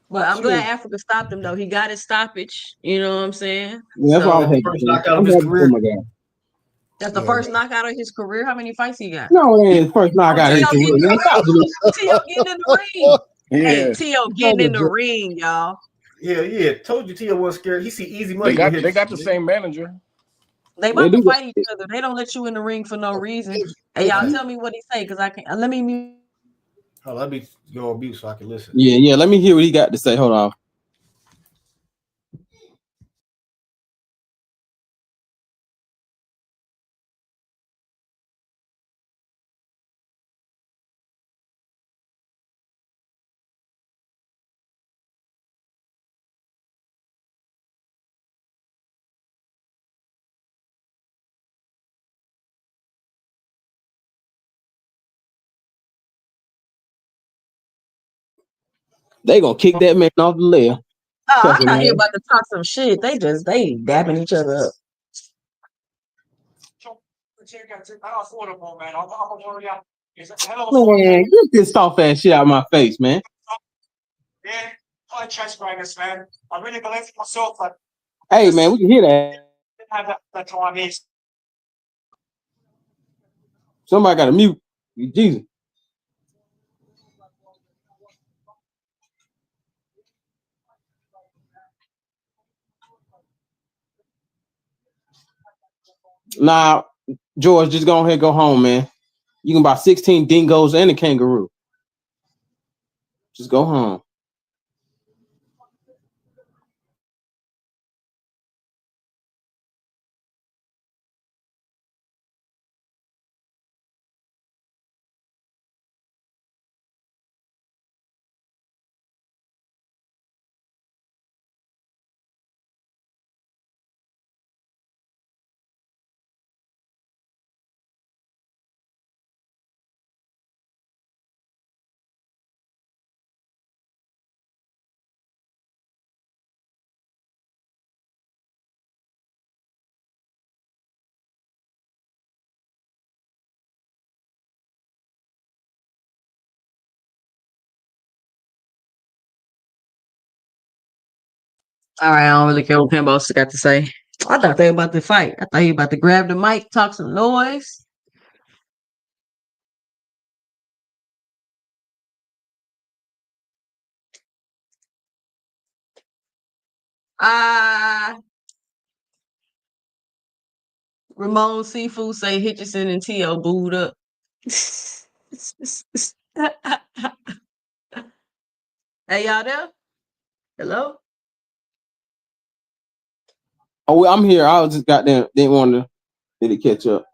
A: But I'm glad Africa stopped him though. He got his stoppage. You know what I'm saying?
C: Yeah, that's why I'm
A: So
C: happy.
K: First knockout
C: I'm
K: of his
C: happy
K: career.
C: for my guy.
A: that's the first knockout of his career. How many fights he got?
C: No, it ain't his first knockout of his
A: T.O.
C: career. Man. Stop it.
A: T.O. getting in the ring. Hey,
F: Yeah,
A: T.O. getting in the ring, y'all.
K: Yeah. Told you Tia wasn't scared. He see easy money.
F: they got the same manager.
A: They
C: They
A: about
C: do
A: to
C: that.
A: fight each other. They don't let you in the ring for no reason. Hey, y'all tell me what he say because I can't. Let me mute.
K: Oh, let me go on mute so I can listen.
C: Yeah. Let me hear what he got to say. Hold on. They gonna kick that man off the leg.
A: Oh, I thought he about to talk some shit. They dapping each other up.
C: Man, get this soft ass shit out of my face, man. Hey, man, we can hear that. Somebody got to mute. Jesus. Nah, George, just go ahead and go home, man. You can buy 16 dingoes and a kangaroo. Just go home.
A: All right, I don't really care what Kambosos got to say. I thought they were about to fight. I thought he about to grab the mic, talk some noise. Ramon Seafood say Hitchison and T.O. booed up. Hey, y'all there? Hello?
C: Oh, I'm here. I was just goddamn didn't want to catch up.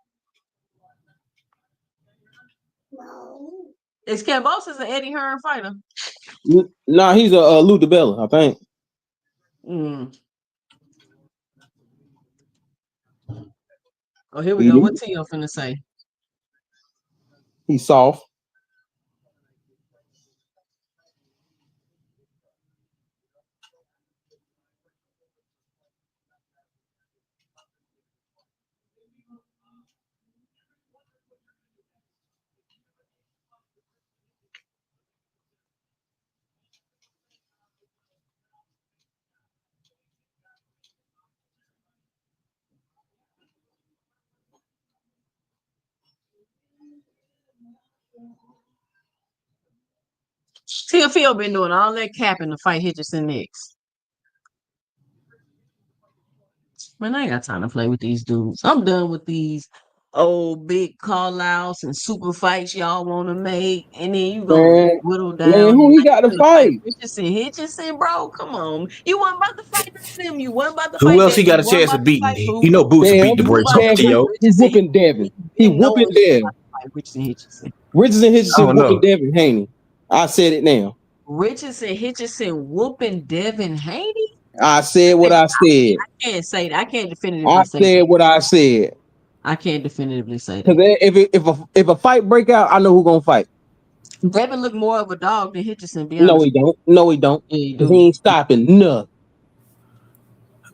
A: Is Kambosos an Eddie Hearn fighter?
C: Nah, he's a Lou DiBella, I think.
A: Oh, here we go. What T.O. finna say?
C: He's soft.
A: T.O. been doing all that capping to fight Hitchison next. Man, I ain't got time to play with these dudes. I'm done with these old big call outs and super fights y'all want to make, and then you gonna whittle down.
C: Man, who he got to fight?
A: Hitchison, bro. Come on. You wasn't about to fight them. You wasn't about to
K: Who
A: fight
K: else he got a
A: You wasn't
K: chance
A: about
K: of
A: to
K: beating?
A: fight
K: You know Boots will beat the brakes off
C: Devin,
K: T.O.
C: he whooping Devin. He whooping Devin.
A: Hitchison.
C: Richardson whooping Devin Haney. I said it now.
A: Hitchison whooping Devin Haney?
C: I said what I said.
A: I can't say that. I can't definitively
C: I
A: say
C: said
A: that.
C: what I said.
A: I can't definitively say
C: Because
A: that.
C: if a fight break out, I know who gonna fight.
A: Devin look more of a dog than Hitchison. Be
C: No,
A: honest.
C: he don't. No, he don't.
A: Yeah, he
C: Because
A: do.
C: he ain't stopping nothing.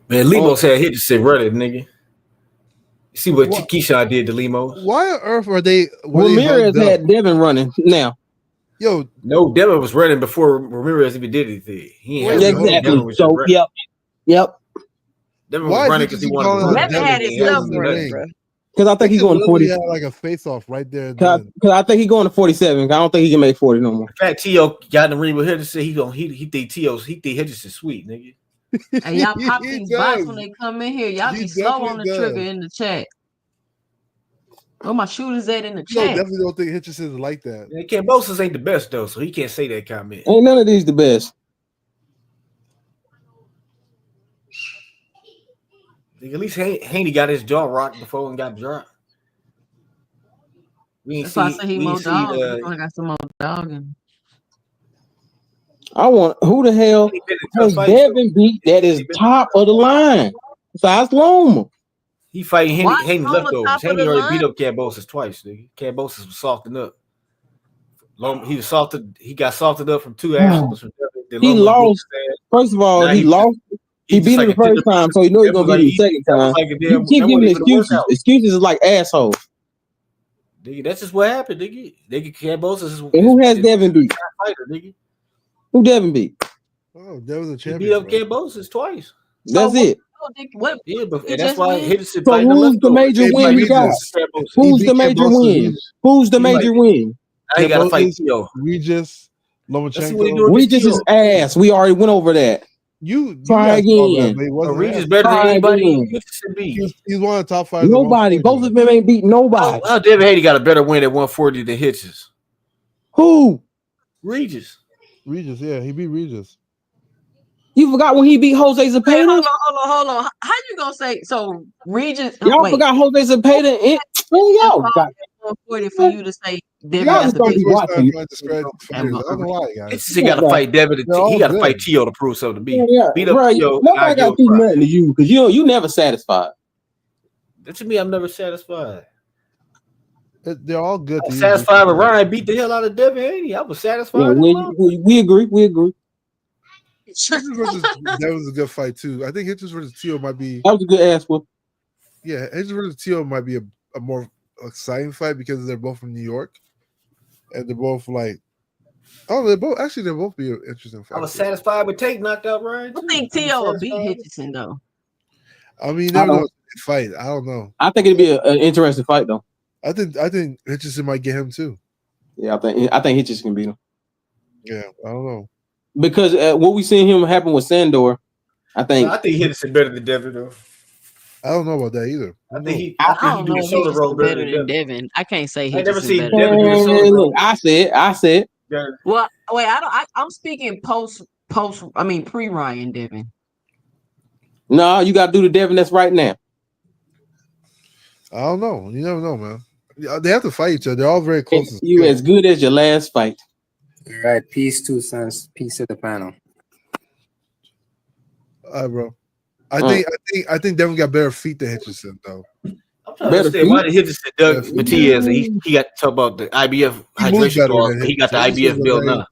K: Man, Lemos had Hitchison running, nigga. You see what Keyshawn did to Lemos?
D: Why on earth are they?
C: Ramirez had Devin running now.
D: Yo,
K: no, Devin was running before Ramirez even did anything. He ain't have
C: exactly.
K: Devin was just running.
C: Yep.
K: Devin was running because he wanted to run.
A: Devin had his stuff running, bro.
C: Because I think he's going to 40.
D: Had like a face off right there.
C: Because I think he's going to 47. I don't think he can make 40 no more.
K: In fact, T.O. got in the ring with Hitchison. He think Hitchison sweet, nigga.
A: And y'all pop these bots when they come in here. Y'all be slow on the trigger in the chat. Where my shooters at in the chat?
D: I definitely don't think Hitchison is like that.
K: Yeah, Kambosos ain't the best though, so he can't say that comment.
C: Ain't none of these the best.
K: At least Haney got his jaw rocked before and got dropped. We ain't
A: That's why I
K: see.
A: say he
K: We
A: more
K: ain't see.
A: dog. He got some more dog in.
C: I want who the hell has Devin beat that is top of the line besides Loma?
K: He fighting Haney
A: Loma
K: leftovers.
A: top of
K: Haney
A: the
K: already
A: line?
K: beat up Kambosos twice, nigga. Kambosos was softened up. He was salted. He got salted up from two actions.
C: He lost. First of all, he lost. He beat him the first time, so he know he's gonna beat him the second time. You keep giving excuses. Excuses is like assholes.
K: Nigga, that's just what happened, nigga. Nigga, Kambosos is.
C: And who has Devin beat?
K: Fighter, nigga.
C: Who Devin beat?
D: Oh, Devin was a champion.
K: He beat up Kambosos twice.
C: That's it.
K: Yeah, but and that's why Hitchison.
C: So who's the major win he got? Who's the major win? Who's the major win?
K: Now he got to fight T.O.
D: Regis, Lomachenko.
C: Regis is ass. We already went over that.
D: You
C: try again.
K: Regis better than anybody.
D: He's one of the top five.
C: Nobody. Both of them ain't beat nobody.
K: Well, Devin Haney got a better win at 140 than Hitchens.
C: Who?
K: Regis,
D: yeah, he beat Regis.
C: You forgot when he beat Jose Zepeda?
A: Hold on. How you gonna say so? Regis,
C: y'all forgot Jose Zepeda. Y'all got
A: 140 for you to say Devin
C: y'all
A: got
C: just
A: the
C: don't be watching.
K: Hitchens got to fight Devin. He got to fight T.O. to prove something to me. Beat up T.O.
C: Nobody got to do nothing to you because you never satisfied.
K: That to me, I'm never satisfied.
D: They're all good.
K: I'm satisfied with Ryan beat the hell out of Devin Haney. I was satisfied.
C: Yeah, we agree. We agree.
D: Hitchens versus that was a good fight too. I think Hitchens versus T.O. might be.
C: That was a good ass whoop.
D: Yeah, Hitchens versus T.O. might be a more exciting fight because they're both from New York, and they're both like Oh, they're both be an interesting
K: I was
D: fight.
K: satisfied with Tate knocked out Ryan.
A: I
K: Too.
A: think
K: I was
A: T.O. will beat
K: satisfied.
A: Hitchinson though.
D: I mean, you
C: I
D: never know
C: don't.
D: if they fight. I don't know.
C: I think it'd be an interesting fight though.
D: I think Hitchinson might get him too.
C: Yeah, I think Hitchens can beat him
D: Yeah, I don't know.
C: because what we seen him happen with Sandor. I think
K: I think Henderson better than Devin though.
D: I don't know about that either.
K: I think he
A: I
K: do
A: don't know
K: the
A: if
K: shoulder roll
A: Hitchinson
K: better
A: better
K: than
A: than
K: Devin.
A: Devin. I can't say
K: I ain't never
A: Hitchinson
K: seen
A: better.
K: Devin do the shoulder
C: look,
K: roll.
C: I said.
K: Yeah.
A: Well, wait, I'm speaking post. I mean pre Ryan Devin.
C: No, you got to do the Devin that's right now.
D: I don't know. You never know, man. Yeah, they have to fight each other. They're all very close. in
C: You
D: skill.
C: as good as your last fight.
E: All right, peace, 2 cents. Peace to the panel.
D: All right, bro. I think Devin got better feet than Hitchinson though.
K: I'm trying to understand why did Henderson dug
D: Yeah,
K: Matias and he got to talk about the IBF
D: He moves
K: hydration
D: better
K: clause,
D: than
K: but he got the
D: Hitchinson.
K: IBF belt now.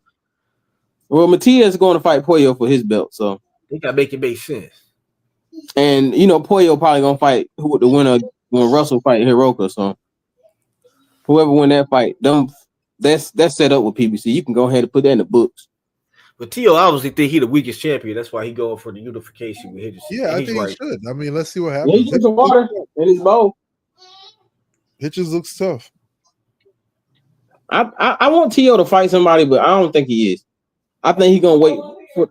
C: Well, Matias is going to fight Pollo for his belt, so
K: They got to make it make sense.
C: and Pollo probably gonna fight the winner when Russell fight Hiroka. So whoever win that fight, that's set up with PBC. You can go ahead and put that in the books.
K: But Tio obviously think he the weakest champion. That's why he going for the unification with Hitchinson.
D: Yeah, I
K: He's
D: think
K: right.
D: he should. I mean, let's see what
C: Yeah,
D: happens.
C: he drinks some water and his bowl.
D: Hitchens looks tough.
C: I want T.O. to fight somebody, but I don't think he is. I think he's gonna wait for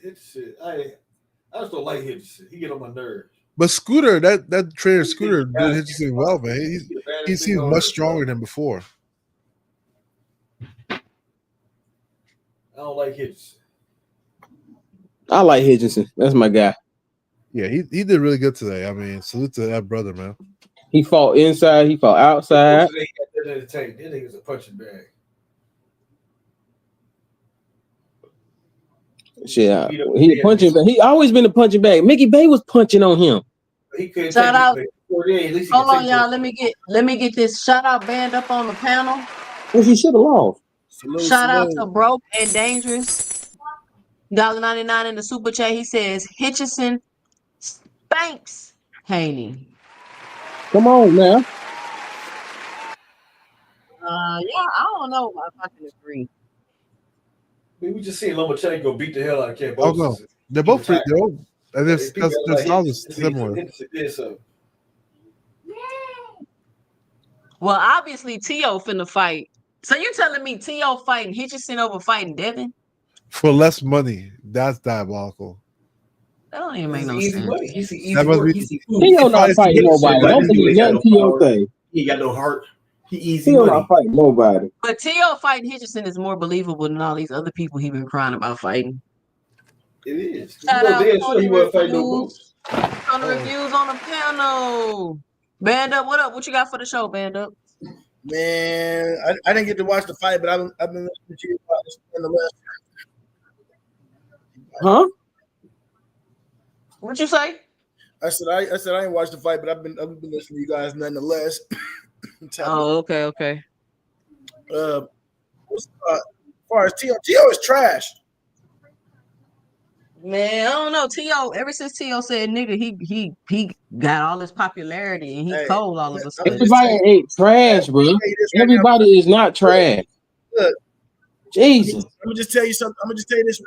K: Hitchinson. I just don't like Hitchinson. He get on my nerves.
D: But Scooter, that trainer Scooter did Hitchinson well, man. He seems much stronger than before.
K: I don't like Hitchinson.
C: I like Hitchinson. That's my guy.
D: Yeah, he did really good today. I mean, salute to that brother, man.
C: He fought inside. He fought outside.
K: That nigga's a punching bag.
C: Shit, he punching bag. He always been a punching bag. Mickey Bay was punching on him.
K: He couldn't
A: Shout out.
K: Hold
A: Hold on, y'all. Let me get this shout out band up on the panel.
C: Well, he should have lost.
A: Shout out to Broke and Dangerous. $1.99 in the super chat. He says Hitchison spanks Haney.
C: Come on now.
A: Yeah, I don't know if I can agree.
K: We just seen Lomachenko beat the hell out of KAMBOSOS.
D: Oh no, they're both pretty. And their styles is similar.
A: Well, obviously T.O. finna fight. So you telling me T.O. fighting Hitchison over fighting Devin?
D: For less money, that's diabolical.
A: That don't even make no sense.
K: He's easy
D: That must
K: work.
D: be-
K: Easy
C: T.O. not fighting nobody. Don't believe nothing T.O. say.
K: He ain't got no heart. He easy
C: T.O.
K: money.
C: not fighting nobody.
A: But T.O. fighting Hitchison is more believable than all these other people he been crying about fighting.
K: It is.
A: Shout out
K: Damn sure he wasn't fighting no
A: reviews. On the reviews on the panel. Band Up, what up? What you got for the show, Band Up?
L: Man, I didn't get to watch the fight, but I've been listening to you in the last.
C: Huh?
A: What you say?
L: I said I didn't watch the fight, but I've been listening to you guys nonetheless.
A: Oh, okay.
L: As far as T.O. is trash.
A: Man, I don't know. T.O. ever since T.O. said nigga, he got all this popularity and he cold all of a sudden.
C: Everybody ain't trash, bro. Everybody is not trash.
L: Look,
C: Jesus.
L: Let me just tell you something. I'm gonna just tell you this.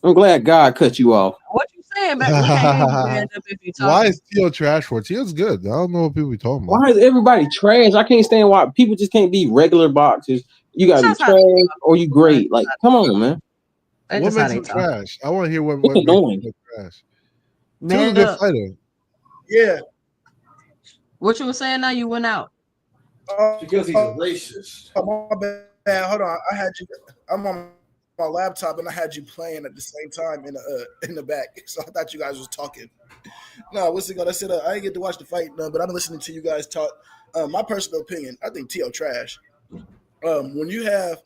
C: I'm glad God cut you off.
A: What you saying, man? We can't hear you, Band Up, if you talking.
D: Why is T.O. trash for? T.O.'s good. I don't know what people be talking about.
C: Why is everybody trash? I can't stand why people just can't be regular boxers. You gotta be trash or you great. Like, come on, man.
D: What makes him trash? I want to hear what makes him trash. T.O.'s a
A: Band
D: good
A: Up.
D: fighter.
L: Yeah.
A: What you were saying now? You went out.
K: Because he's a racist.
L: Oh, my bad. Hold on. I'm on my laptop and I had you playing at the same time in the back. So I thought you guys was talking. No, what's it going? I said I didn't get to watch the fight, but I'm listening to you guys talk. My personal opinion, I think T.O. trash. When you have,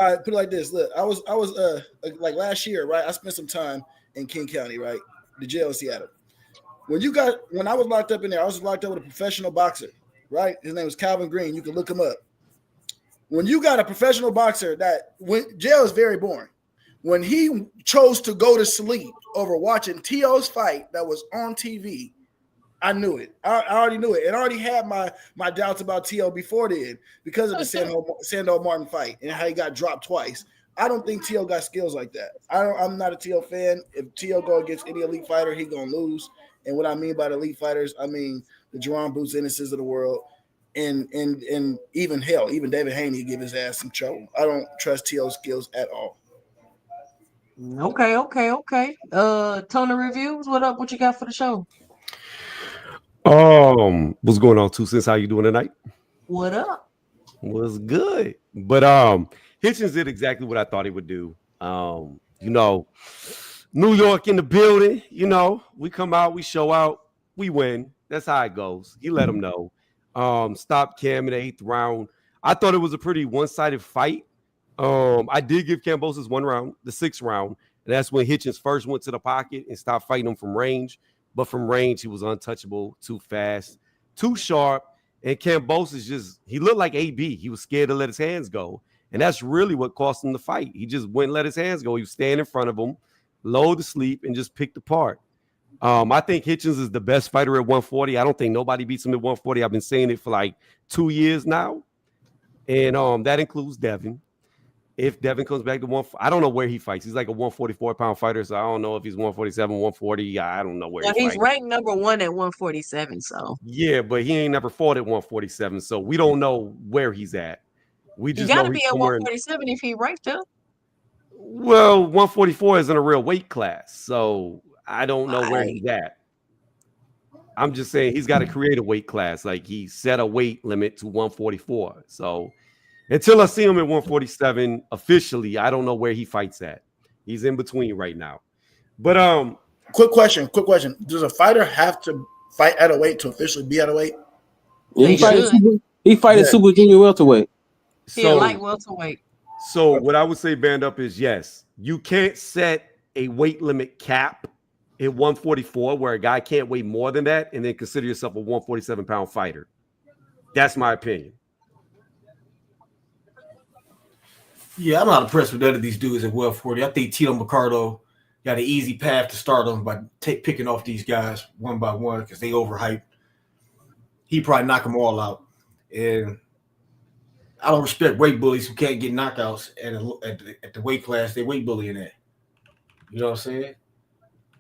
L: I put it like this. Look, I was like last year, right? I spent some time in King County, right? The jail in Seattle. When I was locked up in there, I was locked up with a professional boxer, right? His name was Calvin Green. You can look him up. When you got a professional boxer jail is very boring. When he chose to go to sleep over watching T.O.'s fight that was on TV, I knew it. I already knew it. And I already had my doubts about T.O. before then because of the Sando Martin fight and how he got dropped twice. I don't think T.O. got skills like that. I'm not a T.O. fan. If T.O. go against any elite fighter, he gonna lose. And what I mean by the elite fighters, I mean the Jerron Boots Ennises of the world, and even hell, even David Haney give his ass some trouble. I don't trust T.O.'s skills at all.
A: Okay. Tony Reviews, what up? What you got for the show?
M: What's going on, 2 Cents? How you doing tonight?
A: What up?
M: Was good. But Hitchens did exactly what I thought he would do. New York in the building, we come out, we show out, we win. That's how it goes. He let him know. Stopped Cam in the 8th round. I thought it was a pretty one-sided fight. I did give Kambosos 1 round, the 6th round. And that's when Hitchens first went to the pocket and stopped fighting him from range. But from range, he was untouchable, too fast, too sharp. And Kambosos he looked like AB. He was scared to let his hands go. And that's really what cost him the fight. He just wouldn't let his hands go. He was standing in front of him, low to sleep, and just picked apart. I think Hitchens is the best fighter at 140. I don't think nobody beats him at 140. I've been saying it for like 2 years now. And that includes Devin. If Devin comes back to I don't know where he fights. He's like a 144-pound fighter, so I don't know if he's 147, 140. I don't know where
A: he's ranked number 1 at 147. So
M: yeah, but he ain't never fought at 147, so we don't know where he's at. We just
A: got to be at 147 if he ranked up.
M: Well, 144 isn't a real weight class, so I don't know where he's at. I'm just saying he's got to create a weight class. Like he set a weight limit to 144, so. Until I see him at 147 officially, I don't know where he fights at. He's in between right now. But
L: quick question. Does a fighter have to fight at a weight to officially be at a weight?
C: Yeah, he fight at super junior welterweight.
A: He a light welterweight.
M: So what I would say, band up, is yes, you can't set a weight limit cap at 144 where a guy can't weigh more than that and then consider yourself a 147-pound fighter. That's my opinion.
K: Yeah, I'm not impressed with none of these dudes at 140. I think Tito Mercado got an easy path to start them by picking off these guys one by one because they overhyped. He probably knock them all out. And I don't respect weight bullies who can't get knockouts at the weight class they weight bullying at. You know what I'm saying?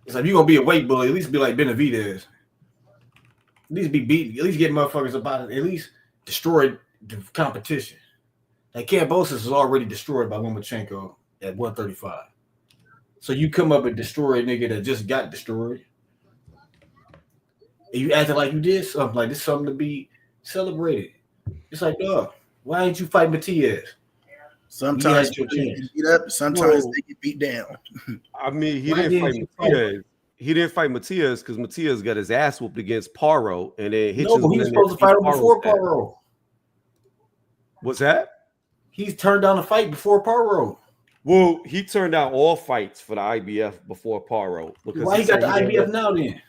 K: It's like, if you're going to be a weight bully, at least be like Benavidez. At least be beaten. At least get motherfuckers about it. At least destroy the competition. Like Kambosos is already destroyed by Lomachenko at 135. So you come up and destroy a nigga that just got destroyed. And you acting like you did something, like this is something to be celebrated. It's like, dog, why ain't you fight Matias?
L: Sometimes you get beat up, sometimes they get beat down.
M: I mean, he didn't fight Matias. He didn't fight Matias because Matias got his ass whooped against Paro, and then
K: he was supposed to fight him before Paro.
M: What's that?
K: He's turned down a fight before Paro.
M: Well, he turned down all fights for the IBF before Paro.
K: Why he got the IBF now then?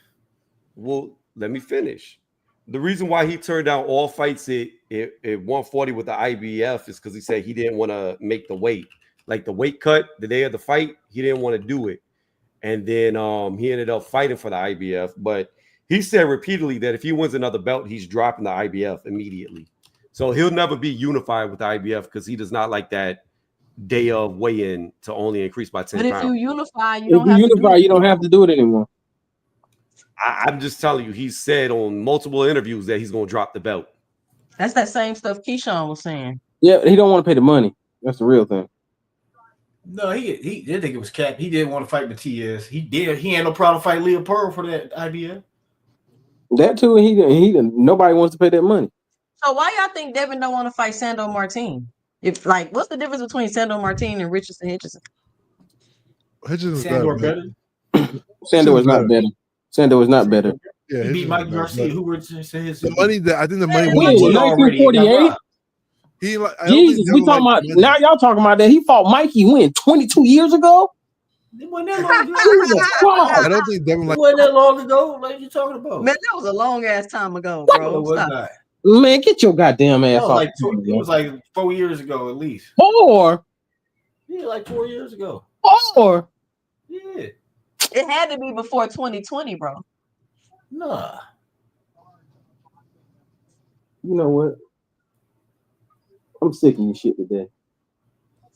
M: Well, let me finish. The reason why he turned down all fights at 140 with the IBF is because he said he didn't want to make the weight. Like the weight cut the day of the fight, he didn't want to do it. And then he ended up fighting for the IBF. But he said repeatedly that if he wins another belt, he's dropping the IBF immediately. So he'll never be unified with the IBF because he does not like that day of weigh-in to only increase by 10 pounds.
A: But if you unify,
C: you don't have to do it anymore.
M: I'm just telling you, he said on multiple interviews that he's going to drop the belt.
A: That's that same stuff Keyshawn was saying.
C: Yeah, he don't want to pay the money. That's the real thing.
K: No, he did think it was cap. He didn't want to fight Matias. He did. He had no problem fighting Leo Pearl for that IBF.
C: That too. He nobody wants to pay that money.
A: So why y'all think Devin don't want to fight Sando Martin? If what's the difference between Sando Martin and Richardson Hitchison?
D: Hitchison is
K: better.
C: Sando is not better. Sando is not better.
D: Yeah,
K: he beat Mike Garcia. Who were his
D: the money that I think the money
C: was 1948. Jesus, we talking about now. Y'all talking about that? He fought Mikey when 22 years ago.
K: It wasn't that long ago.
D: I don't think Devin
K: it wasn't that long ago. Like you talking about?
A: Man, that was a long ass time ago,
K: bro.
A: No,
K: it was not.
C: Man, get your goddamn ass off.
K: It was like 4 years ago at least.
C: 4?
K: Yeah, like 4 years ago.
C: Or
K: Yeah.
A: It had to be before 2020, bro.
K: Nah.
C: you know what? I'm sick of your shit today.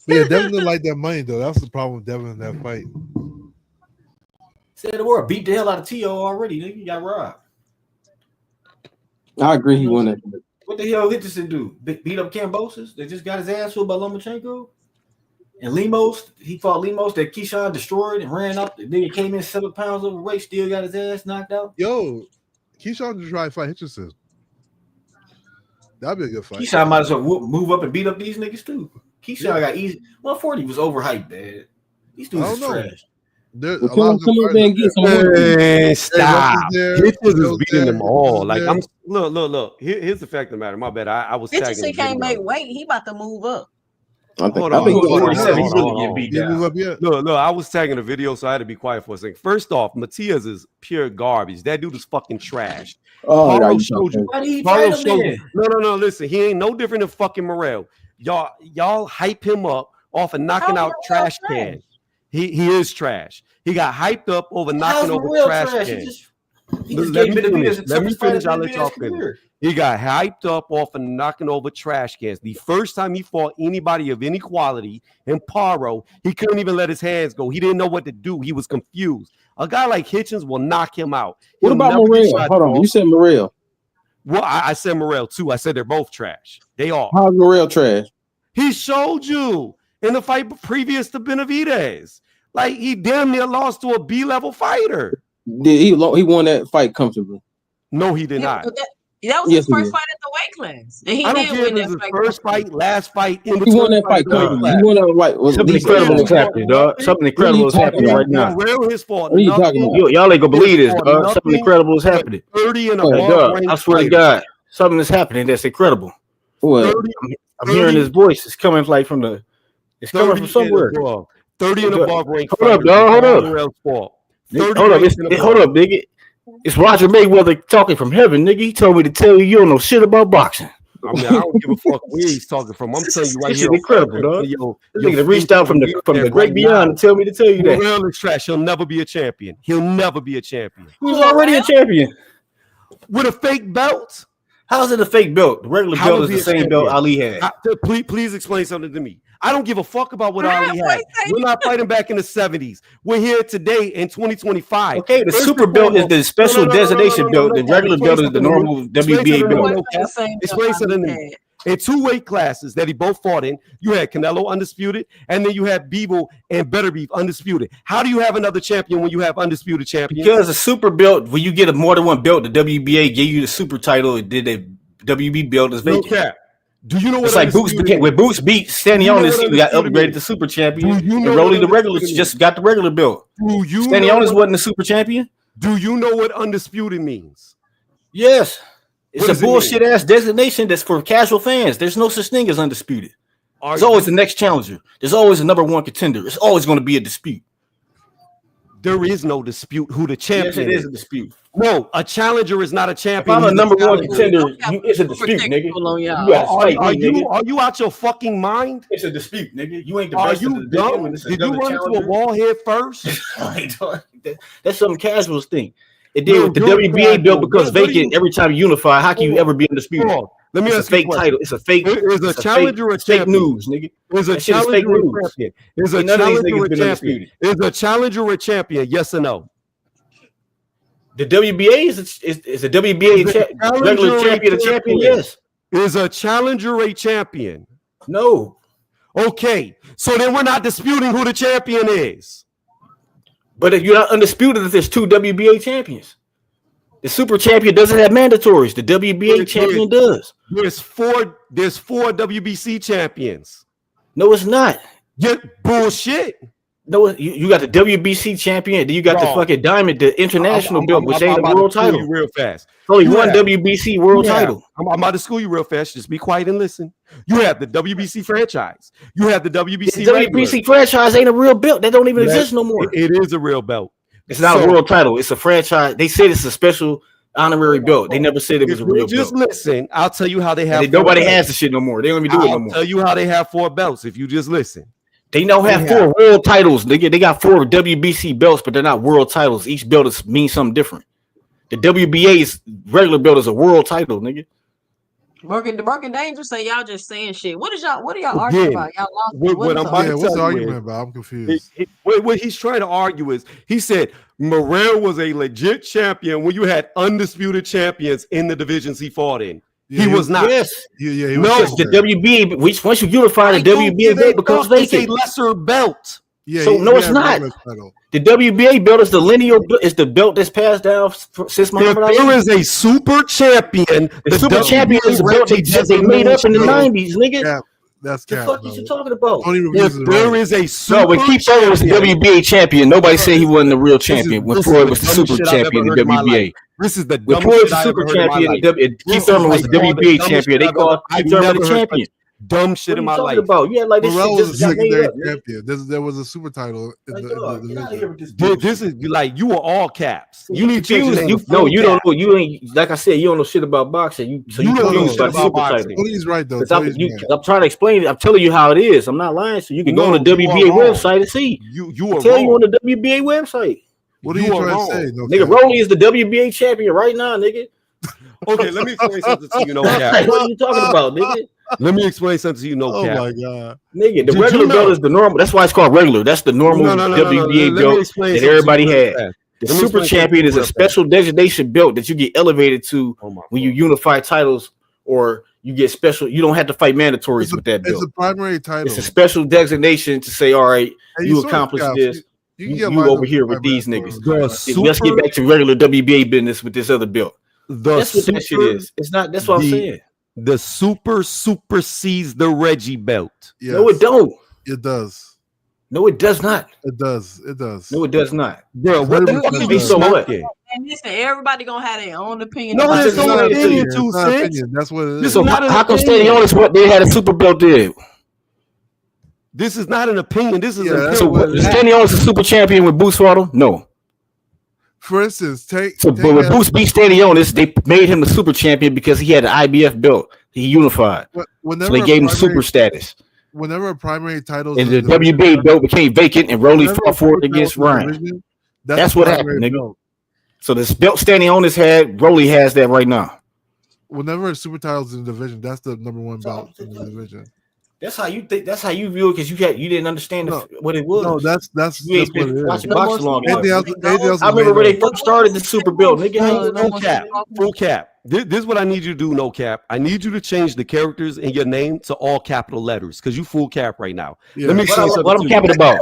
D: But yeah, Devin didn't like that money though. That's the problem with Devin in that fight.
K: Said the word. Beat the hell out of T.O. already. Nigga, you got robbed.
C: I agree. He won that.
K: What the hell Hitchinson do? Beat up Kambosos? They just got his ass whooped by Lomachenko? And Lemos, he fought Lemos that Keyshawn destroyed and ran up. The nigga came in 7 pounds overweight, still got his ass knocked out.
D: Yo, Keyshawn just tried to fight Hitchinson. That'd be a good fight.
K: Keyshawn might as well move up and beat up these niggas too. Keyshawn got easy. 140 was overhyped, man. These dudes is trash.
D: There's
C: a lot of good
M: stop. Hitchens is beating them all. Like I'm look. Here's the fact of the matter. My bad. I was tagging.
A: Hitchinson can't make weight. He about to move up.
M: Hold on. Look, I was tagging a video, so I had to be quiet for a second. First off, Matias is pure garbage. That dude is fucking trash.
C: Oh,
M: Paulo showed you. No. Listen, he ain't no different than fucking Morel. Y'all hype him up off of knocking out trash cans. He is trash. He got hyped up over knocking over trash cans. Let me finish. I'll let y'all finish. He got hyped up off of knocking over trash cans. The first time he fought anybody of any quality in Paro, he couldn't even let his hands go. He didn't know what to do. He was confused. A guy like Hitchins will knock him out.
C: What about Morel? Hold on. You said Morel.
M: Well, I said Morel too. I said they're both trash. They are.
C: How's Morel trash?
M: He showed you in the fight previous to Benavidez. Like, he damn near lost to a B-level fighter.
C: Did he won that fight comfortably?
M: No, he did not.
A: That was his first fight at the weight class. And he
M: I don't
A: did
M: care
A: win
M: if it was
A: that
M: his
A: fight.
M: first fight, last fight, in
C: He
M: between.
C: won that fight comfortably. He won that fight.
N: Something incredible is happening, dog. Something incredible is happening right now.
M: Morel his fault.
C: What are you talking about?
N: Y'all ain't gonna believe this, dog. Something incredible is happening.
M: 30 and
N: dog, I swear to God, something is happening that's incredible.
C: What?
N: I'm hearing his voice. It's coming like from the. It's coming from somewhere.
M: 30 and above rank.
N: Hold up, dog. Hold up. Hold up. Hold up, nigga. It's Roger Mayweather talking from heaven, nigga. He told me to tell you don't know shit about boxing.
M: I mean, I don't give a fuck where he's talking from. I'm telling you right
N: this
M: here.
N: This is incredible, dog. This nigga reached out from the great beyond to tell me to tell you that.
M: Morel is trash. He'll never be a champion. He'll never be a champion.
N: He's already a champion.
M: With a fake belt?
N: How's it a fake belt? The regular belt is the same belt Ali had.
M: Please explain something to me. I don't give a fuck about what Ali had. We're not fighting back in the 70s. We're here today in 2025.
N: Okay, the super belt is the special designation belt. The regular belt is the normal WBA belt.
M: Explain something to me. In 2 weight classes that he both fought in, you had Canelo undisputed, and then you had Bivol and Better Beef undisputed. How do you have another champion when you have undisputed champions?
N: Because a super belt, when you get more than one belt, the WBA gave you the super title. It did the WB belt is vacant.
M: No cap. Do you know what?
N: It's like Boots became when Boots beat Stanionis, he got upgraded to super champion. And Rolly the regular just got the regular belt. Stanionis wasn't the super champion.
M: Do you know what undisputed means?
N: Yes. It's a bullshit ass designation that's for casual fans. There's no such thing as undisputed. There's always the next challenger. There's always a number one contender. It's always going to be a dispute.
M: There is no dispute who the champion is.
N: Yes, it is a dispute.
M: No, a challenger is not a champion.
N: If I'm a number one contender, it's a dispute, nigga.
M: Are you out your fucking mind?
N: It's a dispute, nigga. You ain't the
M: Are
N: best.
M: you dumb? Did you run into a wall head first?
N: That's something casuals think. It did with the WBA belt because vacant every time you unify. How can you ever be undisputed?
M: Let me ask
N: you a fake title. It's a fake.
M: Is a challenger a champion?
N: Fake news, nigga.
M: Is a challenger a champion? Is a challenger a champion? Is a challenger a champion? Yes or no?
N: The WBA is a WBA regular champion a champion? Yes.
M: Is a challenger a champion?
N: No.
M: Okay, so then we're not disputing who the champion is.
N: But if you're not undisputed, if there's 2 WBA champions, the super champion doesn't have mandatories. The WBA champion does.
M: There's four WBC champions.
N: No, it's not.
M: Yeah, bullshit.
N: No, you got the WBC champion, then you got the fucking diamond, the international belt, which ain't a world title.
M: Real fast.
N: Only one WBC world title.
M: I'm about to school you real fast. Just be quiet and listen. You have the WBC franchise. You have the WBC.
N: The WBC franchise ain't a real belt. That don't even exist no more.
M: It is a real belt.
N: It's not a world title. It's a franchise. They said it's a special honorary belt. They never said it was a real belt.
M: Just listen. I'll tell you how they have.
N: Nobody has the shit no more. They don't even do it no more.
M: I'll tell you how they have 4 belts. If you just listen.
N: They now have 4 world titles, nigga. They got 4 WBC belts, but they're not world titles. Each belt means something different. The WBA's regular belt is a world title, nigga.
A: The Broken Danger say y'all just saying shit. What are y'all arguing about? Y'all lost.
M: What I'm about to
D: what's the
M: tell you
D: argument
M: is,
D: about? I'm confused.
M: What he's trying to argue is, he said Morrell was a legit champion when you had undisputed champions in the divisions he fought in.
D: Yeah,
M: he was not.
D: Yeah, he was
N: No, the WBA. Once you unify the WBA belt becomes
M: It's a
N: vacant.
M: lesser belt.
D: Yeah,
N: So no, it's not. The WBA belt is the lineal. Is the belt that's passed down since Muhammad Ali.
M: There is a super champion.
N: The super champion is a belt they made up in the 90s, nigga.
D: Cap. That's
N: The
D: cap.
N: fuck is you talking about?
M: There is a super
N: No, when Keith Thurman was the WBA champion, nobody said he wasn't the real champion. When Floyd was the super champion in the WBA.
M: This is the
N: when Floyd was the super champion, Keith Thurman was the WBA champion. They called Keith Thurman the champion.
M: Dumb shit in my life.
N: About? Yeah, like this
D: Morrell
N: shit
D: was
N: just
D: a
N: got made
D: secondary
N: up.
D: champion. There was a super title in the division.
M: Dude, this is like you are all caps. You need to change your name.
N: You don't know. You ain't like I said. You don't know shit about boxing. You
M: don't know
N: confused
M: shit
N: about
M: about
N: super
M: boxing.
N: title.
D: He's right though.
N: I'm trying to explain it. I'm telling you how it is. I'm not lying. So you can go on the
M: you
N: WBA
M: are wrong.
N: website and see.
M: You are
N: tell
M: wrong.
N: you on the WBA website.
D: What are you trying to say? No,
N: Nigga, Rolly is the WBA champion right now, nigga.
M: Okay, let me explain something to you. No
N: What
M: cap.
N: are you talking about, nigga?
M: Let me explain something to you. No
D: Oh
M: cap.
D: my god.
N: Nigga, the
M: Did
N: regular
M: you know-
N: belt is the normal. That's why it's called regular. That's the normal WBA
M: Let me
N: belt
M: explain
N: that
M: something
N: everybody
M: to you real
N: had.
M: fast.
N: The
M: Let me
N: super
M: explain
N: champion
M: something
N: is a
M: real fast.
N: special designation belt that you get elevated to
M: Oh my
N: when you unify titles, or you get special. You don't have to fight mandatories with that
D: It's
N: belt.
D: a primary title.
N: It's a special designation to say, all right,
D: Hey,
N: you
D: sort of
N: accomplished
D: cap.
N: this.
D: You
N: You,
D: can get
N: you
D: lined
N: over
D: up
N: here
D: for
N: with these
D: primary
N: niggas.
M: The
N: Let's get
M: super-
N: back to regular WBA business with this other belt.
M: The
N: That's what that shit
M: super-
N: is. It's not. That's what I'm
M: the-
N: saying.
M: The super supersedes the Reggie belt.
D: Yes,
N: No, it don't.
D: It does.
N: No, it does not.
D: It does. It does.
N: No, it does not.
M: Bro, what the fuck is you
N: So what?
M: smoking?
A: And listen, everybody gonna have their own opinion.
M: No,
A: about
M: there's
A: this.
M: no
N: not
M: opinion,
N: opinion.
M: two
D: It's not
M: cents.
D: opinion. That's what it
M: This
D: is.
N: So
M: is not an
N: how come
M: opinion.
N: Standing on is what they had a super belt there?
M: This is not an opinion. This is
D: Yeah,
M: an
D: that's
N: So
M: opinion.
D: what it is.
N: Standing on is a super champion with Boots fought him? No.
D: For instance, take
N: So but when Boots beat Standing on this, they made him the super champion because he had an IBF belt. He unified. So
D: whenever
N: they
D: a
N: gave him
D: primary-
N: super status.
D: Whenever a primary title
N: And the WBA belt became vacant and Rolly fought for it against Ryan. That's what happened, nigga. So this belt Standing on his head, Rolly has that right now.
D: Whenever a super title's in the division, that's the number one belt in the division.
N: That's how you think. That's how you view it because you didn't understand what it was.
D: No, that's
N: You ain't
D: what
N: been
D: it is.
N: watching boxing long enough.
D: Anything else
N: I
D: is
N: remember when
D: made
N: they
D: up.
N: first started the super belt, nigga.
M: Full cap. Full cap. This is what I need you to do, no cap. I need you to change the characters in your name to all capital letters because you full cap right now.
D: Yeah.
M: Let me explain something
N: What I'm
M: to
N: capping
M: you.
N: about?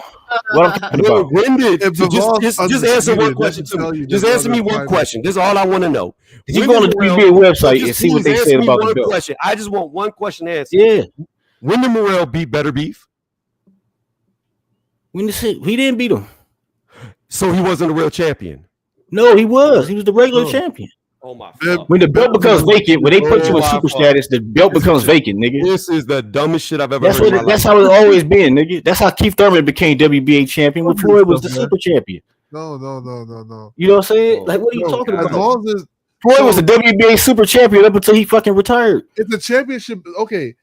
N: What I'm capping about?
M: When did
D: If
M: so
D: the laws
M: just answer one
D: undisputed,
M: question
D: that
M: to
D: should tell
M: me.
D: you
M: Just
D: there's
M: answer me
D: other
M: one
D: primary-
M: question. This is all I want to know.
N: You
M: When
N: go on
M: did
N: the
M: Morrell-
N: WBA website
M: just
N: and see what
M: please
N: they
M: answer
N: said
M: me
N: about the
M: one
N: belt.
M: question. I just want one question answered.
N: Yeah.
M: When did Morrell beat Better Beef?
N: When he didn't beat him.
M: So he wasn't a real champion.
N: No, he was. He was the regular champion.
M: Oh my
D: fuck.
N: When the belt becomes vacant, when they put you in
M: Oh,
N: super
M: my
N: status, the belt becomes vacant, nigga.
M: This is the dumbest shit I've ever
N: That's
M: heard.
N: what.
M: in my
N: That's
M: life.
N: how it's always been, nigga. That's how Keith Thurman became WBA champion. When
D: Don't do
N: Floyd was the
D: stuff, man.
N: super champion.
D: No.
N: You know what I'm saying? Like, what are you
D: No,
N: talking
D: as
N: about?
D: long as
N: Floyd was the WBA super champion up until he fucking retired.
D: it's a championship, okay.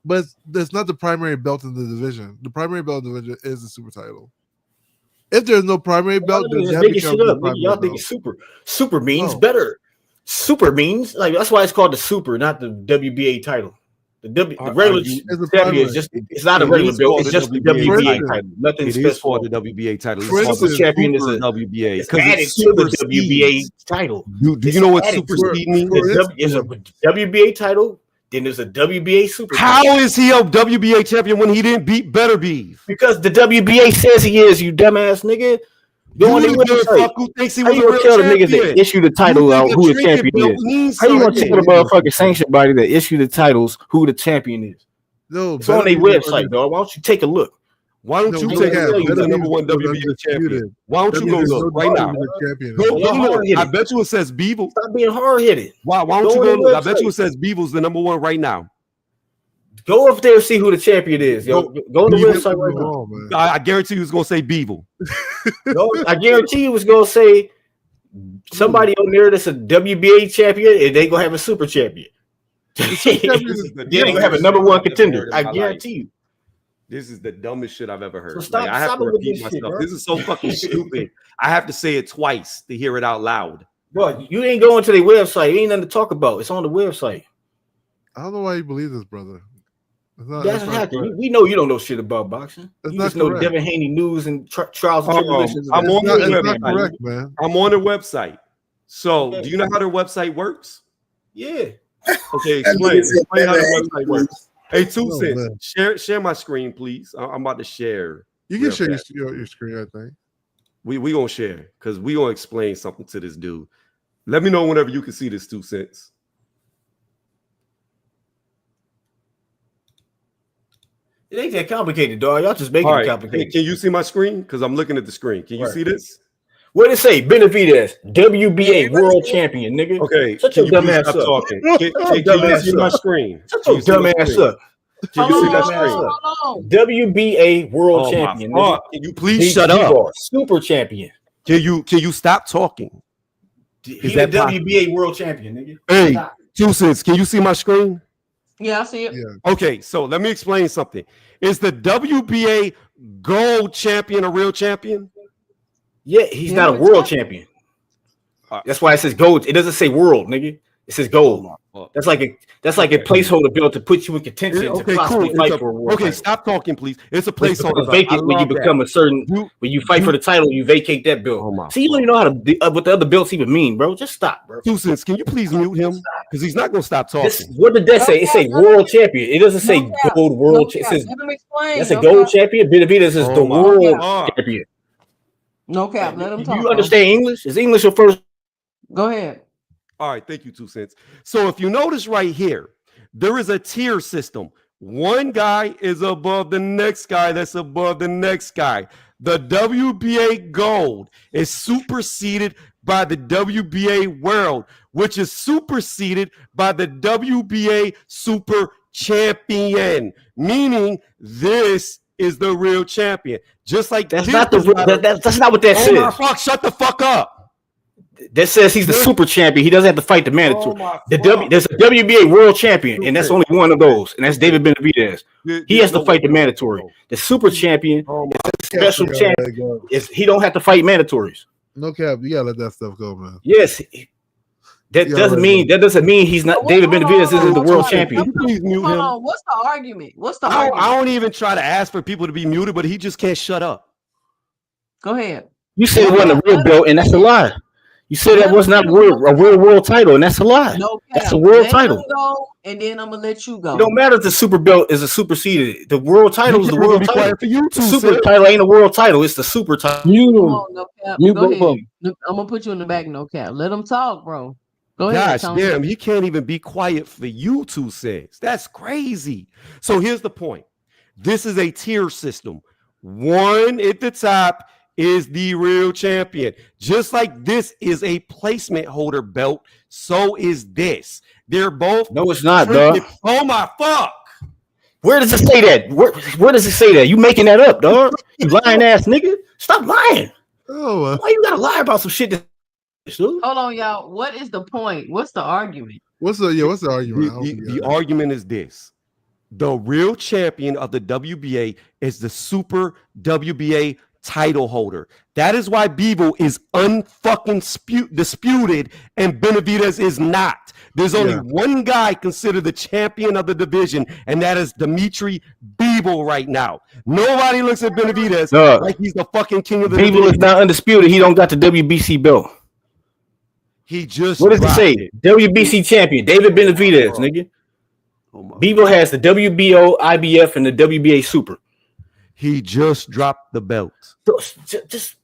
D: But that's not the primary belt in the division. The primary belt in the division is the super title. If there's no primary belt, then
N: Just
D: that
N: making
D: becomes
N: shit
D: the
N: up, nigga.
D: primary
N: Y'all think
D: belt.
N: it's super. Super means
D: No.
N: better. Super means like that's why it's called the super, not the WBA title. The regular
M: you-
D: It's the
N: champion
D: primary.
N: is just it's not a
M: It
N: regular
M: is
N: belt.
M: called
N: It's
M: the
N: just the
M: WBA
N: WBA
D: title.
N: title. Nothing
M: It is
N: special.
M: for the WBA title. It's
D: For
M: called the
D: instance,
N: champion is
M: Super
N: a-
M: WBA
N: It's
M: because
N: added
M: it
N: to the
M: supersedes.
N: WBA title.
M: Do
N: It's
M: you know what
N: added to it.
M: supersede means?
N: There's a WBA title, then there's a WBA super.
M: How is he a WBA champion when he didn't beat Better Beef?
N: Because the WBA says he is, you dumbass nigga. Go on their
M: You the
N: website.
M: fuck who thinks he
N: How
M: was
N: you
M: a
N: gonna
M: real
N: tell the niggas
M: champion?
N: that issue the title
M: You
N: out
M: think
N: who the
M: trinket
N: champion
M: belt
N: is?
M: means
N: How you gonna
M: something?
N: tell the motherfucking sanction body that issue the titles who the champion is?
D: No,
N: It's on their website, dog. Why don't you take a look?
M: Why don't you
N: no,
M: take
N: no,
M: a look?
N: no,
M: He's the
N: no,
M: number one
D: no,
M: WBA
D: no,
M: champion. Why don't
D: That
M: you go
D: means
M: look
D: there's
M: right
D: no
M: now?
D: champion.
M: Go
N: Y'all
M: look.
N: hard-headed.
M: I bet you it says Beeble.
N: Stop being hard headed.
M: Why don't
N: Go
M: you
N: on
M: go
N: their
M: look? I bet you
N: website.
M: it says Beeble's the number one right now.
N: Go up there and see who the champion is. Yo. Go on the
M: Beeble.
N: website right now.
M: I guarantee you it's gonna say Beeble.
N: No, I guarantee you it's gonna say somebody on there that's a WBA champion and they gonna have a super champion. Yeah, they gonna have a number one contender. I guarantee you.
M: This is the dumbest shit I've ever heard.
N: So stop,
M: I have
N: stop
M: to
N: it with
M: repeat
N: this shit,
M: myself.
N: bro.
M: This is so fucking stupid. I have to say it twice to hear it out loud.
N: Bro, you ain't going to their website. Ain't nothing to talk about. It's on the website.
D: I don't know why you believe this, brother.
N: That's not correct. We know you don't know shit about boxing. You just know Devin Haney news and trials and tribulations.
M: I'm on the website.
D: Not correct, man.
M: I'm on the website. So, do you know how their website works?
N: Yeah.
M: Okay, explain how the website works. Hey, 2 cents. Share my screen, please. I'm about to share.
D: You can share your screen, I think.
M: We gonna share because we gonna explain something to this dude. Let me know whenever you can see this, 2 cents.
N: It ain't that complicated, dog. Y'all just making it complicated.
M: Can you see my screen? Because I'm looking at the screen. Can you see this?
N: What did it say? Benavidez, WBA world champion, nigga.
M: Okay.
N: Shut your dumb ass up.
M: Talking? Can you see my screen?
N: Shut your dumb ass up.
M: Can you see that screen?
N: WBA world champion, nigga.
M: Can you please shut up?
N: Super champion.
M: Can you stop talking?
N: He's the WBA world champion, nigga.
M: Hey, 2 cents. Can you see my screen?
A: Yeah, I see it.
D: Yeah.
M: Okay, so let me explain something. Is the WBA gold champion a real champion?
N: Yeah, he's not a world champion. That's why it says gold. It doesn't say world, nigga. It says gold. That's like a placeholder built to put you in contention to possibly fight for a world.
M: Okay, stop talking, please. It's a placeholder.
N: Vacant when you become a certain. When you fight for the title, you vacate that belt. See, you don't even know how to what the other belts even mean, bro. Just stop, bro.
M: 2 cents. Can you please mute him? Because he's not gonna stop talking.
N: What did that say? It say world champion. It doesn't say gold world. It says that's a gold champion. Benavidez is the world champion.
A: No cap. Let him talk.
N: You understand English? Is English your first?
A: Go ahead.
M: All right, thank you, 2 cents. So if you notice right here, there is a tier system. One guy is above the next guy that's above the next guy. The WBA gold is superseded by the WBA world, which is superseded by the WBA super champion, meaning this is the real champion. Just like
N: that's not that's not what that says.
M: Fuck, shut the fuck up.
N: That says he's the super champion. He doesn't have to fight the mandatory. There's a WBA world champion, and that's only one of those, and that's David Benavidez. He has to fight the mandatory. The super champion is a special champion. He don't have to fight mandatories.
D: No cap. You gotta let that stuff go, man.
N: Yes. That doesn't mean he's not. David Benavidez isn't the world champion.
A: Hold on. What's the argument?
M: I don't even try to ask for people to be muted, but he just can't shut up.
A: Go ahead.
N: You said it wasn't a real belt, and that's a lie. You said that was not a real world title, and that's a lie.
A: No,
N: that's a world title.
A: Go, and then I'm gonna let you go.
N: It don't matter if the super belt is a superseded. The world title is the world title.
M: For you
N: the super title ain't a world title. It's the super title.
A: No cap. Go ahead. I'm gonna put you in the back. No cap. Let him talk, bro. Go ahead.
M: Gosh damn, he can't even be quiet for you, 2 cents. That's crazy. So here's the point. This is a tier system. One at the top is the real champion. Just like this is a placement holder belt, so is this. They're both.
N: No, it's not, dog.
M: Oh my fuck.
N: Where does it say that? Where does it say that? You making that up, dog? You lying ass nigga. Stop lying.
D: Oh,
N: why you gotta lie about some shit that?
A: Hold on, y'all. What is the point? What's the argument?
D: What's the argument?
M: The argument is this. The real champion of the WBA is the super WBA title holder. That is why Bivol is unfucking disputed and Benavidez is not. There's only one guy considered the champion of the division, and that is Dimitri Bivol right now. Nobody looks at Benavidez like he's the fucking king of the division.
N: Bivol is not undisputed. He don't got the WBC belt.
M: He just
N: what does it say? WBC champion David Benavidez, nigga. Bivol has the WBO, IBF, and the WBA Super.
M: He just dropped the belt.
N: Just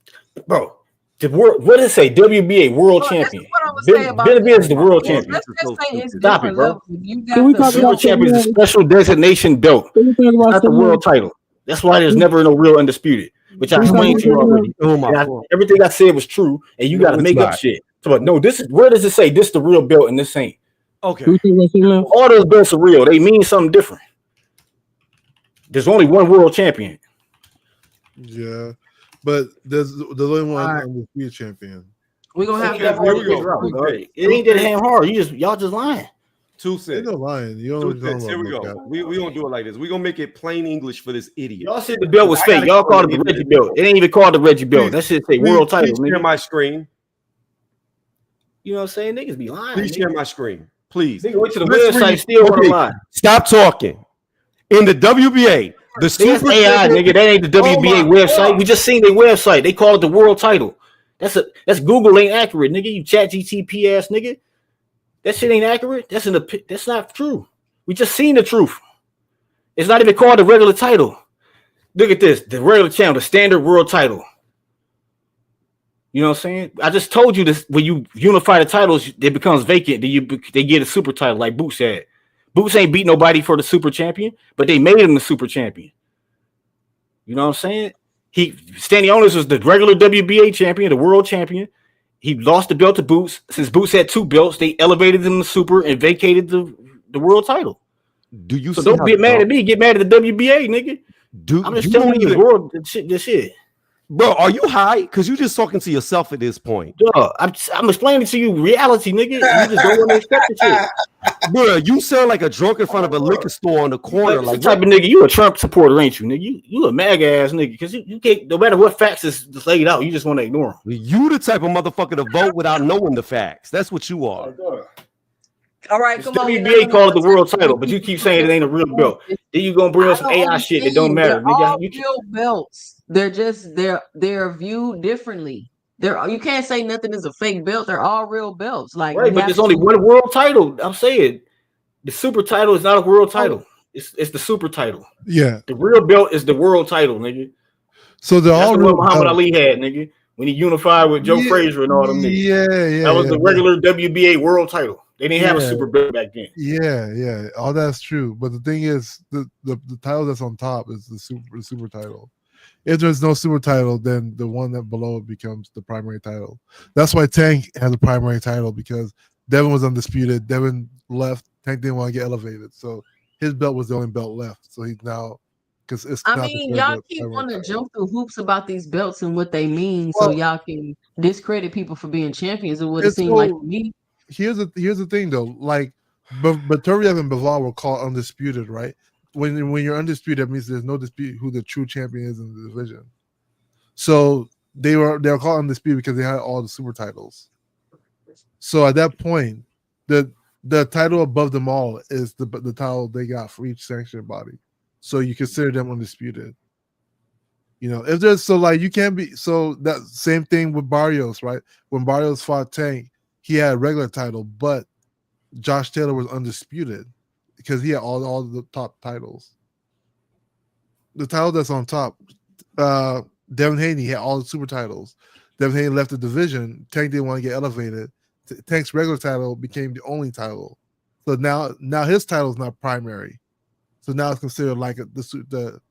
N: bro. What does it say? WBA world champion. Benavidez is the world champion. Stop it, bro. Super champion is a special designation belt. Not the world title. That's why there's never no real undisputed, which I explained to you already. Everything I said was true, and you got to make up shit. So, no, this is where does it say this is the real belt and this ain't?
M: Okay.
N: All those belts are real. They mean something different. There's only one world champion.
D: Yeah, but there's only one undisputed champion.
A: We're gonna have
N: to. It ain't that damn hard. Y'all just lying.
M: 2
D: Ain't
M: cents.
D: no lying. You know
M: 2
D: what you're
M: cents.
D: talking
M: Here we
D: about,
M: go.
D: no cap.
M: We gonna do it like this. We gonna make it plain English for this idiot.
N: Y'all said the belt was
M: I
N: fake.
M: gotta
N: Y'all called it
M: explain
N: the Reggie
M: idiot.
N: belt. It ain't even called the Reggie belt. That shit say world title,
M: Please share
N: nigga.
M: my screen.
N: You know what I'm saying? Niggas be lying.
M: Please share
N: Nigga.
M: my screen. Please.
N: Nigga went to the
M: Let's
N: website,
M: read.
N: still want to
M: Okay,
N: lie.
M: stop talking. In the WBA, the
N: Nigga,
M: super
N: that's AI,
M: champion-
N: nigga. That ain't the
M: Oh
N: WBA
M: my
N: website.
M: God.
N: We just seen their website. They call it the world title. That's Google ain't accurate, nigga. You chat GTP ass nigga. That shit ain't accurate. That's not true. We just seen the truth. It's not even called the regular title. Look at this. The regular channel, the standard world title. You know what I'm saying? I just told you this. When you unify the titles, it becomes vacant. They get a super title like Boots had. Boots ain't beat nobody for the super champion, but they made him the super champion. You know what I'm saying? Stanionis was the regular WBA champion, the world champion. He lost the belt to Boots. Since Boots had 2 belts, they elevated him to super and vacated the world title.
M: Do you
N: So
M: see
N: don't
M: how
N: get mad
M: dumb-
N: at me. Get mad at the WBA, nigga. I'm just telling you the world. This shit.
M: Bro, are you high? Because you just talking to yourself at this point.
N: Duh, I'm explaining to you reality, nigga. You just don't want to accept the shit.
M: Bro, you sound like a drunk in front of a liquor store on the corner.
N: Like the type of nigga, you a Trump supporter, ain't you, nigga? You a MAGA ass nigga, because you can't, no matter what facts is laid out, you just want to ignore them.
M: You the type of motherfucker to vote without knowing the facts. That's what you are.
A: All right,
N: It's
A: come on.
N: WBA called it the world title, but you keep saying it ain't a real belt. Then you gonna bring us some AI shit that don't matter,
A: They're all
N: nigga.
A: real belts. They're just they're viewed differently. You can't say nothing is a fake belt. They're all real belts. Like
N: Right, but there's only one world title. I'm saying the super title is not a world title. It's the super title.
D: Yeah.
N: The real belt is the world title, nigga.
D: So they're
N: That's
D: all
N: the
D: real
N: one Muhammad
D: belts.
N: Ali had, nigga, when he unified with Joe Frazier and all them niggas.
D: Yeah.
N: That was the regular WBA world title. They didn't have a super belt back then.
D: Yeah. All that's true. But the thing is, the title that's on top is the super title. If there's no super title, then the one that below it becomes the primary title. That's why Tank has a primary title, because Devin was undisputed. Devin left. Tank didn't want to get elevated, so his belt was the only belt left. So he's now, because it's.
A: I mean, y'all keep wanting to jump through hoops about these belts and what they mean, so y'all can discredit people for being champions. It would have seemed like to me.
D: Here's the thing though, like, but Turiev and Bivol were called undisputed, right? When you're undisputed, that means there's no dispute who the true champion is in the division. So they were called undisputed because they had all the super titles. So at that point, the title above them all is the title they got for each sanctioned body. So you consider them undisputed. You know, if there's you can't be that same thing with Barrios, right? When Barrios fought Tank, he had a regular title, but Josh Taylor was undisputed because he had all the top titles. The title that's on top, Devin Haney had all the super titles. Devin Haney left the division. Tank didn't want to get elevated. Tank's regular title became the only title. So now his title is not primary. So now it's considered like the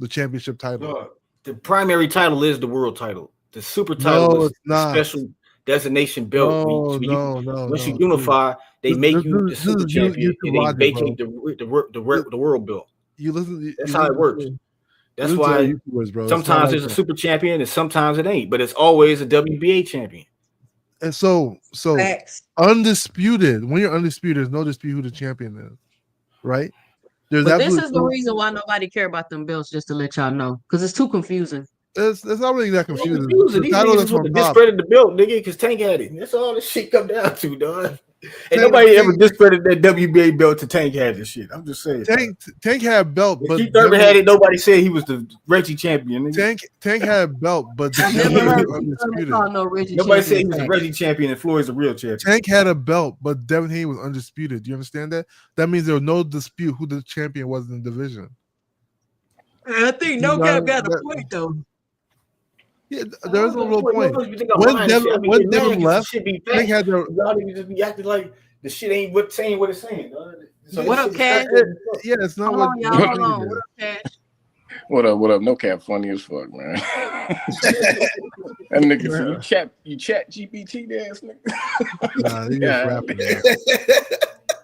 D: championship title.
N: The primary title is the world title. The super title is the special designation belt. Once you unify, they make you the super champion and they vacate the world belt. That's how it works. That's why sometimes there's a super champion and sometimes it ain't, but it's always a WBA champion.
D: And so undisputed. When you're undisputed, there's no dispute who the champion is, right?
A: But this is the reason why nobody care about them belts. Just to let y'all know, because it's too confusing.
D: It's not really that confusing.
N: These niggas want to discredit the belt, nigga, because Tank had it. That's all this shit come down to, dog. And nobody ever discredited that WBA belt to Tank had this shit. I'm just saying.
D: Tank had a belt, but
N: Keith Thurman had it. Nobody said he was the Reggie champion. Nigga.
D: Tank had a belt, but undisputed.
N: Nobody said he was a Reggie champion and Floyd's a real champion.
D: Tank had a belt, but Devin Haney was undisputed. Do you understand that? That means there was no dispute who the champion was in the division.
A: I think No Cap got a point though.
D: Yeah, there's a real point. When Devin left, Tank had the.
N: Y'all niggas just be acting like the shit ain't saying what it's saying.
A: So what up, Cash?
D: Yeah, it's not
A: what. Hold on. What up, Cash?
F: What up? No Cap, funny as fuck, man. That nigga said you chat GPT dance, nigga.
D: Nah, he just rapping.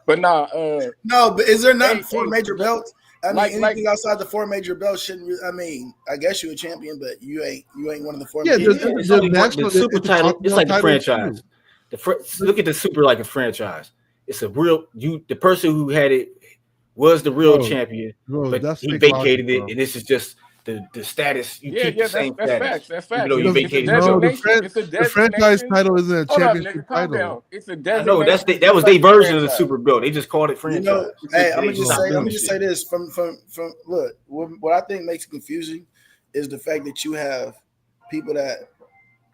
F: But
L: no, but is there not 4 major belts? I mean, anything outside the 4 major belts shouldn't. I mean, I guess you're a champion, but you ain't one of the 4.
D: Yeah,
N: the super title. It's like a franchise. Look at the super like a franchise. it's a real the person who had it was the real champion, but
D: that's
N: he
D: fake
N: vacated
D: logic,
N: it, and this is just the status. You keep the same
F: that's
N: status,
F: facts. That's
N: even
F: facts.
N: though you
F: It's a
N: vacated the belt.
F: designation. It's a
D: the franchise
F: designation.
D: title isn't a
F: Hold up,
D: championship
F: nigga, calm
D: title.
F: down. It's a
N: I know
F: designation.
N: that was their
F: like
N: version of the
F: franchise.
N: super belt. They just called it
L: You
N: franchise.
L: know, hey, I'm
N: They
L: gonna just
N: stopped
L: say,
N: doing
L: I'm gonna
N: this
L: just
N: shit.
L: say this from look. What I think makes it confusing is the fact that you have people that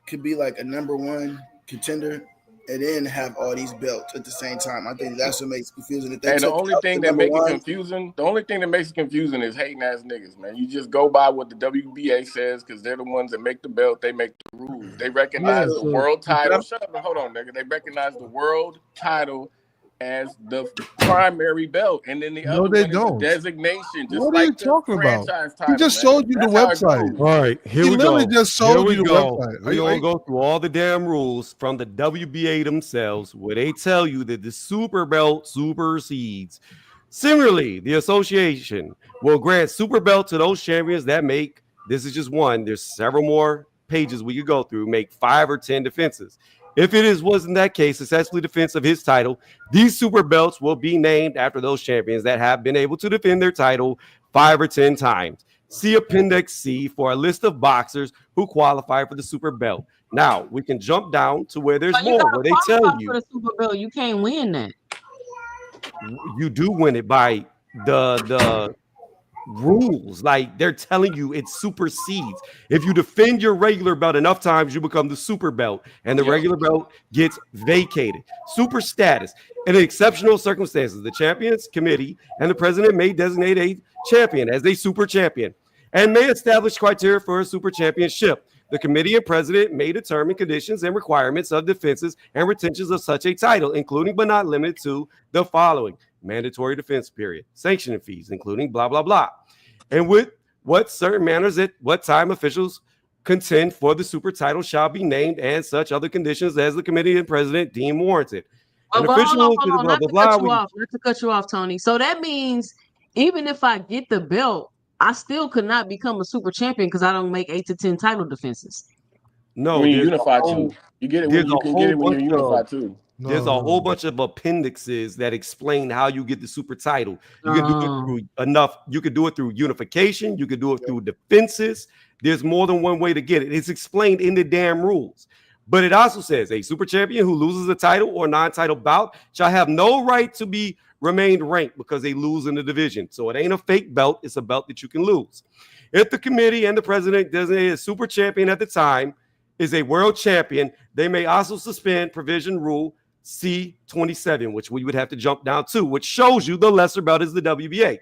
L: could be like a number one contender and then have all these belts at the same time. I think that's what makes it confusing. If they
F: And the
L: took
F: only
L: out
F: thing
L: the
F: that
L: number
F: make it
L: one,
F: confusing, is hating ass niggas, man. You just go by what the WBA says because they're the ones that make the belt. They make the rules. They recognize the world title. Shut up and hold on, nigga. They recognize the world title as the primary belt, and then the
D: No,
F: other
D: they
F: one is a
D: don't.
F: designation, just
D: What are you
F: like the
D: talking about?
F: franchise
D: He
F: title.
D: just
F: Man.
D: showed you the
F: That's how it
D: website.
F: goes.
M: All right, here
D: He
M: we
D: literally
M: go.
D: just
M: Here
D: showed
M: we
D: you the
M: go.
D: website.
M: We're going to go through all the damn rules from the WBA themselves where they tell you that the super belt supersedes. Similarly, the association will grant super belt to those champions that make, this is just one, there's several more pages we could go through, make 5 or 10 defenses. If it was in that case, successfully defense of his title, these super belts will be named after those champions that have been able to defend their title 5 or 10 times. See Appendix C for a list of boxers who qualify for the super belt. Now, we can jump down to where there's more, where they tell
A: For
M: you
A: the super belt, you can't win that.
M: you do win it by the rules. Like they're telling you it supersedes. If you defend your regular belt enough times, you become the super belt, and the regular belt gets vacated. Super status. In exceptional circumstances, the champions committee and the president may designate a champion as a super champion and may establish criteria for a super championship. The committee and president may determine conditions and requirements of defenses and retentions of such a title, including but not limited to the following: mandatory defense period, sanctioning fees, including blah, blah, blah. And with what certain manners at what time officials contend for the super title shall be named, and such other conditions as the committee and president deem warranted. An official,
A: hold on,
M: blah,
A: not
M: blah,
A: to
M: blah.
A: not to cut you off, Tony. So that means even if I get the belt, I still could not become a super champion because I don't make 8 to 10 title defenses.
M: No,
F: When you
M: there's
F: unify
M: a whole,
F: too, you get it
M: there's
F: when you
M: a
F: can
M: whole
F: get it when you're
M: bunch
F: unified
M: of
F: too.
M: there's a whole bunch of appendixes that explain how you get the super title. You can do it through enough. You could do it through unification. You could do it through defenses. There's more than one way to get it. It's explained in the damn rules. But it also says a super champion who loses a title or non-title bout shall have no right to be remained ranked because they lose in the division. So it ain't a fake belt. It's a belt that you can lose. If the committee and the president designated a super champion at the time is a world champion, they may also suspend provision rule C27, which we would have to jump down to, which shows you the lesser belt is the WBA.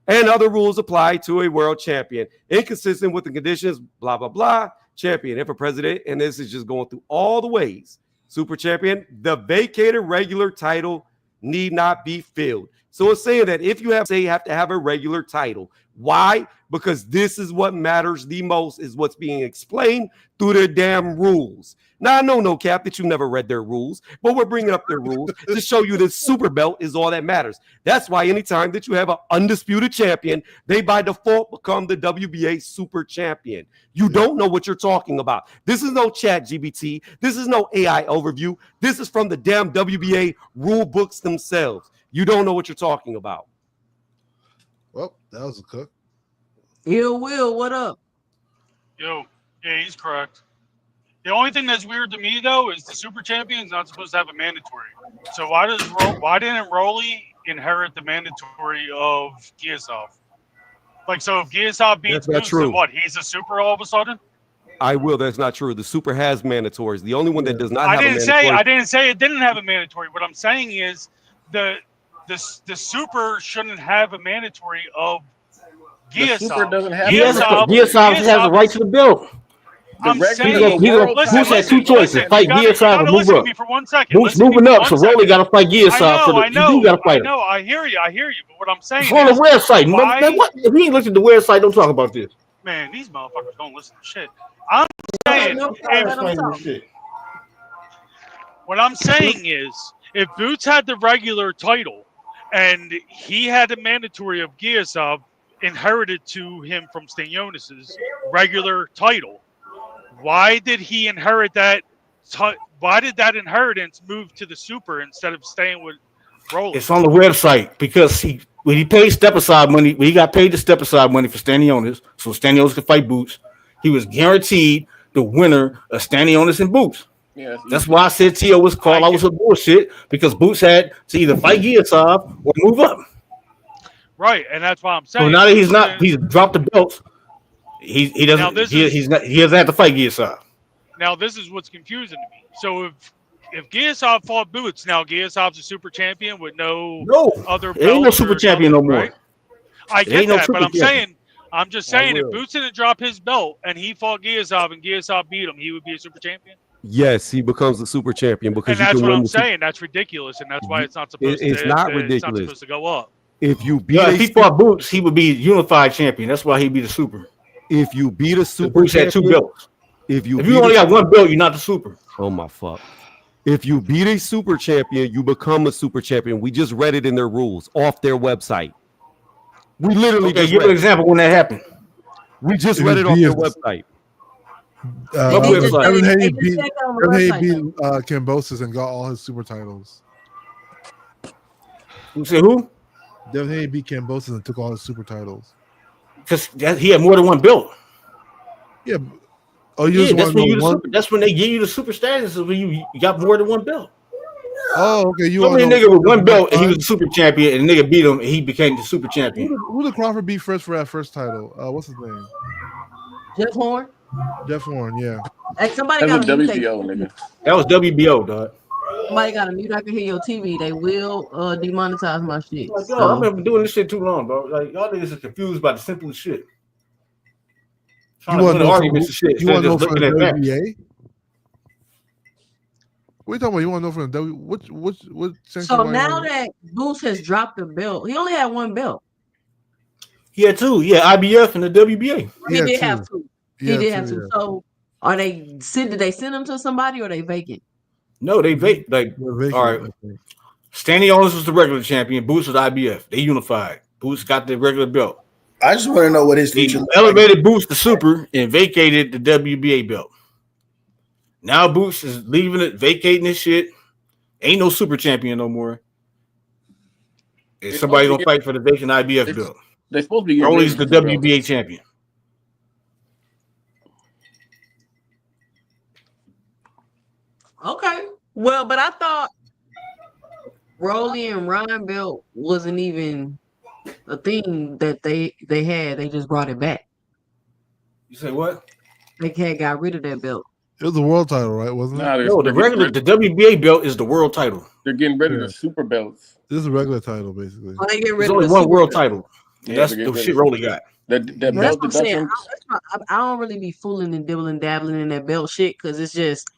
M: And other rules apply to a world champion, inconsistent with the conditions, blah, blah, blah, champion. If a president, and this is just going through all the ways, super champion, the vacated regular title need not be filled. So it's saying that if you have to have a regular title. Why? Because this is what matters the most, is what's being explained through their damn rules. Now, I know, no cap, that you never read their rules, but we're bringing up their rules to show you that super belt is all that matters. That's why anytime that you have an undisputed champion, they by default become the WBA super champion. You don't know what you're talking about. This is no chat GBT. This is no AI overview. This is from the damn WBA rule books themselves. You don't know what you're talking about.
D: Well, that was a cook.
A: Ill Will, what up?
G: Yo, yeah, he's correct. The only thing that's weird to me though is the super champion is not supposed to have a mandatory. So why didn't Rolly inherit the mandatory of Giasov? Like, so if Giasov beats
M: That's not
G: Boots,
M: true.
G: then what? He's a super all of a sudden?
M: I will. That's not true. The super has mandatories. The only one that does not
G: I
M: have
G: didn't
M: a mandatory.
G: I didn't say it didn't have a mandatory. What I'm saying is the super shouldn't have a mandatory of Giasov.
F: The super doesn't have
N: Giasov has a right to the belt.
G: I'm saying,
N: Boots has two choices: fight Giasov or move
G: listen to
N: up.
G: me for 1 second.
N: Boots
G: Listen to me
N: moving
G: for
N: up,
G: 1
N: so
G: second.
N: Rolly got to fight Giasov.
G: I know.
N: You do got to fight him.
G: I hear you. But what I'm saying
N: It's on the website.
G: why,
N: Man, what? If he ain't looked at the website, don't talk about this.
G: man, these motherfuckers don't listen to shit. I'm saying, what I'm saying is, if Boots had the regular title and he had the mandatory of Giasov inherited to him from Stanionis's regular title, why did he inherit that? Why did that inheritance move to the super instead of staying with Rolling.
N: It's on the website because when he paid step aside money, when he got paid the step aside money for Stanionis, so Stanionis could fight Boots, he was guaranteed the winner of Stanionis and Boots.
F: Yeah,
N: that's why I said Tio was called. I was a bullshit because Boots had to either fight Giasov or move up.
G: Right, and that's why I'm saying.
N: So now that he's dropped the belts. He doesn't he doesn't have to fight Giasov.
G: Now this is what's confusing to me. So if Giasov fought Boots, now Giasov's a super champion with no other belts.
N: It ain't no super champion no more.
G: Right? I get that, but I'm just saying if Boots didn't drop his belt and he fought Giasov and Giasov beat him, he would be a super champion.
M: Yes, he becomes a super champion because
G: and that's what I'm saying. That's ridiculous, and that's why it's not supposed to.
M: It's not ridiculous.
G: It's not supposed to go up.
M: If you beat,
N: if he fought Boots, he would be unified champion. That's why he'd be the super.
M: If you beat a super,
N: Boots had 2 belts. If you
M: only
N: got 1 belt, you're not the super.
M: Oh my fuck! If you beat a super champion, you become a super champion. We just read it in their rules off their website. We literally just
N: give an example when that happened.
M: We just read it off their website.
D: Devin Haney beat KAMBOSOS and got all his super titles.
N: You say who?
D: Devin Haney beat KAMBOSOS and took all his super titles.
N: Because he had more than 1 belt.
D: Yeah. Oh, you just
N: that's when they give you the super status is when you got more than 1 belt.
D: Oh, okay. You
N: want a nigga with 1 belt and he was a super champion and the nigga beat him and he became the super champion.
D: Who did Crawford beat first for that first title? What's his name?
A: Jeff Horn.
D: Jeff Horn, yeah.
A: Hey, somebody got
N: WBO, nigga. That was WBO, dog.
A: Somebody got to mute. I can hear your TV. They will demonetize my shit.
N: Like, yo, I've been doing this shit too long, bro. Like y'all niggas are confused by the simplest shit.
D: You want to know from the WBA? What are you talking about? You want to know from the what
A: So now that Boots has dropped the belt, he only had 1 belt.
N: He had 2. Yeah, IBF and the WBA.
A: He did have 2. He did have 2. So did they send him to somebody or they vacant?
N: No, they vacant. Like all right. Stanionis was the regular champion. Boots was IBF. They unified. Boots got the regular belt.
L: I just want to know what his future.
N: Elevated Boots to super and vacated the WBA belt. Now Boots is leaving it, vacating this shit. Ain't no super champion no more. And somebody gonna fight for the vacant IBF belt.
F: They're supposed to be.
N: Rolly's the WBA champion.
A: Okay. Well, but I thought Rolly and Ryan belt wasn't even a thing that they had. They just brought it back.
N: You say what?
A: They had got rid of that belt.
D: It was the world title, right? Wasn't it?
N: No, the WBA belt is the world title.
F: They're getting rid of the super belts.
D: This is a regular title, basically.
A: Oh, they get rid
N: There's
A: of
N: only
A: the
N: 1
A: super
N: world
A: belt.
N: title. And that's the shit Rolly got.
F: That
A: That's
F: belt
A: what I'm saying.
F: deductions.
A: I don't really be fooling and dibbling dabbling in that belt shit because it's just,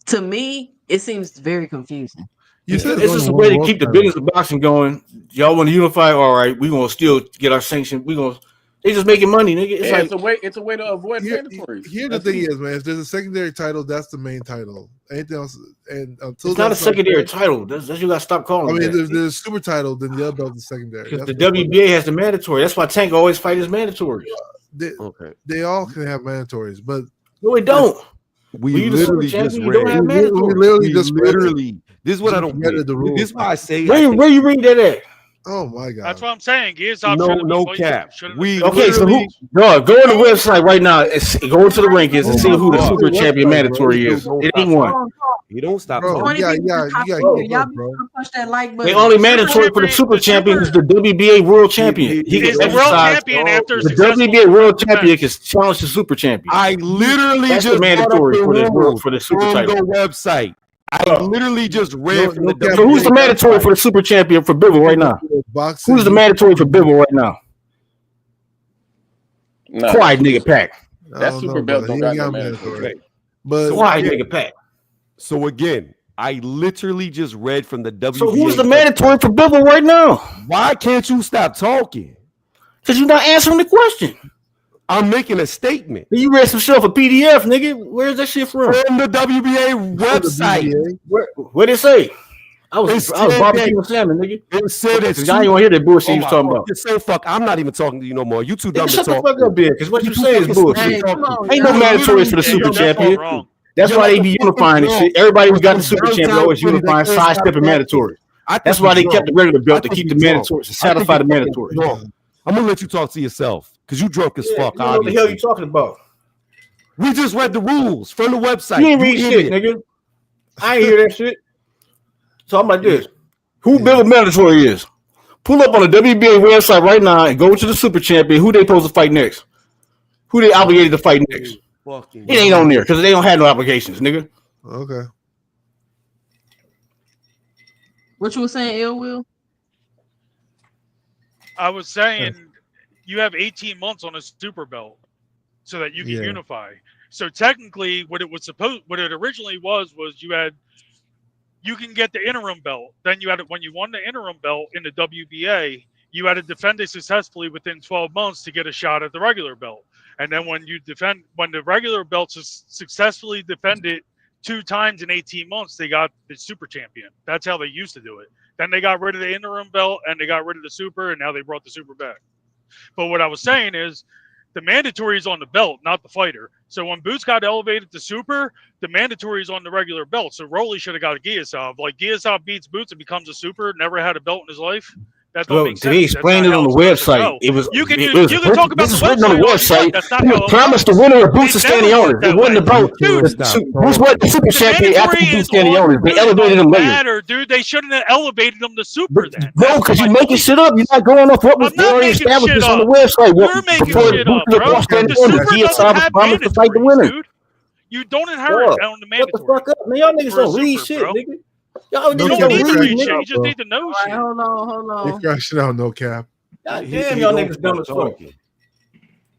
A: to me, it seems very confusing.
N: It's just a way to keep the business of boxing going. Y'all want to unify? All right, we're gonna still get our sanction. They just making money, nigga.
F: It's a way to avoid mandatories.
D: Here the thing is, man, if there's a secondary title, that's the main title. Anything else, and until
N: it's not a secondary title. That's you gotta stop calling.
D: I mean,
N: that.
D: if there's a super title, then the other belt is secondary.
N: Because the WBA has the mandatory. That's why Tank always fight his mandatories.
D: They all can have mandatories, but
N: no, it don't.
M: We literally just read. This is what I don't get. This is why I say.
N: Where you read that at?
D: Oh my god!
G: That's what I'm saying. Giasov
M: no cap.
N: So who? No, go on the website right now and go to the rankings and see who the super champion mandatory is. It ain't one.
M: You don't stop.
A: Push that like button.
N: The only mandatory for the super champion is the WBA world champion. He
G: He's
N: can
G: the world
N: exercise.
G: champion after
N: The WBA world champion can challenge the super champion.
M: I literally
N: That's
M: just
N: the mandatory
M: brought up the rules
N: for the super
M: on
N: title.
M: the website. I literally just read from the
N: So who's the mandatory for the super champion for Bivol right now? Who's the mandatory for Bivol right now?
F: No.
N: Quiet nigga pack.
F: That super belt don't got no mandatory.
D: But
N: quiet nigga pack.
M: So again, I literally just read from the WBA.
N: So who's the mandatory for Bivol right now?
M: Why can't you stop talking?
N: Because you're not answering the question.
M: I'm making a statement.
N: You read some shit off a PDF, nigga. Where's that shit from?
M: From the WBA website.
N: What did it say? I was barbecuing salmon, nigga.
M: It said that
N: y'all ain't want to hear that bullshit you was talking about.
M: So fuck, I'm not even talking to you no more. You too dumb to talk.
N: Shut the fuck up, bitch. Because what you say is bullshit.
A: Hey,
N: Ain't no mandatories for the super champion. That's why they be unifying this shit. Everybody who got the super champion always unifying, sidestepping mandatory. That's why they kept the regular belt to keep the mandatory, to satisfy the mandatory.
M: I'm gonna let you talk to yourself because you drunk as fuck.
N: You know what the hell you talking about?
M: We just read the rules from the website.
N: You ain't read shit, nigga. I ain't hear that shit. So I'm like this. Who bill of mandatory is? Pull up on the WBA website right now and go to the super champion. Who they supposed to fight next? Who they obligated to fight next? It ain't on there because they don't have no obligations, nigga.
D: Okay.
A: What you were saying, Ill Will?
G: I was saying you have 18 months on a super belt so that you can
D: Yeah.
G: unify. So technically, what it originally was you can get the interim belt. Then when you won the interim belt in the WBA, you had to defend it successfully within 12 months to get a shot at the regular belt. And then when the regular belts is successfully defended 2 times in 18 months, they got the super champion. That's how they used to do it. Then they got rid of the interim belt and they got rid of the super, and now they brought the super back. But what I was saying is the mandatory is on the belt, not the fighter. So when Boots got elevated to super, the mandatory is on the regular belt. So Rolly should have got a Giasov. Like Giasov beats Boots and becomes a super, never had a belt in his life. That don't make sense.
N: They explained it on the website. It was
G: you can
N: this
G: talk about the
N: is written on the website.
G: That's not how it
N: Promised the winner of Boots to standing owners. It wasn't about Boots wasn't the super champion after Boots standing owners. They elevated him later.
G: Dude, they shouldn't have elevated him to super then.
N: No, because you're making shit up. You're not going off what was already established on the website.
G: You're making shit up, bro. The super doesn't have mandatories, dude. You don't inherit on the mandatory.
N: What the fuck up, man? Y'all niggas don't read shit, nigga. Y'all
G: you don't need to read shit. You just need to know shit.
A: Hold on.
D: You crashing out, no cap.
N: God damn, y'all niggas dumb as fuck.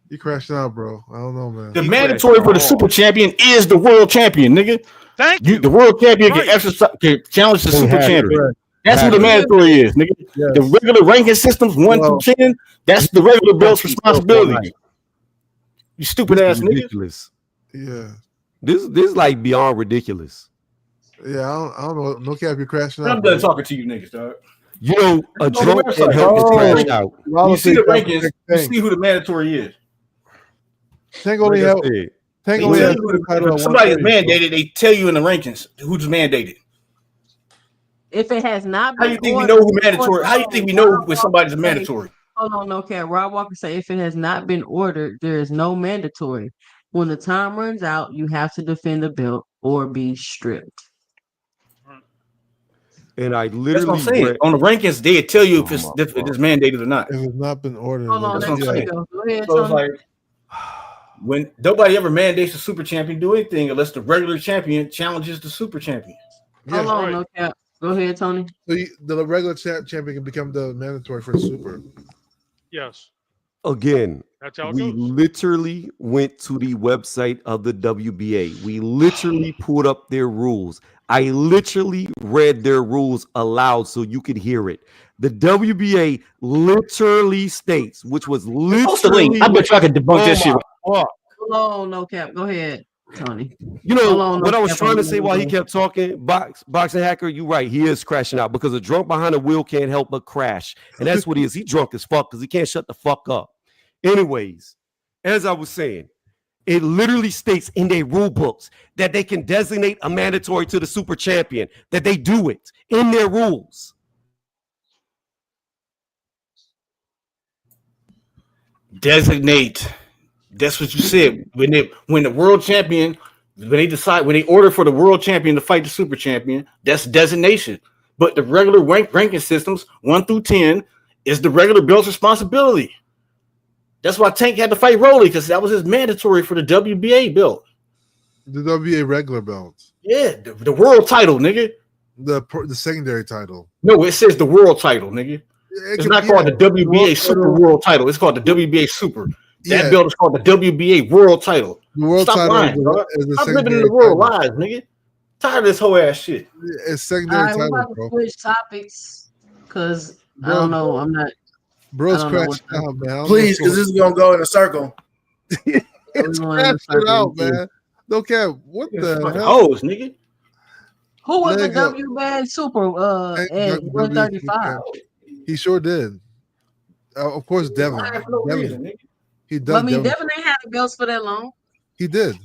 D: You crashing out, bro. I don't know, man.
N: The mandatory for the super champion is the world champion, nigga.
G: Thank you.
N: The world champion can challenge the super champion. That's who the mandatory is, nigga. Yes. The regular ranking systems 1 through 10. That's the regular belt's responsibility. You stupid ass nigga.
M: Ridiculous.
D: Yeah.
M: This is like beyond ridiculous.
D: Yeah, I don't know. No cap, you're crashing out.
N: I'm done talking to you niggas, dog.
M: You know, a drunk can help you crash out.
N: You see the rankings, you see who the mandatory is.
D: Tango only have
N: somebody is mandated, they tell you in the rankings who's mandated.
A: If it has not been
N: how you think we know who mandatory? How you think we know when somebody's mandatory?
A: Hold on, no cap. Rob Walker say if it has not been ordered, there is no mandatory. When the time runs out, you have to defend the belt or be stripped.
M: And I literally
N: that's what I'm saying. On the rankings, they tell you if it's mandated or not.
D: If it's not been ordered.
A: Hold on,
N: that's what I'm saying.
A: Go ahead,
N: so it's like when nobody ever mandates the super champion do anything unless the regular champion challenges the super champion.
A: Hold on, no cap. Go ahead, Tony.
D: So the regular champion can become the mandatory for the super.
G: Yes.
M: Again,
G: that's how it
M: we
G: goes.
M: literally went to the website of the WBA. We literally pulled up their rules. I literally read their rules aloud so you could hear it. The WBA literally states, which was literally.
N: I bet you I could debunk that shit.
A: Hold on, no cap. Go ahead, Tony.
M: You know what I was trying to say while he kept talking, boxing hacker. You right, he is crashing out because a drunk behind the wheel can't help but crash, and that's what he is. He drunk as fuck because he can't shut the fuck up. Anyways, as I was saying, it literally states in their rule books that they can designate a mandatory to the super champion, that they do it in their rules.
N: Designate. That's what you said. When the world champion, when they order for the world champion to fight the super champion, that's designation. But the regular ranking systems, 1 through 10, is the regular belt's responsibility. That's why Tank had to fight Rolly, because that was his mandatory for the WBA belt.
D: The WBA regular belt.
N: Yeah, the world title, nigga.
D: The secondary title.
N: No, it says the world title, nigga. It's not called the WBA Super World title. It's called the WBA Super. That belt is called the WBA World title.
D: The world
N: Stop
D: title
N: lying, bro. I'm living in the world live, nigga. Tired of this whole ass shit.
D: It's secondary title,
A: we're about to switch topics because I don't know. I'm not.
D: Bro's crashing out, man.
L: Please, because this is gonna go in a circle.
D: It's crashing out, man. No cap. What the hell?
N: Hoes, nigga.
A: Who was the WBA Super at 135?
D: He sure did. Of course, Devin. He does.
A: I mean, Devin ain't had the belts for that long.
D: He did.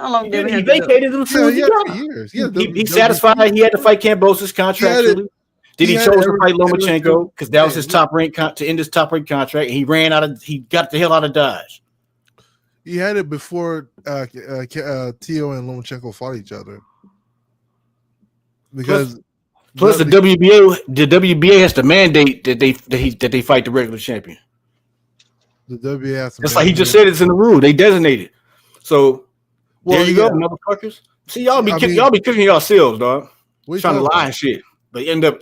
A: How long did
N: He vacated them soon as he got
D: years. Yeah,
N: he satisfied. He had to fight Kambosos contractually. Then he chose to fight Lomachenko because that was his top rank to end his top rank contract. And he got the hell out of Dodge.
D: He had it before Tio and Lomachenko fought each other. Because
N: plus the WBA has to mandate that they fight the regular champion.
D: The WBA has to
N: That's like he just said it's in the rule. They designated. So there you go,
D: yeah.
N: motherfuckers. See, y'all be cooking yourselves, dog. Trying to lie and shit. But you end up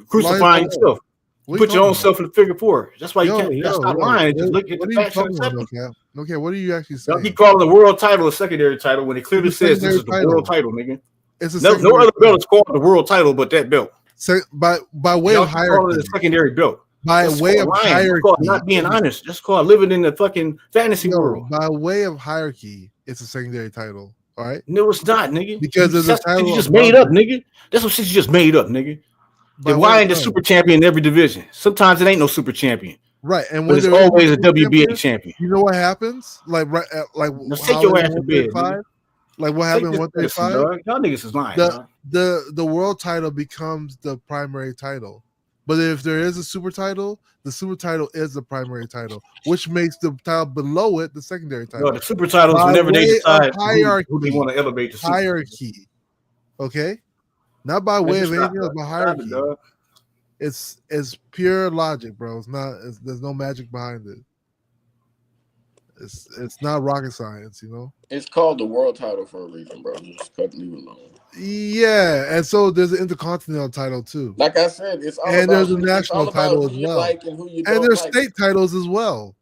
N: crucifying yourself. Put your own self in the figure four. That's why you can't stop lying and just look at the facts and accept them.
D: Okay, what are you actually saying?
N: Y'all keep calling the world title a secondary title when it clearly says this is the world title, nigga. No other belt is called the world title but that belt.
D: So by way of hierarchy,
N: it a secondary belt.
D: By way of hierarchy,
N: not being honest. That's called living in the fucking fantasy world.
D: By way of hierarchy, it's a secondary title. All right.
N: No, it's not, nigga.
D: Because there's a title
N: you just made up, nigga. That's what shit you just made up, nigga. Then why ain't the super champion in every division? Sometimes it ain't no super champion.
D: Right, and
N: when it's always a WBA champion.
D: You know what happens? Like
N: take your ass to bed.
D: Like what happened in 135?
N: Y'all niggas is lying.
D: The world title becomes the primary title. But if there is a super title, the super title is the primary title, which makes the title below it the secondary title.
N: No, the super titles whenever they decide who they want to elevate to
D: hierarchy. Okay? Not by way of anything else, but hierarchy. It's pure logic, bro. There's no magic behind it. It's not rocket science, you know.
F: It's called the world title for a reason, bro. Just leave it alone.
D: Yeah, and so there's an intercontinental title too.
F: Like I said, it's all
D: and
F: about,
D: there's a national title as well, and there's state titles as well.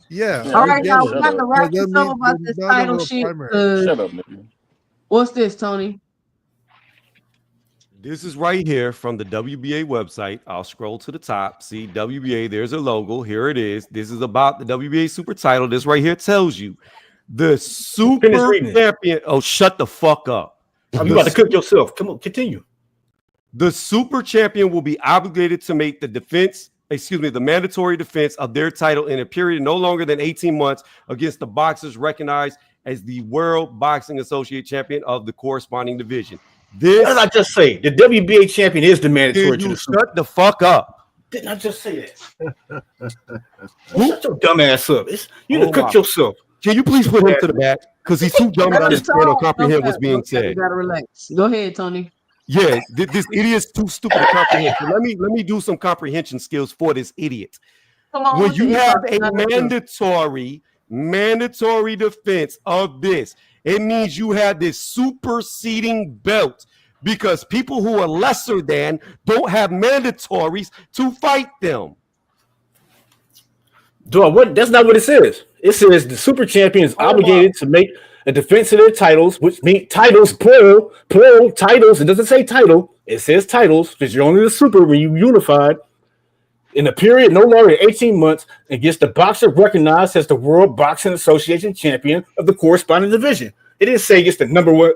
D: Yeah.
A: All right, now we have to wrap this up about this title shit.
F: Shut up, nigga.
A: What's this, Tony?
M: This is right here from the WBA website. I'll scroll to the top. See WBA, there's a logo. Here it is. This is about the WBA super title. This right here tells you the super champion. Oh, shut the fuck up.
N: You about to cook yourself. Come on, continue.
M: The super champion will be obligated to make the mandatory defense of their title in a period no longer than 18 months against the boxers recognized as the World Boxing Association champion of the corresponding division.
N: What did I just say? The WBA champion is the mandatory to the super.
M: Shut the fuck up.
N: Didn't I just say that? Shut your dumb ass up. You need to cook yourself.
M: Can you please put him to the back? Because he's too dumb to understand or comprehend what's being said.
A: You gotta relax. Go ahead, Tony.
M: Yeah, this idiot's too stupid to comprehend. So let me do some comprehension skills for this idiot.
A: Come on,
M: when you have a mandatory defense of this, it means you have this superseding belt because people who are lesser than don't have mandatories to fight them.
N: Dog, that's not what it says. It says the super champion is obligated to make a defense of their titles, which means titles, plural titles. It doesn't say title. It says titles because you're only the super when you unified in a period no longer than 18 months against the boxer recognized as the World Boxing Association champion of the corresponding division. It didn't say it's the number one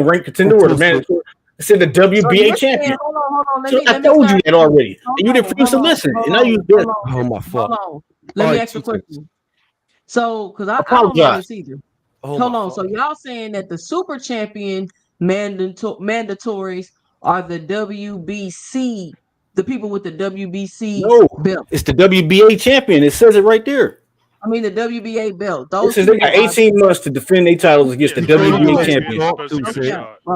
N: ranked contender or the mandatory. It said the WBA champion.
A: Hold on.
N: I told you that already. And you didn't refuse to listen. And now you did.
M: Oh, my fault.
A: Let me ask you a question. So, because I don't know this either. Hold on. So y'all saying that the super champion mandatories are the WBC, the people with the WBC belt?
N: It's the WBA champion. It says it right there.
A: I mean the WBA belt.
N: Those they got 18 months to defend their titles against the WBA champion.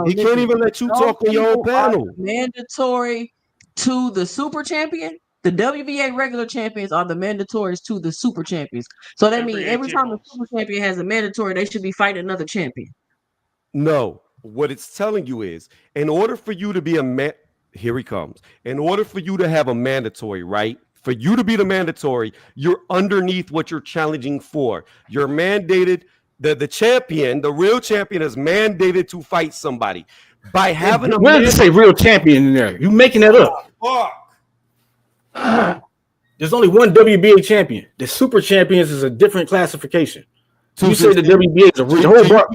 M: He can't even let you talk on your own panel.
A: Mandatory to the super champion. The WBA regular champions are the mandatories to the super champions. So that means every time the super champion has a mandatory, they should be fighting another champion.
M: No, what it's telling you is, in order for you to be here he comes. In order for you to have a mandatory, right? For you to be the mandatory, you're underneath what you're challenging for. You're mandated, the champion, the real champion is mandated to fight somebody. By having
N: where did it say real champion in there? You making that up. There's only one WBA champion. The super champions is a different classification. So you say the WBA is the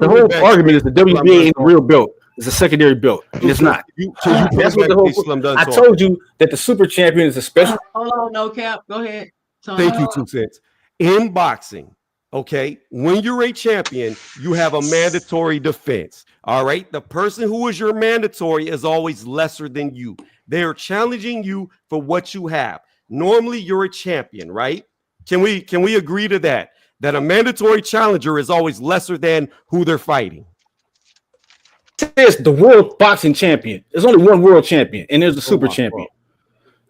N: whole argument is the WBA ain't the real belt. It's a secondary belt, and it's not. That's what the whole. I told you that the super champion is a special.
A: Hold on, no cap. Go ahead.
M: Thank you, 2 cents. In boxing, Okay, when you're a champion, you have a mandatory defense. All right, the person who is your mandatory is always lesser than you. They are challenging you for what you have. Normally, you're a champion, right? Can we agree to that? That a mandatory challenger is always lesser than who they're fighting.
N: Says the world boxing champion. There's only one world champion, and there's the super champion.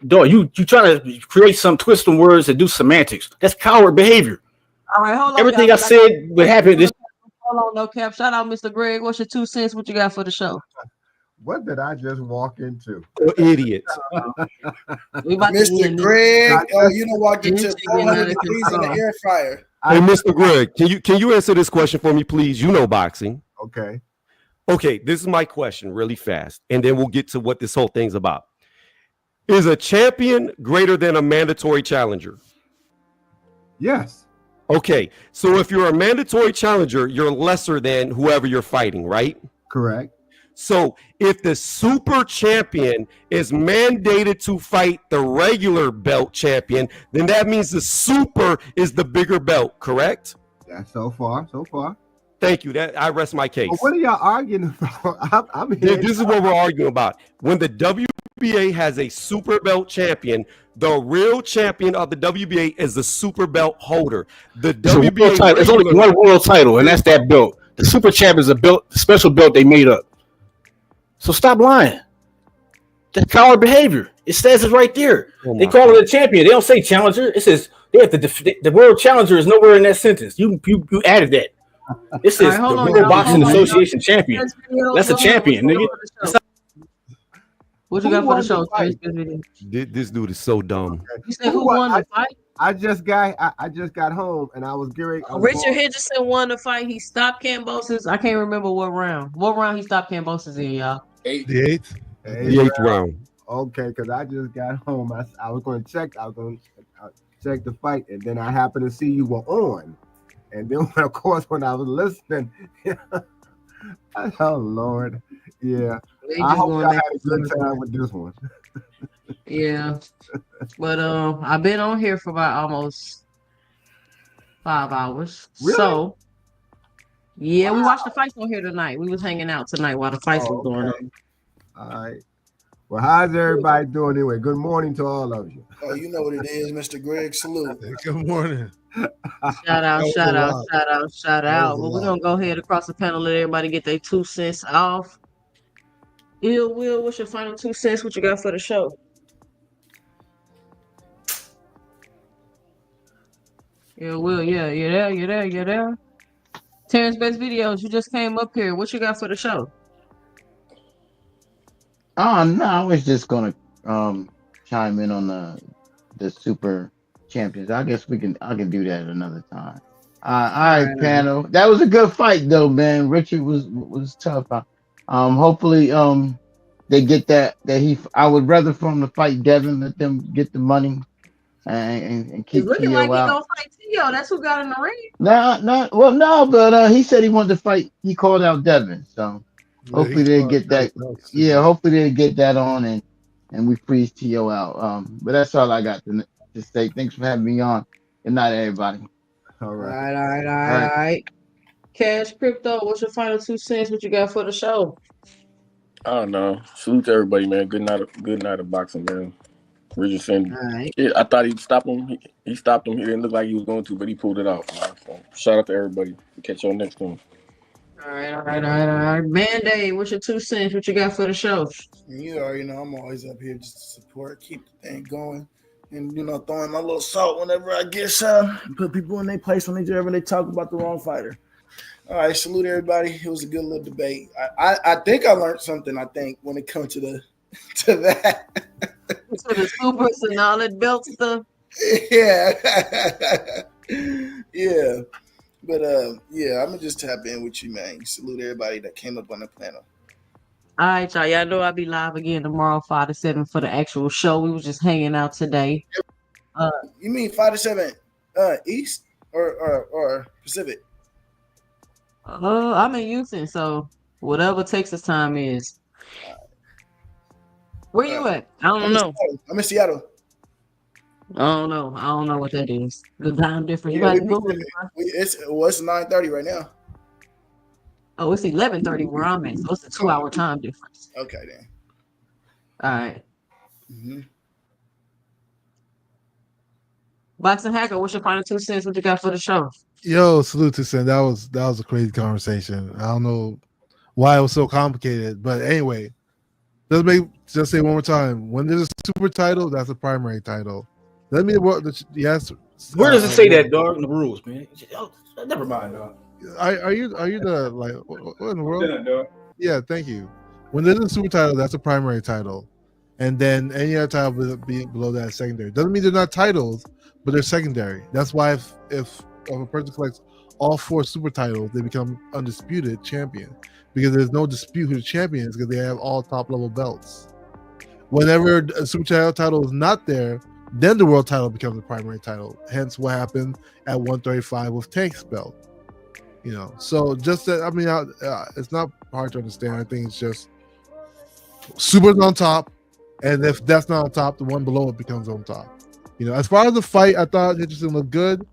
N: Dog, you trying to create some twist on words and do semantics. That's coward behavior.
A: All right, hold on.
N: Everything I said would happen.
A: Hold on, no cap. Shout out, Mr. Greg. What's your 2 cents? What you got for the show?
O: What did I just walk into?
M: Idiot.
L: Mr. Greg, you know, walked into 400 degrees in the air fryer.
M: Hey, Mr. Greg, can you answer this question for me, please? You know boxing.
O: Okay.
M: Okay, this is my question really fast, and then we'll get to what this whole thing's about. Is a champion greater than a mandatory challenger?
O: Yes.
M: Okay, so if you're a mandatory challenger, you're lesser than whoever you're fighting, right?
O: Correct.
M: So if the super champion is mandated to fight the regular belt champion, then that means the super is the bigger belt, correct?
O: That's so far.
M: Thank you. That I rest my case.
O: But what are y'all arguing about? I'm here.
M: This is what we're arguing about. When the WBA has a super belt champion, the real champion of the WBA is the super belt holder. The WBA
N: There's only one world title, and that's that belt. The super champ is a belt, special belt they made up. So stop lying. That's coward behavior. It says it right there. They call it a champion. They don't say challenger. It says they have to the world challenger is nowhere in that sentence. You added that. This is the World Boxing Association champion. That's a champion, nigga.
A: What you got for the show?
M: This dude is so dumb.
A: You said who won the fight?
O: I just got home and I was getting.
A: Richard Henderson won the fight. He stopped Kambosos. I can't remember what round. What round he stopped Kambosos in, y'all?
D: The eighth.
M: The eighth round.
O: Okay, because I just got home. I was going to check. I was going to check the fight, and then I happened to see you were on. And then, of course, when I was listening, oh Lord, yeah. I hope y'all had a good time with this one.
A: Yeah, but I've been on here for about almost 5 hours.
O: Really?
A: So yeah, we watched the fights on here tonight. We was hanging out tonight while the fights was going on.
O: All right. Well, how's everybody doing anyway? Good morning to all of you.
L: Oh, you know what it is, Mr. Greg. Salute.
D: Good morning.
A: Shout out. But we're gonna go ahead across the panel, let everybody get their 2 cents off. Ill Will, what's your final 2 cents? What you got for the show? Ill Will, yeah, you're there. Terrence Best Videos, you just came up here. What you got for the show?
P: Oh no, I was just gonna chime in on the super champions. I guess I can do that another time. All right, panel. That was a good fight though, man. Richard was tough. Hopefully they get that I would rather for him to fight Devin, let them get the money and keep
A: It's looking
P: Tio
A: like he
P: out.
A: gonna fight Tio. That's who got in the ring.
P: But he said he wanted to fight. He called out Devin, so hopefully they get that. Yeah, hopefully they get that on and we freeze Tio out. But that's all I got to say. Thanks for having me on. Good night, everybody.
O: All
A: All right. Cash Crypto, what's your final 2 cents? What you got for the show?
F: I don't know. Salute to everybody, man. Good night of boxing, man. Richardson.
A: Right.
F: Yeah, I thought he'd stop him. He stopped him. He didn't look like he was going to, but he pulled it out. So, shout out to everybody. Catch y'all next time.
A: All right. Band-Aid, what's your 2 cents? What you got for the show?
L: You already know I'm always up here just to support, keep the thing going, and throwing my little salt whenever I get some. Put people in their place whenever they talk about the wrong fighter. All right, salute everybody. It was a good little debate. I think I learned something. I think when it comes to that.
A: To the super solid belt stuff.
L: Yeah. Yeah. But I'm gonna just tap in with you, man. Salute everybody that came up on the panel.
A: All right, y'all. Y'all know I'll be live again tomorrow, 5 to 7 for the actual show. We was just hanging out today.
L: You mean 5 to 7 East or Pacific?
A: I'm in Houston, so whatever Texas time is. Where you at? I don't know.
L: I'm in Seattle.
A: I don't know. I don't know what that is. The time difference. You
L: Yeah,
A: got
L: we
A: to
L: be
A: Google it.
L: it's 9:30 right now.
A: Oh, it's 11:30 where I'm at. So it's a 2 hour time difference.
L: Okay then.
A: All right.
L: Mm-hmm.
A: Boxing Hacker, what's your final 2 cents? What you got for the show?
D: Yo, salute to Sen. That was a crazy conversation. I don't know why it was so complicated, but anyway, just say one more time. When there's a super title, that's a primary title. Let me what yes.
N: Where does it say that, dog? In the rules, man. Oh, never mind, dog.
D: Are you the like what in the world?
N: Done, dog.
D: Yeah, thank you. When there's a super title, that's a primary title, and then any other title below that is secondary. Doesn't mean they're not titles, but they're secondary. That's why if a person collects all 4 super titles, they become undisputed champion because there's no dispute who the champion is because they have all top level belts. Whenever a super title is not there, then the world title becomes the primary title. Hence, what happened at 135 with Tank's belt. You know, so just that. I mean, it's not hard to understand. I think it's just Super's on top, and if that's not on top, the one below it becomes on top. You know, as far as the fight, I thought Hitchinson looked good.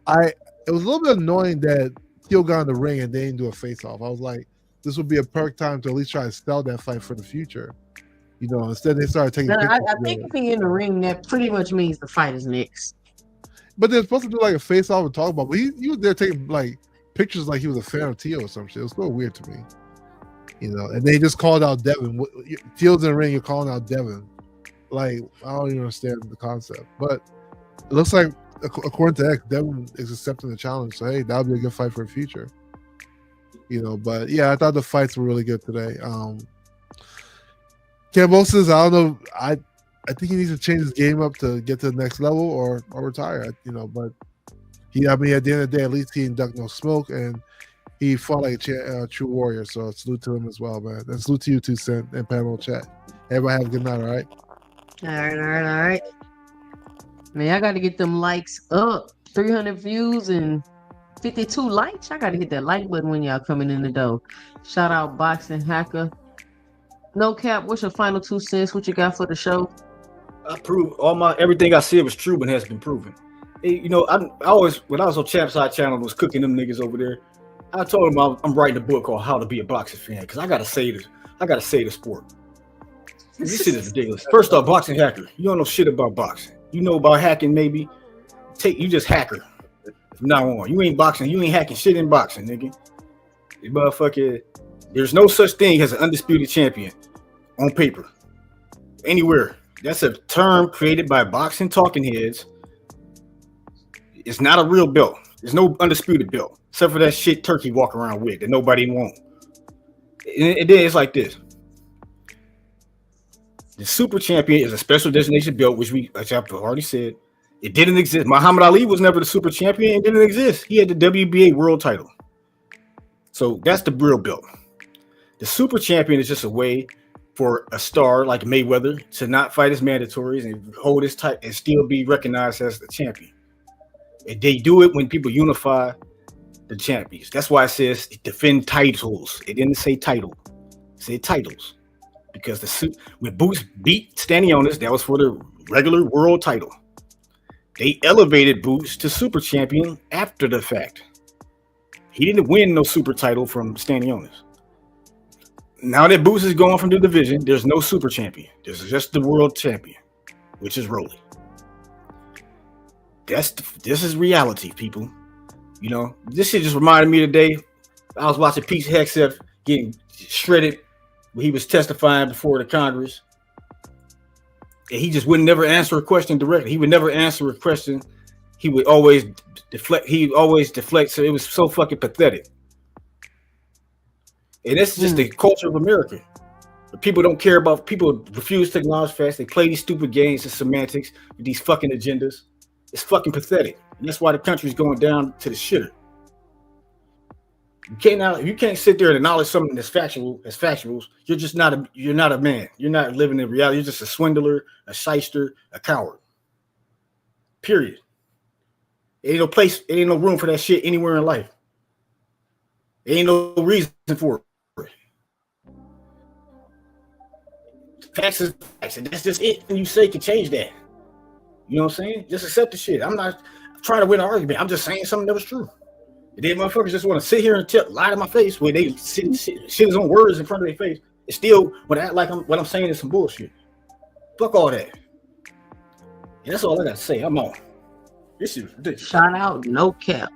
D: It was a little bit annoying that Teal got in the ring and they didn't do a face off. I was like, this would be a perfect time to at least try to sell that fight for the future. You know, instead they started taking pictures.
A: I think if he in the ring, that pretty much means the fight is next.
D: But they're supposed to do like a face off and talk about. But he was there taking like pictures like he was a fan of Teal or some shit. It was a little weird to me. You know, and they just called out Devin. Teal's in the ring, you're calling out Devin. Like, I don't even understand the concept. But it looks like, according to X, Devin is accepting the challenge. So, hey, that would be a good fight for the future. You know, but yeah, I thought the fights were really good today. KAMBOSOS, I don't know. I think he needs to change his game up to get to the next level or retire, you know. But at the end of the day, at least he didn't duck no smoke and he fought like a true warrior. So salute to him as well, man. And salute to you too, Sen and panel chat. Everybody have a good night, all right?
A: All right. Man, I got to get them likes up. 300 views and 52 likes. I got to hit that like button when y'all coming in the door. Shout out Boxing Hacker. No cap, what's your final 2 cents? What you got for the show?
N: I prove everything I said was true and has been proven. Hey, you know, I always, when I was on Champ Side Channel and was cooking them niggas over there, I told them I'm writing a book called How to Be a Boxing Fan because I gotta say this. I gotta say the sport. This shit is ridiculous. First off, Boxing Hacker, you don't know shit about boxing. You know about hacking, maybe. You just hacker from now on. You ain't boxing. You ain't hacking shit in boxing, nigga. You motherfucker. There's no such thing as an undisputed champion on paper anywhere. That's a term created by boxing talking heads. It's not a real belt. There's no undisputed belt except for that shit Turkey walk around with that nobody wants. And then it's like this. The super champion is a special designation belt, which I've already said, it didn't exist. Muhammad Ali was never the super champion. It didn't exist. He had the WBA world title. So that's the real belt. The super champion is just a way for a star like Mayweather to not fight his mandatories and hold his title and still be recognized as the champion. And they do it when people unify the champions. That's why it says defend titles. It didn't say title. It said titles. Because when Boots beat Stanionis, that was for the regular world title. They elevated Boots to super champion after the fact. He didn't win no super title from Stanionis. Now that Boots is gone from the division, there's no super champion. There's just the world champion, which is Rolly. This is reality, people. You know, this shit just reminded me today. I was watching Pete Hegseth getting shredded when he was testifying before the Congress. And he just would never answer a question directly. He would never answer a question. He would always deflect. So it was so fucking pathetic. And that's just the culture of America. People don't care about, people refuse to acknowledge facts. They play these stupid games and semantics with these fucking agendas. It's fucking pathetic. And that's why the country's going down to the shitter. You can't sit there and acknowledge something that's factual as factuals. You're not a man. You're not living in reality. You're just a swindler, a shyster, a coward. Period. Ain't no place, ain't no room for that shit anywhere in life. Ain't no reason for it. Facts is facts, and that's just it. And you say can change that. You know what I'm saying? Just accept the shit. I'm not trying to win an argument. I'm just saying something that was true. And then motherfuckers just want to sit here and lie to my face when they shit his own words in front of their face. It's still when I act like what I'm saying is some bullshit. Fuck all that. And that's all I got to say. I'm on. This is ridiculous.
A: Shout out, no cap.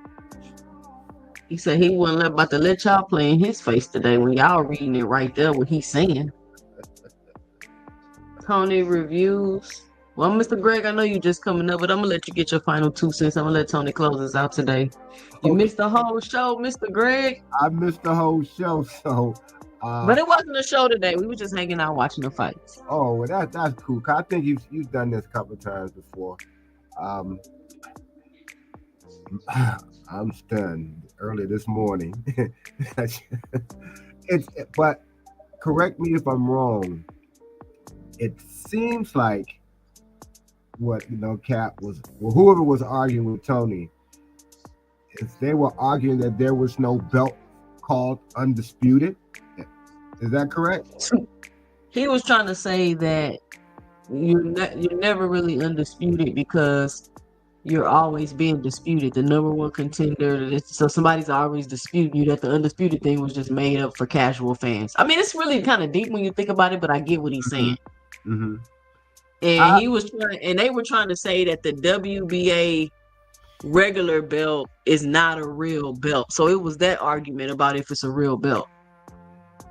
A: He said he wasn't about to let y'all play in his face today when y'all reading it right there what he's saying. Tony reviews. Well, Mr. Greg, I know you just coming up, but I'm gonna let you get your final 2 cents. I'm gonna let Tony close us out today. You missed the whole show, Mr. Greg.
O: I missed the whole show, so.
A: But it wasn't a show today. We were just hanging out watching the fights.
O: Oh, well, that's cool. I think you've done this a couple of times before. I'm stunned early this morning. But correct me if I'm wrong. It seems like Cap was, whoever was arguing with Tony, if they were arguing that there was no belt called undisputed. Is that correct?
A: He was trying to say that you're never really undisputed because you're always being disputed. The number one contender, so somebody's always disputing you. That the undisputed thing was just made up for casual fans. I mean, it's really kind of deep when you think about it, but I get what he's saying.
O: Mm-hmm.
A: And he was trying, and they were trying to say that the WBA regular belt is not a real belt. So it was that argument about if it's a real belt.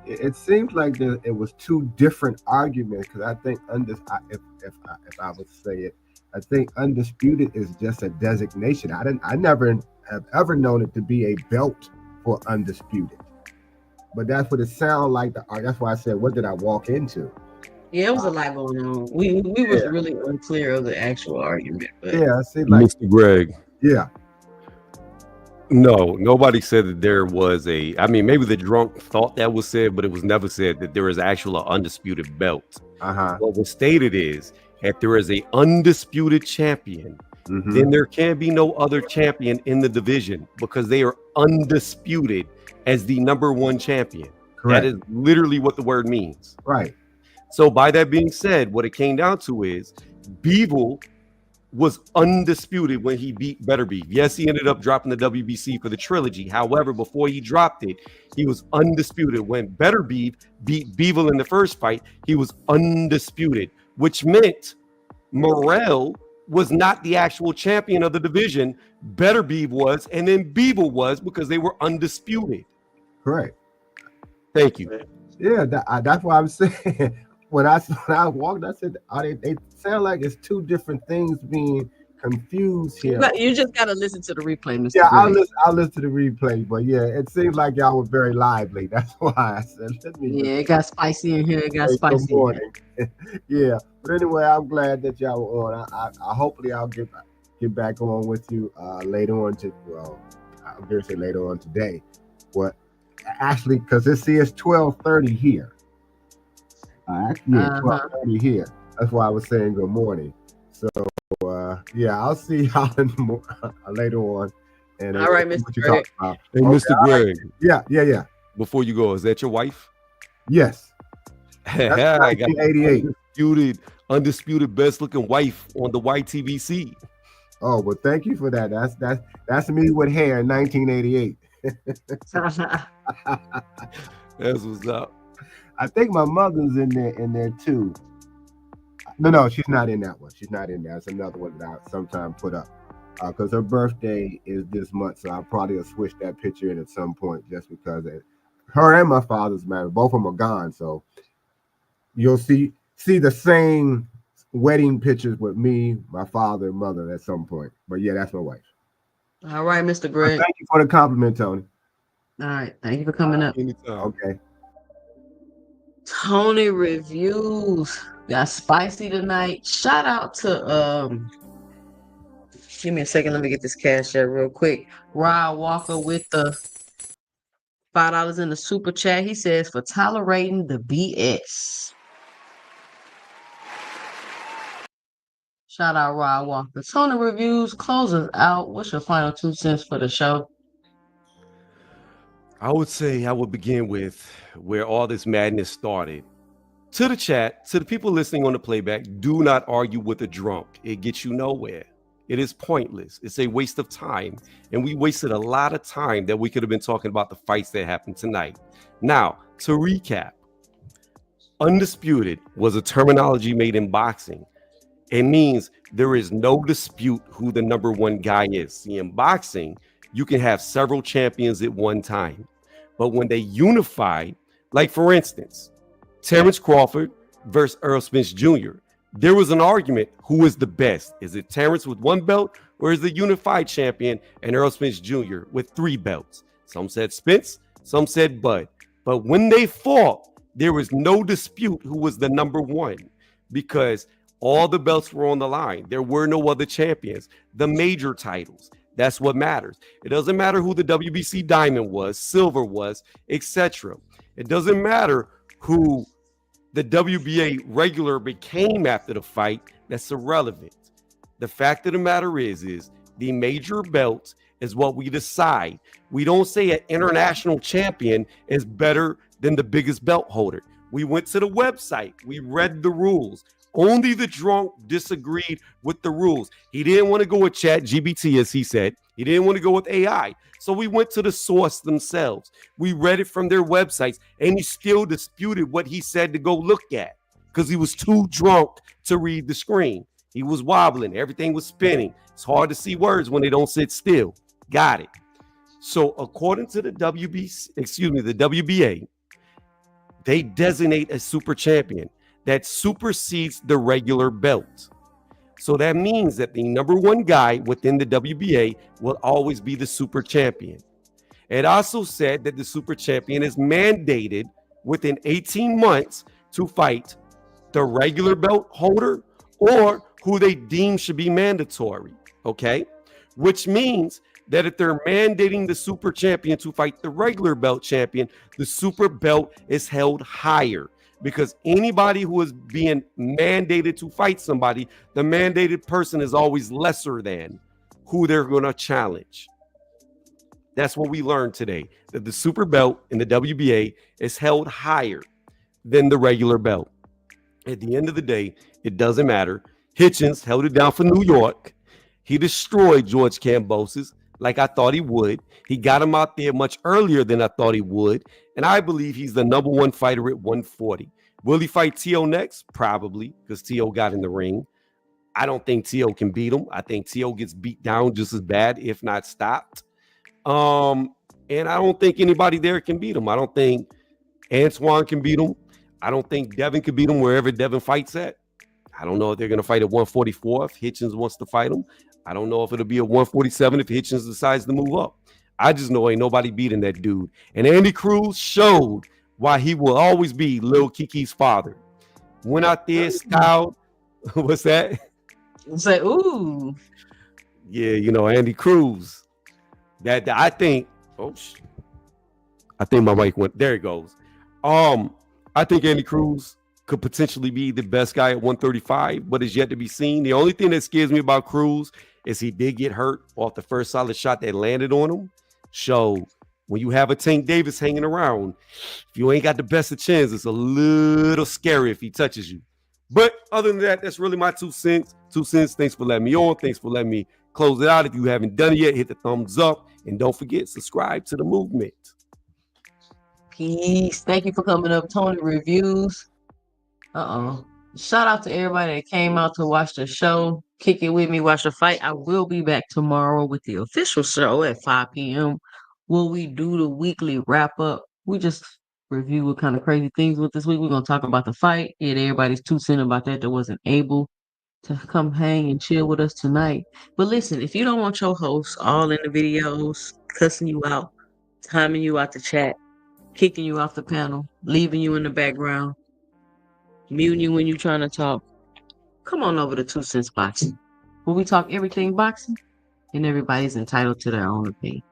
O: It seems like it was two different arguments because I think if I would say it, I think undisputed is just a designation. I never have ever known it to be a belt for undisputed, but that's what it sounded like. That's why I said, what did I walk into?
A: Yeah, it was a lot going on. We was really unclear of the actual argument. But.
O: Yeah, I see. Like
M: Mr. Greg.
O: Yeah.
M: No, nobody said that there was I mean, maybe the drunk thought that was said, but it was never said that there is actual undisputed belt. What was stated is if there is a undisputed champion, then there can be no other champion in the division because they are undisputed as the number one champion.
O: Correct.
M: That is literally what the word means.
O: Right.
M: So by that being said, what it came down to is Beevil was undisputed when he beat Better Beef. Yes, he ended up dropping the WBC for the trilogy. However, before he dropped it, he was undisputed. When Better Beef beat Beevil in the first fight, he was undisputed, which meant Morrell was not the actual champion of the division. Better Beef was, and then Beevil was because they were undisputed.
O: Correct.
M: Thank you.
O: Yeah, that's why I'm saying. When I walked, I said, they sound like it's two different things being confused here.
A: You just gotta listen to the replay, Mr.
O: Yeah,
A: Greg.
O: I'll listen to the replay, but yeah, it seems like y'all were very lively. That's why I said,
A: it got spicy in here. It got spicy.
O: Yeah, but anyway, I'm glad that y'all were on. I hopefully I'll get back on with you later on. I'm gonna say later on today. What actually, because it's 12:30 here. Actually, 12:30 here. That's why I was saying good morning. So, I'll see y'all later on. And
A: all right, Mr. Greg.
M: Hey, Mr. Greg.
O: Yeah.
M: Before you go, is that your wife?
O: Yes. That's 1988.
M: Undisputed best-looking wife on the YTVC.
O: Oh, well, thank you for that. That's me with hair in 1988.
M: That's what's up.
O: I think my mother's in there too. No, she's not in that one. She's not in there. It's another one that I sometimes put up because her birthday is this month, so I probably will switch that picture in at some point just because her and my father's married. Both of them are gone, so you'll see the same wedding pictures with me, my father, and mother at some point. But yeah, that's my wife.
A: All right, Mr. Greg.
O: Thank you for the compliment, Tony.
A: All right, thank you for coming up.
M: Anytime.
O: Okay.
A: Tony reviews got spicy tonight. Shout out to give me a second, let me get this cash out real quick. Rod Walker with the $5 in the super chat. He says for tolerating the BS. Shout out Rod Walker. Tony reviews closes out. What's your final 2 cents for the show?
M: I would say I would begin with where all this madness started. To the chat, to the people listening on the playback, do not argue with a drunk. It gets you nowhere. It is pointless. It's a waste of time. And we wasted a lot of time that we could have been talking about the fights that happened tonight. Now, to recap, undisputed was a terminology made in boxing. It means there is no dispute who the number one guy is. See, in boxing, you can have several champions at one time. But when they unify, like for instance, Terrence Crawford versus Earl Spence Jr., there was an argument who is the best. Is it Terrence with one belt or is the unified champion and Earl Spence Jr. with 3 belts? Some said Spence, some said Bud. But when they fought, there was no dispute who was the number one because all the belts were on the line. There were no other champions. The major titles, that's what matters. It doesn't matter who the WBC Diamond was, Silver was, etc. It doesn't matter who the WBA regular became after the fight. That's irrelevant. The fact of the matter is the major belt is what we decide. We don't say an international champion is better than the biggest belt holder. We went to the website. We read the rules. Only the drunk disagreed with the rules. He didn't want to go with ChatGPT, as he said. He didn't want to go with AI. So we went to the source themselves. We read it from their websites, and he still disputed what he said to go look at because he was too drunk to read the screen. He was wobbling. Everything was spinning. It's hard to see words when they don't sit still. Got it. So according to the WBA, they designate a super champion that supersedes the regular belt. So that means that the number one guy within the WBA will always be the super champion. It also said that the super champion is mandated within 18 months to fight the regular belt holder or who they deem should be mandatory, okay? Which means that if they're mandating the super champion to fight the regular belt champion, the super belt is held higher. Because anybody who is being mandated to fight somebody, the mandated person is always lesser than who they're going to challenge. That's what we learned today, that the super belt in the WBA is held higher than the regular belt. At the end of the day, it doesn't matter. Hitchins held it down for New York. He destroyed George Kambosos like I thought he would. He got him out there much earlier than I thought he would. And I believe he's the number one fighter at 140. Will he fight T.O. next? Probably, because T.O. got in the ring. I don't think T.O. can beat him. I think T.O. gets beat down just as bad, if not stopped. And I don't think anybody there can beat him. I don't think Antoine can beat him. I don't think Devin can beat him wherever Devin fights at. I don't know if they're going to fight at 144 if Hitchins wants to fight him. I don't know if it'll be at 147 if Hitchins decides to move up. I just know ain't nobody beating that dude. And Andy Cruz showed why he will always be Lil Kiki's father. Went out there, styled. What's that?
A: Say, ooh.
M: Yeah, you know, Andy Cruz. That I think, I think my mic went, there it goes. I think Andy Cruz could potentially be the best guy at 135, but is yet to be seen. The only thing that scares me about Cruz is he did get hurt off the first solid shot that landed on him. So when you have a Tank Davis hanging around, if you ain't got the best of chins, it's a little scary if he touches you. But other than that, that's really my 2 cents. 2 cents. Thanks for letting me on. Thanks for letting me close it out. If you haven't done it yet, hit the thumbs up. And don't forget, subscribe to the movement.
A: Peace. Thank you for coming up, Tony Reviews. Shout out to everybody that came out to watch the show. Kick it with me, watch the fight. I will be back tomorrow with the official show at 5 p.m. Will we do the weekly wrap up? We just review what kind of crazy things with this week. We're going to talk about the fight. And everybody's 2 cents about that wasn't able to come hang and chill with us tonight. But listen, if you don't want your hosts all in the videos, cussing you out, timing you out the chat, kicking you off the panel, leaving you in the background, muting you when you're trying to talk, come on over to 2 Cents Boxing, where we talk everything boxing, and everybody's entitled to their own opinion.